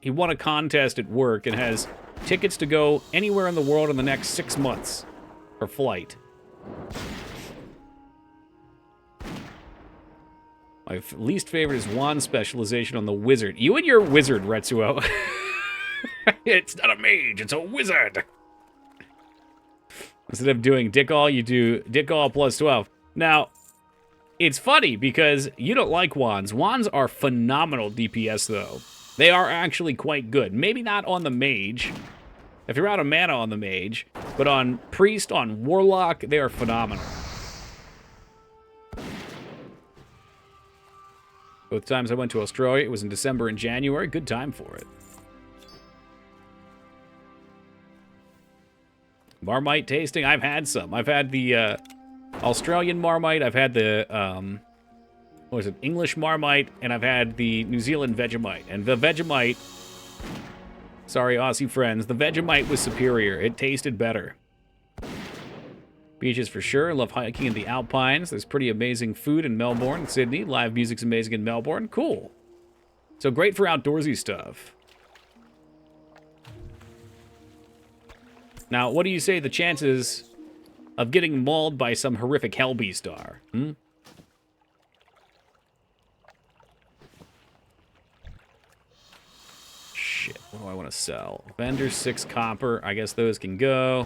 won a contest at work and has tickets to go anywhere in the world in the next 6 months for flight. My least favorite is Juan's specialization on the wizard. You and your wizard, Retsuo. It's not a mage, it's a wizard. Instead of doing Dick All, you do Dick All plus 12. Now, it's funny because you don't like Wands. Wands are phenomenal DPS, though. They are actually quite good. Maybe not on the mage, if you're out of mana on the mage, but on priest, on warlock, they are phenomenal. Both times I went to Australia, it was in December and January. Good time for it. Marmite tasting, I've had some. I've had the Australian Marmite, I've had the, what was it, English Marmite, and I've had the New Zealand Vegemite. And the Vegemite, sorry Aussie friends, the Vegemite was superior. It tasted better. Beaches for sure. Love hiking in the Alpines. There's pretty amazing food in Melbourne, Sydney. Live music's amazing in Melbourne. Cool. So great for outdoorsy stuff. Now, what do you say the chances of getting mauled by some horrific Hellbeast are? Hmm? Shit, what do I want to sell? Vendor 6 copper. I guess those can go.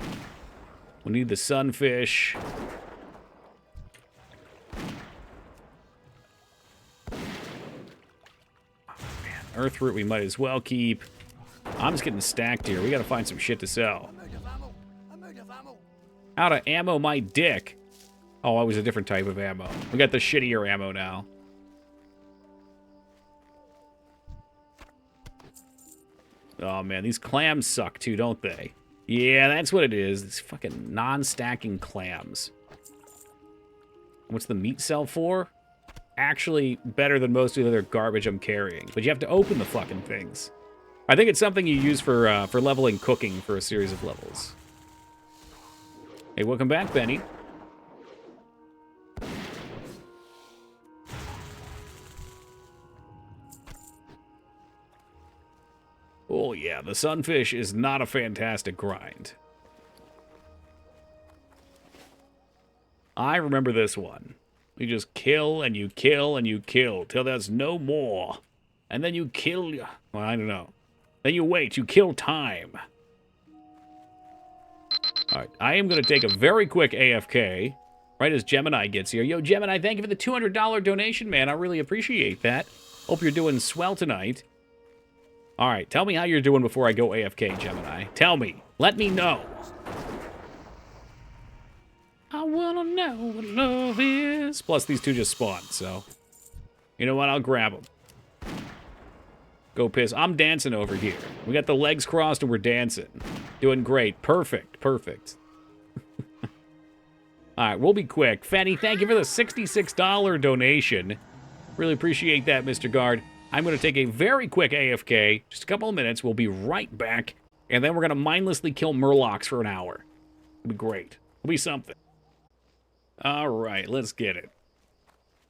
We need the sunfish. Oh, man. Earthroot we might as well keep. I'm just getting stacked here. We gotta find some shit to sell. Out of ammo, my dick. Oh, it was a different type of ammo. We got the shittier ammo now. Oh, man, these clams suck too, don't they? Yeah, that's what it is. It's fucking non-stacking clams. What's the meat sell for? Actually, better than most of the other garbage I'm carrying. But you have to open the fucking things. I think it's something you use for leveling cooking for a series of levels. Hey, welcome back, Benny. Oh yeah, the sunfish is not a fantastic grind. I remember this one. You just kill and you kill and you kill till there's no more. And then you kill... Well, I don't know. Then you wait, you kill time. Alright, I am going to take a very quick AFK right as Gemini gets here. Yo, Gemini, thank you for the $200 donation, man. I really appreciate that. Hope you're doing swell tonight. Alright, tell me how you're doing before I go AFK, Gemini. Tell me. Let me know. I wanna know what love is. Plus, these two just spawned, so... You know what? I'll grab them. Go piss. I'm dancing over here. We got the legs crossed and we're dancing. Doing great. Perfect. Perfect. Alright, we'll be quick. Fanny, thank you for the $66 donation. Really appreciate that, Mr. Guard. I'm going to take a very quick AFK. Just a couple of minutes. We'll be right back. And then we're going to mindlessly kill Murlocs for an hour. It'll be great. It'll be something. Alright, let's get it.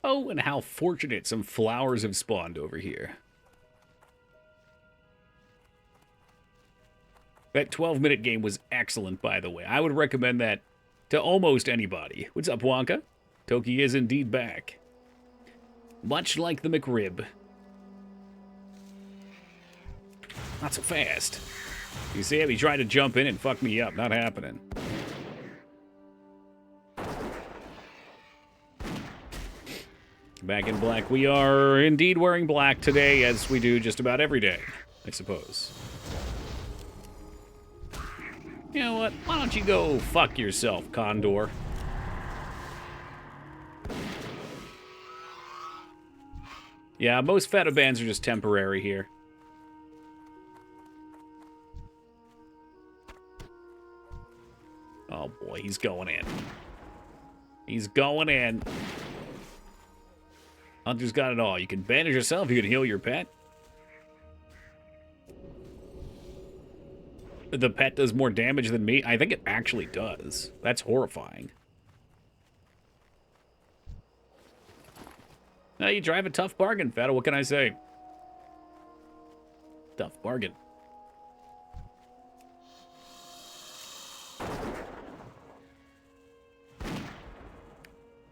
Oh, and how fortunate some flowers have spawned over here. That 12-minute game was excellent, by the way. I would recommend that to almost anybody. What's up, Wonka? Toki is indeed back. Much like the McRib. Not so fast. You see him? He tried to jump in and fuck me up. Not happening. Back in black. We are indeed wearing black today, as we do just about every day, I suppose. You know what? Why don't you go fuck yourself, Condor? Yeah, most feta bans are just temporary here. Oh boy, he's going in. He's going in. Hunter's got it all. You can bandage yourself, you can heal your pet. The pet does more damage than me? I think it actually does. That's horrifying. Now you drive a tough bargain, Feta. What can I say? Tough bargain.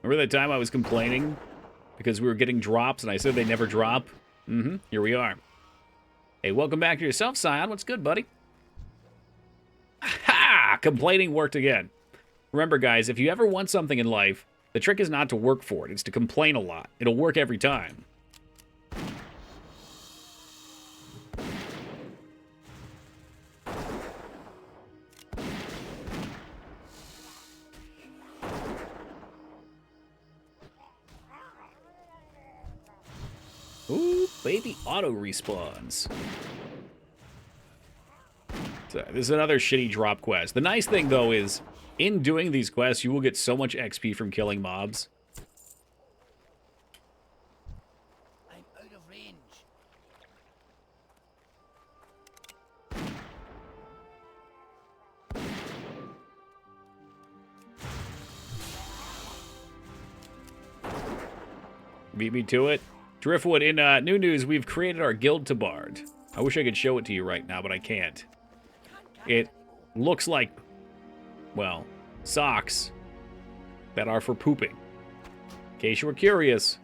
Remember that time I was complaining because we were getting drops and I said they never drop? Here we are. Hey, welcome back to yourself, Scion. What's good, buddy? Ha! Complaining worked again. Remember, guys, if you ever want something in life, the trick is not to work for it. It's to complain a lot. It'll work every time. Ooh, baby auto respawns. So, this is another shitty drop quest. The nice thing, though, is in doing these quests, you will get so much XP from killing mobs. I'm out of range. Beat me to it. Driftwood, in new news, we've created our guild to Bard. I wish I could show it to you right now, but I can't. It looks like, well, socks that are for pooping. In case you were curious.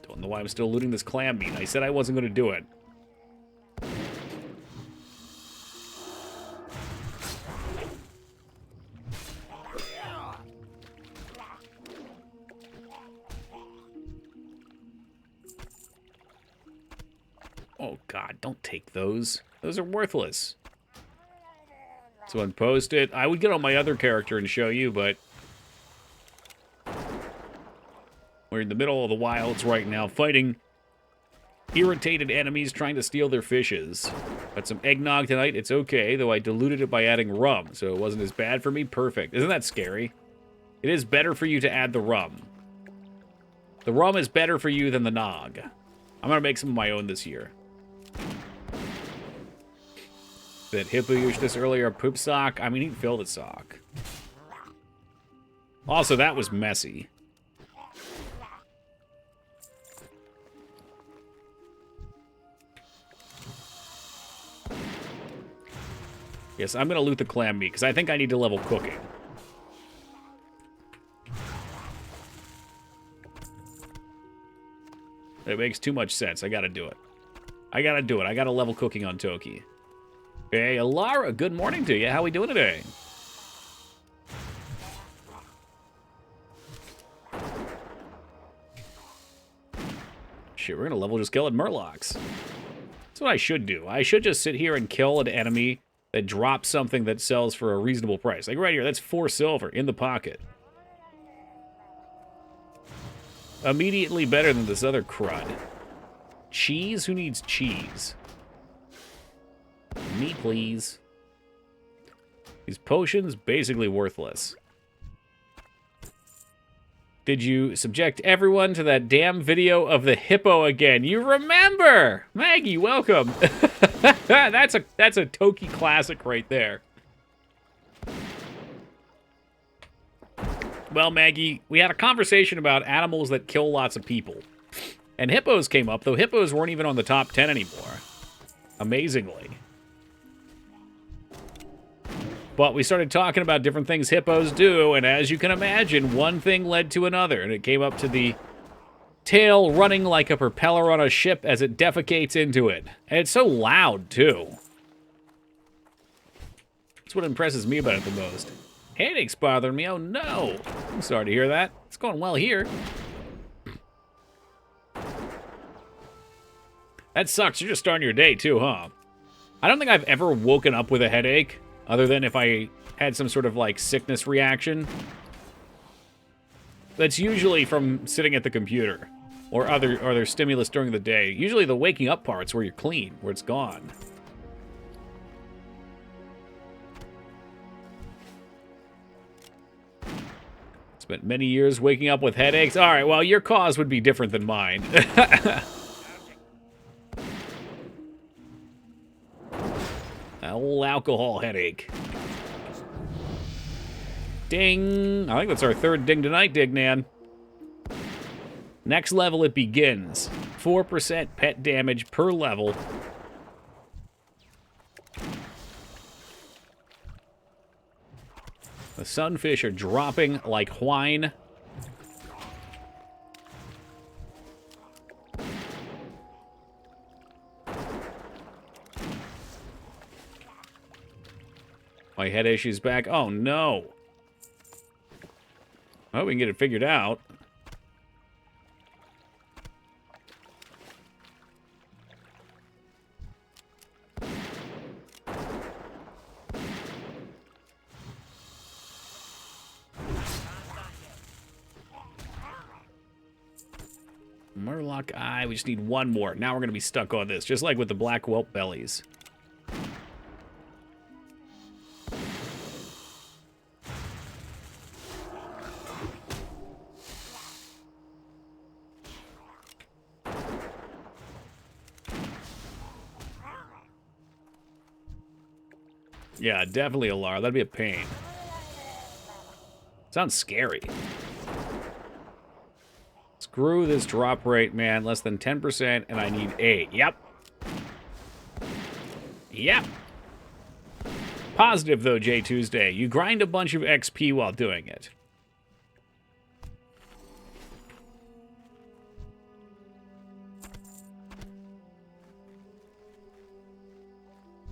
Don't know why I'm still looting this clam meat. I said I wasn't going to do it. Oh, God, don't take those. Those are worthless. Someone post it. I would get on my other character and show you, but we're in the middle of the wilds right now, fighting irritated enemies trying to steal their fishes. Got some eggnog tonight. It's okay, though I diluted it by adding rum, so it wasn't as bad for me. Perfect. Isn't that scary? It is better for you to add the rum. The rum is better for you than the nog. I'm going to make some of my own this year. That Hippo used this earlier, poop sock. I mean, he filled a sock. Also, that was messy. Yes, I'm going to loot the clam meat, because I think I need to level cooking. It makes too much sense. I got to do it. I got to do it. I got to level cooking on Toki. Hey, Alara, good morning to you. How we doing today? Shit, we're going to level just killing Murlocs. That's what I should do. I should just sit here and kill an enemy that drops something that sells for a reasonable price. Like right here, that's 4 silver in the pocket. Immediately better than this other crud. Cheese? Who needs cheese? Me, please. These potions, basically worthless. Did you subject everyone to that damn video of the hippo again? You remember! Maggie, welcome. That's a Toki classic right there. Well, Maggie, we had a conversation about animals that kill lots of people. And hippos came up, though hippos weren't even on the top 10 anymore. Amazingly. But we started talking about different things hippos do, and as you can imagine, one thing led to another, and it came up to the tail running like a propeller on a ship as it defecates into it. And it's so loud, too. That's what impresses me about it the most. Headache's bothering me. Oh, no. I'm sorry to hear that. It's going well here. That sucks. You're just starting your day, too, huh? I don't think I've ever woken up with a headache, other than if I had some sort of, like, sickness reaction. That's usually from sitting at the computer, or other stimulus during the day. Usually the waking up part's where you're clean, where it's gone. Spent many years waking up with headaches. All right, well, your cause would be different than mine. An old alcohol headache. Ding! I think that's our third ding tonight, Dignan. Next level it begins. 4% pet damage per level. The sunfish are dropping like wine. My head issue's back. Oh, no. I hope we can get it figured out. Murloc eye. We just need one more. Now we're going to be stuck on this, just like with the black whelp bellies. Yeah, definitely a Lar. That'd be a pain. Sounds scary. Screw this drop rate, man. Less than 10%, and I need 8. Yep. Yep. Positive, though, J Tuesday. You grind a bunch of XP while doing it.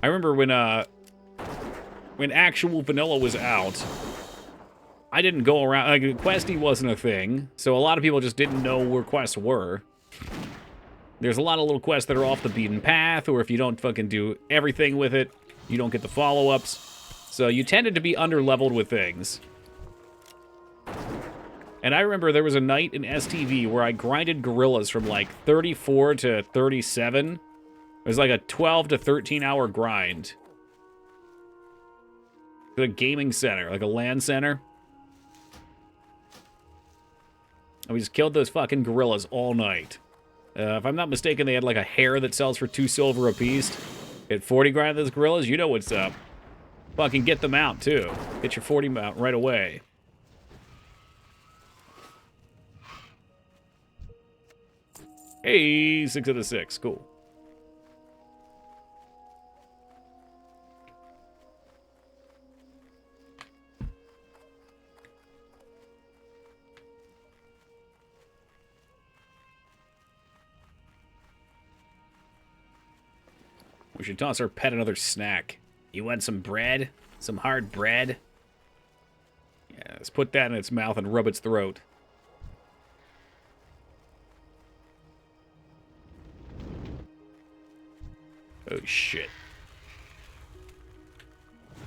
I remember when actual vanilla was out, I didn't go around, like, Questy wasn't a thing, so a lot of people just didn't know where quests were. There's a lot of little quests that are off the beaten path, or if you don't fucking do everything with it, you don't get the follow-ups. So you tended to be under-leveled with things. And I remember there was a night in STV where I grinded gorillas from, like, 34 to 37. It was like a 12 to 13-hour grind. A gaming center, like a LAN center. And we just killed those fucking gorillas all night. If I'm not mistaken, they had like a hare that sells for 2 silver apiece. At 40 grand those gorillas, you know what's up. Fucking get them out, too. Get your 40 mount right away. Hey, 6 out of 6. Cool. We should toss our pet another snack. You want some bread? Some hard bread? Yeah, let's put that in its mouth and rub its throat. Oh, shit.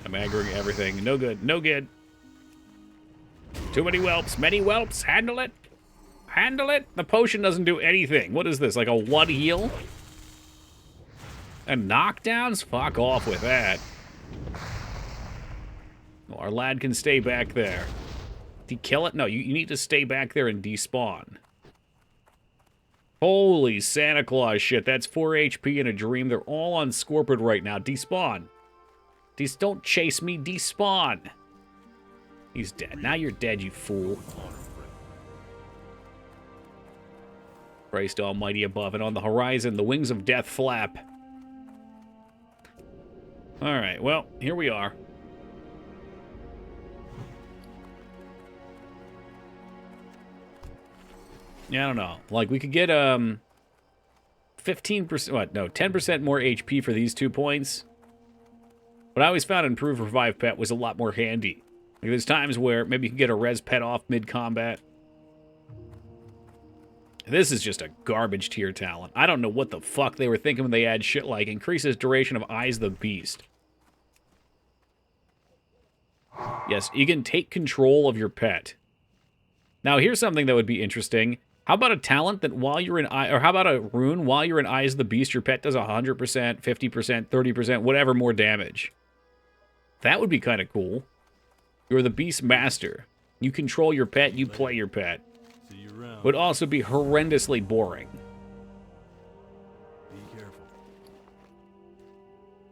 I'm aggroing everything. No good. No good. Too many whelps. Many whelps. Handle it. Handle it. The potion doesn't do anything. What is this? Like a 1 heal? And knockdowns? Fuck off with that. Well, our lad can stay back there. Did he kill it? No, you need to stay back there and despawn. Holy Santa Claus shit. That's 4 HP in a dream. They're all on Scorpid right now. Despawn. Don't chase me. Despawn. He's dead. Now you're dead, you fool. Christ almighty above and on the horizon, the wings of death flap. Alright, well, here we are. Yeah, I don't know. Like, we could get 15%, what? No, 10% more HP for these 2 points. But I always found Improve Revive Pet was a lot more handy. Like, there's times where maybe you can get a res pet off mid-combat. This is just a garbage tier talent. I don't know what the fuck they were thinking when they add shit like increases duration of Eyes the Beast. Yes, you can take control of your pet. Now, here's something that would be interesting. How about a talent that while you're in or how about a rune while you're in Eyes of the Beast, your pet does 100%, 50%, 30%, whatever more damage. That would be kind of cool. You're the Beast Master. You control your pet, you play your pet. See you around. Would also be horrendously boring. Be careful.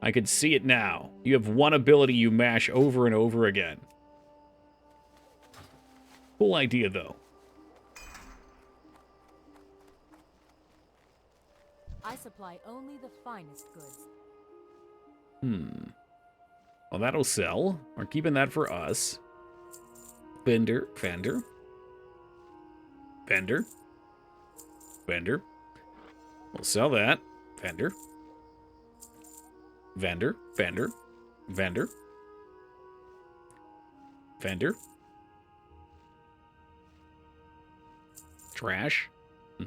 I could see it now. You have one ability you mash over and over again. Cool idea, though. I supply only the finest goods. Well, that'll sell. We're keeping that for us. Vendor. We'll sell that. Vendor. Trash. I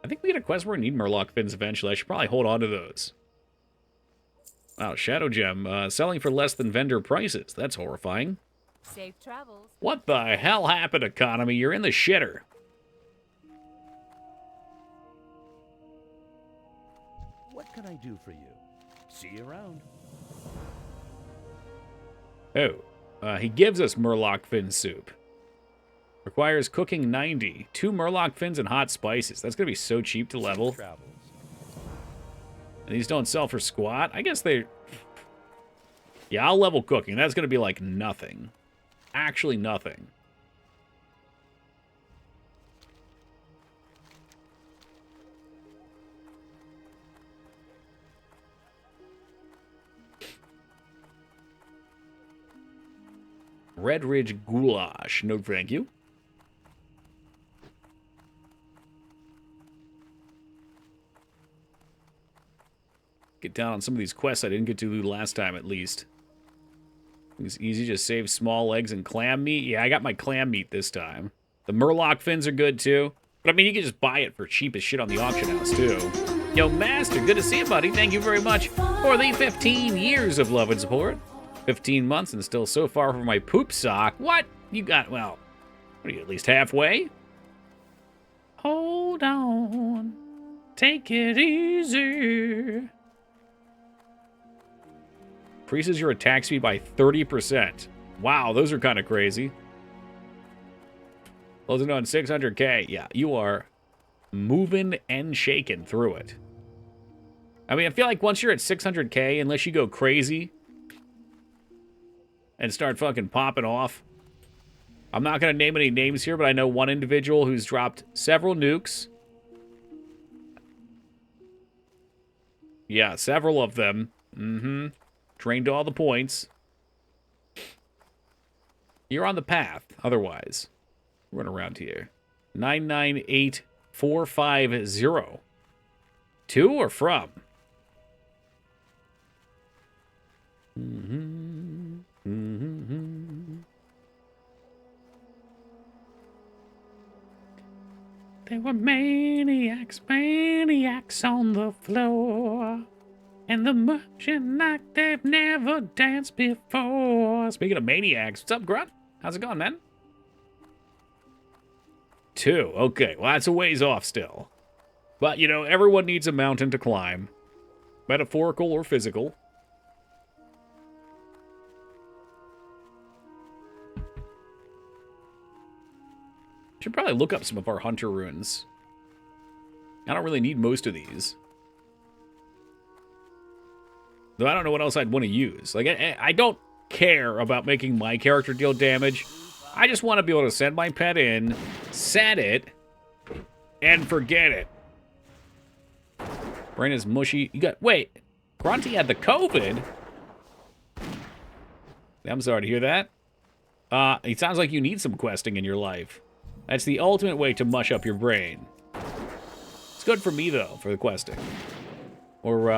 think we get a quest where we need Murloc fins eventually. I should probably hold on to those. Wow, Shadow Gem. Selling for less than vendor prices. That's horrifying. Safe travels. What the hell happened, economy? You're in the shitter. What can I do for you? See you around. Oh, he gives us Murloc fin soup. Requires cooking 90. 2 Murloc fins and hot spices. That's going to be so cheap to level. And these don't sell for squat. I guess they... Yeah, I'll level cooking. That's going to be like nothing. Actually nothing. Red Ridge Goulash. No, thank you. Get down on some of these quests I didn't get to do last time, at least. It's easy, just save small legs and clam meat. Yeah, I got my clam meat this time. The Murloc fins are good, too. But, I mean, you can just buy it for cheap as shit on the auction house, too. Yo, Master, good to see you, buddy. Thank you very much for the 15 years of love and support. 15 months and still so far from my poop sock. What? You got, well, what are you, at least halfway? Hold on. Take it easy. Increases your attack speed by 30%. Wow, those are kind of crazy. Closing on 600k. Yeah, you are moving and shaking through it. I mean, I feel like once you're at 600k, unless you go crazy and start fucking popping off. I'm not going to name any names here, but I know one individual who's dropped several nukes. Yeah, several of them. Drained all the points. You're on the path, otherwise. Run around here. 998450. To or from? There were maniacs on the floor. And the motion like they've never danced before. Speaking of maniacs, what's up, Grunt? How's it going, man? 2. Okay, well, that's a ways off still. But, you know, everyone needs a mountain to climb. Metaphorical or physical. Should probably look up some of our hunter runes. I don't really need most of these. Though I don't know what else I'd want to use. Like, I don't care about making my character deal damage. I just want to be able to send my pet in, set it, and forget it. Brain is mushy. You got... Wait. Grunty had the COVID? I'm sorry to hear that. It sounds like you need some questing in your life. That's the ultimate way to mush up your brain. It's good for me, though, for the questing. We're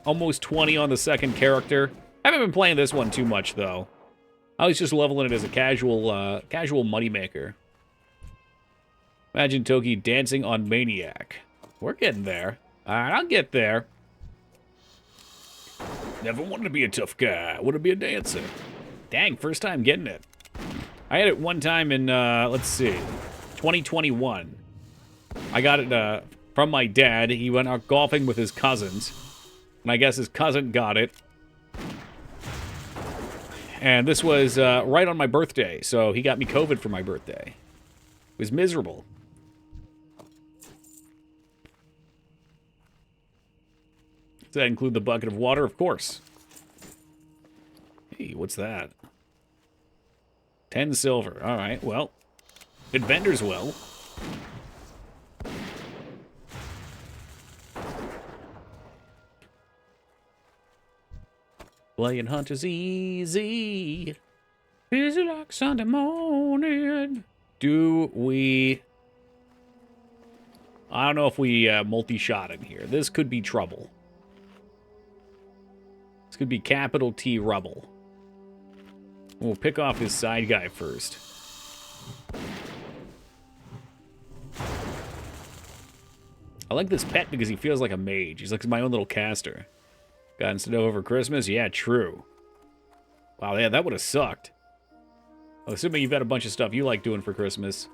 almost 20 on the second character. I haven't been playing this one too much, though. I was just leveling it as a casual moneymaker. Imagine Toki dancing on Maniac. We're getting there. Alright, I'll get there. Never wanted to be a tough guy. I want to be a dancer. Dang, first time getting it. I had it one time in, let's see, 2021. I got it from my dad. He went out golfing with his cousins. And I guess his cousin got it. And this was right on my birthday. So he got me COVID for my birthday. It was miserable. Does that include the bucket of water? Of course. Hey, what's that? 10 silver. All right, well, it vendors well. Playing Hunt is easy. Busy like Sunday morning. Do we... I don't know if we multi-shot in here. This could be trouble. This could be capital T rubble. We'll pick off this side guy first. I like this pet because he feels like a mage. He's like my own little caster. Got instead of over Christmas? Yeah, true. Wow, yeah, that would have sucked. I'm assuming you've got a bunch of stuff you like doing for Christmas.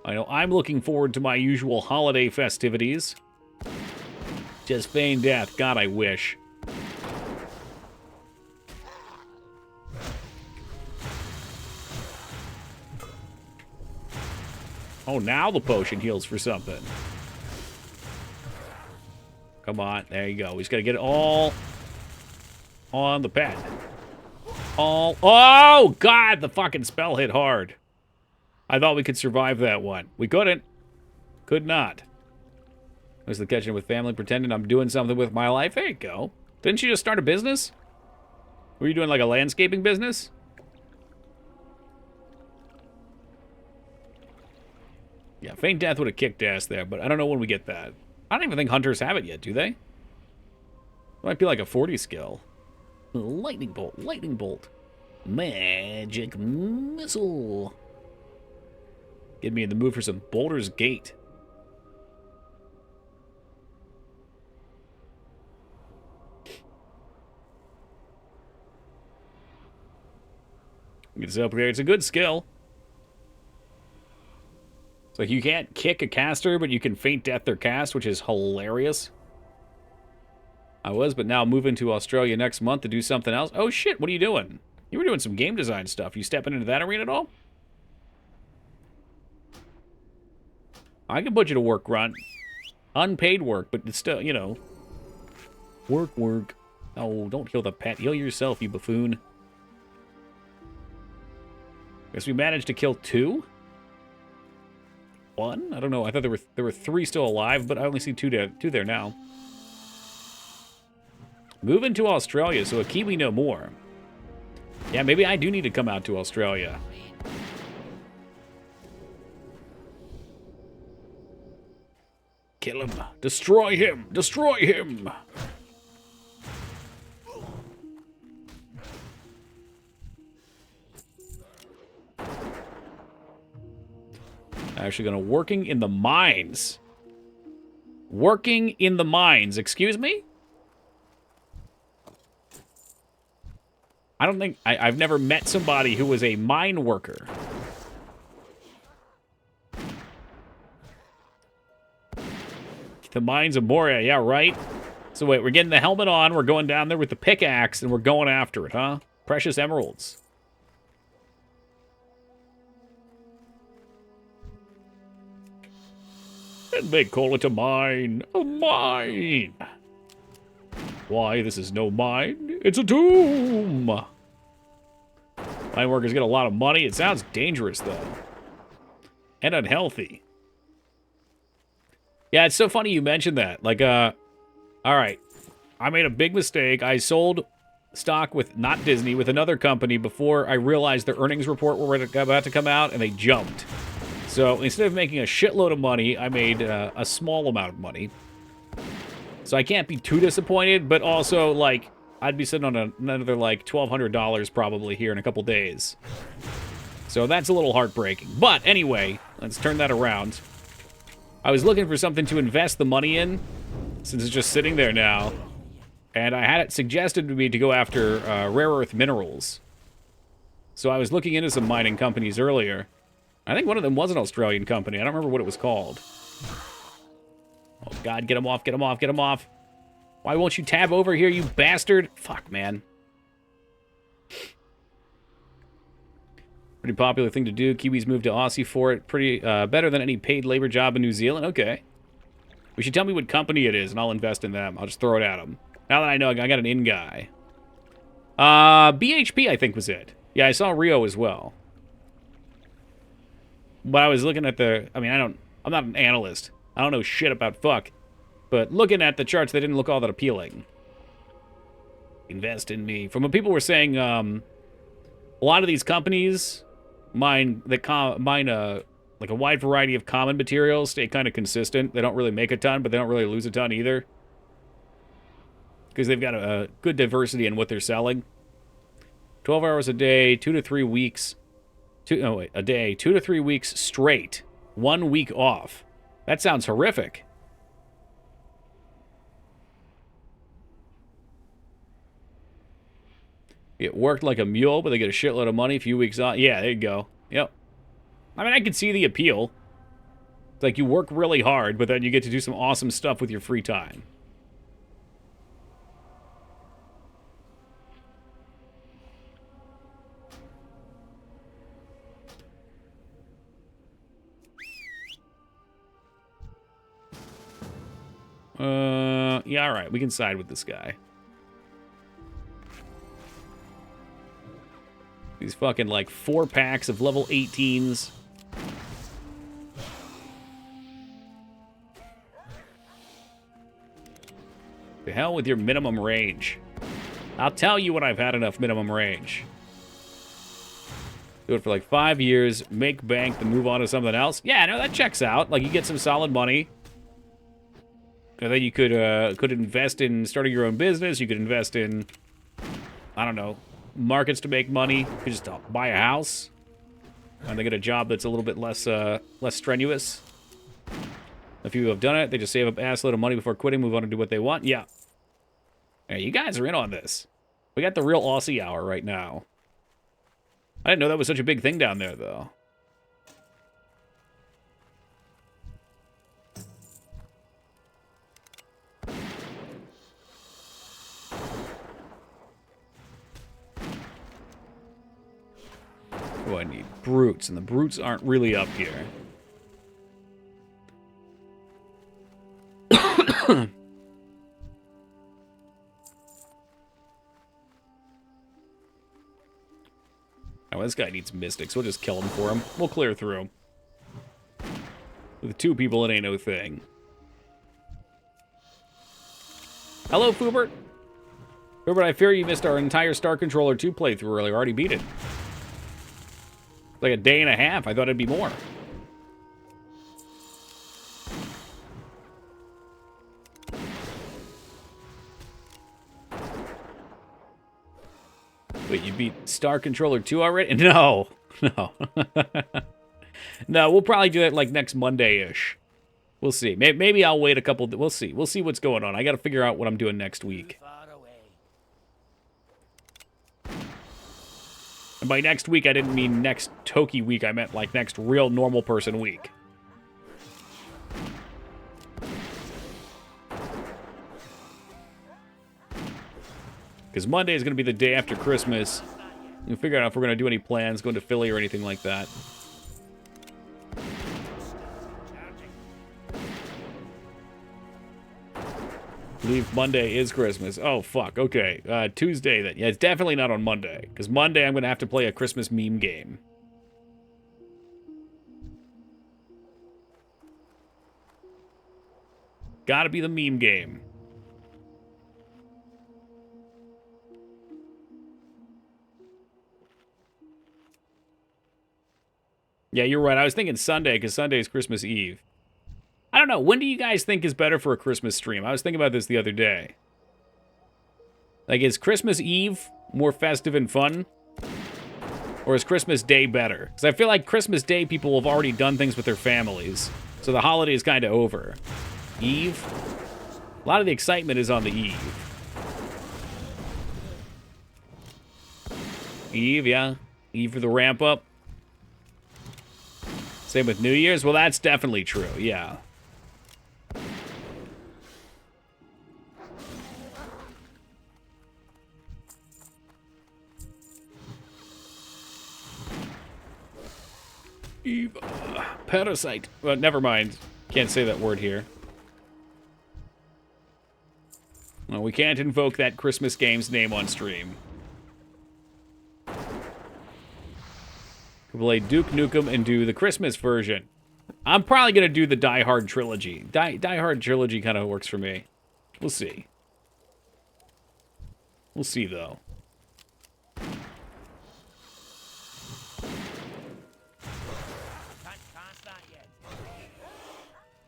I know I'm looking forward to my usual holiday festivities. Just feign death. God, I wish. Oh, now the potion heals for something. Come on. There you go. We just got to get it all on the pet. All... Oh, God! The fucking spell hit hard. I thought we could survive that one. We couldn't. Could not. I was in the kitchen with family pretending I'm doing something with my life. There you go. Didn't you just start a business? Were you doing like a landscaping business? Yeah, Feign Death would have kicked ass there, but I don't know when we get that. I don't even think hunters have it yet, do they? It might be like a 40 skill. Lightning bolt, lightning bolt. Magic missile. Get me in the mood for some Boulder's Gate. Get this up there. It's a good skill. It's like you can't kick a caster, but you can Feint Death their cast, which is hilarious. I was, but now moving to Australia next month to do something else. Oh shit, what are you doing? You were doing some game design stuff. You stepping into that arena at all? I can put you to work, Grunt. Unpaid work, but it's still, you know. Work, work. Oh, don't heal the pet. Heal yourself, you buffoon. Guess we managed to kill 2? 1? I don't know. I thought there were 3 still alive, but I only see 2 there now. Moving to Australia, so a Kiwi no more. Yeah, maybe I do need to come out to Australia. Kill him. Destroy him. Destroy him. Actually gonna working in the mines. Working in the mines. Excuse me? I don't think... I've never met somebody who was a mine worker. The mines of Moria, yeah, right? So wait, we're getting the helmet on, we're going down there with the pickaxe, and we're going after it, huh? Precious emeralds. And they call it a mine. A mine! Why, this is no mine. It's a tomb! Mine workers get a lot of money. It sounds dangerous, though. And unhealthy. Yeah, it's so funny you mentioned that. Like, alright. I made a big mistake. I sold stock with, not Disney, with another company before I realized their earnings report were about to come out, and they jumped. So instead of making a shitload of money, I made a small amount of money. So I can't be too disappointed, but also, like, I'd be sitting on another, like, $1,200 probably here in a couple days. So that's a little heartbreaking. But anyway, let's turn that around. I was looking for something to invest the money in, since it's just sitting there now. And I had it suggested to me to go after rare earth minerals. So I was looking into some mining companies earlier. I think one of them was an Australian company. I don't remember what it was called. Oh, God, get him off, get him off, get him off. Why won't you tab over here, you bastard? Fuck, man. Pretty popular thing to do. Kiwis moved to Aussie for it. Pretty better than any paid labor job in New Zealand. Okay. We should tell me what company it is, and I'll invest in them. I'll just throw it at them. Now that I know, I got an in guy. BHP, I think, was it. Yeah, I saw Rio as well. But I was looking at the... I mean, I'm not an analyst. I don't know shit about fuck. But looking at the charts, they didn't look all that appealing. Invest in me. From what people were saying, a lot of these companies mine like a wide variety of common materials, stay kind of consistent. They don't really make a ton, but they don't really lose a ton either. Because they've got a good diversity in what they're selling. 12 hours a day, 2 to 3 weeks. A day, 2 to 3 weeks straight. 1 week off. That sounds horrific. It worked like a mule, but they get a shitload of money, a few weeks off. Yeah, there you go. Yep. I mean, I can see the appeal. It's like you work really hard, but then you get to do some awesome stuff with your free time. Yeah, all right. We can side with this guy. These fucking, like, 4 packs of level 18s. The hell with your minimum range. I'll tell you when I've had enough minimum range. Do it for, like, 5 years, make bank, then move on to something else. Yeah, no, that checks out. Like, you get some solid money. And then you could invest in starting your own business. You could invest in, I don't know, markets to make money. You could just buy a house. And they get a job that's a little bit less strenuous. A few have done it. They just save up an assload of money before quitting, move on and do what they want. Yeah. Hey, you guys are in on this. We got the real Aussie hour right now. I didn't know that was such a big thing down there, though. Oh, I need brutes, and the brutes aren't really up here. Oh, this guy needs mystics. We'll just kill him for him. We'll clear through him. With 2 people, it ain't no thing. Hello, Fubert. Fubert, I fear you missed our entire Star Controller 2 playthrough earlier. Already beat it. Like a day and a half. I thought it'd be more. Wait, you beat Star Controller 2 already? No. No. No, we'll probably do it like next Monday-ish. We'll see. Maybe I'll wait a couple... We'll see. We'll see what's going on. I got to figure out what I'm doing next week. And by next week, I didn't mean next Toki week. I meant like next real normal person week. Because Monday is going to be the day after Christmas. We'll figure out if we're going to do any plans, going to Philly or anything like that. I believe Monday is Christmas. Oh, fuck. Okay. Tuesday, then. Yeah, it's definitely not on Monday. Because Monday, I'm going to have to play a Christmas meme game. Gotta be the meme game. Yeah, you're right. I was thinking Sunday, because Sunday is Christmas Eve. I don't know. When do you guys think is better for a Christmas stream? I was thinking about this the other day. Like, is Christmas Eve more festive and fun? Or is Christmas Day better? Because I feel like Christmas Day people have already done things with their families. So the holiday is kind of over. Eve? A lot of the excitement is on the Eve. Eve, yeah. Eve for the ramp up. Same with New Year's. Well, that's definitely true, yeah. Eve. Parasite. Well, never mind. Can't say that word here. Well, we can't invoke that Christmas game's name on stream. We'll play Duke Nukem and do the Christmas version. I'm probably going to do the Die Hard trilogy. Die Hard trilogy kind of works for me. We'll see. We'll see, though.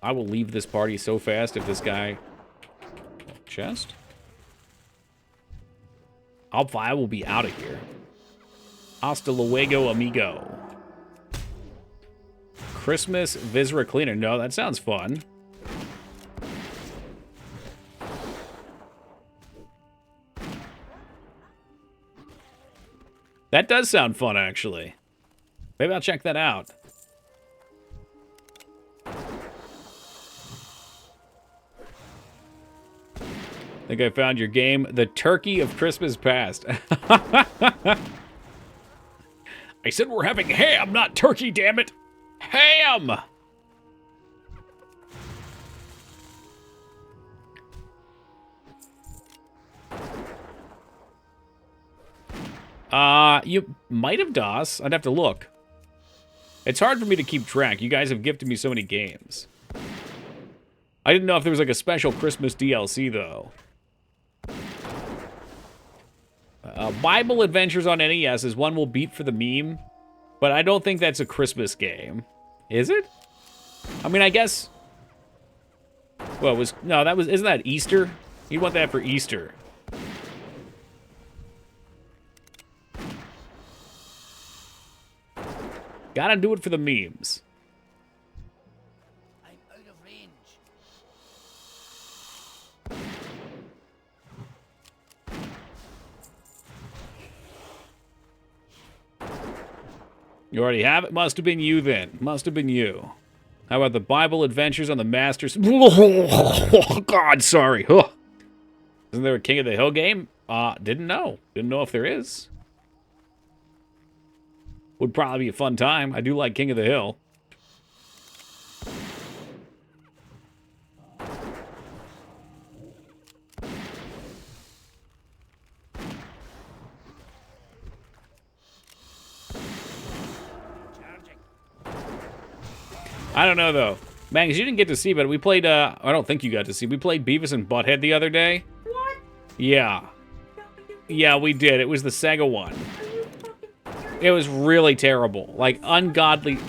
I will leave this party so fast if this guy... Chest? I will be out of here. Hasta luego, amigo. Christmas Viscera Cleaner. No, that sounds fun. That does sound fun, actually. Maybe I'll check that out. I think I found your game, The Turkey of Christmas Past. I said we're having ham, not turkey, damn it. Ham! You might have, DOS. I'd have to look. It's hard for me to keep track. You guys have gifted me so many games. I didn't know if there was like a special Christmas DLC, though. Bible Adventures on NES is one we'll beat for the meme, but I don't think that's a Christmas game. Is it? I mean, I guess... Well, isn't that Easter? You want that for Easter. Gotta do it for the memes. I'm out of range. You already have it? Must have been you then. Must have been you. How about the Bible Adventures on the Masters? Oh, God, sorry. Huh. Isn't there a King of the Hill game? Didn't know. Didn't know if there is. Would probably be a fun time. I do like King of the Hill. I don't know, though. Man, 'cause you didn't get to see, but we played, I don't think you got to see. We played Beavis and Butthead the other day. What? Yeah. Yeah, we did. It was the Sega one. It was really terrible. Like, ungodly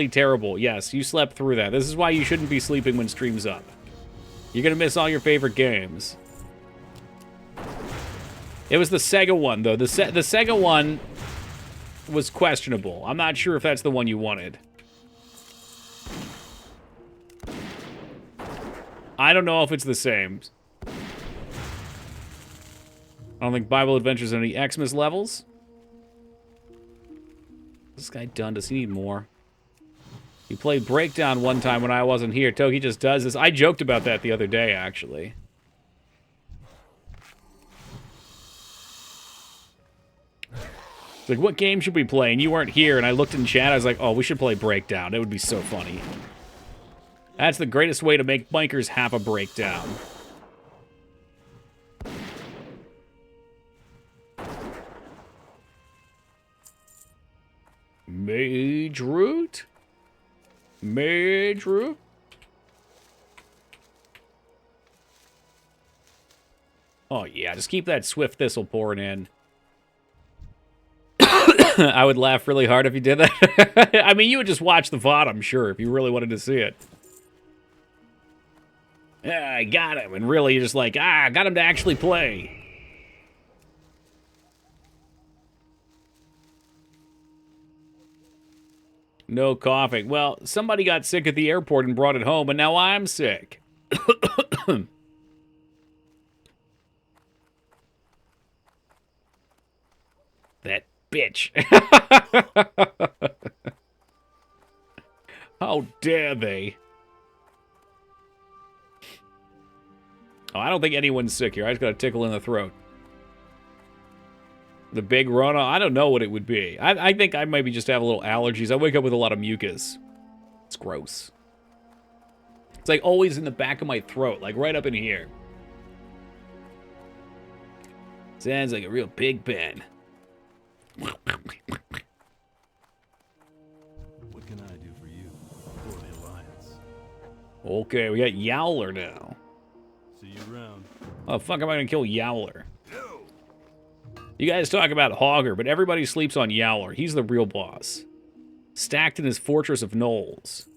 terrible. Yes, you slept through that. This is why you shouldn't be sleeping when stream's up. You're gonna miss all your favorite games. It was the Sega one, though. The Sega one was questionable. I'm not sure if that's the one you wanted. I don't know if it's the same. I don't think Bible Adventures are any Xmas levels. This guy done. Does he need more? He played Breakdown one time when I wasn't here. Toki just does this. I joked about that the other day, actually. It's like, what game should we play? And you weren't here, and I looked in chat. I was like, oh, we should play Breakdown. It would be so funny. That's the greatest way to make bikers have a breakdown. Mage Root? Mage Root? Oh, yeah, just keep that Swift Thistle pouring in. I would laugh really hard if you did that. I mean, you would just watch the VOD, I'm sure, if you really wanted to see it. Yeah, I got him. And really, you're just like, I got him to actually play. No coughing. Well, somebody got sick at the airport and brought it home, and now I'm sick. That bitch. How dare they? Oh, I don't think anyone's sick here. I just got a tickle in the throat. The big Rona? I don't know what it would be. I think I maybe just have a little allergies. I wake up with a lot of mucus. It's gross. It's like always in the back of my throat, like right up in here. Sounds like a real pig pen. What can I do for you? For the Alliance. Okay, we got Yowler now. See you around. Oh, fuck am I gonna kill Yowler? You guys talk about Hogger, but everybody sleeps on Yowler. He's the real boss. Stacked in his Fortress of Knolls.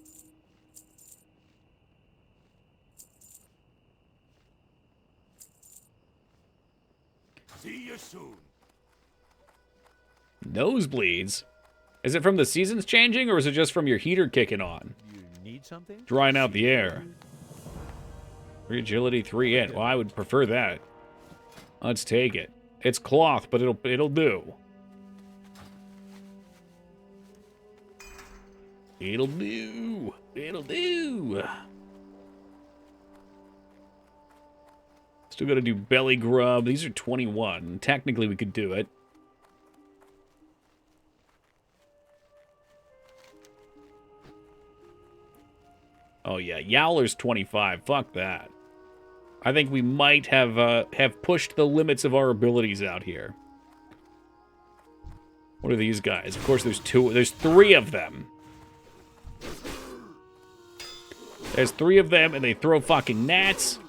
See you soon. Nosebleeds? Is it from the seasons changing, or is it just from your heater kicking on? You need something? Drying out the air. 3 agility, 3 int. Well, I would prefer that. Let's take it. It's cloth, but it'll do. It'll do. It'll do. Still got to do belly grub. These are 21. Technically, we could do it. Oh yeah, Yowler's 25. Fuck that. I think we might have pushed the limits of our abilities out here. What are these guys? Of course, there's 3 of them. There's 3 of them, and they throw fucking gnats.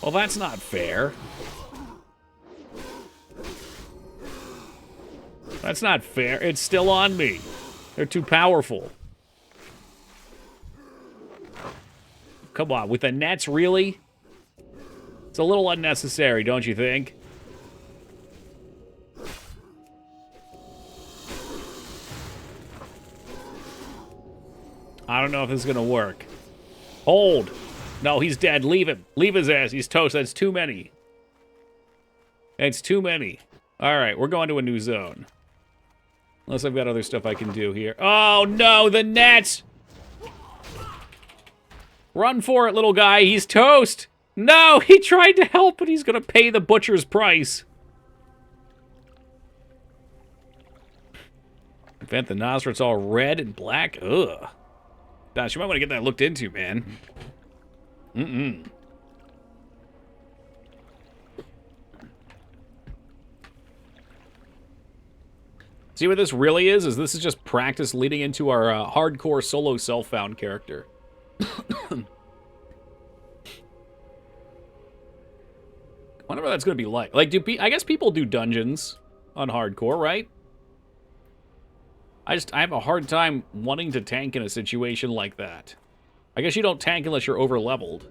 Well, that's not fair. That's not fair. It's still on me. They're too powerful. Come on, with the nets, really? It's a little unnecessary, don't you think? I don't know if this is gonna work. Hold! No, he's dead. Leave him. Leave his ass. He's toast. That's too many. It's too many. Alright, we're going to a new zone. Unless I've got other stuff I can do here. Oh, no! The nets! Run for it, little guy. He's toast! No! He tried to help, but he's gonna pay the butcher's price. Vent the nostril. It's all red and black. Ugh. Gosh, you might want to get that looked into, man. See what this really is? This is just practice leading into our hardcore solo self-found character. I wonder what that's going to be like. Like, I guess people do dungeons on hardcore, right? I have a hard time wanting to tank in a situation like that. I guess you don't tank unless you're over-leveled.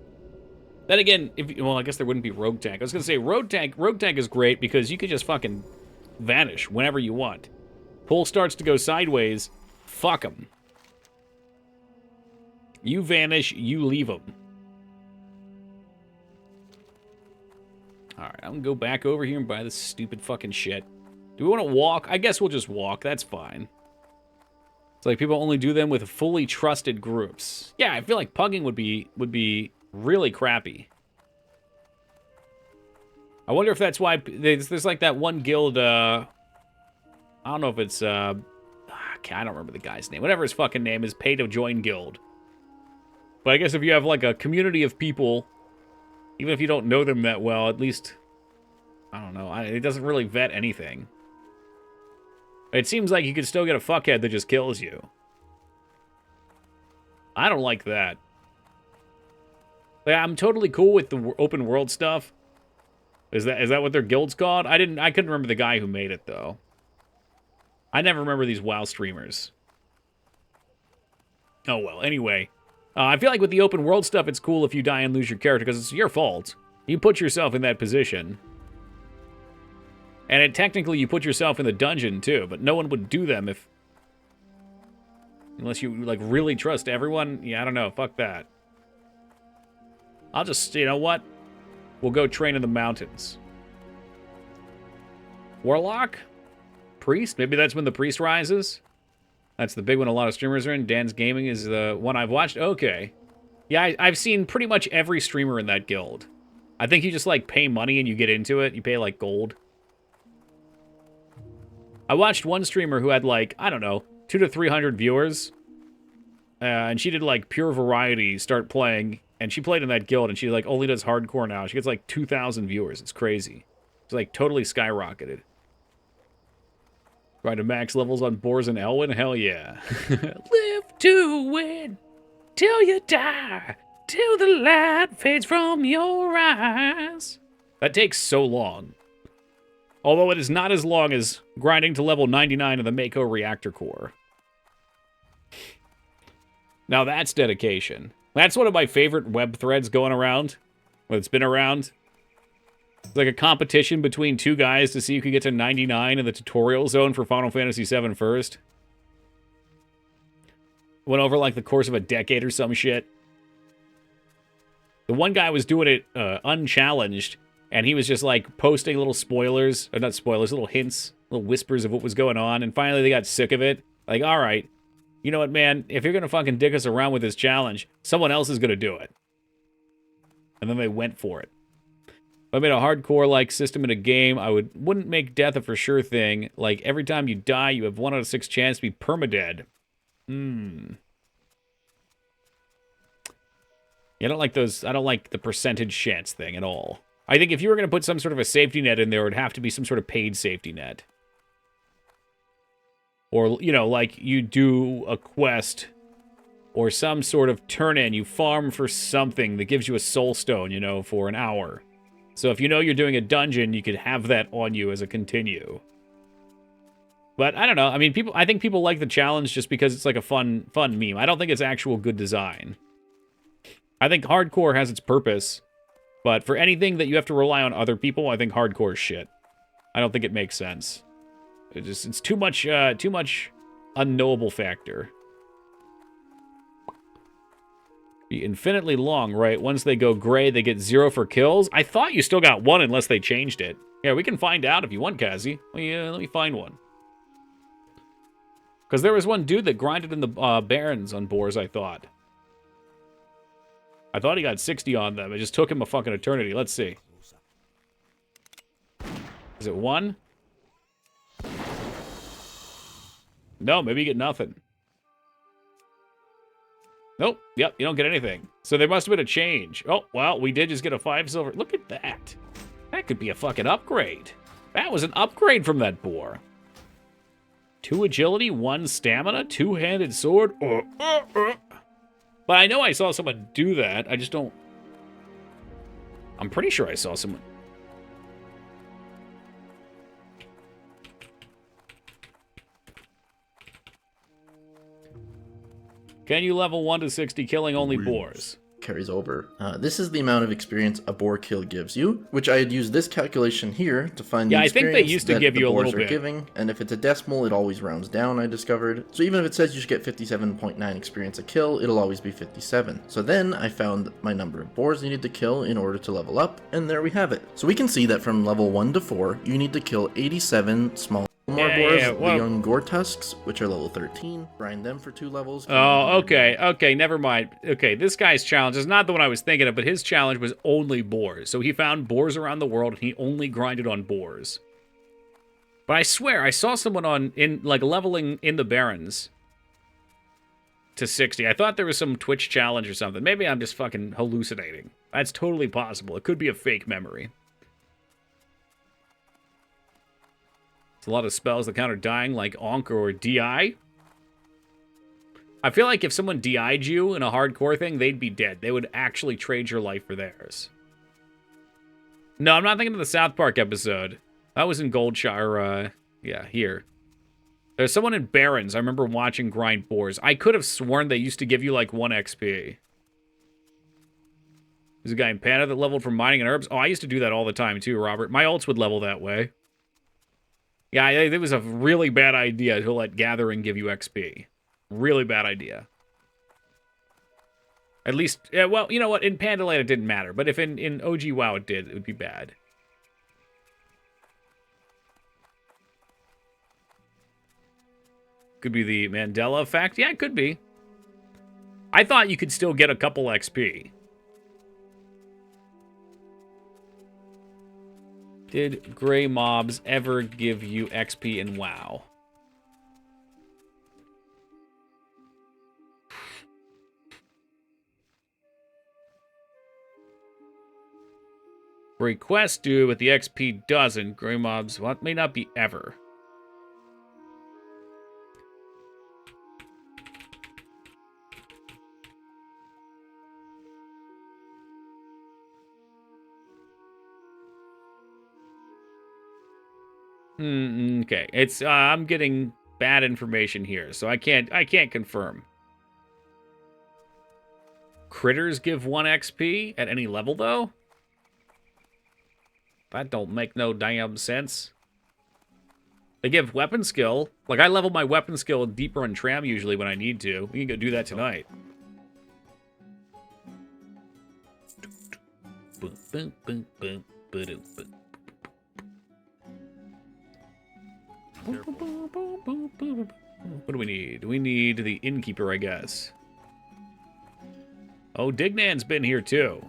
Then again, well, I guess there wouldn't be rogue tank. I was going to say, rogue tank is great because you can just fucking vanish whenever you want. Pull starts to go sideways, fuck them. You vanish, you leave them. Alright, I'm gonna go back over here and buy this stupid fucking shit. Do we want to walk? I guess we'll just walk, that's fine. It's like people only do them with fully trusted groups. Yeah, I feel like pugging would be really crappy. I wonder if that's why there's like that one guild, I don't know if it's, I don't remember the guy's name. Whatever his fucking name is, pay to join guild. But I guess if you have like a community of people, even if you don't know them that well, at least, I don't know, it doesn't really vet anything. It seems like you could still get a fuckhead that just kills you. I don't like that. Like, I'm totally cool with the open world stuff. Is that what their guild's called? I couldn't remember the guy who made it though. I never remember these WoW streamers. Oh, well, anyway. I feel like with the open world stuff, it's cool if you die and lose your character, because it's your fault. You put yourself in that position. And technically, you put yourself in the dungeon, too, but no one would do them if... Unless you, like, really trust everyone. Yeah, I don't know. Fuck that. I'll just, you know what? We'll go train in the mountains. Warlock? Priest? Maybe that's when the priest rises? That's the big one a lot of streamers are in. Dan's Gaming is the one I've watched. Okay. Yeah, I've seen pretty much every streamer in that guild. I think you just, like, pay money and you get into it. You pay, like, gold. I watched one streamer who had, like, I don't know, 200 to 300 viewers. And she did, like, pure variety start playing. And she played in that guild, and she, like, only does hardcore now. She gets, like, 2,000 viewers. It's crazy. It's, like, totally skyrocketed. Trying to max levels on Boars and Elwyn? Hell yeah. Live to win, till you die, till the light fades from your eyes. That takes so long. Although it is not as long as grinding to level 99 of the Mako Reactor Core. Now that's dedication. That's one of my favorite web threads going around. Well, it's been around. It's like a competition between two guys to see who can get to 99 in the tutorial zone for Final Fantasy VII first. Went over like the course of a decade or some shit. The one guy was doing it unchallenged, and he was just like posting little spoilers, or not spoilers, little hints, little whispers of what was going on, and finally they got sick of it. Like, alright, you know what, man, if you're gonna fucking dick us around with this challenge, someone else is gonna do it. And then they went for it. If I made a hardcore-like system in a game, I wouldn't make death a for sure thing. Like, every time you die, you have 1 out of 6 chance to be permadead. Yeah, I don't like those. I don't like the percentage chance thing at all. I think if you were going to put some sort of a safety net in there, it would have to be some sort of paid safety net. Or, you know, like you do a quest or some sort of turn-in. You farm for something that gives you a soul stone, you know, for an hour. So if you know you're doing a dungeon, you could have that on you as a continue. But I don't know. I mean, I think people like the challenge just because it's like a fun meme. I don't think it's actual good design. I think hardcore has its purpose, but for anything that you have to rely on other people, I think hardcore is shit. I don't think it makes sense. It's too much unknowable factor. Be infinitely long, right? Once they go gray, they get 0 for kills. I thought you still got 1 unless they changed it. Yeah, we can find out if you want, Kazi. Let me find one. Because there was one dude that grinded in the Barrens on Boars, I thought. I thought he got 60 on them. It just took him a fucking eternity. Let's see. Is it 1? No, maybe you get nothing. Nope. Yep, you don't get anything. So there must have been a change. Oh, well, we did just get a 5 silver. Look at that. That could be a fucking upgrade. That was an upgrade from that boar. 2 agility, 1 stamina, 2-handed sword. But I know I saw someone do that. I just don't... I'm pretty sure I saw someone... Can you level 1 to 60 killing only boars? Carries over. This is the amount of experience a boar kill gives you, which I had used this calculation here to find the experience I think they used to give you a little bit. Giving, and if it's a decimal, it always rounds down, I discovered. So even if it says you should get 57.9 experience a kill, it'll always be 57. So then I found my number of boars needed to kill in order to level up, and there we have it. So we can see that from level 1 to 4, you need to kill 87 small boars, the young gore tusks, which are level 13, grind them for 2 levels. Oh, okay, never mind. Okay, this guy's challenge is not the one I was thinking of, but his challenge was only boars. So he found boars around the world, and he only grinded on boars. But I swear, I saw someone leveling in the Barrens to 60. I thought there was some Twitch challenge or something. Maybe I'm just fucking hallucinating. That's totally possible. It could be a fake memory. A lot of spells that counter dying, like Onk or DI. I feel like if someone DI'd you in a hardcore thing, they'd be dead. They would actually trade your life for theirs. No, I'm not thinking of the South Park episode. That was in Goldshire, yeah, here. There's someone in Barrens. I remember watching grind boars. I could have sworn they used to give you like 1 XP. There's a guy in Panda that leveled from mining and herbs. Oh, I used to do that all the time too, Robert. My ults would level that way. Yeah, it was a really bad idea to let gathering give you XP. Really bad idea. At least, yeah, well, you know what? In Panda Land it didn't matter, but if in OG WoW it did, it would be bad. Could be the Mandela effect. Yeah, it could be. I thought you could still get a couple XP. Did gray mobs ever give you XP in WoW? Gray quests do, but the XP doesn't. Gray mobs, what? May not be ever. Okay. It's I'm getting bad information here, so I can't confirm. Critters give 1 XP at any level though? That don't make no damn sense. They give weapon skill. Like I level my weapon skill deeper on Tram usually when I need to. We can go do that tonight. What do we need? We need the innkeeper, I guess. Oh, Dignan's been here too.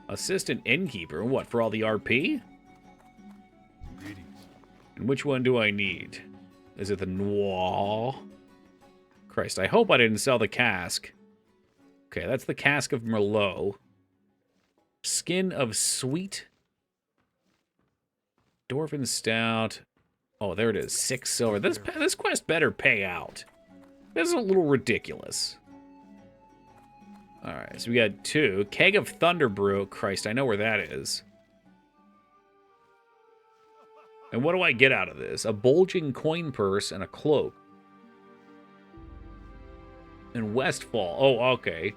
Assistant innkeeper? What, for all the RP? And which one do I need? Is it the Noir? Christ, I hope I didn't sell the cask. Okay, that's the cask of Merlot. Skin of Sweet. Dwarven Stout. Oh, there it is. 6 silver. This quest better pay out. This is a little ridiculous. Alright, so we got 2. Keg of Thunder Brew. Christ, I know where that is. And what do I get out of this? A bulging coin purse and a cloak. And Westfall. Oh, okay.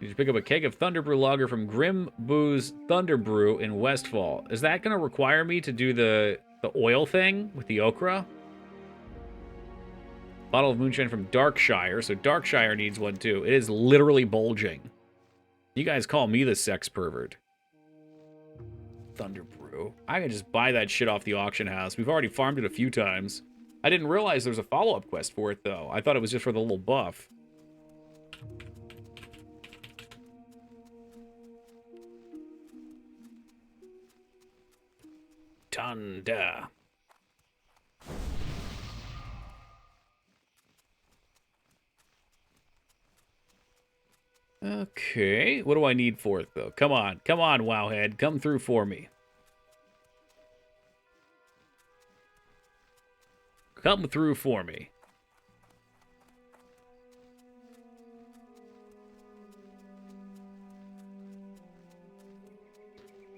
You just pick up a keg of Thunder Brew lager from Grim Boo's Thunder Brew in Westfall. Is that going to require me to do the oil thing with the okra? Bottle of moonshine from Darkshire. So Darkshire needs one too. It is literally bulging. You guys call me the sex pervert. Thunder Brew. I can just buy that shit off the auction house. We've already farmed it a few times. I didn't realize there was a follow-up quest for it though. I thought it was just for the little buff. Thunder. Okay, what do I need for it, though? Come on, Wowhead, come through for me. Come through for me.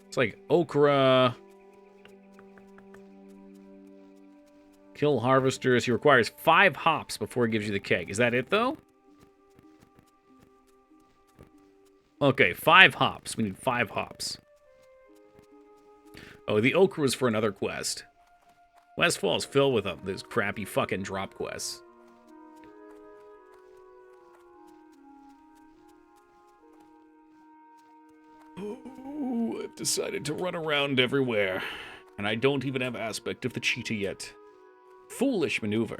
It's like okra. Kill harvesters. He requires 5 hops before he gives you the keg. Is that it, though? Okay, 5 hops. We need 5 hops. Oh, the okra was for another quest. Westfall's filled with them. Those crappy fucking drop quests. Oh, I've decided to run around everywhere. And I don't even have aspect of the cheetah yet. Foolish maneuver.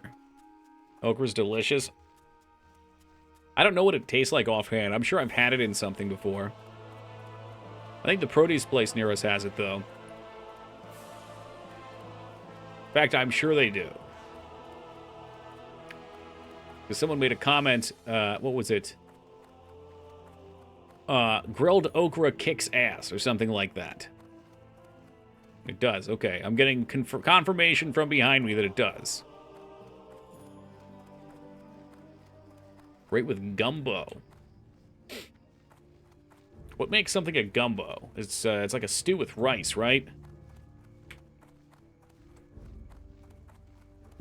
Okra's delicious. I don't know what it tastes like offhand. I'm sure I've had it in something before. I think the produce place near us has it, though. In fact, I'm sure they do. Because someone made a comment, what was it? Grilled okra kicks ass, or something like that. It does, okay. I'm getting confirmation from behind me that it does. Great with gumbo. What makes something a gumbo? It's like a stew with rice, right?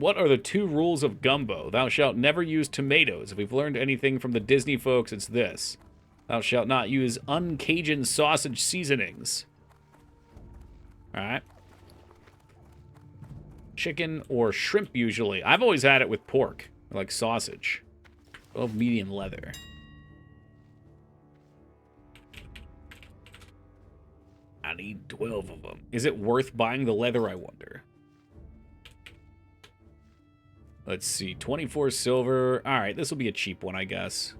What are the 2 rules of gumbo? Thou shalt never use tomatoes. If we've learned anything from the Disney folks, it's this. Thou shalt not use un-Cajun sausage seasonings. Alright. Chicken or shrimp, usually. I've always had it with pork, like sausage. Oh, medium leather. I need 12 of them. Is it worth buying the leather, I wonder? Let's see, 24 silver. Alright, this will be a cheap one, I guess.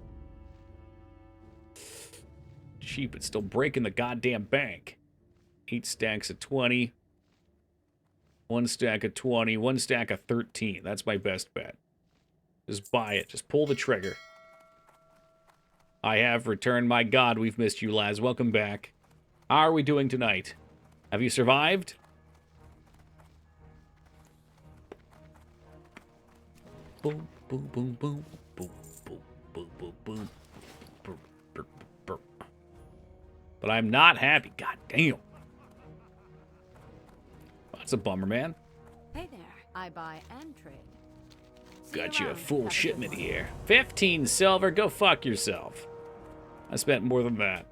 Cheap, it's still breaking the goddamn bank. 8 stacks of 20. 1 stack of 20. 1 stack of 13. That's my best bet. Just buy it. Just pull the trigger. I have returned. My God, we've missed you, lads. Welcome back. How are we doing tonight? Have you survived? Boom, boom, boom, boom, boom, boom, boom, boom, boom. Brr, brr, brr. But I'm not happy. God damn. That's a bummer, man. Hey there. I buy and trade. See Got you a around. full Have good shipment one. here. 15 silver. Go fuck yourself. I spent more than that.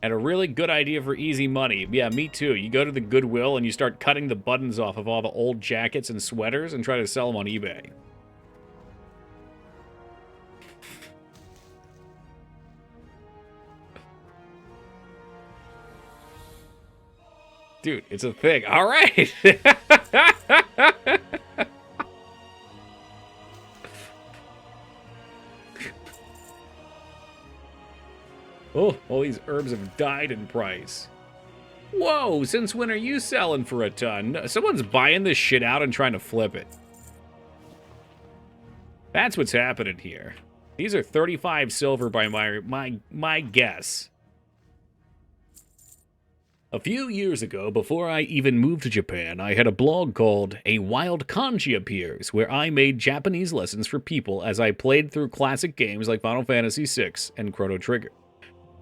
Had a really good idea for easy money. Yeah, me too. You go to the Goodwill and you start cutting the buttons off of all the old jackets and sweaters and try to sell them on eBay. Dude, it's a thing. All right. Oh, all these herbs have died in price. Whoa, since when are you selling for a ton? Someone's buying this shit out and trying to flip it. That's what's happening here. These are 35 silver by my guess. A few years ago, before I even moved to Japan, I had a blog called A Wild Kanji Appears, where I made Japanese lessons for people as I played through classic games like Final Fantasy VI and Chrono Trigger.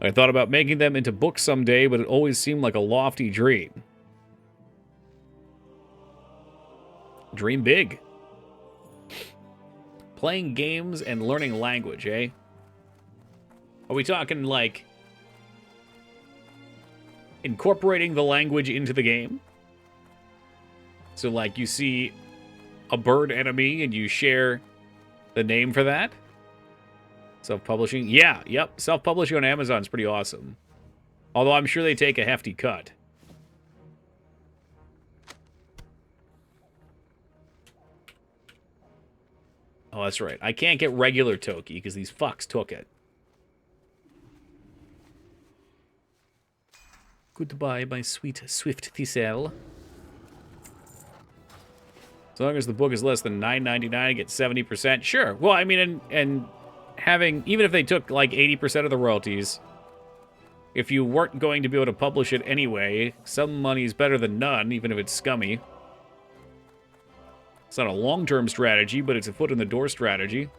I thought about making them into books someday, but it always seemed like a lofty dream. Dream big. Playing games and learning language, eh? Are we talking, like, incorporating the language into the game? So, like, you see a bird enemy and you share the name for that? Self-publishing? Yeah, yep. Self-publishing on Amazon is pretty awesome. Although I'm sure they take a hefty cut. Oh, that's right. I can't get regular Toki because these fucks took it. Goodbye, my sweet swift thistle. As long as the book is less than $9.99, I get 70%. Sure. Well, I mean, and having, even if they took like 80% of the royalties, if you weren't going to be able to publish it anyway, some money's better than none, even if it's scummy. It's not a long-term strategy, but it's a foot-in-the-door strategy.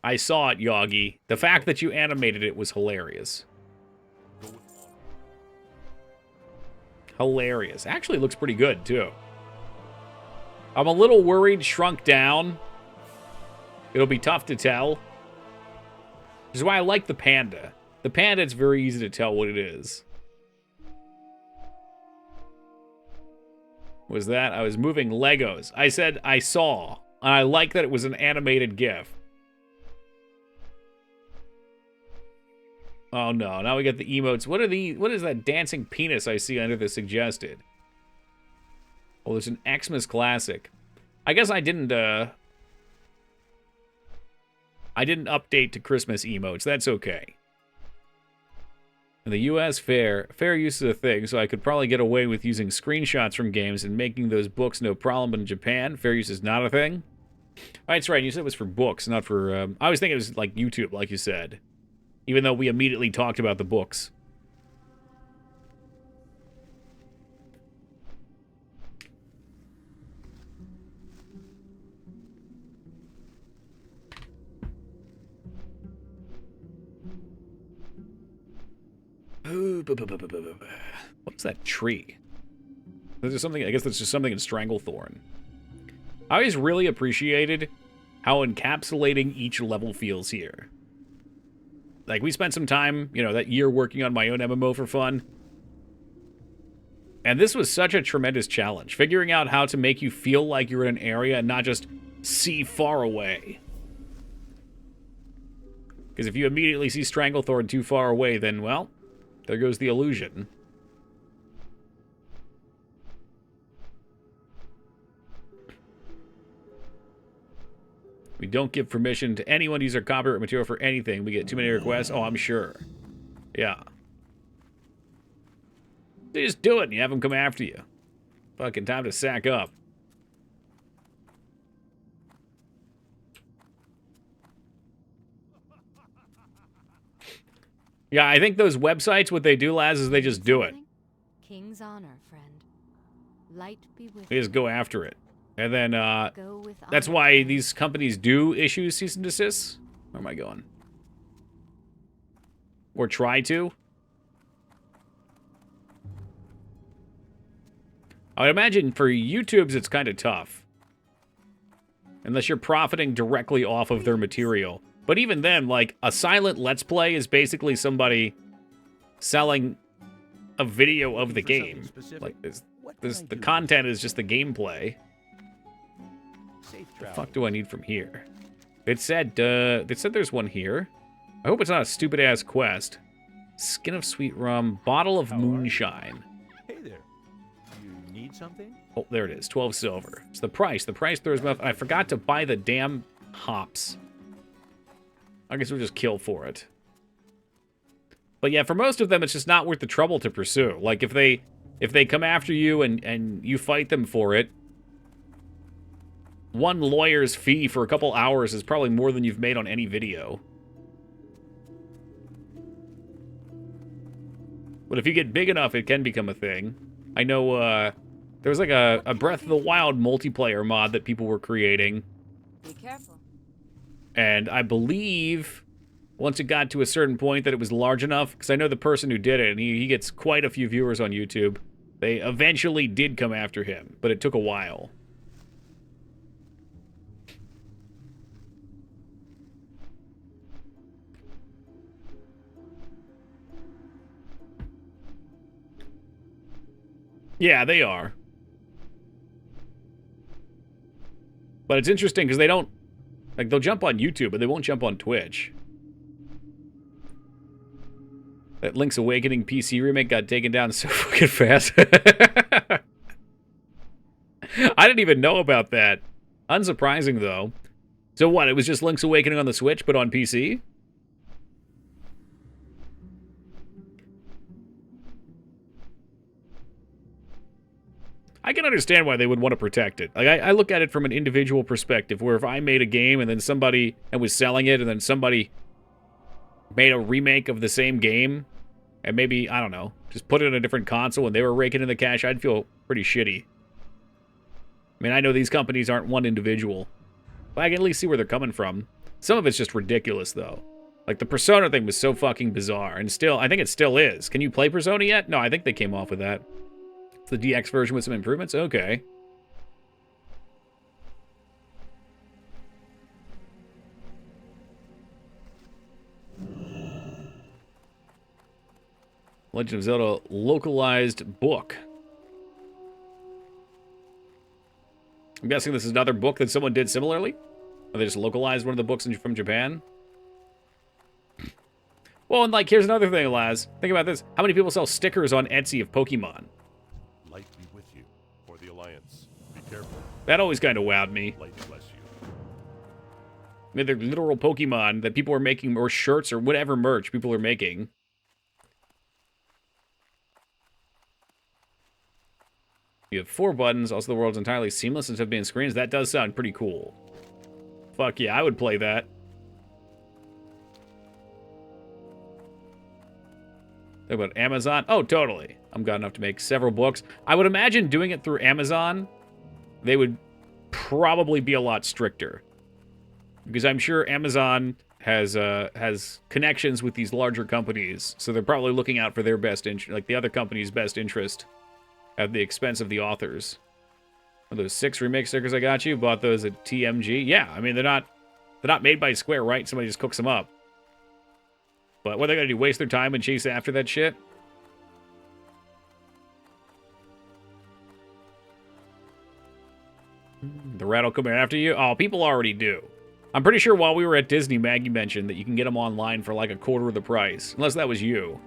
I saw it, Yagi. The fact that you animated it was hilarious. Hilarious. Actually, it looks pretty good, too. I'm a little worried shrunk down. It'll be tough to tell. Which is why I like the panda. The panda, it's very easy to tell what it is. Was that? I was moving Legos. I said I saw. And I like that it was an animated GIF. Oh no, now we got the emotes. What is that dancing penis I see under the suggested? Oh, there's an Xmas Classic. I guess I didn't update to Christmas emotes. That's okay. In the US, fair use is a thing, so I could probably get away with using screenshots from games and making those books no problem, but in Japan, fair use is not a thing? Oh, that's right, you said it was for books, not for, I was thinking it was like YouTube, like you said. Even though we immediately talked about the books. What's that tree? This is something, I guess that's just something in Stranglethorn. I always really appreciated how encapsulating each level feels here. Like, we spent some time, you know, that year working on my own MMO for fun. And this was such a tremendous challenge. Figuring out how to make you feel like you're in an area and not just see far away. Because if you immediately see Stranglethorn too far away, then, well, there goes the illusion. We don't give permission to anyone to use our copyright material for anything. We get too many requests. Oh, I'm sure. Yeah. They just do it and you have them come after you. Fucking time to sack up. Yeah, I think those websites, what they do, Laz, is they just do it. King's honor, friend. Light be with They just go after it. And then, Go with that's honor, why friend. these companies do issue cease and desist. Where am I going? Or try to. I would imagine for YouTubes, it's kind of tough. Unless you're profiting directly off of their material. But even then, like, a silent Let's Play is basically somebody selling a video of the game. Like, the content is just the gameplay. What the fuck do I need from here? It said there's one here. I hope it's not a stupid-ass quest. Skin of sweet rum, bottle of moonshine. Hey there. You need something? Oh, there it is, 12 silver. It's the price. The price throws me off. I forgot to buy the damn hops. I guess we'll just kill for it. But yeah, for most of them, it's just not worth the trouble to pursue. Like, if they come after you and you fight them for it, one lawyer's fee for a couple hours is probably more than you've made on any video. But if you get big enough, it can become a thing. I know, there was like a Breath of the Wild multiplayer mod that people were creating. Be careful. And I believe once it got to a certain point that it was large enough, because I know the person who did it, and he gets quite a few viewers on YouTube, they eventually did come after him, but it took a while. Yeah, they are. But it's interesting because they don't... Like, they'll jump on YouTube, but they won't jump on Twitch. That Link's Awakening PC remake got taken down so fucking fast. I didn't even know about that. Unsurprising, though. So what, it was just Link's Awakening on the Switch, but on PC? I can understand why they would want to protect it. Like, I look at it from an individual perspective, where if I made a game and then somebody and was selling it, and then somebody made a remake of the same game, and maybe, I don't know, just put it on a different console and they were raking in the cash, I'd feel pretty shitty. I mean, I know these companies aren't one individual, but I can at least see where they're coming from. Some of it's just ridiculous, though. Like, the Persona thing was so fucking bizarre, and still, I think it still is. Can you play Persona yet? No, I think they came off with that. The DX version with some improvements? Okay. Legend of Zelda localized book. I'm guessing this is another book that someone did similarly? Or they just localized one of the books from Japan? Well, and like, here's another thing, Laz. Think about this. How many people sell stickers on Etsy of Pokemon? Light be with you, for the Alliance. Be careful. That always kind of wowed me. Light bless you. I mean, they're literal Pokemon that people are making, or shirts, or whatever merch people are making. You have 4 buttons. Also, the world's entirely seamless instead of being screens. That does sound pretty cool. Fuck yeah, I would play that. Think about Amazon? Oh, totally. I'm good enough to make several books. I would imagine doing it through Amazon, they would probably be a lot stricter. Because I'm sure Amazon has connections with these larger companies, so they're probably looking out for their best interest, like the other company's best interest, at the expense of the authors. Are those 6 remake stickers I got you? Bought those at TMG? Yeah, I mean they're not made by Square, right? Somebody just cooks them up. But what are they gonna do? Waste their time and chase after that shit? The rat will come after you? Oh, people already do. I'm pretty sure while we were at Disney, Maggie mentioned that you can get them online for like a quarter of the price. Unless that was you.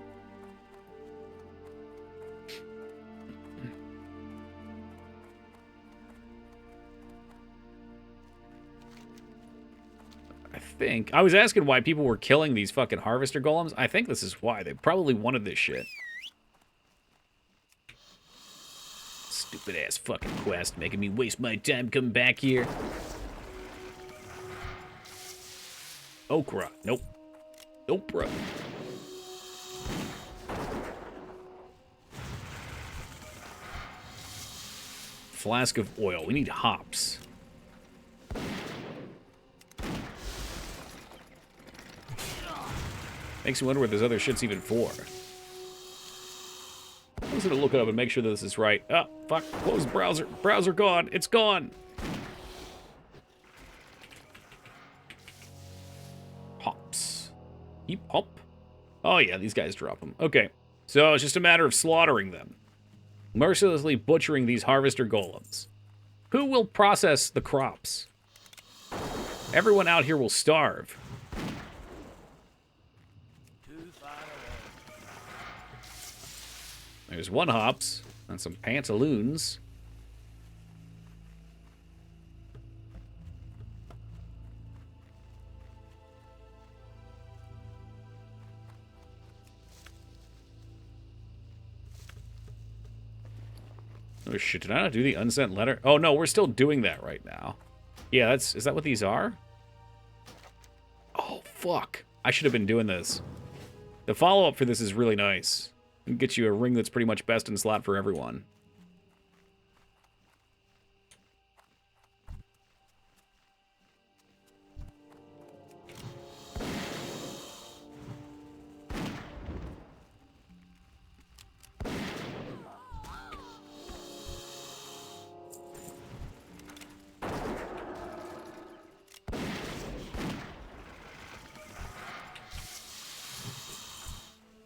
I was asking why people were killing these fucking harvester golems. I think this is why. They probably wanted this shit. Stupid ass fucking quest making me waste my time coming back here. Okra. Nope. Nope, bro. Flask of oil. We need hops. Makes me wonder what this other shit's even for. I'm just gonna look it up and make sure that this is right. Oh, fuck. Close browser. Browser gone. It's gone. Hops. Heap hop. Oh, yeah, these guys drop them. Okay. So it's just a matter of slaughtering them. Mercilessly butchering these harvester golems. Who will process the crops? Everyone out here will starve. There's 1 hops and some pantaloons. Oh shit, did I not do the unsent letter? Oh no, we're still doing that right now. Yeah, is that what these are? Oh fuck. I should have been doing this. The follow-up for this is really nice. It gets you a ring that's pretty much best in slot for everyone.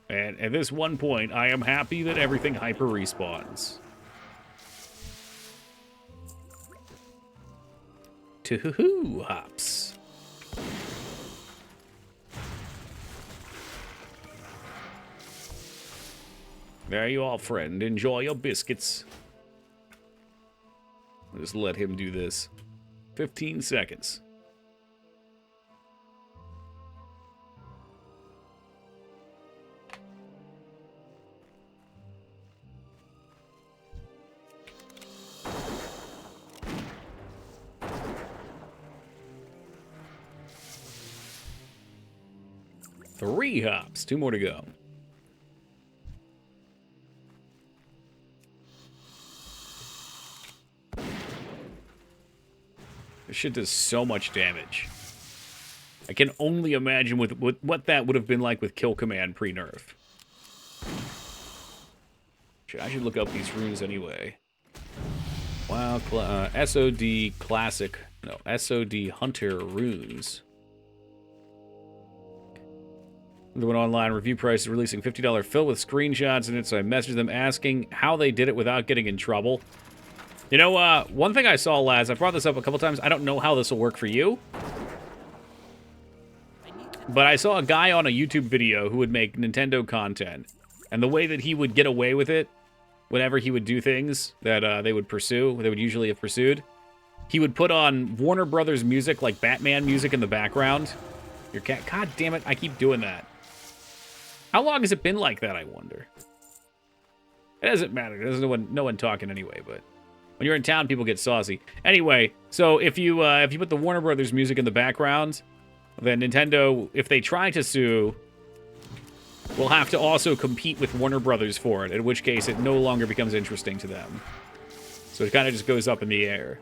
And at this one point, I am happy that everything hyper respawns. Two hops. There you are, friend. Enjoy your biscuits. I'll just let him do this. 15 seconds. Three hops. 2 more to go. This shit does so much damage. I can only imagine with what that would have been like with Kill Command pre-nerf. Shit, I should look up these runes anyway. Wow, SOD Classic. No, SOD Hunter runes. The one online review price is releasing $50 fill with screenshots in it, so I messaged them asking how they did it without getting in trouble. You know, one thing I saw, lads, I brought this up a couple times. I don't know how this will work for you. But I saw a guy on a YouTube video who would make Nintendo content. And the way that he would get away with it, whenever he would do things that they would usually have pursued, he would put on Warner Brothers music, like Batman music in the background. Your cat, god damn it, I keep doing that. How long has it been like that, I wonder? It doesn't matter. There's no one talking anyway, but when you're in town, people get saucy. Anyway, so if you put the Warner Brothers music in the background, then Nintendo, if they try to sue, will have to also compete with Warner Brothers for it, in which case it no longer becomes interesting to them. So it kind of just goes up in the air.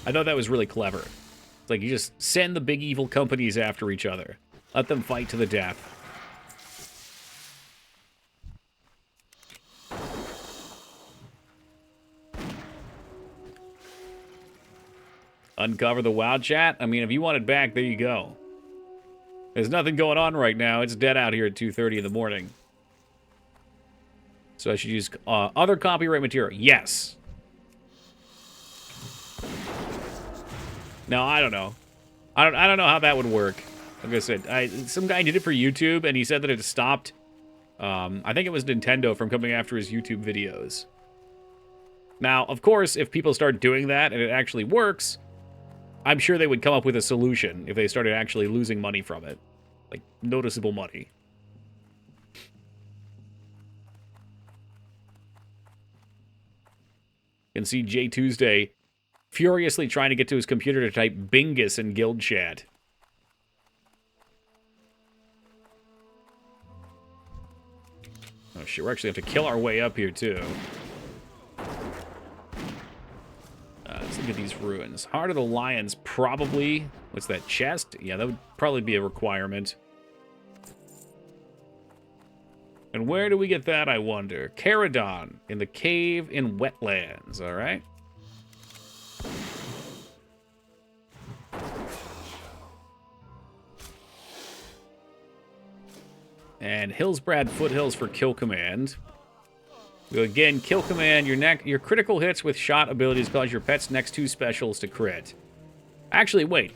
I thought that was really clever. It's like you just send the big evil companies after each other. Let them fight to the death. Uncover the WoW chat? I mean, if you want it back, there you go. There's nothing going on right now. It's dead out here at 2:30 in the morning. So I should use other copyright material. Yes. No, I don't know. I don't know how that would work. Like I said, some guy did it for YouTube, and he said that it stopped. I think it was Nintendo from coming after his YouTube videos. Now, of course, if people start doing that and it actually works, I'm sure they would come up with a solution if they started actually losing money from it. Like, noticeable money. You can see Jay Tuesday furiously trying to get to his computer to type Bingus in guild chat. Oh shit, we actually have to kill our way up here too. Let's look at these ruins. Heart of the Lions, probably. What's that, chest? Yeah, that would probably be a requirement. And where do we get that, I wonder? Caradon, in the cave in wetlands, alright? And Hillsbrad Foothills for kill command. So again, kill command, your critical hits with shot abilities cause your pet's next 2 specials to crit. Actually, wait.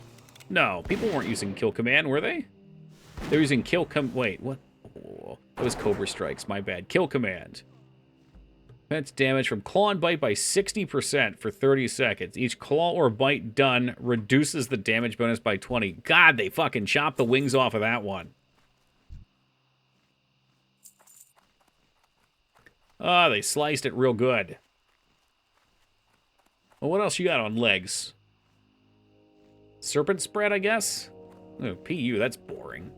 No, people weren't using kill command, were they? They were using wait, what? Oh, that was Cobra Strikes, my bad. Kill command. Pet's damage from claw and bite by 60% for 30 seconds. Each claw or bite done reduces the damage bonus by 20. God, they fucking chopped the wings off of that one. Oh, they sliced it real good. Well, what else you got on legs? Serpent spread, I guess? Oh, PU, that's boring.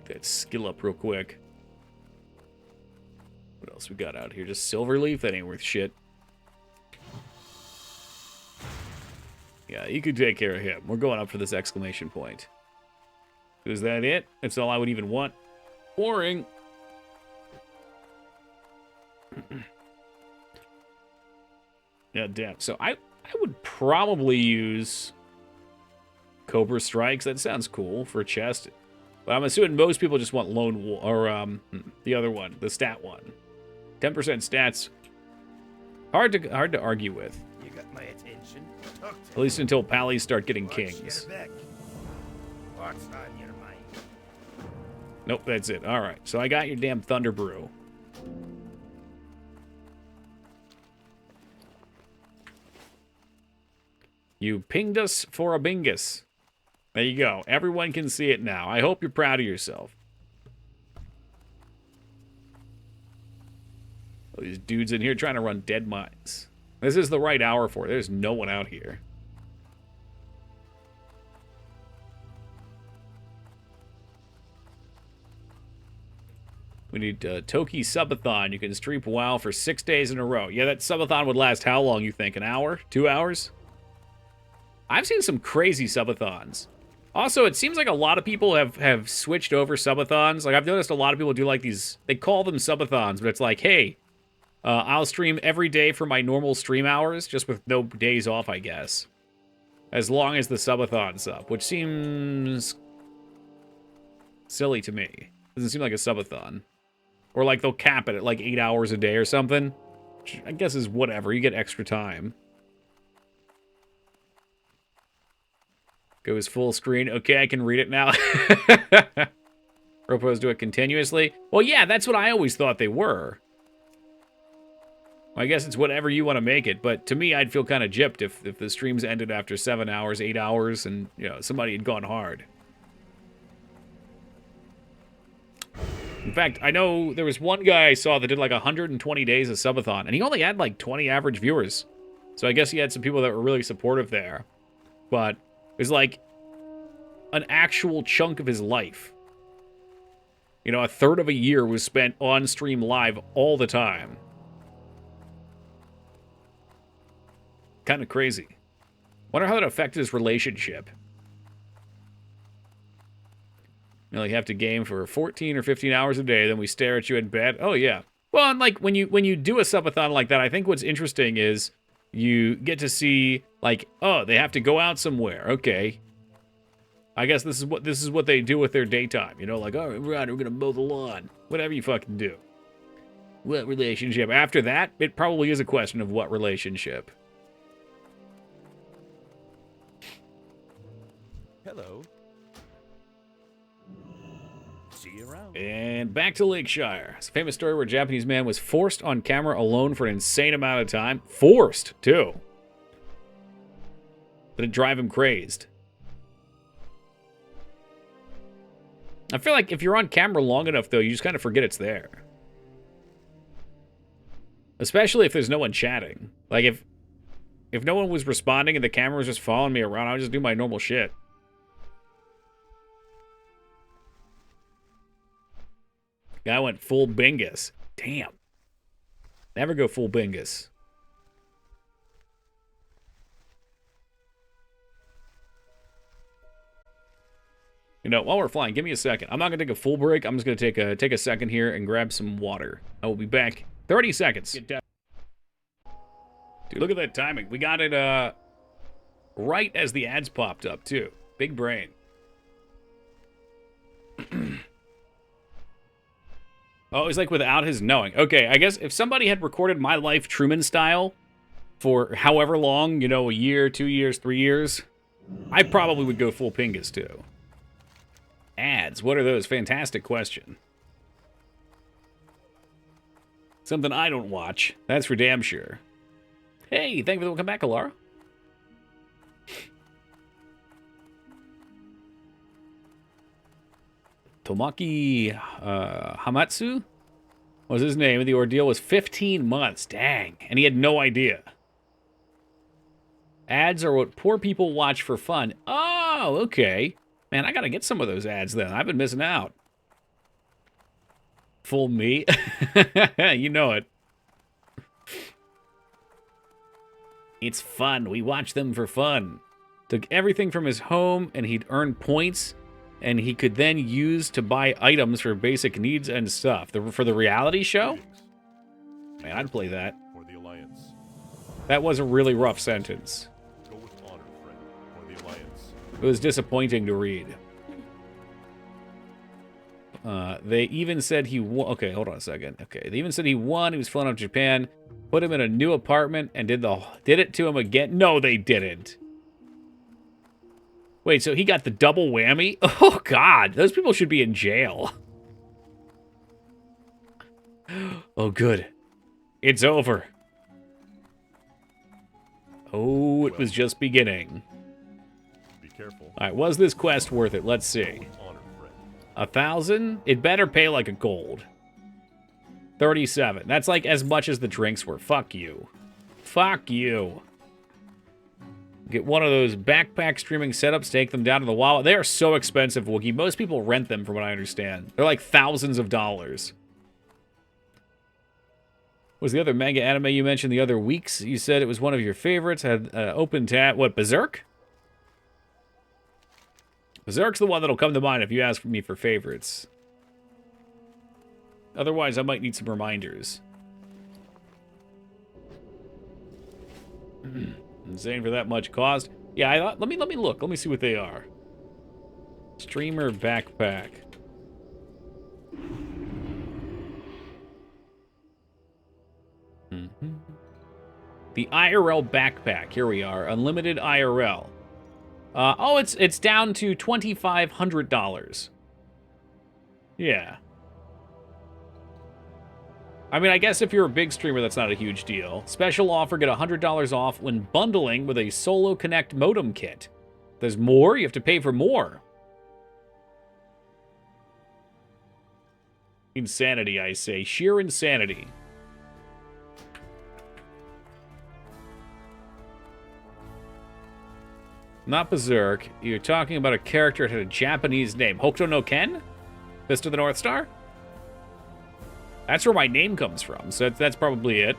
That skill up real quick. What else we got out here? Just Silverleaf? That ain't worth shit. Yeah, you could take care of him. We're going up for this exclamation point. Is that it? That's all I would even want. Boring. Yeah, damn. So I would probably use Cobra Strikes. That sounds cool for a chest. But I'm assuming most people just want Lone Wolf, or the other one, the stat one. 10% stats. Hard to argue with. You got my attention. At least until Pallies start getting kings. What's on your mind? Nope, that's it. All right, so I got your damn Thunder Brew. You pinged us for a bingus. There you go. Everyone can see it now. I hope you're proud of yourself. All these dudes in here trying to run dead mines. This is the right hour for it. There's no one out here. We need Toki Subathon. You can stream WoW for 6 days in a row. Yeah, that Subathon would last how long, you think? An hour? 2 hours? I've seen some crazy Subathons. Also, it seems like a lot of people have switched over Subathons. Like, I've noticed a lot of people do like these... They call them Subathons, but it's like, hey, I'll stream every day for my normal stream hours, just with no days off, I guess. As long as the Subathon's up, which seems... silly to me. Doesn't seem like a Subathon. Or like they'll cap it at like 8 hours a day or something. Which I guess is whatever. You get extra time. Goes full screen. Okay, I can read it now. Propos do it continuously. Well, yeah, that's what I always thought they were. I guess it's whatever you want to make it, but to me, I'd feel kind of gypped if the streams ended after 7 hours, 8 hours, and, you know, somebody had gone hard. In fact, I know there was one guy I saw that did like 120 days of subathon, and he only had like 20 average viewers. So I guess he had some people that were really supportive there. But it was like an actual chunk of his life You know, a third of a year was spent on stream live all the time. Kind of crazy. Wonder how that affected his relationship. You know, you have to game for 14 or 15 hours a day, then we stare at you in bed. Oh, yeah. Well, and like, when you do a subathon like that, I think what's interesting is you get to see, like, oh, they have to go out somewhere. Okay. I guess this is what they do with their daytime. You know, like, oh, we're gonna mow the lawn. Whatever you fucking do. What relationship? After that, it probably is a question of what relationship. Hello. See you around. And back to Lakeshire. It's a famous story where a Japanese man was forced on camera alone for an insane amount of time. Forced, too. Did it drive him crazed? I feel like if you're on camera long enough, though, you just kind of forget it's there. Especially if there's no one chatting. Like, if no one was responding and the camera was just following me around, I would just do my normal shit. Guy went full Bingus. Damn. Never go full Bingus. You know, while we're flying, give me a second. I'm not going to take a full break. I'm just going to take a second here and grab some water. I will be back 30 seconds. Dude, look at that timing. We got it right as the ads popped up, too. Big brain. Oh, it's like without his knowing. Okay, I guess if somebody had recorded my life Truman style for however long, you know, a year, 2 years, 3 years, I probably would go full Pingus, too. Ads, what are those? Fantastic question. Something I don't watch. That's for damn sure. Hey, thank you for the welcome back, Alara. Tomaki Hamatsu was his name, and the ordeal was 15 months. Dang. And he had no idea. Ads are what poor people watch for fun. Oh, okay. Man, I gotta get some of those ads then. I've been missing out. Full me? You know it. It's fun. We watch them for fun. Took everything from his home, and he'd earn points, and he could then use to buy items for basic needs and stuff. For the reality show? Man, I'd play that. For the Alliance. That was a really rough sentence. Go with honor, friend. For the Alliance. It was disappointing to read. They even said he won. Okay, hold on a second. Okay, they even said he won. He was flying up to Japan, put him in a new apartment, and did it to him again. No, they didn't. Wait, so he got the double whammy? Oh, God. Those people should be in jail. Oh, good. It's over. Oh, it was just beginning. Be careful. All right, was this quest worth it? Let's see. Honor, friend. 1,000? It better pay like a gold. 37. That's like as much as the drinks were. Fuck you. Fuck you. Get one of those backpack streaming setups, take them down to the WoW. They are so expensive, Wookie. Most people rent them, from what I understand. They're like thousands of dollars. Was the other manga anime you mentioned the other weeks? You said it was one of your favorites. Had open tab. What, Berserk? Berserk's the one that'll come to mind if you ask me for favorites. Otherwise, I might need some reminders. Insane for that much cost. Yeah, I thought. Let me look. Let me see what they are. Streamer backpack. The IRL backpack. Here we are. Unlimited IRL. Oh, it's down to $2,500. Yeah. I mean, I guess if you're a big streamer, that's not a huge deal. Special offer, get $100 off when bundling with a Solo Connect modem kit. If there's more, you have to pay for more. Insanity, I say. Sheer insanity. Not Berserk. You're talking about a character that had a Japanese name. Hokuto no Ken? Fist of the North Star? That's where my name comes from, so that's probably it.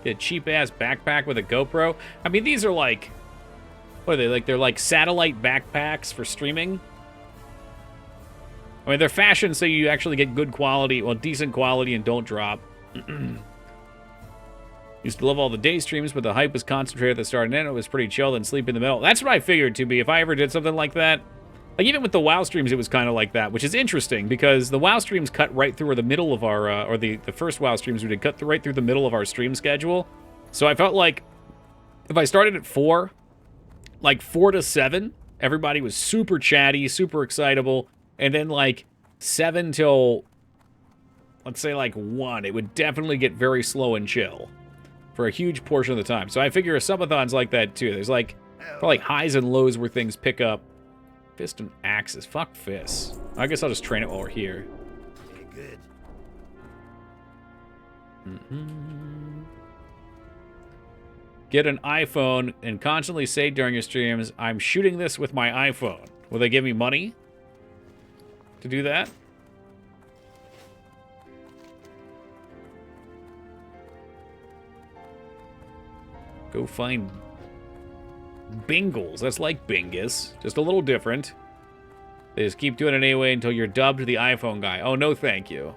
Get a cheap-ass backpack with a GoPro. I mean, these are like... What are they, like? They're like satellite backpacks for streaming? I mean, they're fashioned so you actually get good quality, well, decent quality and don't drop. Used to love all the day streams, but the hype was concentrated at the start and end. It was pretty chill, then sleep in the middle. That's what I figured to be. If I ever did something like that, like even with the WoW streams, it was kind of like that, which is interesting because the WoW streams cut right through the middle of our, or the first WoW streams we did cut right through the middle of our stream schedule. So I felt like if I started at 4, like 4 to 7, everybody was super chatty, super excitable, and then like 7 till, let's say like 1, it would definitely get very slow and chill for a huge portion of the time. So I figure a subathon's like that too. There's like probably highs and lows where things pick up. Fist and axes. Fuck fists. I guess I'll just train it while we're here. Good. Get an iPhone and constantly say during your streams, I'm shooting this with my iPhone. Will they give me money to do that? Go find Bingles. That's like Bingus, just a little different. They just keep doing it anyway until you're dubbed the iPhone guy. Oh, no thank you.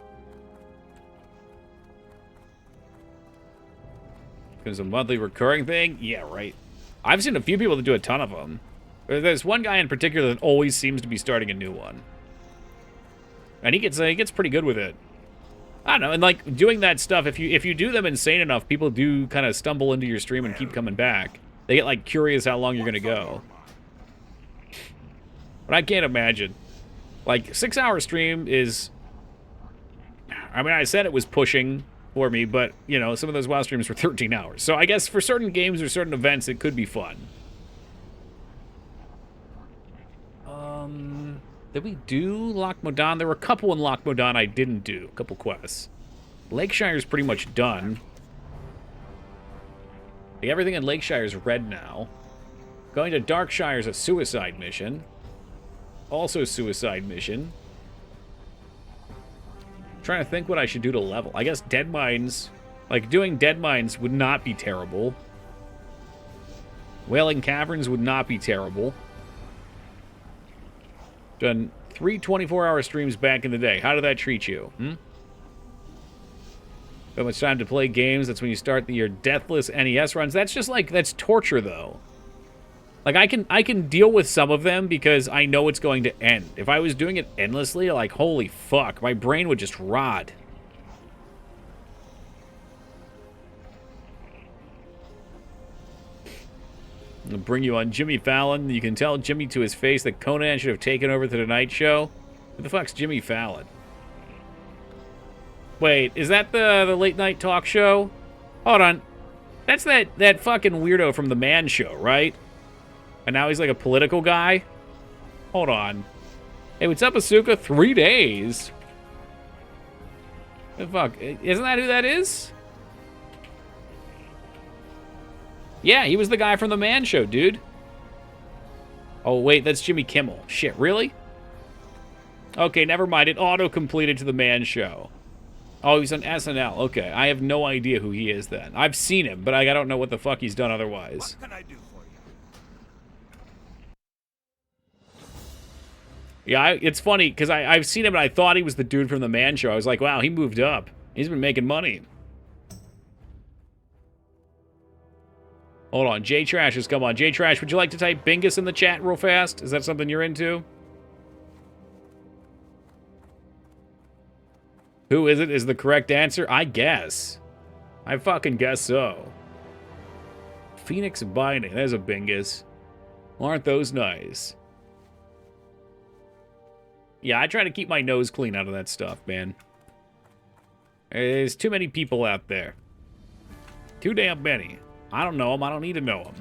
There's a monthly recurring thing? Yeah, right. I've seen a few people that do a ton of them. There's one guy in particular that always seems to be starting a new one. And he gets pretty good with it. I don't know, and like doing that stuff, if you do them insane enough, people do kind of stumble into your stream and keep coming back. They get like curious how long you're gonna go. But I can't imagine. Like 6-hour stream is, I mean, I said it was pushing for me, but you know, some of those WoW streams were 13 hours. So I guess for certain games or certain events, it could be fun. Did we do Loch Modan? There were a couple in Loch Modan I didn't do. A couple quests. Lakeshire's pretty much done. Like, everything in Lakeshire's red now. Going to Darkshire's a suicide mission. Also suicide mission. Trying to think what I should do to level. I guess Dead Mines, like doing Dead Mines would not be terrible. Wailing Caverns would not be terrible. Done 3 24-hour streams back in the day. How did that treat you? So much time to play games. That's when you start your deathless NES runs. That's just like, that's torture though. Like I can deal with some of them because I know it's going to end. If I was doing it endlessly, like holy fuck, my brain would just rot. I'll bring you on Jimmy Fallon. You can tell Jimmy to his face that Conan should have taken over the Tonight Show. Who the fuck's Jimmy Fallon? Wait, is that the late night talk show? Hold on. That's that fucking weirdo from the Man Show, right? And now he's like a political guy? Hold on. Hey, what's up, Asuka? 3 days? The fuck? Isn't that who that is? Yeah, he was the guy from the Man Show, dude. Oh, wait, that's Jimmy Kimmel. Shit, really? Okay, never mind. It auto-completed to the Man Show. Oh, he's on SNL. Okay, I have no idea who he is then. I've seen him, but I don't know what the fuck he's done otherwise. What can I do for you? Yeah, it's funny, because I've seen him and I thought he was the dude from the Man Show. I was like, wow, he moved up. He's been making money. Hold on, J-Trash has come on. J-Trash, would you like to type Bingus in the chat real fast? Is that something you're into? Who is it is the correct answer? I guess. I fucking guess so. Phoenix Binding, there's a Bingus. Well, aren't those nice? Yeah, I try to keep my nose clean out of that stuff, man. There's too many people out there. Too damn many. I don't know them. I don't need to know them.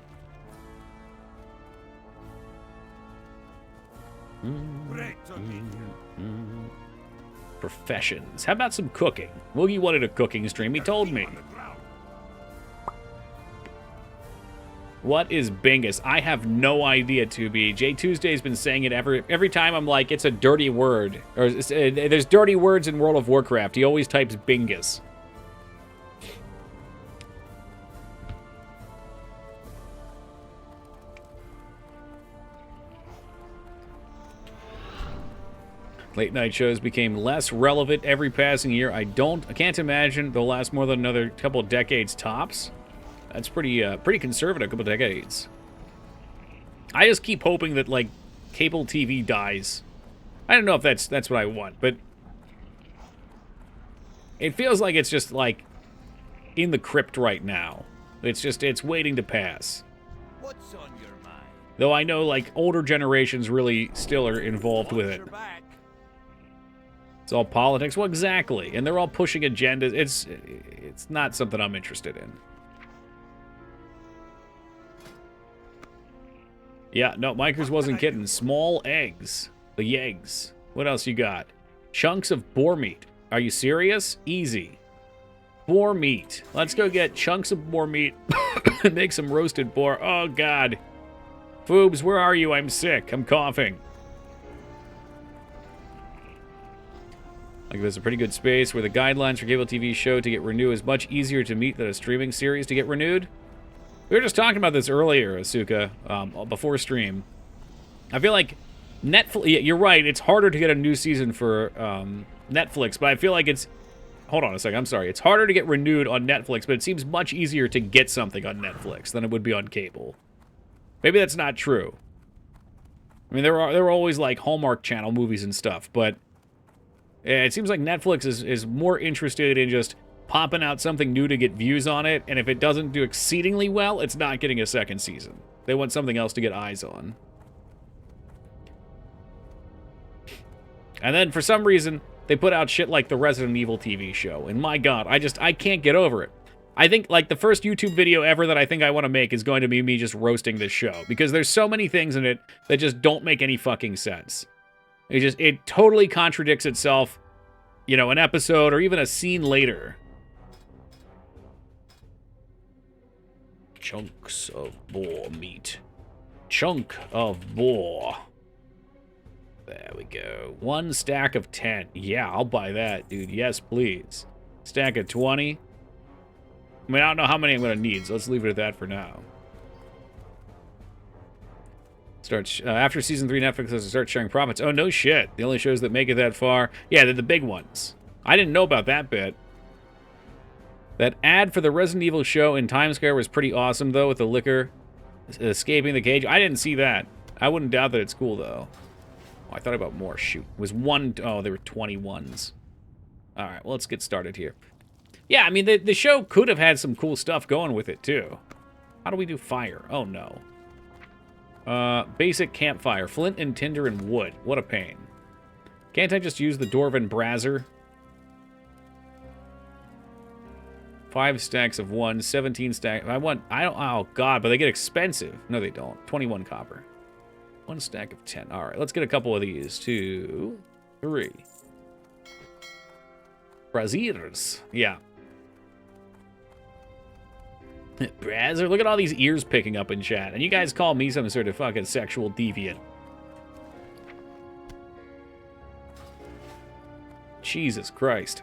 Great to meet you. Professions. How about some cooking? Woogie wanted a cooking stream. He told me. What is Bingus? I have no idea, 2B. J Tuesday's been saying it every time I'm like, it's a dirty word. Or there's dirty words in World of Warcraft. He always types Bingus. Late night shows became less relevant every passing year. I can't imagine they'll last more than another couple of decades tops. That's pretty conservative, a couple of decades. I just keep hoping that, like, cable TV dies. I don't know if that's what I want, but it feels like it's just, like, in the crypt right now. It's waiting to pass. What's on your mind? Though I know, like, older generations really still are involved with it. It's all politics. Well, exactly. And they're all pushing agendas. It's not something I'm interested in. Yeah, no, Mikers wasn't kidding. Small eggs. The eggs. What else you got? Chunks of boar meat. Are you serious? Easy. Boar meat. Let's go get chunks of boar meat and make some roasted boar. Oh, God. Foobs, where are you? I'm sick. I'm coughing. Like, there's a pretty good space where the guidelines for cable TV show to get renewed is much easier to meet than a streaming series to get renewed. We were just talking about this earlier, Asuka, before stream. I feel like Netflix... Yeah, you're right, it's harder to get a new season for Netflix, but I feel like it's... Hold on a second, I'm sorry. It's harder to get renewed on Netflix, but it seems much easier to get something on Netflix than it would be on cable. Maybe that's not true. I mean, there were always, like, Hallmark Channel movies and stuff, but... It seems like Netflix is more interested in just popping out something new to get views on it, and if it doesn't do exceedingly well, it's not getting a second season. They want something else to get eyes on. And then, for some reason, they put out shit like the Resident Evil TV show, and my god, I can't get over it. I think, like, the first YouTube video ever that I think I want to make is going to be me just roasting this show, because there's so many things in it that just don't make any fucking sense. It totally contradicts itself, you know, an episode or even a scene later. Chunks of boar meat. Chunk of boar. There we go. 1 stack of 10. Yeah, I'll buy that, dude. Yes, please. Stack of 20. I mean, I don't know how many I'm going to need, so let's leave it at that for now. Starts after season 3, Netflix has to start sharing profits. Oh, no shit. The only shows that make it that far. Yeah, they're the big ones. I didn't know about that bit. That ad for the Resident Evil show in Times Square was pretty awesome, though, with the liquor escaping the cage. I didn't see that. I wouldn't doubt that it's cool, though. Oh, I thought about more. Shoot. It was one... Oh, there were 21s. All right, well, let's get started here. Yeah, I mean, the show could have had some cool stuff going with it, too. How do we do fire? Oh, no. Basic campfire. Flint and tinder and wood. What a pain. Can't I just use the Dwarven Brazzer? 5 stacks of 1, 17 stacks. Oh, God, but they get expensive. No, they don't. 21 copper. 1 stack of 10. All right, let's get a couple of these. 2, 3. Braziers. Yeah. Brazzer, look at all these ears picking up in chat. And you guys call me some sort of fucking sexual deviant. Jesus Christ.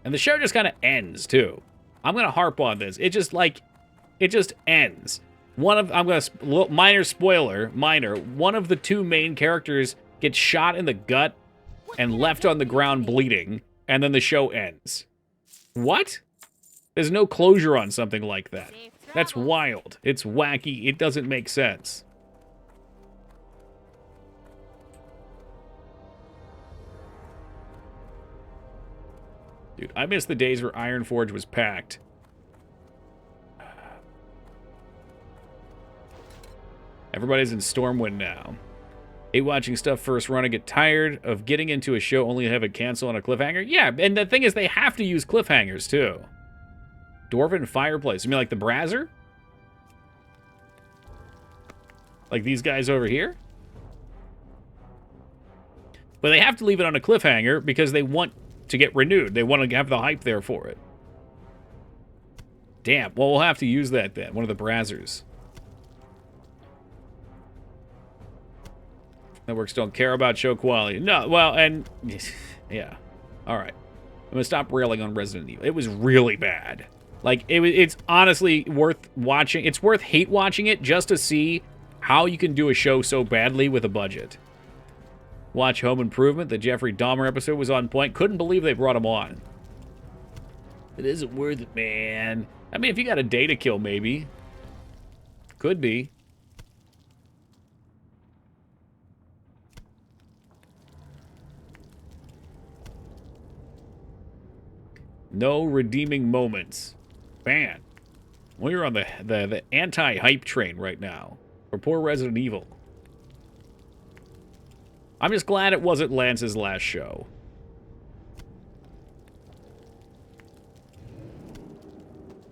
And the show just kind of ends, too. I'm going to harp on this. It just ends. Minor spoiler, one of the 2 main characters gets shot in the gut and left on the ground bleeding, and then the show ends. What? There's no closure on something like that. That's wild. It's wacky. It doesn't make sense. Dude, I miss the days where Ironforge was packed. Everybody's in Stormwind now. Hate watching stuff first run and get tired of getting into a show only to have it cancel on a cliffhanger. Yeah, and the thing is they have to use cliffhangers too. Dwarven fireplace. You mean like the Brazzer? Like these guys over here? But they have to leave it on a cliffhanger because they want to get renewed. They want to have the hype there for it. Damn. Well, we'll have to use that then. One of the brazzers. Networks don't care about show quality. No, well, and... yeah. All right. I'm going to stop railing on Resident Evil. It was really bad. Like, it's honestly worth watching. It's worth hate watching it just to see how you can do a show so badly with a budget. Watch Home Improvement. The Jeffrey Dahmer episode was on point. Couldn't believe they brought him on. It isn't worth it, man. I mean, if you got a day to kill, maybe. Could be. No redeeming moments. Man. We're on the anti-hype train right now. For poor Resident Evil. I'm just glad it wasn't Lance's last show.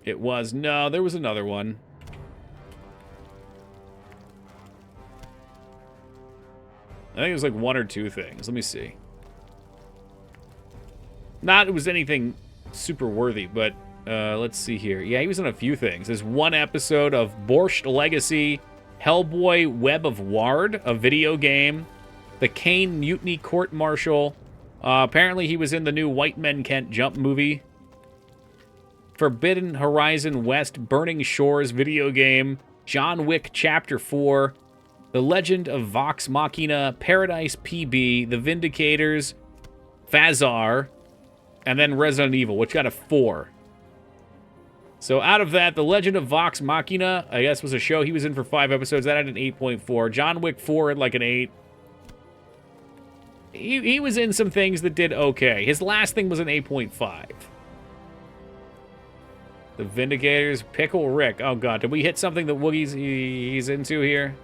It was. No, there was another one. I think it was like one or two things. Let me see. Not it was anything super worthy, but let's see here. Yeah, he was in a few things. There's one episode of Borscht Legacy, Hellboy Web of Ward, a video game, the Kane Mutiny Court Martial. Apparently he was in the new White Men Can't Jump movie. Forbidden Horizon West Burning Shores video game, John Wick Chapter 4, The Legend of Vox Machina, Paradise PB, The Vindicators, Phasar, and then Resident Evil, which got a 4. So out of that, The Legend of Vox Machina, I guess, was a show he was in for 5 episodes. That had an 8.4. John Wick 4 had like an 8. He was in some things that did okay. His last thing was an 8.5. The Vindicators, Pickle Rick. Oh, God. Did we hit something that Woogie's he's into here?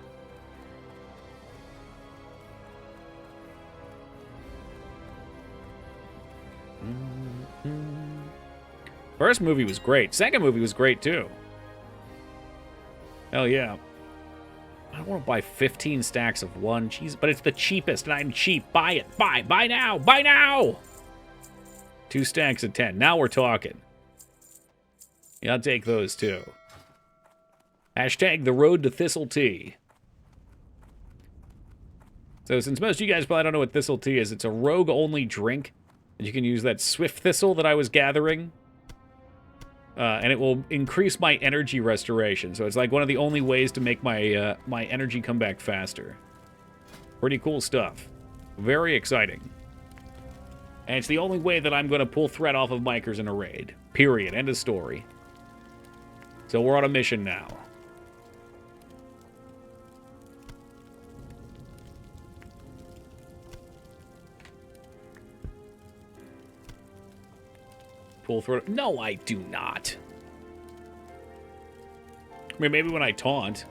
First movie was great. Second movie was great, too. Hell yeah. I don't want to buy 15 stacks of one. Jeez, but it's the cheapest, and I'm cheap. Buy it. Buy. Buy now. Buy now. 2 stacks of 10. Now we're talking. Yeah, I'll take those, too. Hashtag the road to Thistle Tea. So since most of you guys probably don't know what Thistle Tea is, it's a rogue-only drink. And you can use that Swift Thistle that I was gathering. And it will increase my energy restoration. So it's like one of the only ways to make my my energy come back faster. Pretty cool stuff. Very exciting. And it's the only way that I'm going to pull threat off of Micers in a raid. Period. End of story. So we're on a mission now. Pull through. No, I do not. I mean, maybe when I taunt.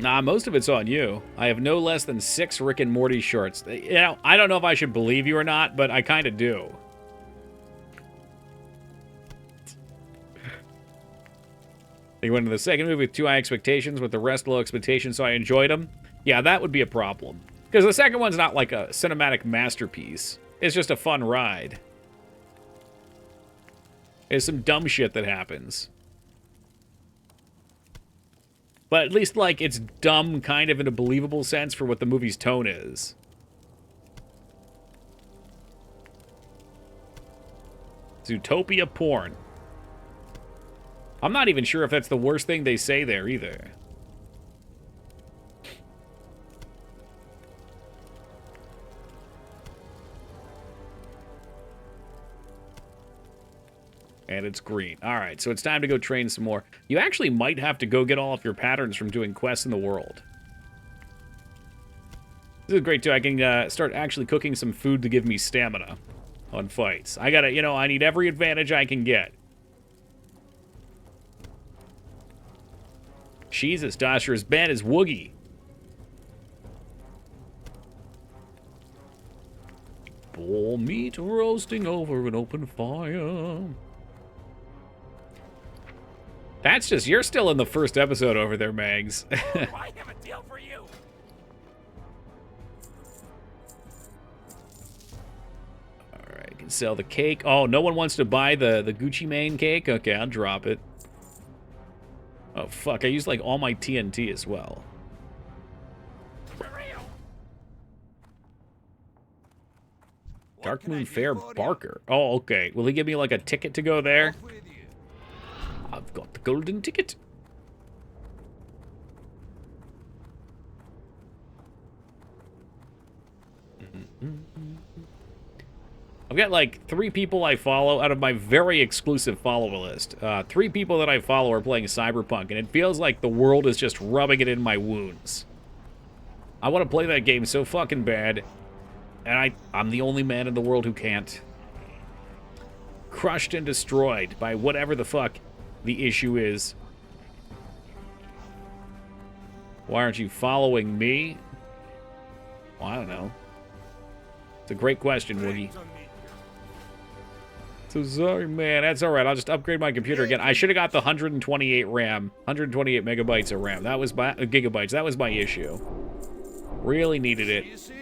Nah, most of it's on you. I have no less than 6 Rick and Morty shorts. You know, I don't know if I should believe you or not, but I kind of do. They went into the second movie with too high expectations, with the rest low expectations, so I enjoyed them. Yeah, that would be a problem. Because the second one's not like a cinematic masterpiece. It's just a fun ride. There's some dumb shit that happens. But at least, like, it's dumb kind of in a believable sense for what the movie's tone is. Zootopia porn. I'm not even sure if that's the worst thing they say there, either. And it's green. Alright, so it's time to go train some more. You actually might have to go get all of your patterns from doing quests in the world. This is great, too. I can start actually cooking some food to give me stamina on fights. I gotta, you know, I need every advantage I can get. Jesus, Dasher, as bad as Woogie. Bull meat roasting over an open fire. That's just, you're still in the first episode over there, Mags. I have a deal for you. Alright, can sell the cake. Oh, no one wants to buy the Gucci Mane cake? Okay, I'll drop it. Oh, fuck, I used, like, all my TNT as well. Dark Moon Fair Barker. Oh, okay. Will he give me, like, a ticket to go there? I've got the golden ticket. I've got like 3 people I follow out of my very exclusive follower list. 3 people that I follow are playing Cyberpunk, and it feels like the world is just rubbing it in my wounds. I want to play that game so fucking bad, and I'm the only man in the world who can't. Crushed and destroyed by whatever the fuck the issue is. Why aren't you following me? Well, I don't know. It's a great question, Woogie. So sorry, man. That's all right. I'll just upgrade my computer again. I should have got the 128 RAM. 128 megabytes of RAM. That was my... gigabytes. That was my issue. Really needed it.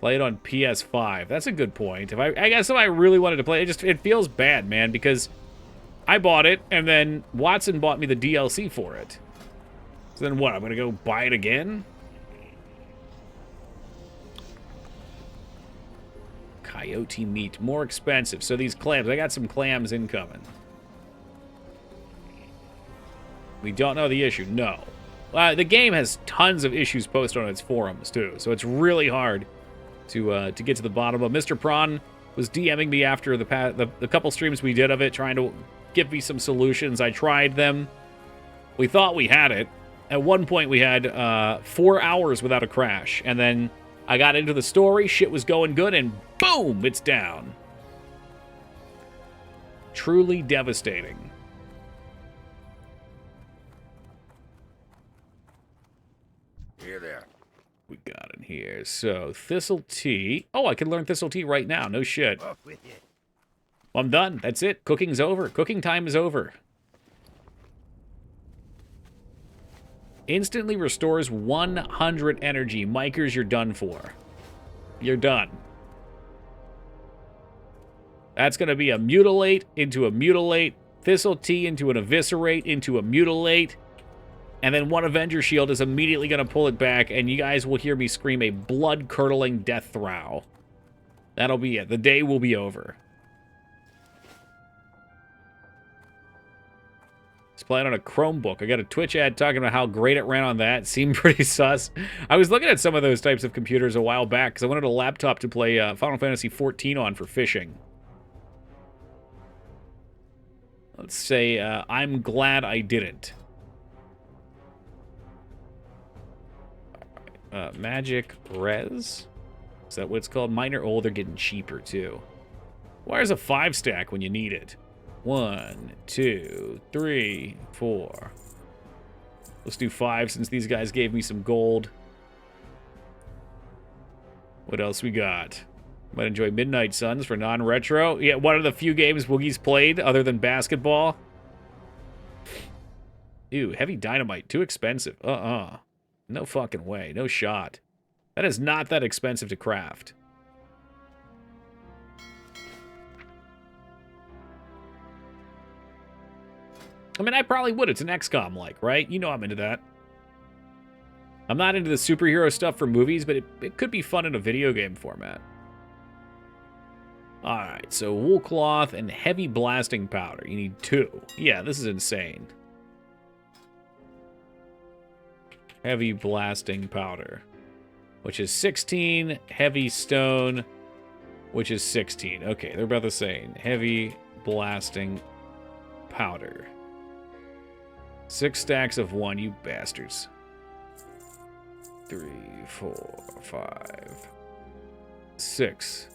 Play it on PS5. That's a good point. I guess if I really wanted to play it, it feels bad, man, because I bought it, and then Watson bought me the DLC for it. So then what? I'm going to go buy it again? Coyote meat, more expensive. So these clams, I got some clams incoming. We don't know the issue. No. The game has tons of issues posted on its forums, too. So it's really hard to get to the bottom of. Mr. Prawn was DMing me after the couple streams we did of it, trying to give me some solutions. I tried them. We thought we had it. At one point, we had 4 hours without a crash. And then I got into the story, shit was going good, and boom, it's down. Truly devastating. Here there. We got in here. So, Thistle Tea. Oh, I can learn Thistle Tea right now. No shit. Off with you. I'm done. That's it. Cooking's over. Cooking time is over. Instantly restores 100 energy. Micers, you're done for. You're done. That's going to be a mutilate into a mutilate. Thistle Tea into an eviscerate into a mutilate. And then one Avenger Shield is immediately going to pull it back, and you guys will hear me scream a blood-curdling death throw. That'll be it. The day will be over. It's playing on a Chromebook. I got a Twitch ad talking about how great it ran on that. Seemed pretty sus. I was looking at some of those types of computers a while back because I wanted a laptop to play Final Fantasy XIV on for fishing. Let's say I'm glad I didn't. Magic Res? Is that what it's called? Minor. Oh, they're getting cheaper, too. Where's a 5-stack when you need it? 1, 2, 3, 4. Let's do 5 since these guys gave me some gold. What else we got? Might enjoy Midnight Suns for non-retro. Yeah, one of the few games Woogie's played other than basketball. Ew, heavy dynamite. Too expensive. No fucking way. No shot. That is not that expensive to craft. I mean, I probably would. It's an XCOM-like, right? You know I'm into that. I'm not into the superhero stuff for movies, but it could be fun in a video game format. Alright, so wool cloth and heavy blasting powder. You need 2. Yeah, this is insane. Heavy blasting powder, which is 16. Heavy stone, which is 16. Okay, they're about the same. Heavy blasting powder. 6 stacks of 1, you bastards. 3, 4, 5, 6.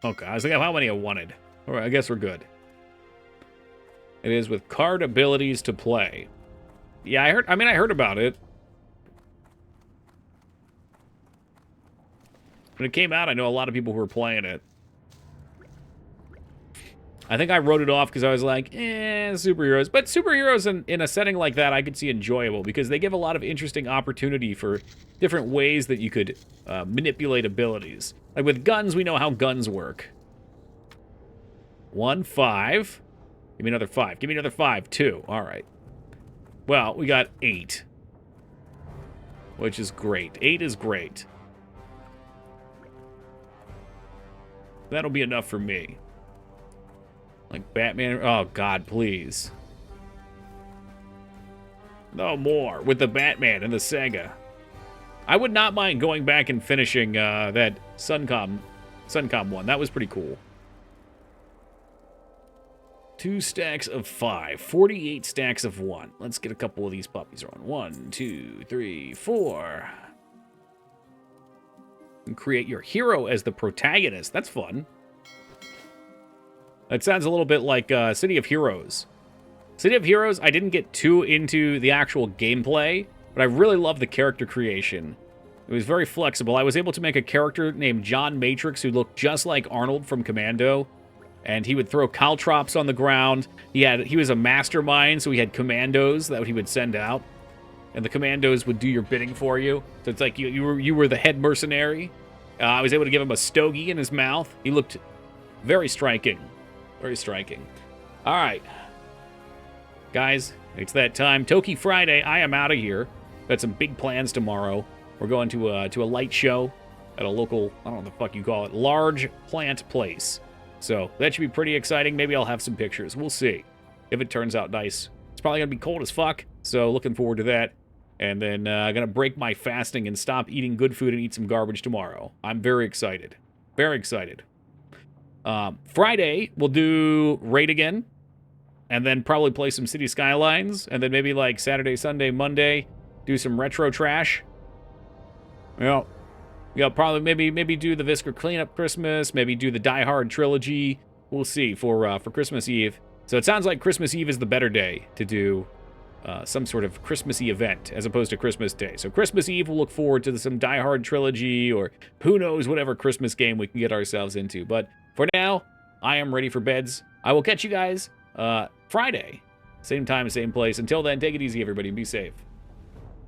Okay, I was thinking how many I wanted. All right, I guess we're good. It is with card abilities to play. Yeah, I heard about it. When it came out, I know a lot of people who were playing it. I think I wrote it off because I was like, superheroes. But superheroes in a setting like that I could see enjoyable because they give a lot of interesting opportunity for different ways that you could manipulate abilities. Like with guns, we know how guns work. 1, 5. Give me another 5. Give me another 5, 2. All right. Well, we got 8. Which is great. 8 is great. That'll be enough for me. Like Batman. Oh, God, please. No more with the Batman and the Sega. I would not mind going back and finishing that Suncom one. That was pretty cool. 2 stacks of 5. 48 stacks of 1. Let's get a couple of these puppies on. 1, 2, 3, 4. And create your hero as the protagonist. That's fun. That sounds a little bit like City of Heroes. City of Heroes, I didn't get too into the actual gameplay, but I really love the character creation. It was very flexible. I was able to make a character named John Matrix who looked just like Arnold from Commando, and he would throw caltrops on the ground. He was a mastermind, so he had commandos that he would send out, and the commandos would do your bidding for you. So it's like you were the head mercenary. I was able to give him a stogie in his mouth. He looked very striking. Very striking. All right. Guys, it's that time. Toki Friday, I am out of here. Got some big plans tomorrow. We're going to a light show at a local, I don't know what the fuck you call it, large plant place. So that should be pretty exciting. Maybe I'll have some pictures. We'll see if it turns out nice. It's probably going to be cold as fuck, so looking forward to that. And then I'm going to break my fasting and stop eating good food and eat some garbage tomorrow. I'm very excited. Very excited. Friday, we'll do Raid again. And then probably play some City Skylines. And then maybe like Saturday, Sunday, Monday, do some retro trash. Yeah, probably maybe do the Visker Cleanup Christmas. Maybe do the Die Hard trilogy. We'll see for Christmas Eve. So it sounds like Christmas Eve is the better day to do some sort of Christmassy event as opposed to Christmas Day. So Christmas Eve, we'll look forward to some Die Hard trilogy or who knows, whatever Christmas game we can get ourselves into. But for now, I am ready for beds. I will catch you guys Friday. Same time, same place. Until then, take it easy, everybody. Be safe.